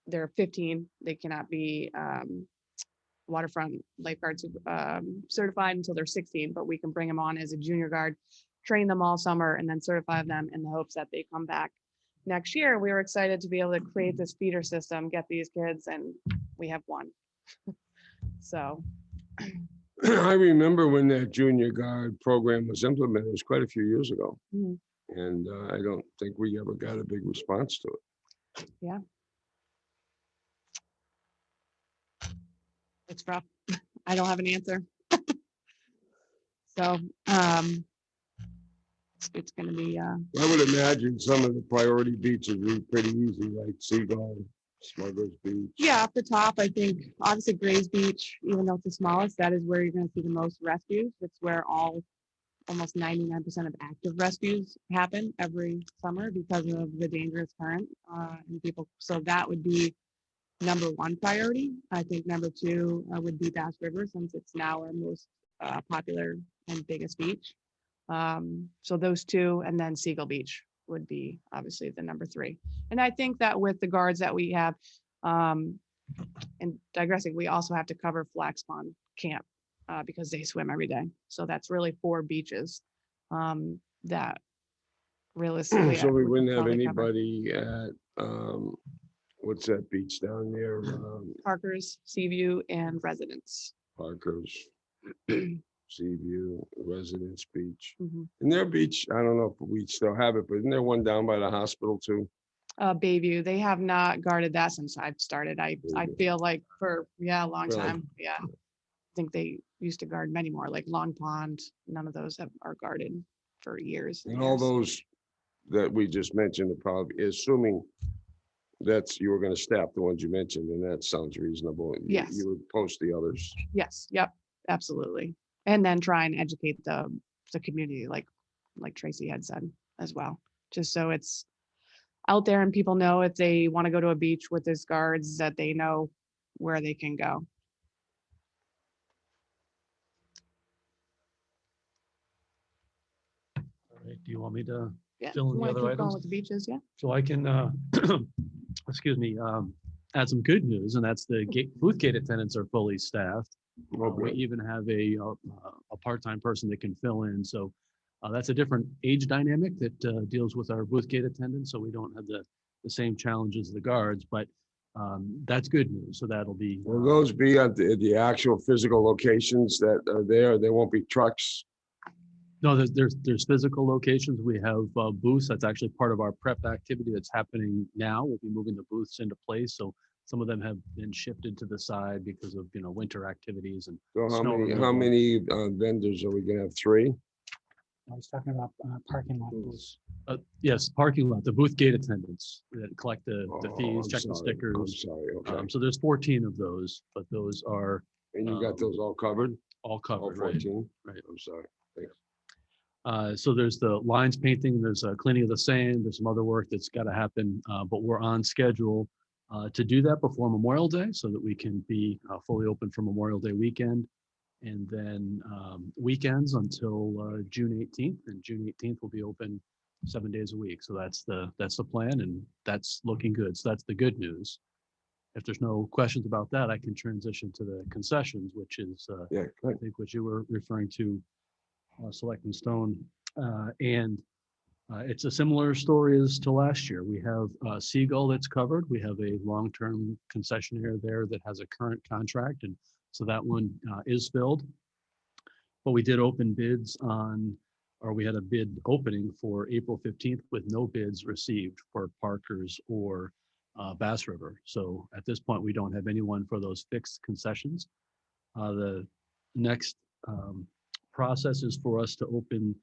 they're 15. They cannot be waterfront lifeguards certified until they're 16, but we can bring them on as a junior guard, train them all summer, and then certify them in the hopes that they come back next year. We were excited to be able to create this feeder system, get these kids, and we have one. So. I remember when that junior guard program was implemented, it was quite a few years ago. Mhm. And I don't think we ever got a big response to it. Yeah. It's rough. I don't have an answer. So, it's gonna be, I would imagine some of the priority beaches would be pretty easy, like Seagull, Smuggler's Beach. yeah, off the top, I think obviously Gray's Beach, even though it's the smallest, that is where you're gonna see the most rescues. It's where almost 99% of active rescues happen every summer because of the dangerous current and people. So that would be number 1 priority. I think number 2 would be Bass River, since it's now our most popular and biggest beach. So those two, and then Seagull Beach would be obviously the number 3. And I think that with the guards that we have, and digressing, we also have to cover Flax Pond Camp because they swim every day. So that's really 4 beaches that realistically. So we could wouldn't have probably cover. anybody at, what's that beach down there? Parker's, Seaview, and Residence. Parker's, Seaview, Residence Beach. Mhm. And their beach, I don't know if we still have it, but isn't there one down by the hospital too? Bayview, they have not guarded that since I've started. I feel like for, a long Really? time. Yeah. I think they used to guard many more, like Long Pond. None of those are guarded for years. And all those that we just mentioned are probably, assuming that's, you were gonna staff the ones you mentioned, and that sounds reasonable. Yes. You would post the others. Yes, yep, absolutely. And then try and educate the community, like Tracy had said as well, just so it's out there and people know if they want to go to a beach with these guards, that they know where they can go. All right, do you want me to Yeah, fill in the wanna other keep going items? with the beaches, yeah. So I can, excuse me, add some good news, and that's the booth gate attendants are fully staffed. We even have a part-time person that can fill in. So that's a different age dynamic that deals with our booth gate attendants. So we don't have the same challenges as the guards, but that's good news. So that'll be. Will those be at the actual physical locations that are there? There won't be trucks? No, there's physical locations. We have booths. That's actually part of our prep activity that's happening now. We'll be moving the booths into place. So some of them have been shifted to the side because of, winter activities and So snow how removal. many vendors are we gonna have? 3? I was talking about parking lot booths. Yes, parking lot, the booth gate attendants that collect the fees, I'm check the sorry. I'm stickers. sorry, okay. So there's 14 of those, but those are. And you got those all covered? All All covered, right? 14? Right. I'm sorry. Thanks. So there's the lines painting, there's cleaning of the sand, there's some other work that's got to happen, but we're on schedule to do that before Memorial Day so that we can be fully open for Memorial Day weekend. And then weekends until June 18th, and June 18th will be open 7 days a week. So that's the plan, and that's looking good. So that's the good news. If there's no questions about that, I can transition to the concessions, which is I think what you were referring to, Selectman Stone, and it's a similar story as to last year. We have Seagull that's covered. We have a long-term concessionaire there that has a current contract, and so that one is filled. But we did open bids we had a bid opening for April 15th with no bids received for Parker's or Bass River. So at this point, we don't have anyone for those fixed concessions. The next process is for us to open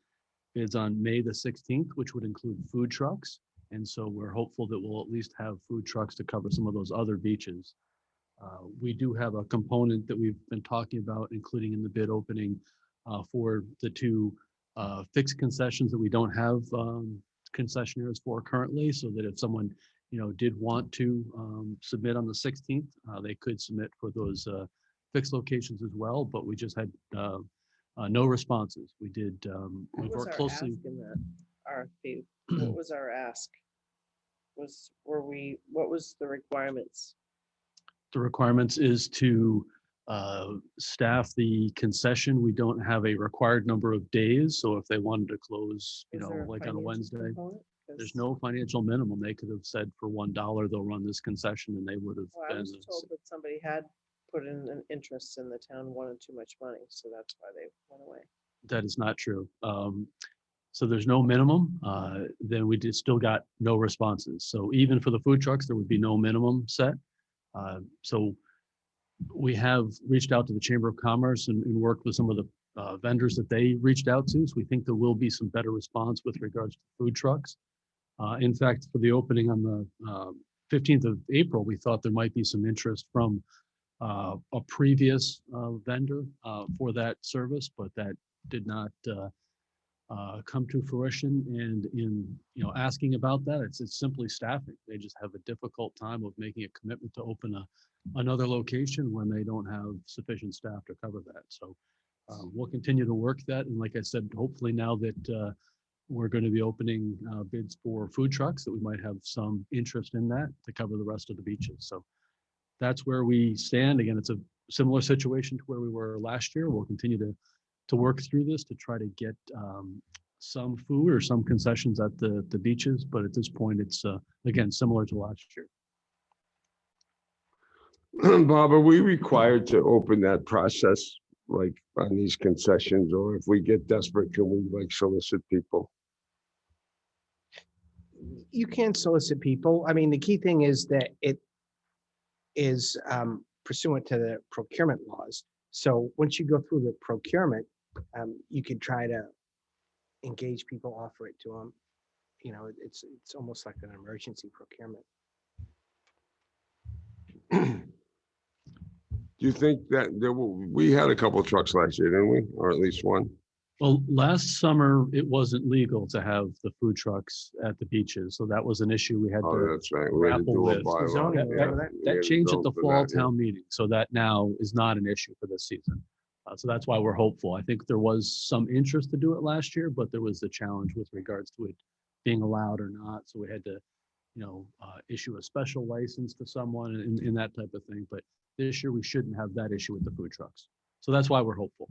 bids on May the 16th, which would include food trucks. And so we're hopeful that we'll at least have food trucks to cover some of those other beaches. We do have a component that we've been talking about, including in the bid opening for the 2 fixed concessions that we don't have concessionaires for currently, so that if someone did want to submit on the 16th, they could submit for those fixed locations as well. But we just had no responses. We did we What was worked our closely. ask in that RFP? What was our ask? What was the requirements? The requirements is to staff the concession. We don't have a required number of days. So if they wanted to close, Is there a like on a financial Wednesday, component? 'Cause- there's no financial minimum. They could have said for $1 they'll run this concession, and they would have Well, I been. was told that somebody had put in an interest and the town wanted too much money, so that's why they went away. That is not true. So there's no minimum. Then we still got no responses. So even for the food trucks, there would be no minimum set. So we have reached out to the Chamber of Commerce and worked with some of the vendors that they reached out to. So we think there will be some better response with regards to food trucks. In fact, for the opening on the 15th of April, we thought there might be some interest from a previous vendor for that service, but that did not come to fruition. And in asking about that, it's simply staffing. They just have a difficult time of making a commitment to open another location when they don't have sufficient staff to cover that. So we'll continue to work that. And like I said, hopefully now that we're going to be opening bids for food trucks, that we might have some interest in that to cover the rest of the beaches. So that's where we stand. Again, it's a similar situation to where we were last year. We'll continue to work through this to try to get some food or some concessions at the beaches. But at this point, it's again, similar to last year. Bob, are we required to open that process like on these concessions, or if we get desperate, can we like solicit people? You can solicit people. I mean, the key thing is that it is pursuant to the procurement laws. So once you go through the procurement, you could try to engage people, offer it to them. You know, it's almost like an emergency procurement. Do you think that we had a couple of trucks last year, didn't we? Or at least one? Well, last summer, it wasn't legal to have the food trucks at the beaches. So that was an issue we had Oh, to that's right. We had to grapple do a with. bylaw. Zoning, Yeah, remember we That had to changed go at the for fall that, yeah. town meeting. So that now is not an issue for this season. So that's why we're hopeful. I think there was some interest to do it last year, but there was the challenge with regards to it being allowed or not. So we had to, issue a special license to someone in that type of thing. But this year we shouldn't have that issue with the food trucks. So that's why we're hopeful.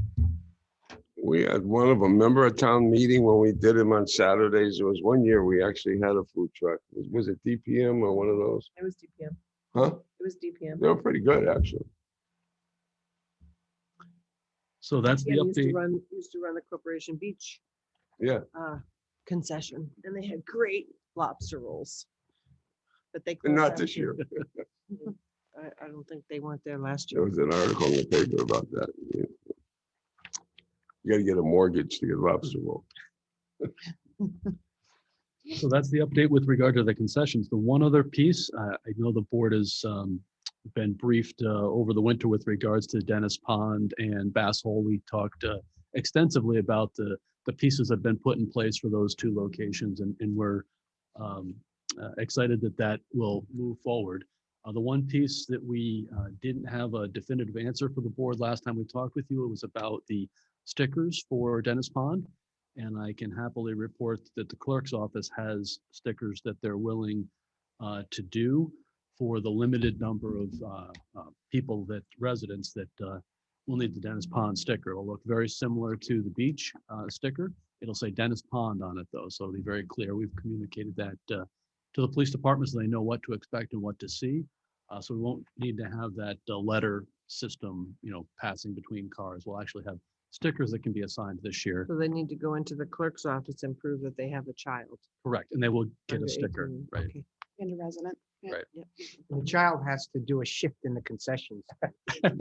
We had one of them. Remember a town meeting when we did them on Saturdays? There was one year we actually had a food truck. Was it DPM or one of those? It was DPM. Huh? It was DPM. They were pretty good, actually. So that's the Yeah, used to update. run the Corporation Beach Yeah. concession, and they had great lobster rolls. But they And closed not last this year. I don't think they weren't there last There year. was an article in the paper about that. You got to get a mortgage to get lobster roll. So that's the update with regard to the concessions. The one other piece, I know the board has been briefed over the winter with regards to Dennis Pond and Bass Hole. We talked extensively about the pieces that have been put in place for those two locations, and we're excited that will move forward. The one piece that we didn't have a definitive answer for the board last time we talked with you, it was about the stickers for Dennis Pond. And I can happily report that the clerk's office has stickers that they're willing to do for the limited number of residents that will need the Dennis Pond sticker. It'll look very similar to the beach sticker. It'll say Dennis Pond on it though, so it'll be very clear. We've communicated that to the police department so they know what to expect and what to see. So we won't need to have that letter system, passing between cars. We'll actually have stickers that can be assigned this year. So they need to go into the clerk's office and prove that they have a child. Correct, and they will get under a sticker, 18. right? Okay. And a resident. Yeah. Right. Yep. The child has to do a shift in the concessions. And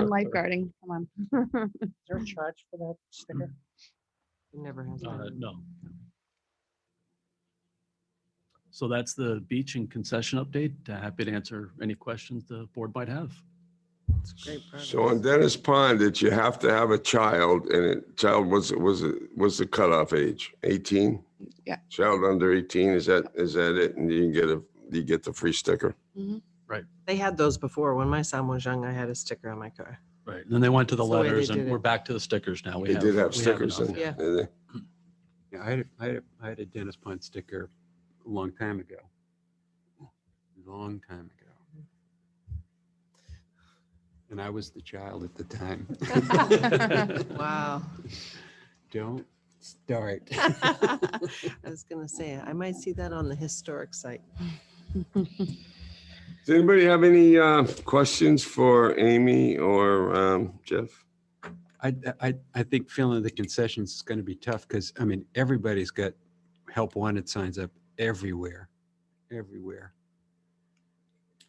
lifeguarding, come on. Is there a charge for that sticker? It never has. been. No. So that's the beach and concession update. Happy to answer any questions the board might have. It's great progress. So on Dennis Pond, did you have to have a child, and child was the cutoff age 18? Yeah. Child under 18, is that it? And you get the free sticker. Right. They had those before. When my son was young, I had a sticker on my car. Right. And then they went to the That's the way they letters, did and it. we're back to the stickers now. They did have stickers enough. in. Yeah. did they? Yeah, I had a Dennis Pond sticker a long time ago. Long time ago. And I was the child at the time. Wow. Don't start. I was gonna say, I might see that on the historic site. Does anybody have any questions for Amy or Jeff? I think filling the concessions is going to be tough because, I mean, everybody's got help wanted signs up everywhere. I was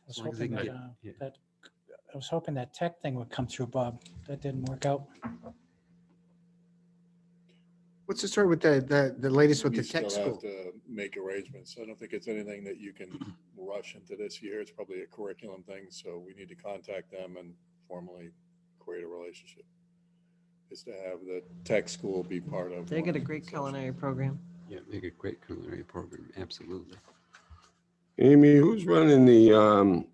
As long as they hoping can that, get- that I was hoping that tech thing would come through, Bob. That didn't work out. What's the story with the latest with We the tech still have school? to make arrangements. I don't think it's anything that you can rush into this year. It's probably a curriculum thing, so we need to contact them and formally create a relationship. Is to have the tech school be part of. They one got a of the great concessions. culinary program. Yeah, make a great culinary program. Absolutely. Amy, who's running the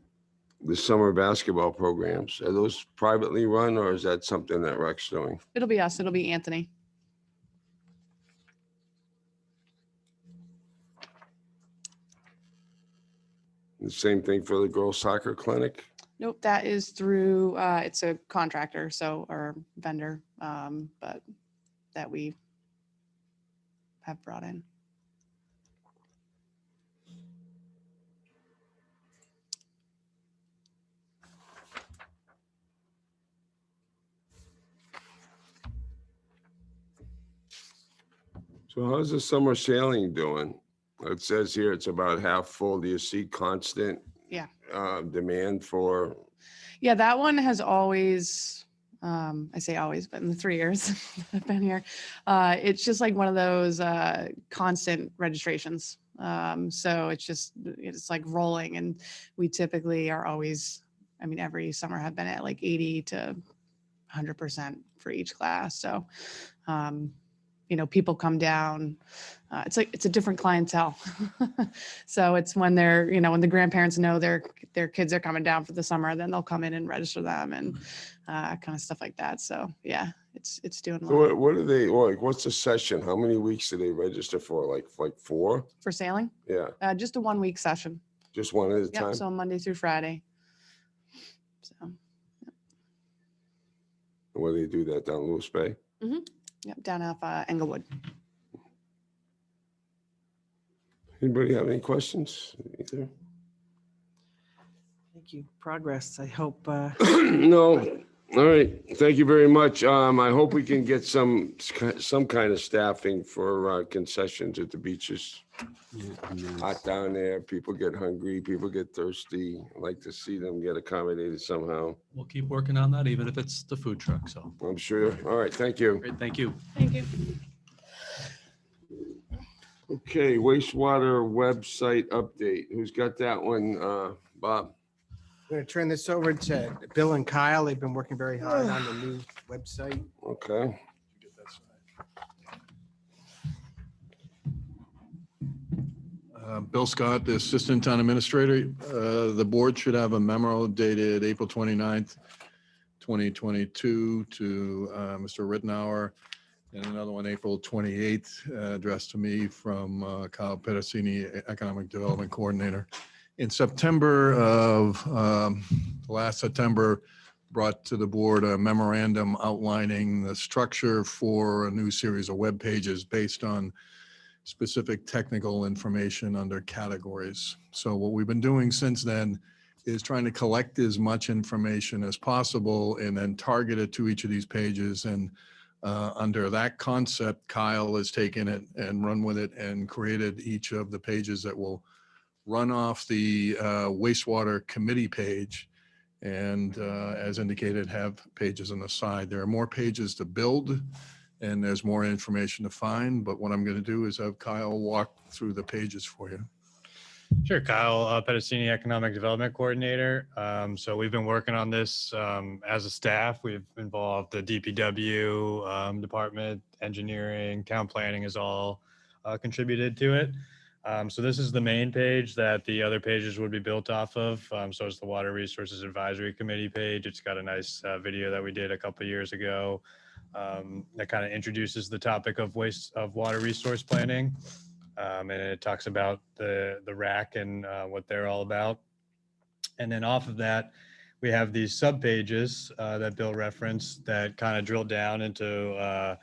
the summer basketball programs, are those privately run or is that something that Rec's doing? It'll be us. It'll be Anthony. The same thing for the girls soccer clinic? Nope, that is through, it's a contractor, so, or vendor, but that we have brought in. So how's the summer sailing doing? It says here it's about half full. Do you see constant Yeah. demand for? Yeah, that one has always, I say always, but in the 3 years I've been here, it's just like one of those constant registrations. So it's like rolling, and we typically are always, I mean, every summer have been at like 80 to 100% for each class. So, people come down. It's a different clientele. So it's when when the grandparents know their kids are coming down for the summer, then they'll come in and register them and kind of stuff like that. So yeah, it's doing well. So what are they like? What's the session? How many weeks do they register for? Like 4? For sailing? Yeah, Just a 1 week session. just one at a time. Yep. So Monday through Friday. So. Where they do that down Lewis Bay? Mm-hmm. Yep, down off Englewood. Anybody have any questions? Either? Thank you. Progress, I hope. No. All right. Thank you very much. I hope we can get some kind of staffing for concessions at the beaches. Hot down there. People get hungry. People get thirsty. I like to see them get accommodated somehow. We'll keep working on that, even if it's the food truck. So I'm sure. All right. Thank you. great. Thank you. Thank you. Okay. Wastewater website update. Who's got that one? Bob. I'm going to turn this over to Bill and Kyle. They've been working very hard on the new website. Okay. Bill Scott, the Assistant Town Administrator. The board should have a memo dated April 29th, 2022 to Mr. Rittenhour, and another one April 28th addressed to me from Kyle Pedersini, Economic Development Coordinator. In September of last September, brought to the board a memorandum outlining the structure for a new series of web pages based on specific technical information under categories. So what we've been doing since then is trying to collect as much information as possible and then target it to each of these pages. And under that concept, Kyle has taken it and run with it and created each of the pages that will run off the wastewater committee page, and as indicated, have pages on the side. There are more pages to build and there's more information to find, but what I'm going to do is have Kyle walk through the pages for you. Sure, Kyle Pedersini, Economic Development Coordinator. So we've been working on this as a staff. We've involved the DPW department, engineering, town planning has all contributed to it. So this is the main page that the other pages would be built off of. So it's the Water Resources Advisory Committee page. It's got a nice video that we did a couple of years ago that kind of introduces the topic of water resource planning. And it talks about the RAC and what they're all about. And then off of that, we have these sub pages that Bill referenced that kind of drill down into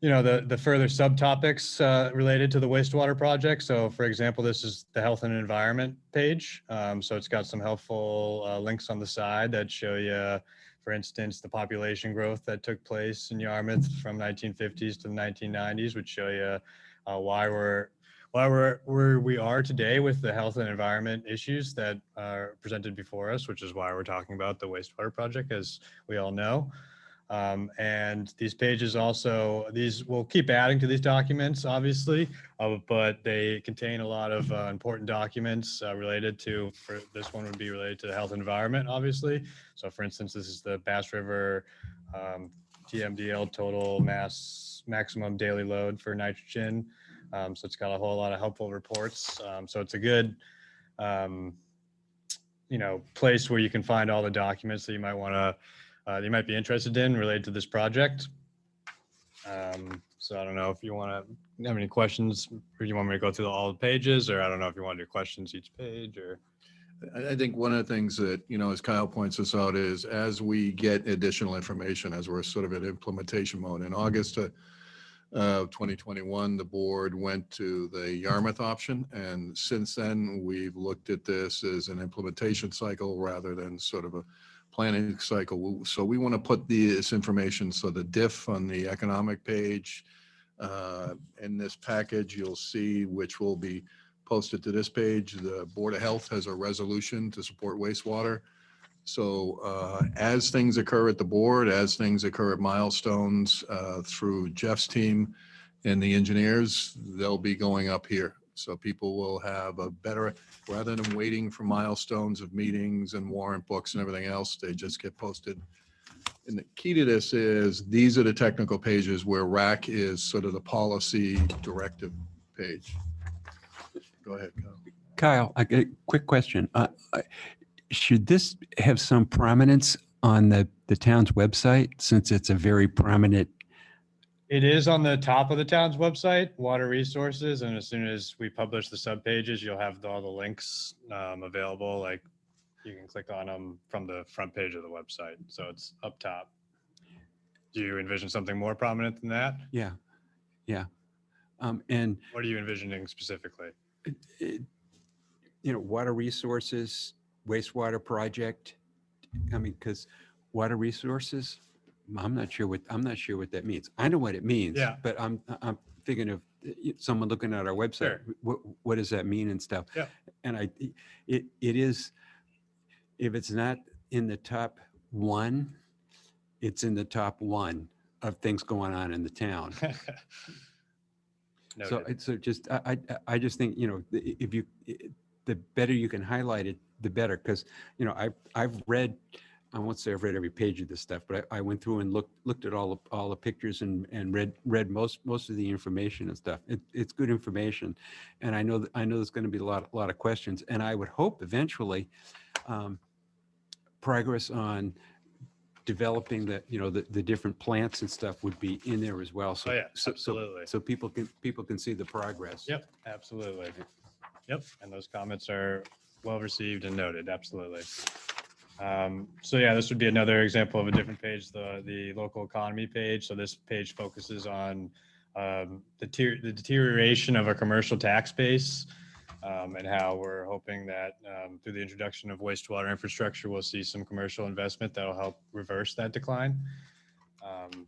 the further subtopics related to the wastewater project. So for example, this is the health and environment page. So it's got some helpful links on the side that show you, for instance, the population growth that took place in Yarmouth from 1950s to the 1990s, which show you why we're where we are today with the health and environment issues that are presented before us, which is why we're talking about the wastewater project, as we all know. And these pages also, we'll keep adding to these documents, obviously, but they contain a lot of important documents related to, for this one would be related to the health and environment, obviously. So for instance, this is the Bass River TMDL, total maximum daily load for nitrogen. So it's got a whole lot of helpful reports. So it's a good, place where you can find all the documents that you might want to, you might be interested in related to this project. So I don't know if you want to have any questions, or you want me to go through all the pages, or I don't know if you want to do questions each page, or. I think one of the things that, as Kyle points this out, is as we get additional information, as we're sort of at implementation mode, in August of 2021, the board went to the Yarmouth option. And since then, we've looked at this as an implementation cycle rather than sort of a planning cycle. So we want to put this information, so the diff on the economic page in this package, you'll see, which will be posted to this page. The Board of Health has a resolution to support wastewater. So as things occur at the board, as things occur at milestones through Jeff's team and the engineers, they'll be going up here. So people will have a better, rather than waiting for milestones of meetings and warrant books and everything else, they just get posted. And the key to this is, these are the technical pages where RAC is sort of the policy directive page. Go ahead, Kyle. Kyle, I get a quick question. Should this have some prominence on the town's website, since it's a very prominent? It is on the top of the town's website, water resources, and as soon as we publish the subpages, you'll have all the links available. Like, you can click on them from the front page of the website, so it's up top. Do you envision something more prominent than that? Yeah, yeah. And what are you envisioning specifically? Water resources, wastewater project. I mean, because water resources, I'm not sure what that means. I know what it means, Yeah. but I'm thinking of someone looking at our website. Sure. What does that mean and stuff? Yeah. And it is, if it's not in the top one, it's in the top one of things going on in the town. So just I just think, if you, the better you can highlight it, the better. Because I've read, I won't say I've read every page of this stuff, but I went through and looked at all the pictures and read most of the information and stuff. It's good information, and I know there's going to be a lot of questions, and I would hope eventually progress on developing the different plants and stuff would be in there as well. So, Oh, yeah, absolutely. So people can see the progress. Yep, absolutely. Yep, and those comments are well received and noted. Absolutely. So yeah, this would be another example of a different page, the local economy page. So this page focuses on the deterioration of a commercial tax base, and how we're hoping that through the introduction of wastewater infrastructure, we'll see some commercial investment that'll help reverse that decline.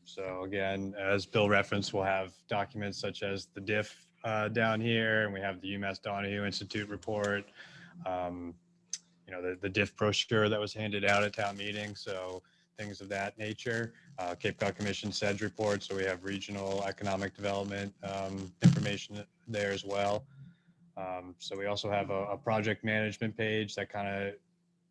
So again, as Bill referenced, we'll have documents such as the diff down here, and we have the UMass Donahue Institute report, the diff brochure that was handed out at town meeting. So things of that nature. Cape Cod Commission SEDS report. So we have regional economic development information there as well. So we also have a project management page that kind of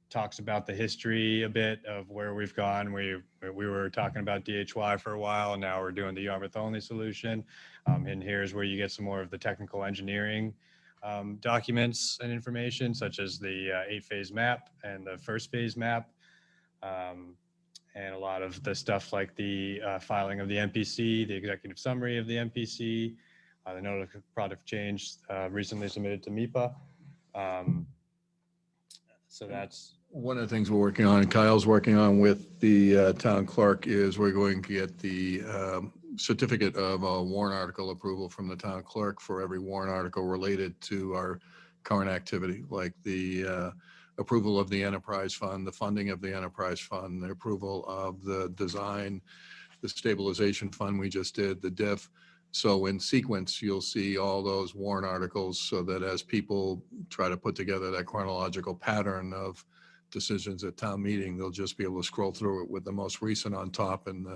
talks about the history a bit of where we've gone. We were talking about DHY for a while, and now we're doing the Yarmouth only solution. And here's where you get some more of the technical engineering documents and information, such as the 8-phase map and the first phase map. And a lot of the stuff like the filing of the MPC, the executive summary of the MPC, the notice of product change recently submitted to MIPA. So that's one of the things we're working on, and Kyle's working on with the town clerk, is we're going to get the certificate of a warrant article approval from the town clerk for every warrant article related to our current activity, like the approval of the enterprise fund, the funding of the enterprise fund, the approval of the design, the stabilization fund we just did, the diff. So in sequence, you'll see all those warrant articles, so that as people try to put together that chronological pattern of decisions at town meeting, they'll just be able to scroll through it with the most recent on top and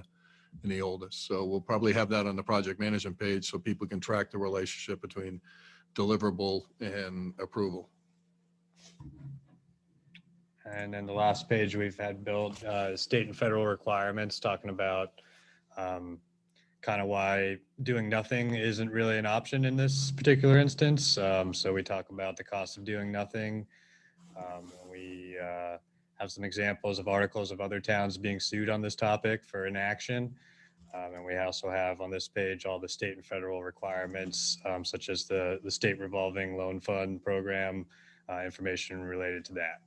the oldest. So we'll probably have that on the project management page, so people can track the relationship between deliverable and approval. And then the last page we've had built state and federal requirements, talking about kind of why doing nothing isn't really an option in this particular instance. So we talk about the cost of doing nothing. We We have some examples of articles of other towns being sued on this topic for inaction. And we also have on this page all the state and federal requirements, such as the state revolving loan fund program, information related to that.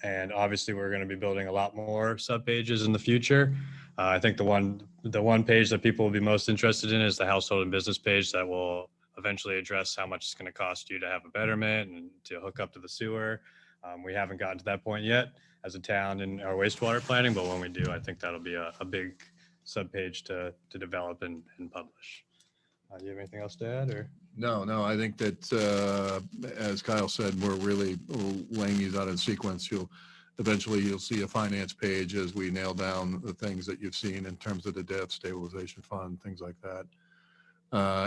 And obviously, we're going to be building a lot more subpages in the future. I think the one page that people will be most interested in is the household and business page that will eventually address how much it's going to cost you to have a betterment and to hook up to the sewer. We haven't gotten to that point yet as a town in our wastewater planning, but when we do, I think that'll be a big subpage to develop and publish. Do you have anything else to add, or? No, I think that, as Kyle said, we're really laying these out in sequence. Eventually you'll see a finance page as we nail down the things that you've seen in terms of the debt stabilization fund, things like that.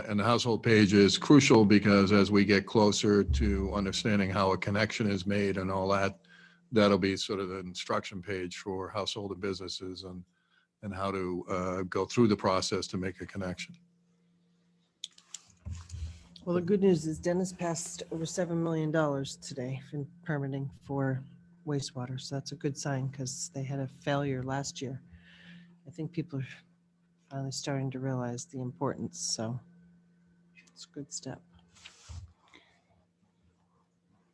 And the household page is crucial because as we get closer to understanding how a connection is made and all that, that'll be sort of the instruction page for household and businesses and how to go through the process to make a connection. Well, the good news is Dennis passed over $7 million today in permitting for wastewater. So that's a good sign because they had a failure last year. I think people are finally starting to realize the importance. So it's a good step.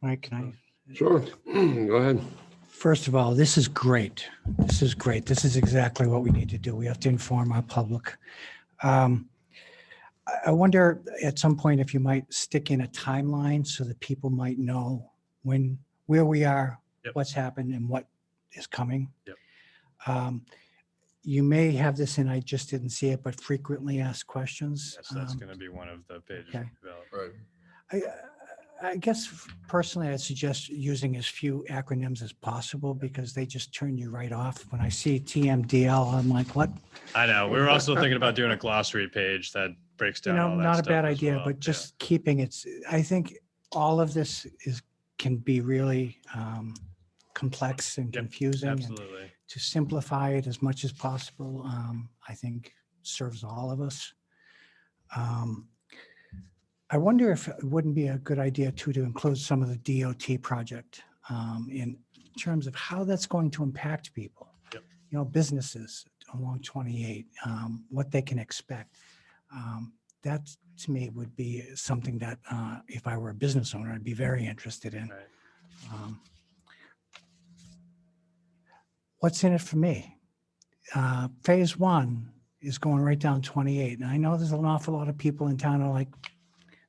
Mike, can I? Sure. Go ahead. First of all, this is great. This is great. This is exactly what we need to do. We have to inform our public. I wonder at some point if you might stick in a timeline so that people might know where we are, Yep. what's happened, and what is coming. Yep. You may have this, and I just didn't see it, but frequently asked questions. Yes, that's going to be one of the pages okay. we develop. Right. I guess personally, I'd suggest using as few acronyms as possible because they just turn you right off. When I see TMDL, I'm like, what? I know. We were also thinking about doing a glossary page that breaks down all that Not a stuff bad as idea, well. but just keeping it. I think all of this can be really complex and Yep, confusing. And absolutely. to simplify it as much as possible, I think serves all of us. I wonder if it wouldn't be a good idea too to include some of the DOT project in terms of how that's going to impact people. Yep. You know, businesses along 28, what they can expect. That to me would be something that if I were a business owner, I'd be very interested in. Right. What's in it for me? Phase 1 is going right down 28. And I know there's an awful lot of people in town who are like,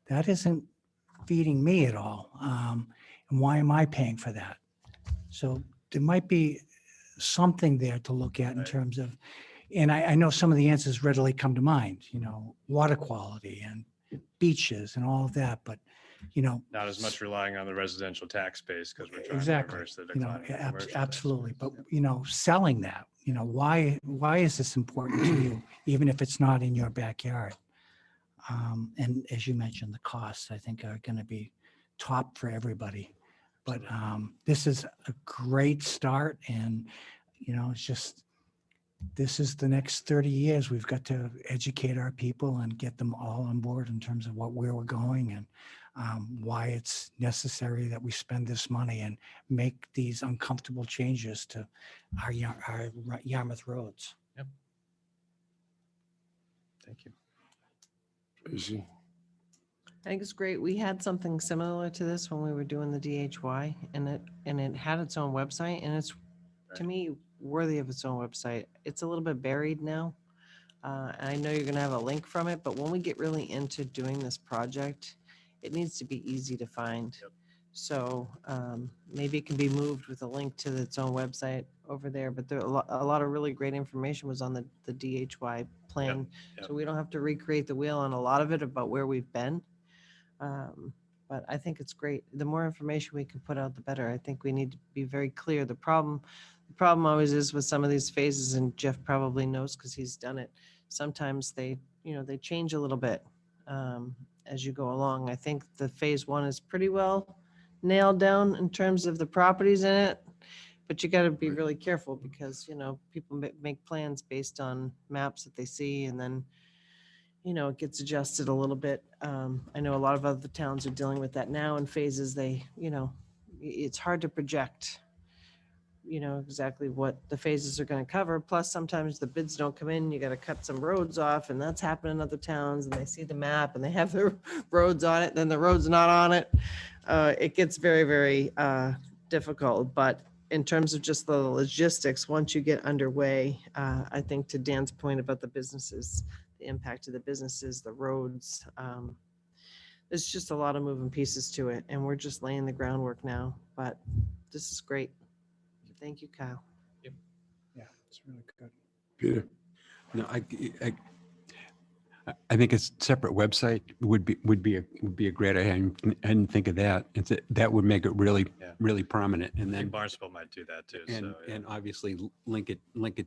that isn't feeding me at all. And why am I paying for that? So there might be something there to look at in terms of, and I know some of the answers readily come to mind, you know, water quality and beaches and all of that, but, you know. Not as much relying on the residential tax base because we're trying Exactly. to reverse the You know, decline. in commercial tax. absolutely. But, you know, selling that, you know, why is this important to you, even if it's not in your backyard? And as you mentioned, the costs, I think, are going to be top for everybody. But this is a great start. And, you know, it's just, this is the next 30 years. We've got to educate our people and get them all on board in terms of where we're going and why it's necessary that we spend this money and make these uncomfortable changes to our Yarmouth roads. Yep. Thank you. Tracy? I think it's great. We had something similar to this when we were doing the DHY, and it had its own website, and it's to me worthy of its own website. It's a little bit buried now. And I know you're going to have a link from it, but when we get really into doing this project, it needs to be easy to find. Yep. So maybe it can be moved with a link to its own website over there. But there, a lot of really great information was on the DHY plan. Yep. So we don't have to recreate the wheel on a lot of it about where we've been. But I think it's great. The more information we can put out, the better. I think we need to be very clear. The problem always is with some of these phases, and Jeff probably knows because he's done it. Sometimes they change a little bit as you go along. I think the phase 1 is pretty well nailed down in terms of the properties in it, but you got to be really careful because, you know, people make plans based on maps that they see, and then, you know, it gets adjusted a little bit. I know a lot of other towns are dealing with that now in phases. They, you know, it's hard to project, exactly what the phases are going to cover. Plus, sometimes the bids don't come in. You got to cut some roads off, and that's happened in other towns. And they see the map and they have their roads on it, then the road's not on it. It gets very, very difficult. But in terms of just the logistics, once you get underway, I think to Dan's point about the businesses, the impact of the businesses, the roads, there's just a lot of moving pieces to it, and we're just laying the groundwork now. But this is great. Thank you, Kyle. Yeah, it's really good. Peter? No, I think a separate website would be a great idea. I didn't think of that. That would make it really prominent. And I then think Barnstable might do that too. and So, yeah. and obviously link it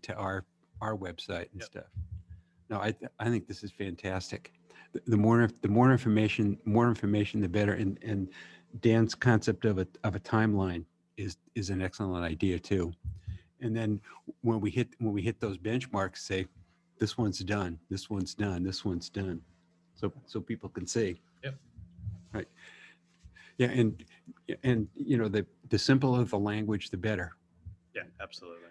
to our website and stuff. No, I think this is fantastic. The more information, the better. And Dan's concept of a timeline is an excellent idea too. And then when we hit those benchmarks, say, this one's done, this one's done, this one's done, so people can see. Yep. Right. Yeah, and the simpler the language, the better. Yeah, absolutely.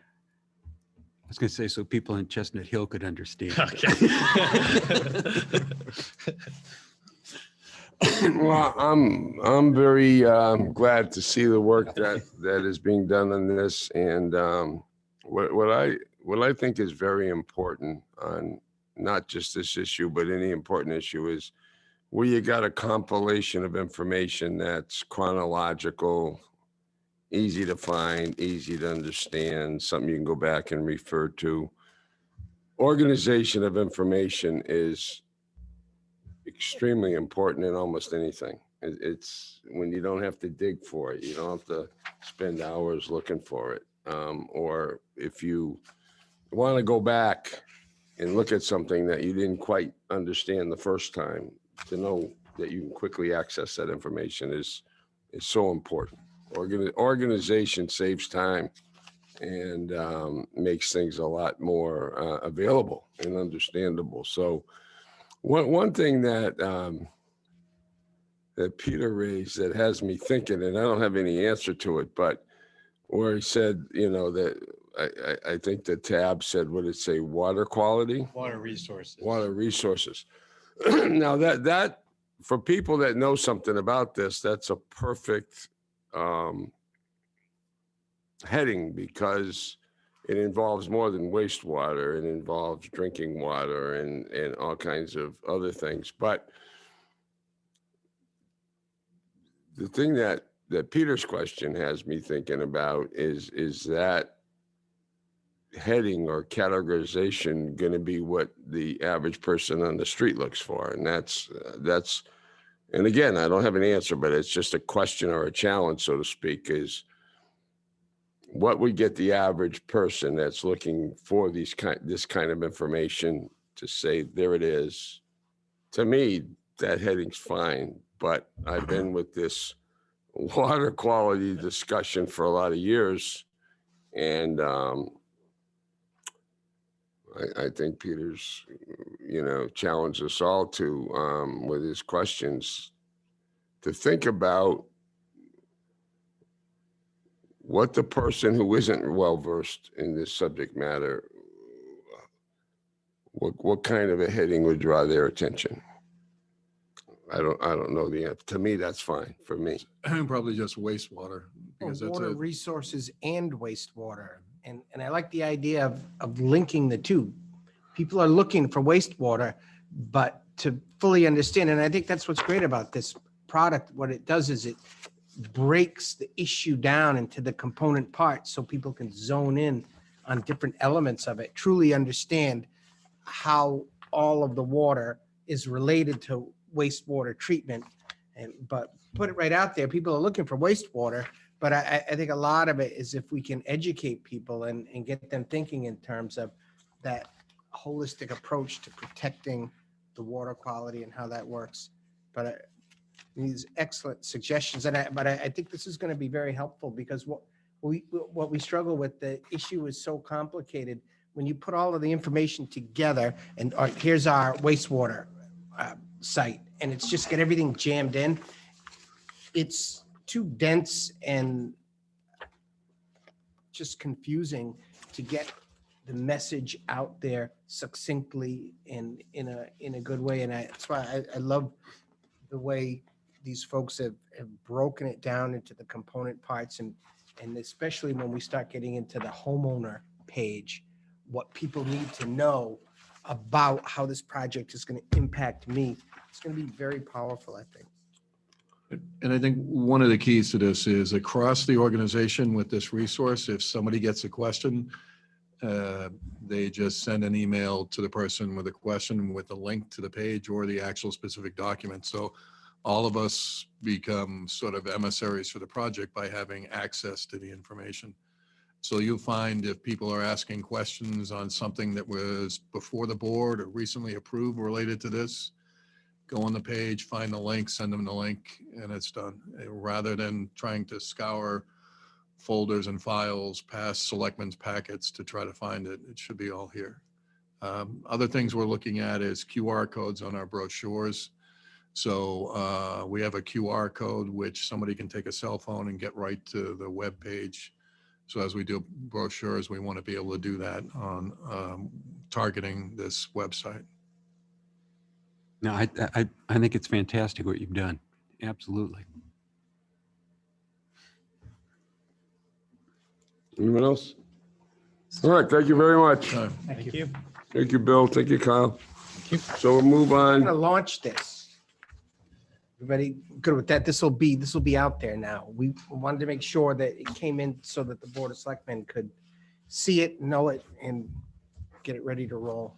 I was going to say, so people in Chestnut Hill could understand. Okay. Well, I'm very glad to see the work that is being done on this, and what I think is very important on not just this issue, but any important issue is where you got a compilation of information that's chronological, easy to find, easy to understand, something you can go back and refer to. Organization of information is extremely important in almost anything. It's when you don't have to dig for it, you don't have to spend hours looking for it. Or if you want to go back and look at something that you didn't quite understand the first time, to know that you can quickly access that information is so important. Organization saves time and makes things a lot more available and understandable. So one thing that Peter raised that has me thinking, and I don't have any answer to it, but where he said, that I think the tab said, what did it say, water quality? Water resources. Water resources. Now that for people that know something about this, that's a perfect heading, because it involves more than wastewater. It involves drinking water and all kinds of other things. But the thing that Peter's question has me thinking about is that heading or categorization going to be what the average person on the street looks for? And that's, and again, I don't have an answer, but it's just a question or a challenge, so to speak, is what would get the average person that's looking for this kind of information to say, there it is. To me, that heading's fine, but I've been with this water quality discussion for a lot of years, and I think Peter's, challenged us all to, with his questions, to think about what the person who isn't well-versed in this subject matter, what kind of a heading would draw their attention. I don't know the answer. To me, that's fine for me. Probably just wastewater, because that's Water resources and wastewater. And I like the idea of linking the two. People are looking for wastewater, but to fully understand, and I think that's what's great about this product, what it does is it breaks the issue down into the component parts so people can zone in on different elements of it, truly understand how all of the water is related to wastewater treatment. But put it right out there, people are looking for wastewater, but I think a lot of it is if we can educate people and get them thinking in terms of that holistic approach to protecting the water quality and how that works. But these excellent suggestions, but I think this is going to be very helpful, because what we struggle with, the issue is so complicated. When you put all of the information together, and here's our wastewater site, and it's just get everything jammed in, it's too dense and just confusing to get the message out there succinctly and in a good way. And that's why I love the way these folks have broken it down into the component parts and especially when we start getting into the homeowner page, what people need to know about how this project is going to impact me. It's going to be very powerful, I think. And I think one of the keys to this is across the organization with this resource, if somebody gets a question, they just send an email to the person with a question with a link to the page or the actual specific document. So all of us become sort of emissaries for the project by having access to the information. So you'll find if people are asking questions on something that was before the board or recently approved related to this, go on the page, find the link, send them the link, and it's done. Rather than trying to scour folders and files past selectmen's packets to try to find it, it should be all here. Other things we're looking at is QR codes on our brochures. So we have a QR code which somebody can take a cell phone and get right to the web page. So as we do brochures, we want to be able to do that on targeting this website. No, I think it's fantastic what you've done. Absolutely. Anyone else? All right, thank you very much. Thank you. Thank you, Bill. Thank you, Kyle. So we'll move I'm on. going to launch this. Everybody good with that? This will be out there now. We wanted to make sure that it came in so that the Board of Selectmen could see it, know it, and get it ready to roll.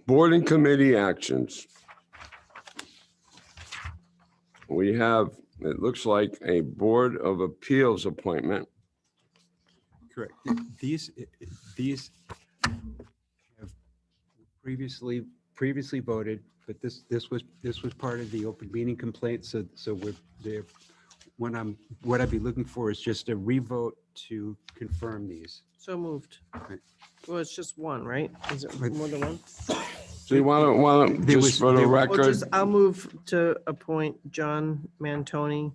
Board and committee actions. We have, it looks like a Board of Appeals appointment. Correct. These have previously voted, but this was part of the open meeting complaint. So we're there. What I'd be looking for is just a revote to confirm these. So moved. Right. Well, it's just one, right? Is it more than one? So you want to, just for the Well, record, I'll move to appoint John Mantoni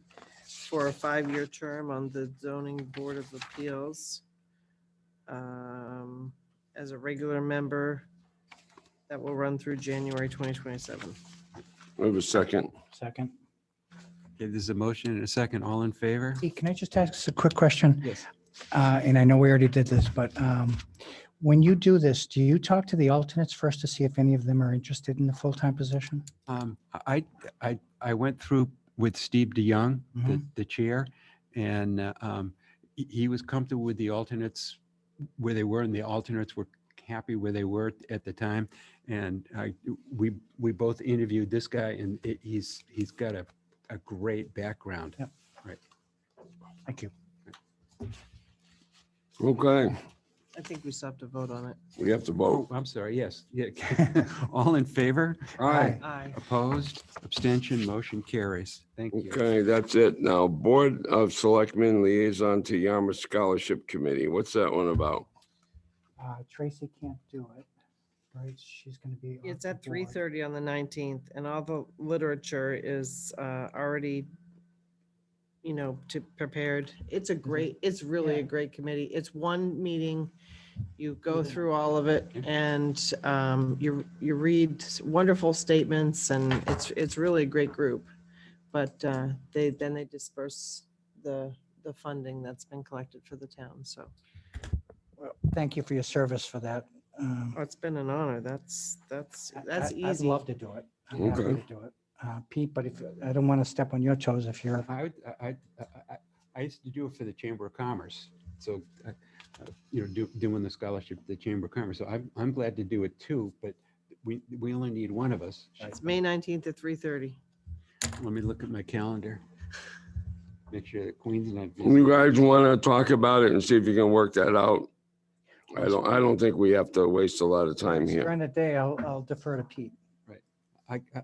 for a 5-year term on the Zoning Board of Appeals as a regular member that will run through January 2027. we have a second. Second. Okay, there's a motion and a second. All in favor? Hey, can I just ask a quick question? Yes. And I know we already did this, but when you do this, do you talk to the alternates first to see if any of them are interested in the full-time position? I went through with Steve DeYoung, the chair, and he was comfortable with the alternates where they were, and the alternates were happy where they were at the time. And we both interviewed this guy, and he's got a great background. Yep. Right. Thank you. Okay, I think we still have to vote on it. we have to vote. Oh, I'm sorry. Yes. Yeah. All in favor? Aye. Aye. Opposed? Abstention? Motion carries. Thank you. Okay, that's it. Now, Board of Selectmen Liaison to Yarmouth Scholarship Committee. What's that one about? Tracy can't do it, right? She's going to be. It's at 3:30 on the 19th, and all the literature is already, prepared. It's really a great committee. It's one meeting. You go through all of it, and you read wonderful statements, and it's really a great group. But they disperse the funding that's been collected for the town. So. Well, thank you for your service for that. It's been an honor. That's easy. I'd love to do it. I'm happy Okay. to do it. Pete, but if I don't want to step on your toes if you're. I used to do it for the Chamber of Commerce. So, doing the scholarship at the Chamber of Commerce. So I'm glad to do it too, but we only need one of us. It's May 19th at 3:30. Let me look at my calendar. Make sure the Queen's not busy. You guys want to talk about it and see if you can work that out? I don't think we have to waste a lot of time here. During the day, I'll defer to Pete.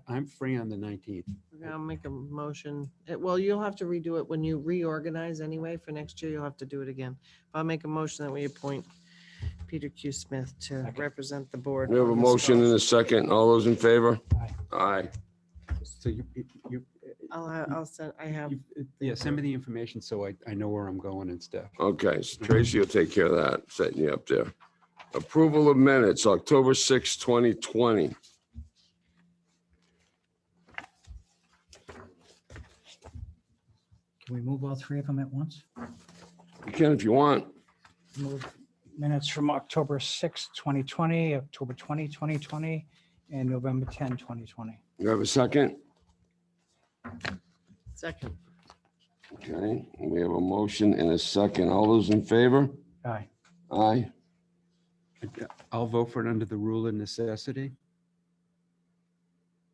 I'm free on the 19th. I'll make a motion. Well, you'll have to redo it when you reorganize anyway. For next year, you'll have to do it again. I'll make a motion that we appoint Peter Q. Smith to represent the board. We have a on the motion and a scholarship. second. All those in favor? Aye. So I'll send, I have. Yeah, send me the information so I know where I'm going and stuff. Okay, so Tracy will take care of that, setting you up there. Approval of minutes, October 6, 2020. Can we move all three of them at once? You can if you want. Move minutes from October 6, 2020, October 20, 2020, and November 10, 2020. You have a second? Second. Okay, we have a motion and a second. All those in favor? Aye. Aye. I'll vote for it under the rule of necessity.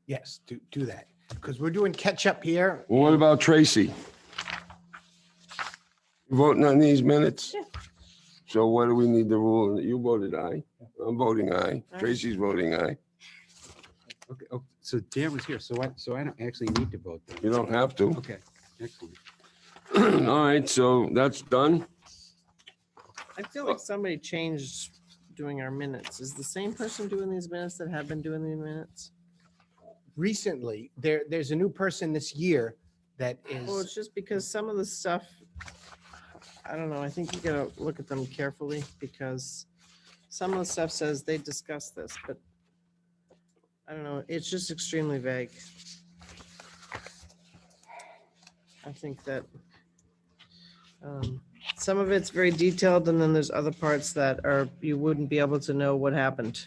Yes, do that, because we're doing catch up here. Well, what about Tracy? You voting on these minutes? Yeah. So what do we need the rule? You voted aye. I'm voting aye. Tracy's voting aye. Okay, oh, so Dan was here, so I don't actually need to vote then. You don't have to. Okay, excellent. All right, so that's done. I feel like somebody changed doing our minutes. Is the same person doing these minutes that have been doing these minutes? Recently, there's a new person this year that Well, is, it's just because some of the stuff, I don't know, I think you gotta look at them carefully because some of the stuff says they discussed this, but I don't know, it's just extremely vague. I think that some of it's very detailed and then there's other parts that are, you wouldn't be able to know what happened.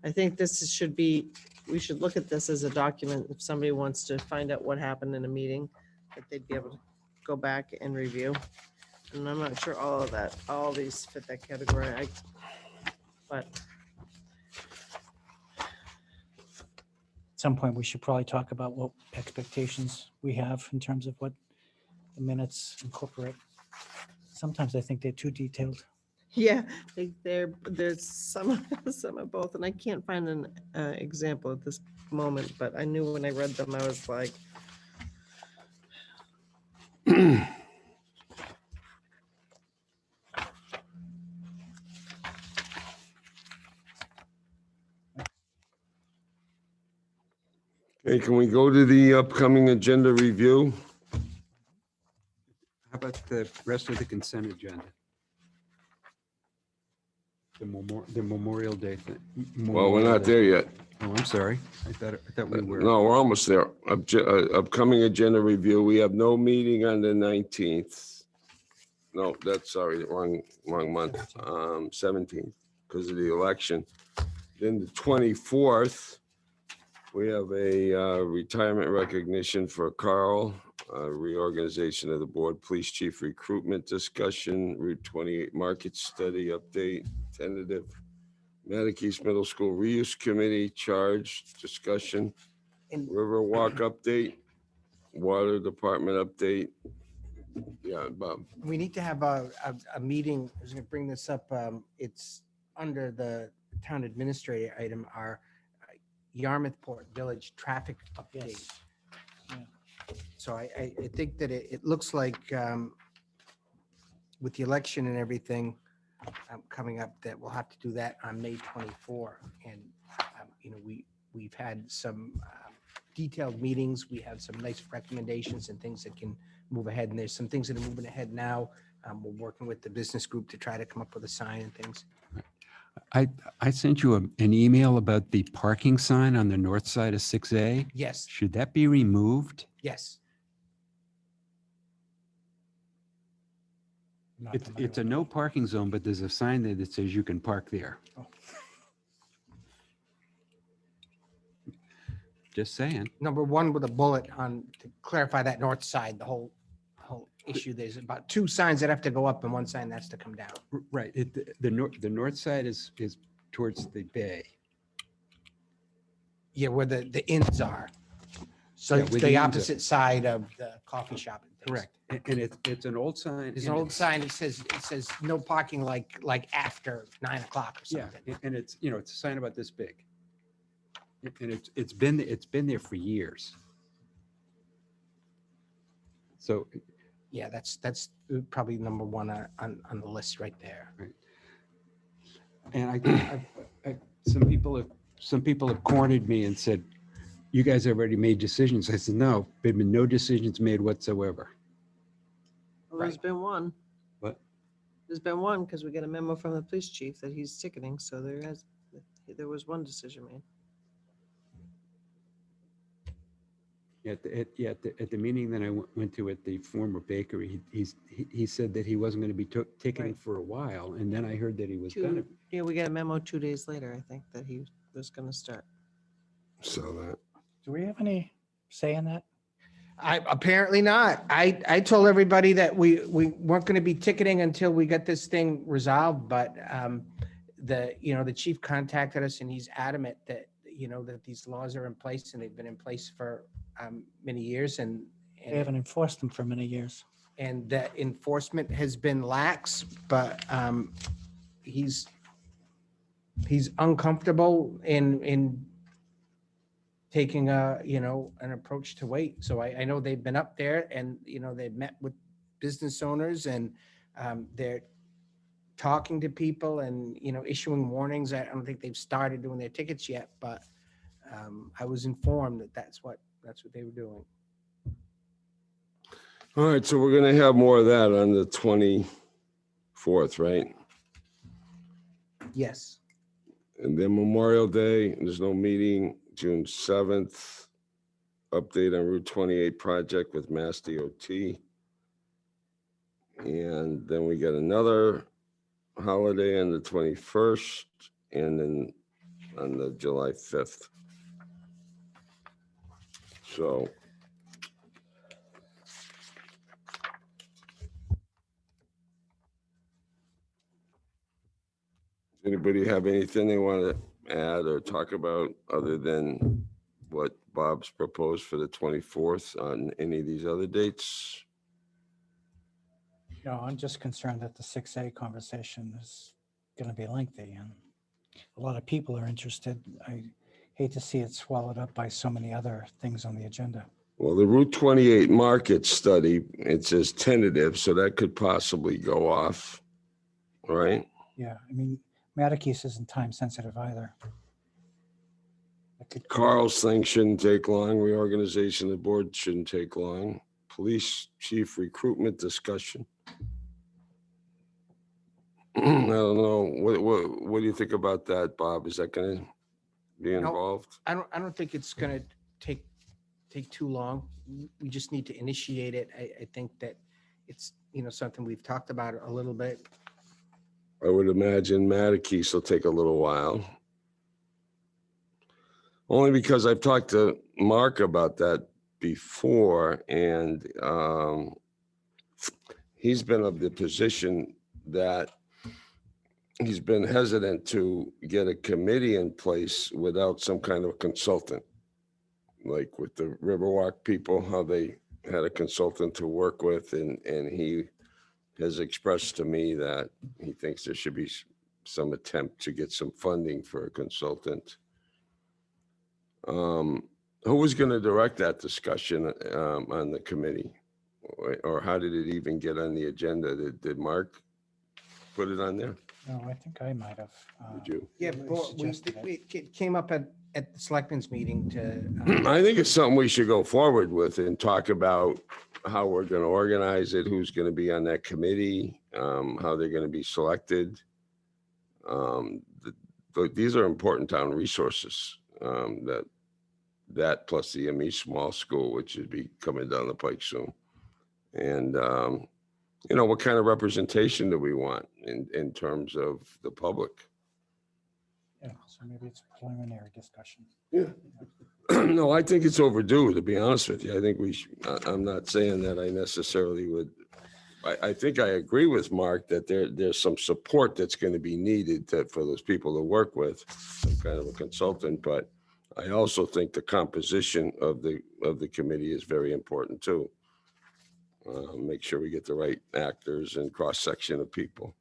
I think this should be, we should look at this as a document. If somebody wants to find out what happened in a meeting, that they'd be able to go back and review. And I'm not sure all of that, all these fit that category. But At some point, we should probably talk about what expectations we have in terms of what the minutes incorporate. Sometimes I think they're too detailed. yeah, there's some of both, and I can't find an example at this moment, but I knew when I read them, I was like, Okay, can we go to the upcoming agenda review? How about the rest of the consent agenda? The Memorial Day thing. Well, we're not there yet. Oh, I'm sorry. I thought we were. No, we're almost there. Upcoming agenda review. We have no meeting on the 19th. No, that's sorry, wrong month. 17th because of the election. Then the 24th, we have a retirement recognition for Carl, reorganization of the board, police chief recruitment discussion, Route 28 market study update, tentative, Mattock East Middle School reuse committee charge discussion, Riverwalk update, water department update. Yeah, Bob. we need to have a meeting. I was gonna bring this up. It's under the town administrator item, our Yarmouth Port Village traffic update. So I think that it looks like with the election and everything coming up, that we'll have to do that on May 24. And, we've had some detailed meetings. We have some nice recommendations and things that can move ahead. And there's some things that are moving ahead now. We're working with the business group to try to come up with a sign and things. I sent you an email about the parking sign on the north side of 6A. Yes. Should that be removed? Yes. It's a no parking zone, but there's a sign there that says you can park there. Just saying. Number one with a bullet on, to clarify that north side, the whole issue. There's about two signs that have to go up and one sign that's to come down. Right. The north side is towards the bay. Yeah, where the inns are. So Yeah, it's where the the inns are. opposite side of the coffee shop. and things. Correct. And it's an old sign. There's an and old it's- sign that says no parking like after 9 o'clock or Yeah, something. and it's, it's a sign about this big. And it's been there for years. So, Yeah, that's probably number one on the list right there. and some people have cornered me and said, you guys have already made decisions. I said, no, there've been no decisions made whatsoever. Well, there's been one. What? There's been one because we got a memo from the police chief that he's ticketing, so there was one decision made. At the meeting that I went to at the former bakery, he said that he wasn't going to be ticketing Right. for a while, and then I heard that he was going to. Yeah, we got a memo 2 days later, I think, that he was gonna start. So that, Do we have any say in that? Apparently not. I told everybody that we weren't going to be ticketing until we got this thing resolved, but the chief contacted us and he's adamant that, that these laws are in place and they've been in place for many years and We haven't enforced them for many years. and that enforcement has been lax, but he's uncomfortable in taking an approach to wait. So I know they've been up there and, they've met with business owners and they're talking to people and, issuing warnings. I don't think they've started doing their tickets yet, but I was informed that that's what they were doing. all right, so we're gonna have more of that on the 24th, right? Yes. And then Memorial Day, there's no meeting, June 7th. Update on Route 28 project with Mass DOT. And then we got another holiday on the 21st and then on the July 5th. So. Anybody have anything they want to add or talk about other than what Bob's proposed for the 24th on any of these other dates? No, I'm just concerned that the 6A conversation is going to be lengthy and a lot of people are interested. I hate to see it swallowed up by so many other things on the agenda. Well, the Route 28 market study, it says tentative, so that could possibly go off, right? Yeah, I mean, Mariachi isn't time sensitive either. Carl's thing shouldn't take long. Reorganization of the board shouldn't take long. Police chief recruitment discussion. I don't know. What do you think about that, Bob? Is that going to be involved? I don't think it's going to take too long. We just need to initiate it. I think that it's, something we've talked about a little bit. I would imagine Mariachi will take a little while. Only because I've talked to Mark about that before, and he's been of the position that he's been hesitant to get a committee in place without some kind of consultant. Like with the Riverwalk people, how they had a consultant to work with, and he has expressed to me that he thinks there should be some attempt to get some funding for a consultant. Who was going to direct that discussion on the committee? Or how did it even get on the agenda? Did Mark put it on there? No, I think I might have. Did you? Yeah, but it came up at the selectmen's meeting to. I think it's something we should go forward with and talk about how we're going to organize it, who's going to be on that committee, how they're going to be selected. These are important town resources, that plus the ME Small School, which should be coming down the pike soon. And, what kind of representation do we want in terms of the public? Yeah, so maybe it's a preliminary discussion. Yeah. No, I think it's overdue, to be honest with you. I think I'm not saying that I necessarily would. I think I agree with Mark that there's some support that's going to be needed for those people to work with, some kind of a consultant. But I also think the composition of the committee is very important too. Make sure we get the right actors and cross-section of people.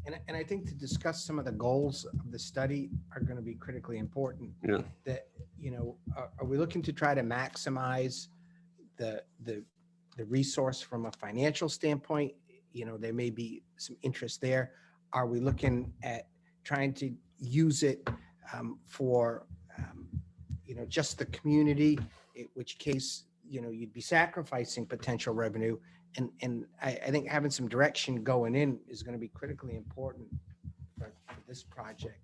And I think to discuss some of the goals of the study are going to be critically important. Yeah. That, are we looking to try to maximize the resource from a financial standpoint? There may be some interest there. Are we looking at trying to use it for, just the community, in which case, you'd be sacrificing potential revenue. And I think having some direction going in is going to be critically important for this project,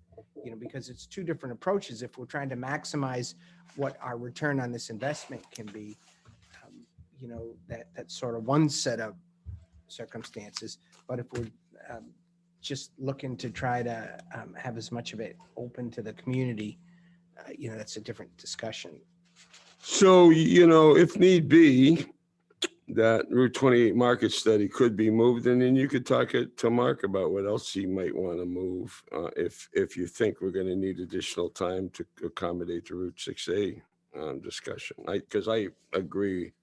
because it's two different approaches. If we're trying to maximize what our return on this investment can be, that's sort of one set of circumstances. But if we're just looking to try to have as much of it open to the community, that's a different discussion. So, if need be, that Route 28 market study could be moved, and then you could talk it to Mark about what else he might want to move, if you think we're going to need additional time to accommodate the Route 6A discussion. Because I agree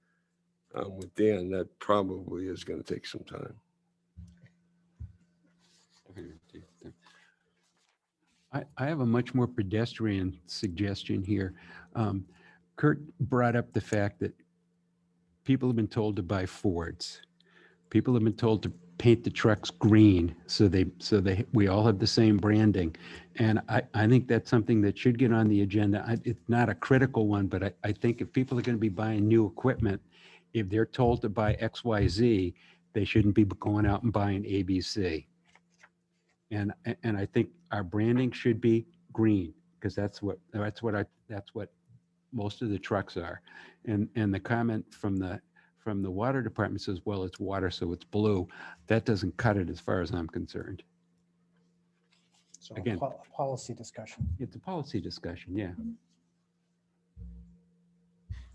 with Dan, that probably is going to take some time. I have a much more pedestrian suggestion here. Kurt brought up the fact that people have been told to buy Fords. People have been told to paint the trucks green so we all have the same branding. And I think that's something that should get on the agenda. It's not a critical one, but I think if people are going to be buying new equipment, if they're told to buy XYZ, they shouldn't be going out and buying ABC. And I think our branding should be green, because that's what most of the trucks are. And the comment from the water department says, well, it's water, so it's blue. That doesn't cut it as far as I'm concerned. So Again, policy discussion. It's a policy discussion, yeah.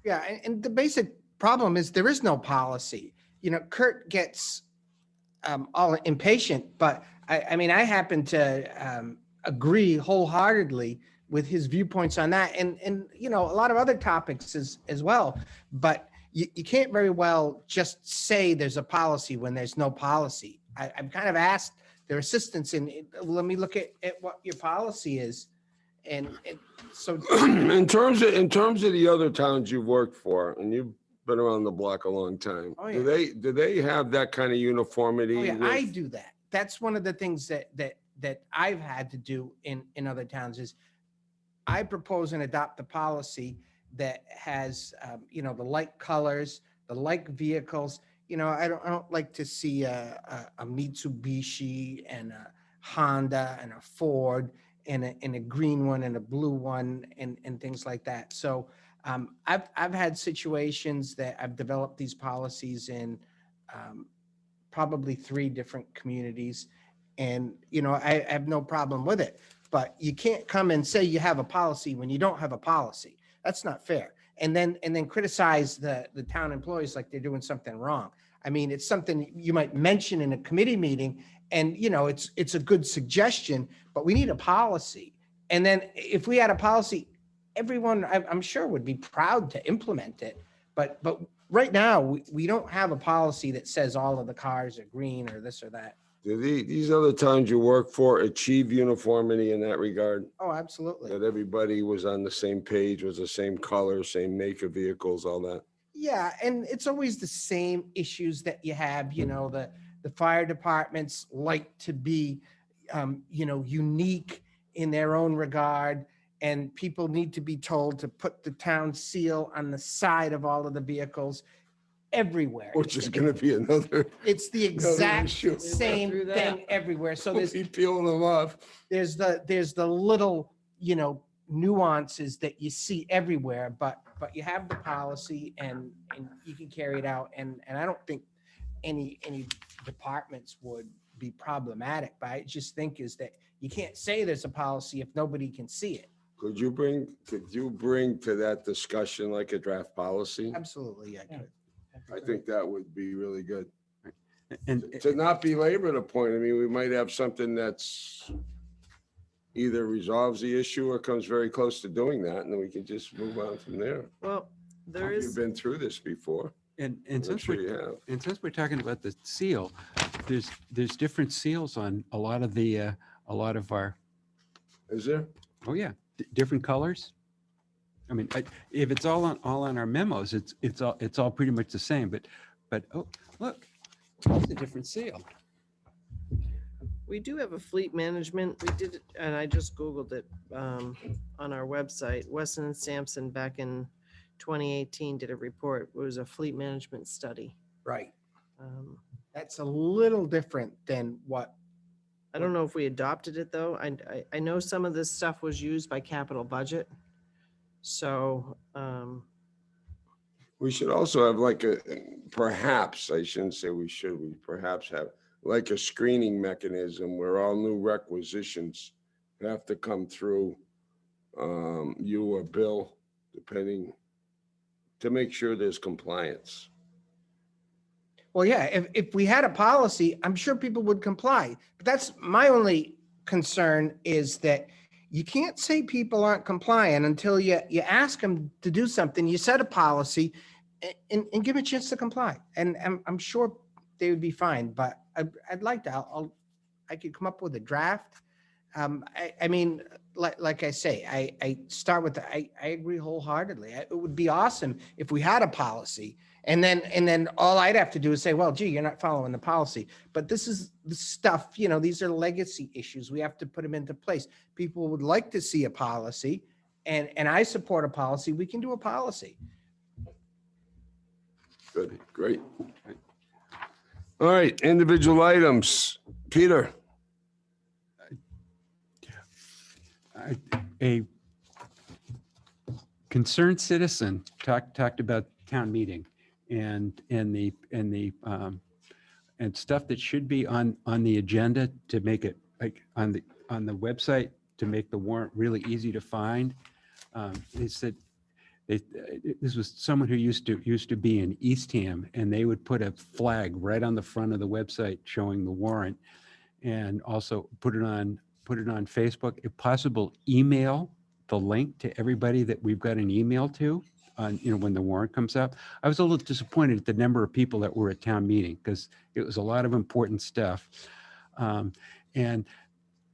Yeah, and the basic problem is there is no policy. Kurt gets all impatient, but I mean, I happen to agree wholeheartedly with his viewpoints on that, and a lot of other topics as well. But you can't very well just say there's a policy when there's no policy. I've kind of asked their assistants, and let me look at what your policy is, and so in terms of the other towns you've worked for, and you've been around the block a long time, Oh, yeah. do they have that kind of uniformity? Oh, yeah, with- I do that. That's one of the things that I've had to do in other towns is I propose and adopt a policy that has, the like colors, the like vehicles. I don't like to see a Mitsubishi and a Honda and a Ford and a green one and a blue one and things like that. So I've had situations that I've developed these policies in probably 3 different communities, and I have no problem with it. But you can't come and say you have a policy when you don't have a policy. That's not fair. And then criticize the town employees like they're doing something wrong. I mean, it's something you might mention in a committee meeting, and it's a good suggestion, but we need a policy. And then if we had a policy, everyone I'm sure would be proud to implement it. But right now we don't have a policy that says all of the cars are green or this or that. Do these other towns you work for achieve uniformity in that regard? Oh, absolutely. That everybody was on the same page, was the same color, same make of vehicles, all that? Yeah, and it's always the same issues that you have. The fire departments like to be, unique in their own regard, and people need to be told to put the town seal on the side of all of the vehicles everywhere. Which is going to be another. It's the exact issue. same Through that. thing everywhere. So We'll be peeling them off. there's the little, nuances that you see everywhere, but you have the policy and you can carry it out. And I don't think any departments would be problematic, but I just think is that you can't say there's a policy if nobody can see it. Could you bring to that discussion like a draft policy? Absolutely, yeah. Could. I think that would be really good. And To not belabor the point, I mean, we might have something that's either resolves the issue or comes very close to doing that, and then we can just move on from there. Well, there You've is, been through this before. And I'm since sure you have. we're talking about the seal, there's different seals on a lot of our. Is there? Oh yeah, different colors. I mean, if it's all on our memos, it's all pretty much the same. But oh look, it's a different seal. We do have a fleet management. We did, and I just Googled it on our website. Weston and Sampson back in 2018 did a report. It was a fleet management study. Right. Um, That's a little different than what, I don't know if we adopted it, though. I know some of this stuff was used by capital budget. So, We should also have like a, perhaps, I shouldn't say we should, we perhaps have like a screening mechanism where all new requisitions have to come through you or Bill, depending, to make sure there's compliance. well, yeah, if we had a policy, I'm sure people would comply. But that's my only concern, is that you can't say people aren't compliant until you ask them to do something. You set a policy and give them a chance to comply. And I'm sure they would be fine, but I'd like to, I could come up with a draft. I mean, like I say, I start with, I agree wholeheartedly. It would be awesome if we had a policy, and then all I'd have to do is say, well, gee, you're not following the policy. But this is the stuff, you know, these are legacy issues. We have to put them into place. People would like to see a policy, and I support a policy. We can do a policy. Good, great. All right, individual items. Peter. A concerned citizen talked about town meeting and stuff that should be on the agenda to make it like on the website to make the warrant really easy to find. They said this was someone who used to be in Eastham, and they would put a flag right on the front of the website showing the warrant, and also put it on Facebook. If possible, email the link to everybody that we've got an email to on, you know, when the warrant comes up. I was a little disappointed at the number of people that were at town meeting, because it was a lot of important stuff. And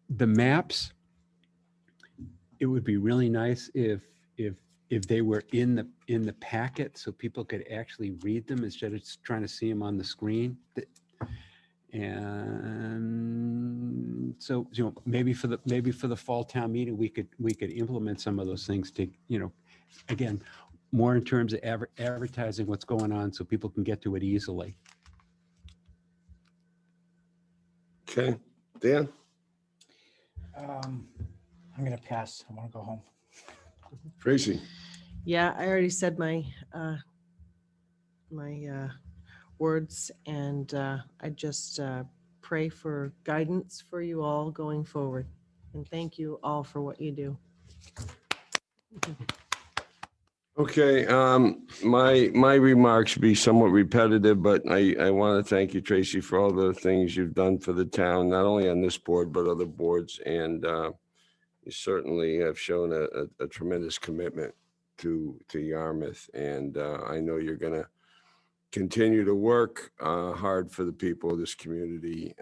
the maps, it would be really nice if they were in the packet, so people could actually read them instead of just trying to see them on the screen. And so, you know, maybe for the fall town meeting, we could implement some of those things to, you know, again, more in terms of advertising what's going on so people can get to it easily. Okay, Dan? I'm gonna pass. I want to go home. Tracy? yeah, I already said my words, and I just pray for guidance for you all going forward. And thank you all for what you do. Okay, my remarks be somewhat repetitive, but I want to thank you, Tracy, for all the things you've done for the town, not only on this board, but other boards. And you certainly have shown a tremendous commitment to Yarmouth. And I know you're going to continue to work hard for the people of this community.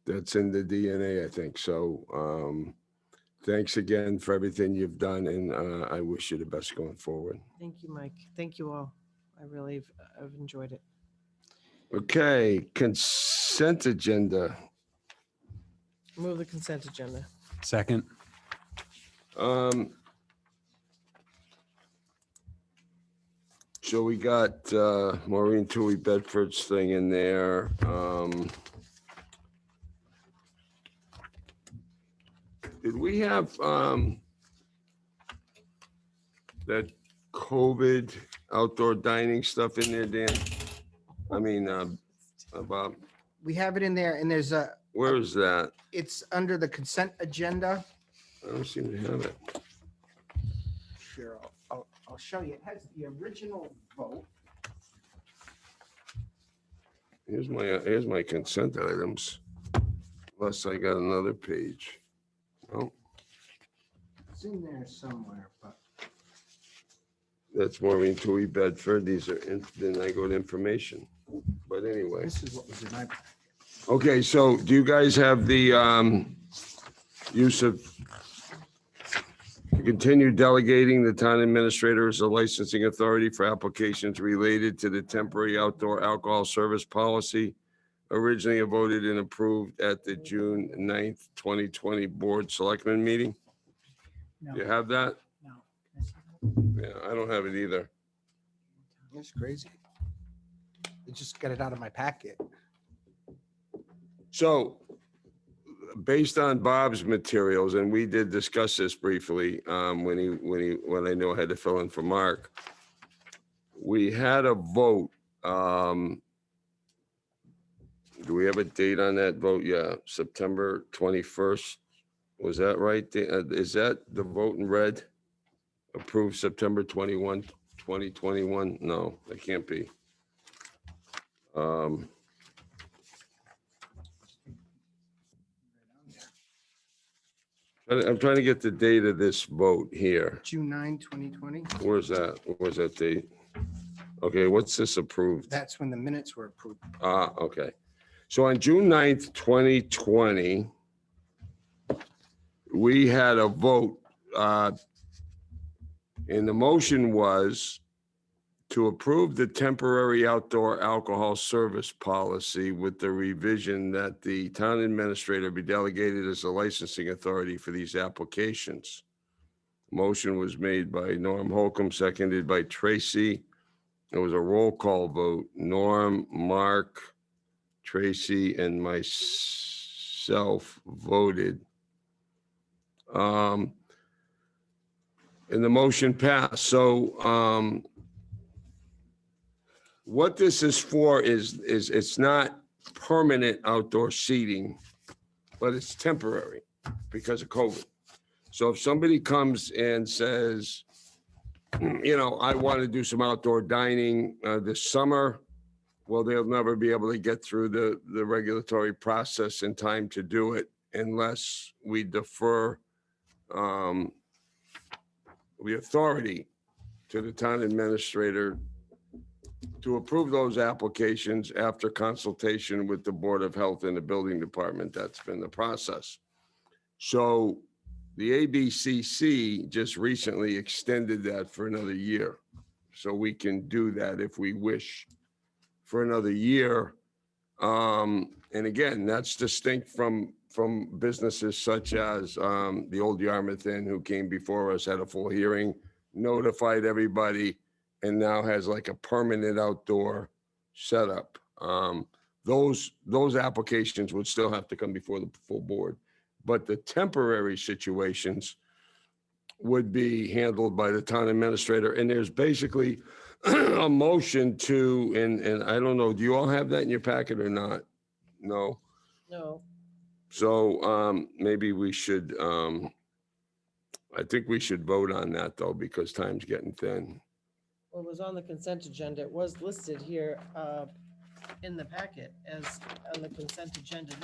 That's in the DNA, I think. So thanks again for everything you've done, and I wish you the best going forward. Thank you, Mike. Thank you all. I've enjoyed it. Okay, consent agenda. Move the consent agenda. Second. So we got Maureen Tui Bedford's thing in there. Did we have that COVID outdoor dining stuff in there, Dan? I mean, Bob, We have it in there, and there's where is that? it's under the consent agenda. I don't seem to have it. Sure, I'll show you. It has the original vote. Here's my consent items. Unless I got another page. Oh, It's in there somewhere, but that's Maureen Tui Bedford. These are, then I go to information. But anyway. this is what was in my. Okay, so do you guys have the use of to continue delegating the town administrator as a licensing authority for applications related to the temporary outdoor alcohol service policy originally voted and approved at the June 9th, 2020 Board Selectmen meeting? No. You have that? No. Yeah, I don't have it either. That's crazy. I just got it out of my packet. So based on Bob's materials, and we did discuss this briefly when I knew I had to fill in for Mark, we had a vote. Do we have a date on that vote? Yeah, September 21st. Was that right? Is that the vote in red? Approved September 21, 2021? No, that can't be. I'm trying to get the date of this vote here. June 9, 2020. Where's that? Where's that date? Okay, what's this approved? That's when the minutes were approved. Okay. So on June 9th, 2020, we had a vote, and the motion was to approve the temporary outdoor alcohol service policy with the revision that the town administrator be delegated as the licensing authority for these applications. Motion was made by Norm Holcomb, seconded by Tracy. It was a roll call vote. Norm, Mark, Tracy, and myself voted. And the motion passed. So what this is for is it's not permanent outdoor seating, but it's temporary because of COVID. So if somebody comes and says, you know, I want to do some outdoor dining this summer, well, they'll never be able to get through the regulatory process in time to do it unless we defer the authority to the town administrator to approve those applications after consultation with the Board of Health and the building department. That's been the process. So the ABCC just recently extended that for another year. So we can do that if we wish for another year. And again, that's distinct from businesses such as the old Yarmouth Inn, who came before us, had a full hearing, notified everybody, and now has like a permanent outdoor setup. Those applications would still have to come before the full board, but the temporary situations would be handled by the town administrator. And there's basically a motion to, and I don't know, do you all have that in your packet or not? No? No. So maybe we should, I think we should vote on that though, because time's getting thin. Well, it was on the consent agenda. It was listed here in the packet as on the consent agenda.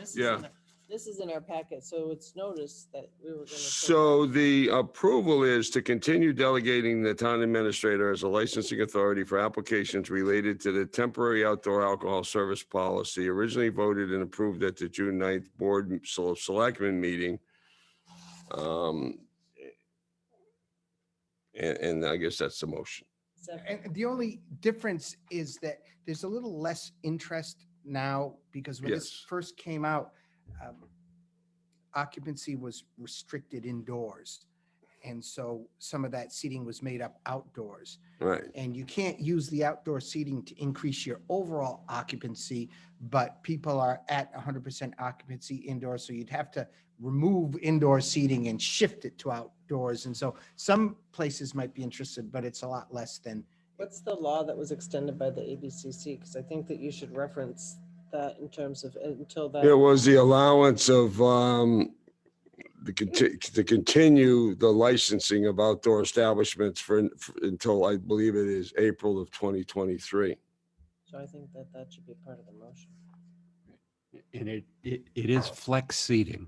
This is in our packet, so it's noticed that we were going to. So the approval is to continue delegating the town administrator as a licensing authority for applications related to the temporary outdoor alcohol service policy originally voted and approved at the June 9th Board Selectmen meeting. And I guess that's the motion. And the only difference is that there's a little less interest now because when this first came out, occupancy was restricted indoors. And so some of that seating was made up outdoors. Right. And you can't use the outdoor seating to increase your overall occupancy, but people are at 100% occupancy indoors. So you'd have to remove indoor seating and shift it to outdoors. And so some places might be interested, but it's a lot less than. What's the law that was extended by the ABCC? Because I think that you should reference that in terms of until that. It was the allowance of to continue the licensing of outdoor establishments for until I believe it is April of 2023. So I think that that should be part of the motion. And it is flex seating.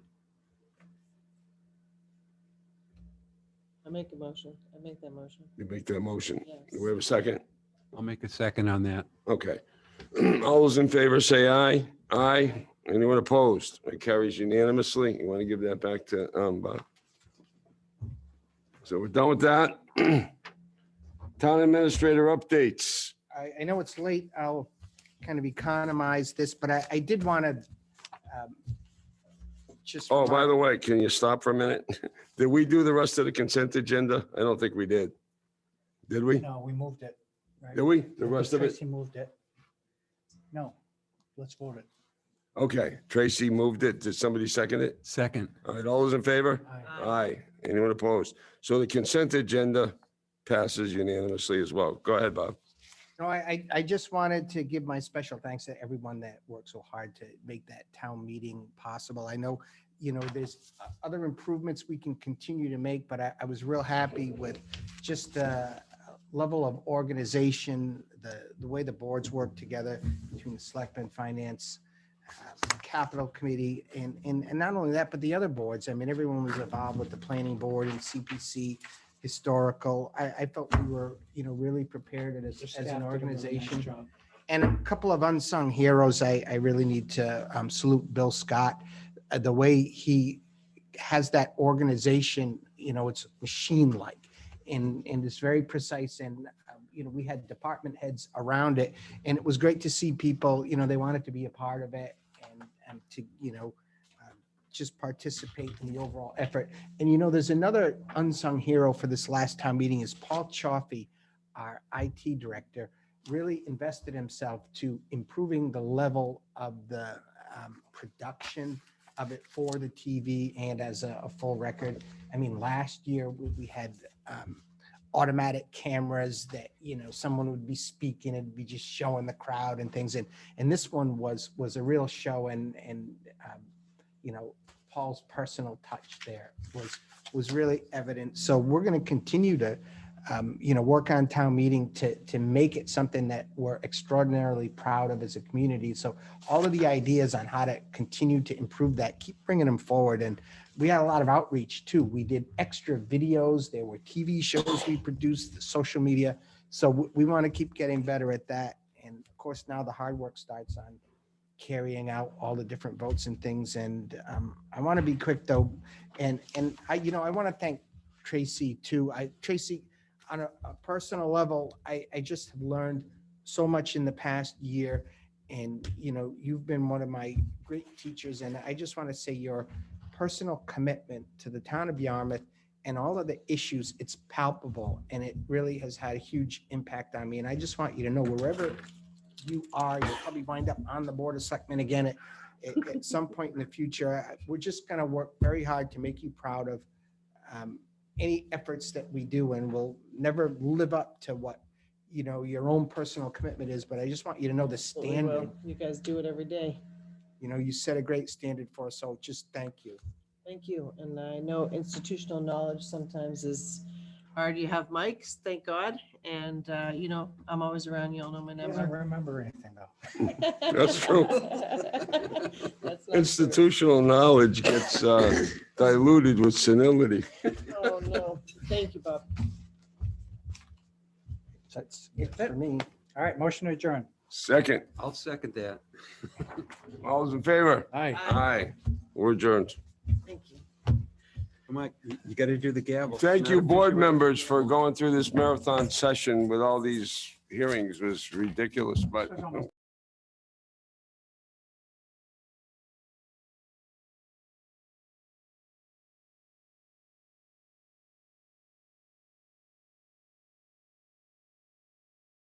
I make a motion. I make that motion. You make that motion. Yes. Do we have a second? I'll make a second on that. Okay. All those in favor say aye. Aye. Anyone opposed? It carries unanimously. You want to give that back to Bob? So we're done with that. Town administrator updates. I know it's late. I'll kind of economize this, but I did want to just. Oh, by remark- the way, can you stop for a minute? Did we do the rest of the consent agenda? I don't think we did. Did we? No, we moved it. right? Did we? The rest of it? Tracy moved it. No, let's vote it. Okay, Tracy moved it. Did somebody second it? Second. All right, all those in favor? Aye. Anyone opposed? So the consent agenda passes unanimously as well. Go ahead, Bob. No, I just wanted to give my special thanks to everyone that worked so hard to make that town meeting possible. I know, there's other improvements we can continue to make, but I was real happy with just the level of organization, the way the boards work together between the Selectmen, Finance, Capital Committee, and not only that, but the other boards. I mean, everyone was involved with the Planning Board and CPC, Historical. I felt we were, really prepared as an organization. And a couple of unsung heroes, I really need to salute Bill Scott. The way he has that organization, it's machine-like and it's very precise. And, we had department heads around it. And it was great to see people, they wanted to be a part of it and to, just participate in the overall effort. And, there's another unsung hero for this last town meeting is Paul Chaffee, our IT director, really invested himself to improving the level of the production of it for the TV and as a full record. I mean, last year we had automatic cameras that, someone would be speaking and be just showing the crowd and things. And this one was a real show and Paul's personal touch there was really evident. So we're going to continue to, work on town meeting to make it something that we're extraordinarily proud of as a community. So all of the ideas on how to continue to improve that, keep bringing them forward. And we had a lot of outreach too. We did extra videos. There were TV shows we produced, social media. So we want to keep getting better at that. And of course, now the hard work starts on carrying out all the different votes and things. And I want to be quick though. And I want to thank Tracy too. Tracy, on a personal level, I just have learned so much in the past year. And, you've been one of my great teachers. And I just want to say your personal commitment to the town of Yarmouth and all of the issues, it's palpable. And it really has had a huge impact on me. And I just want you to know wherever you are, you'll probably wind up on the Board of Selectmen again at some point in the future. We're just going to work very hard to make you proud of any efforts that we do, and we'll never live up to what, your own personal commitment is. But I just want you to know the standard. You guys do it every day. You set a great standard for us. So just thank you. Thank you. And I know institutional knowledge sometimes is hard. You have mics, thank God. And, I'm always around. You all know my I don't number. remember anything though. That's true. That's not Institutional knowledge gets diluted with senility. true. Oh, no. Thank you, Bob. That's it for me. All right, motion to adjourn. Second, I'll second that. all those in favor? Aye. Aye. We're adjourned. Thank you. Come on, you got to do the gavel. Thank you, Not board official. members, for going through this marathon session with all these hearings. It was ridiculous, but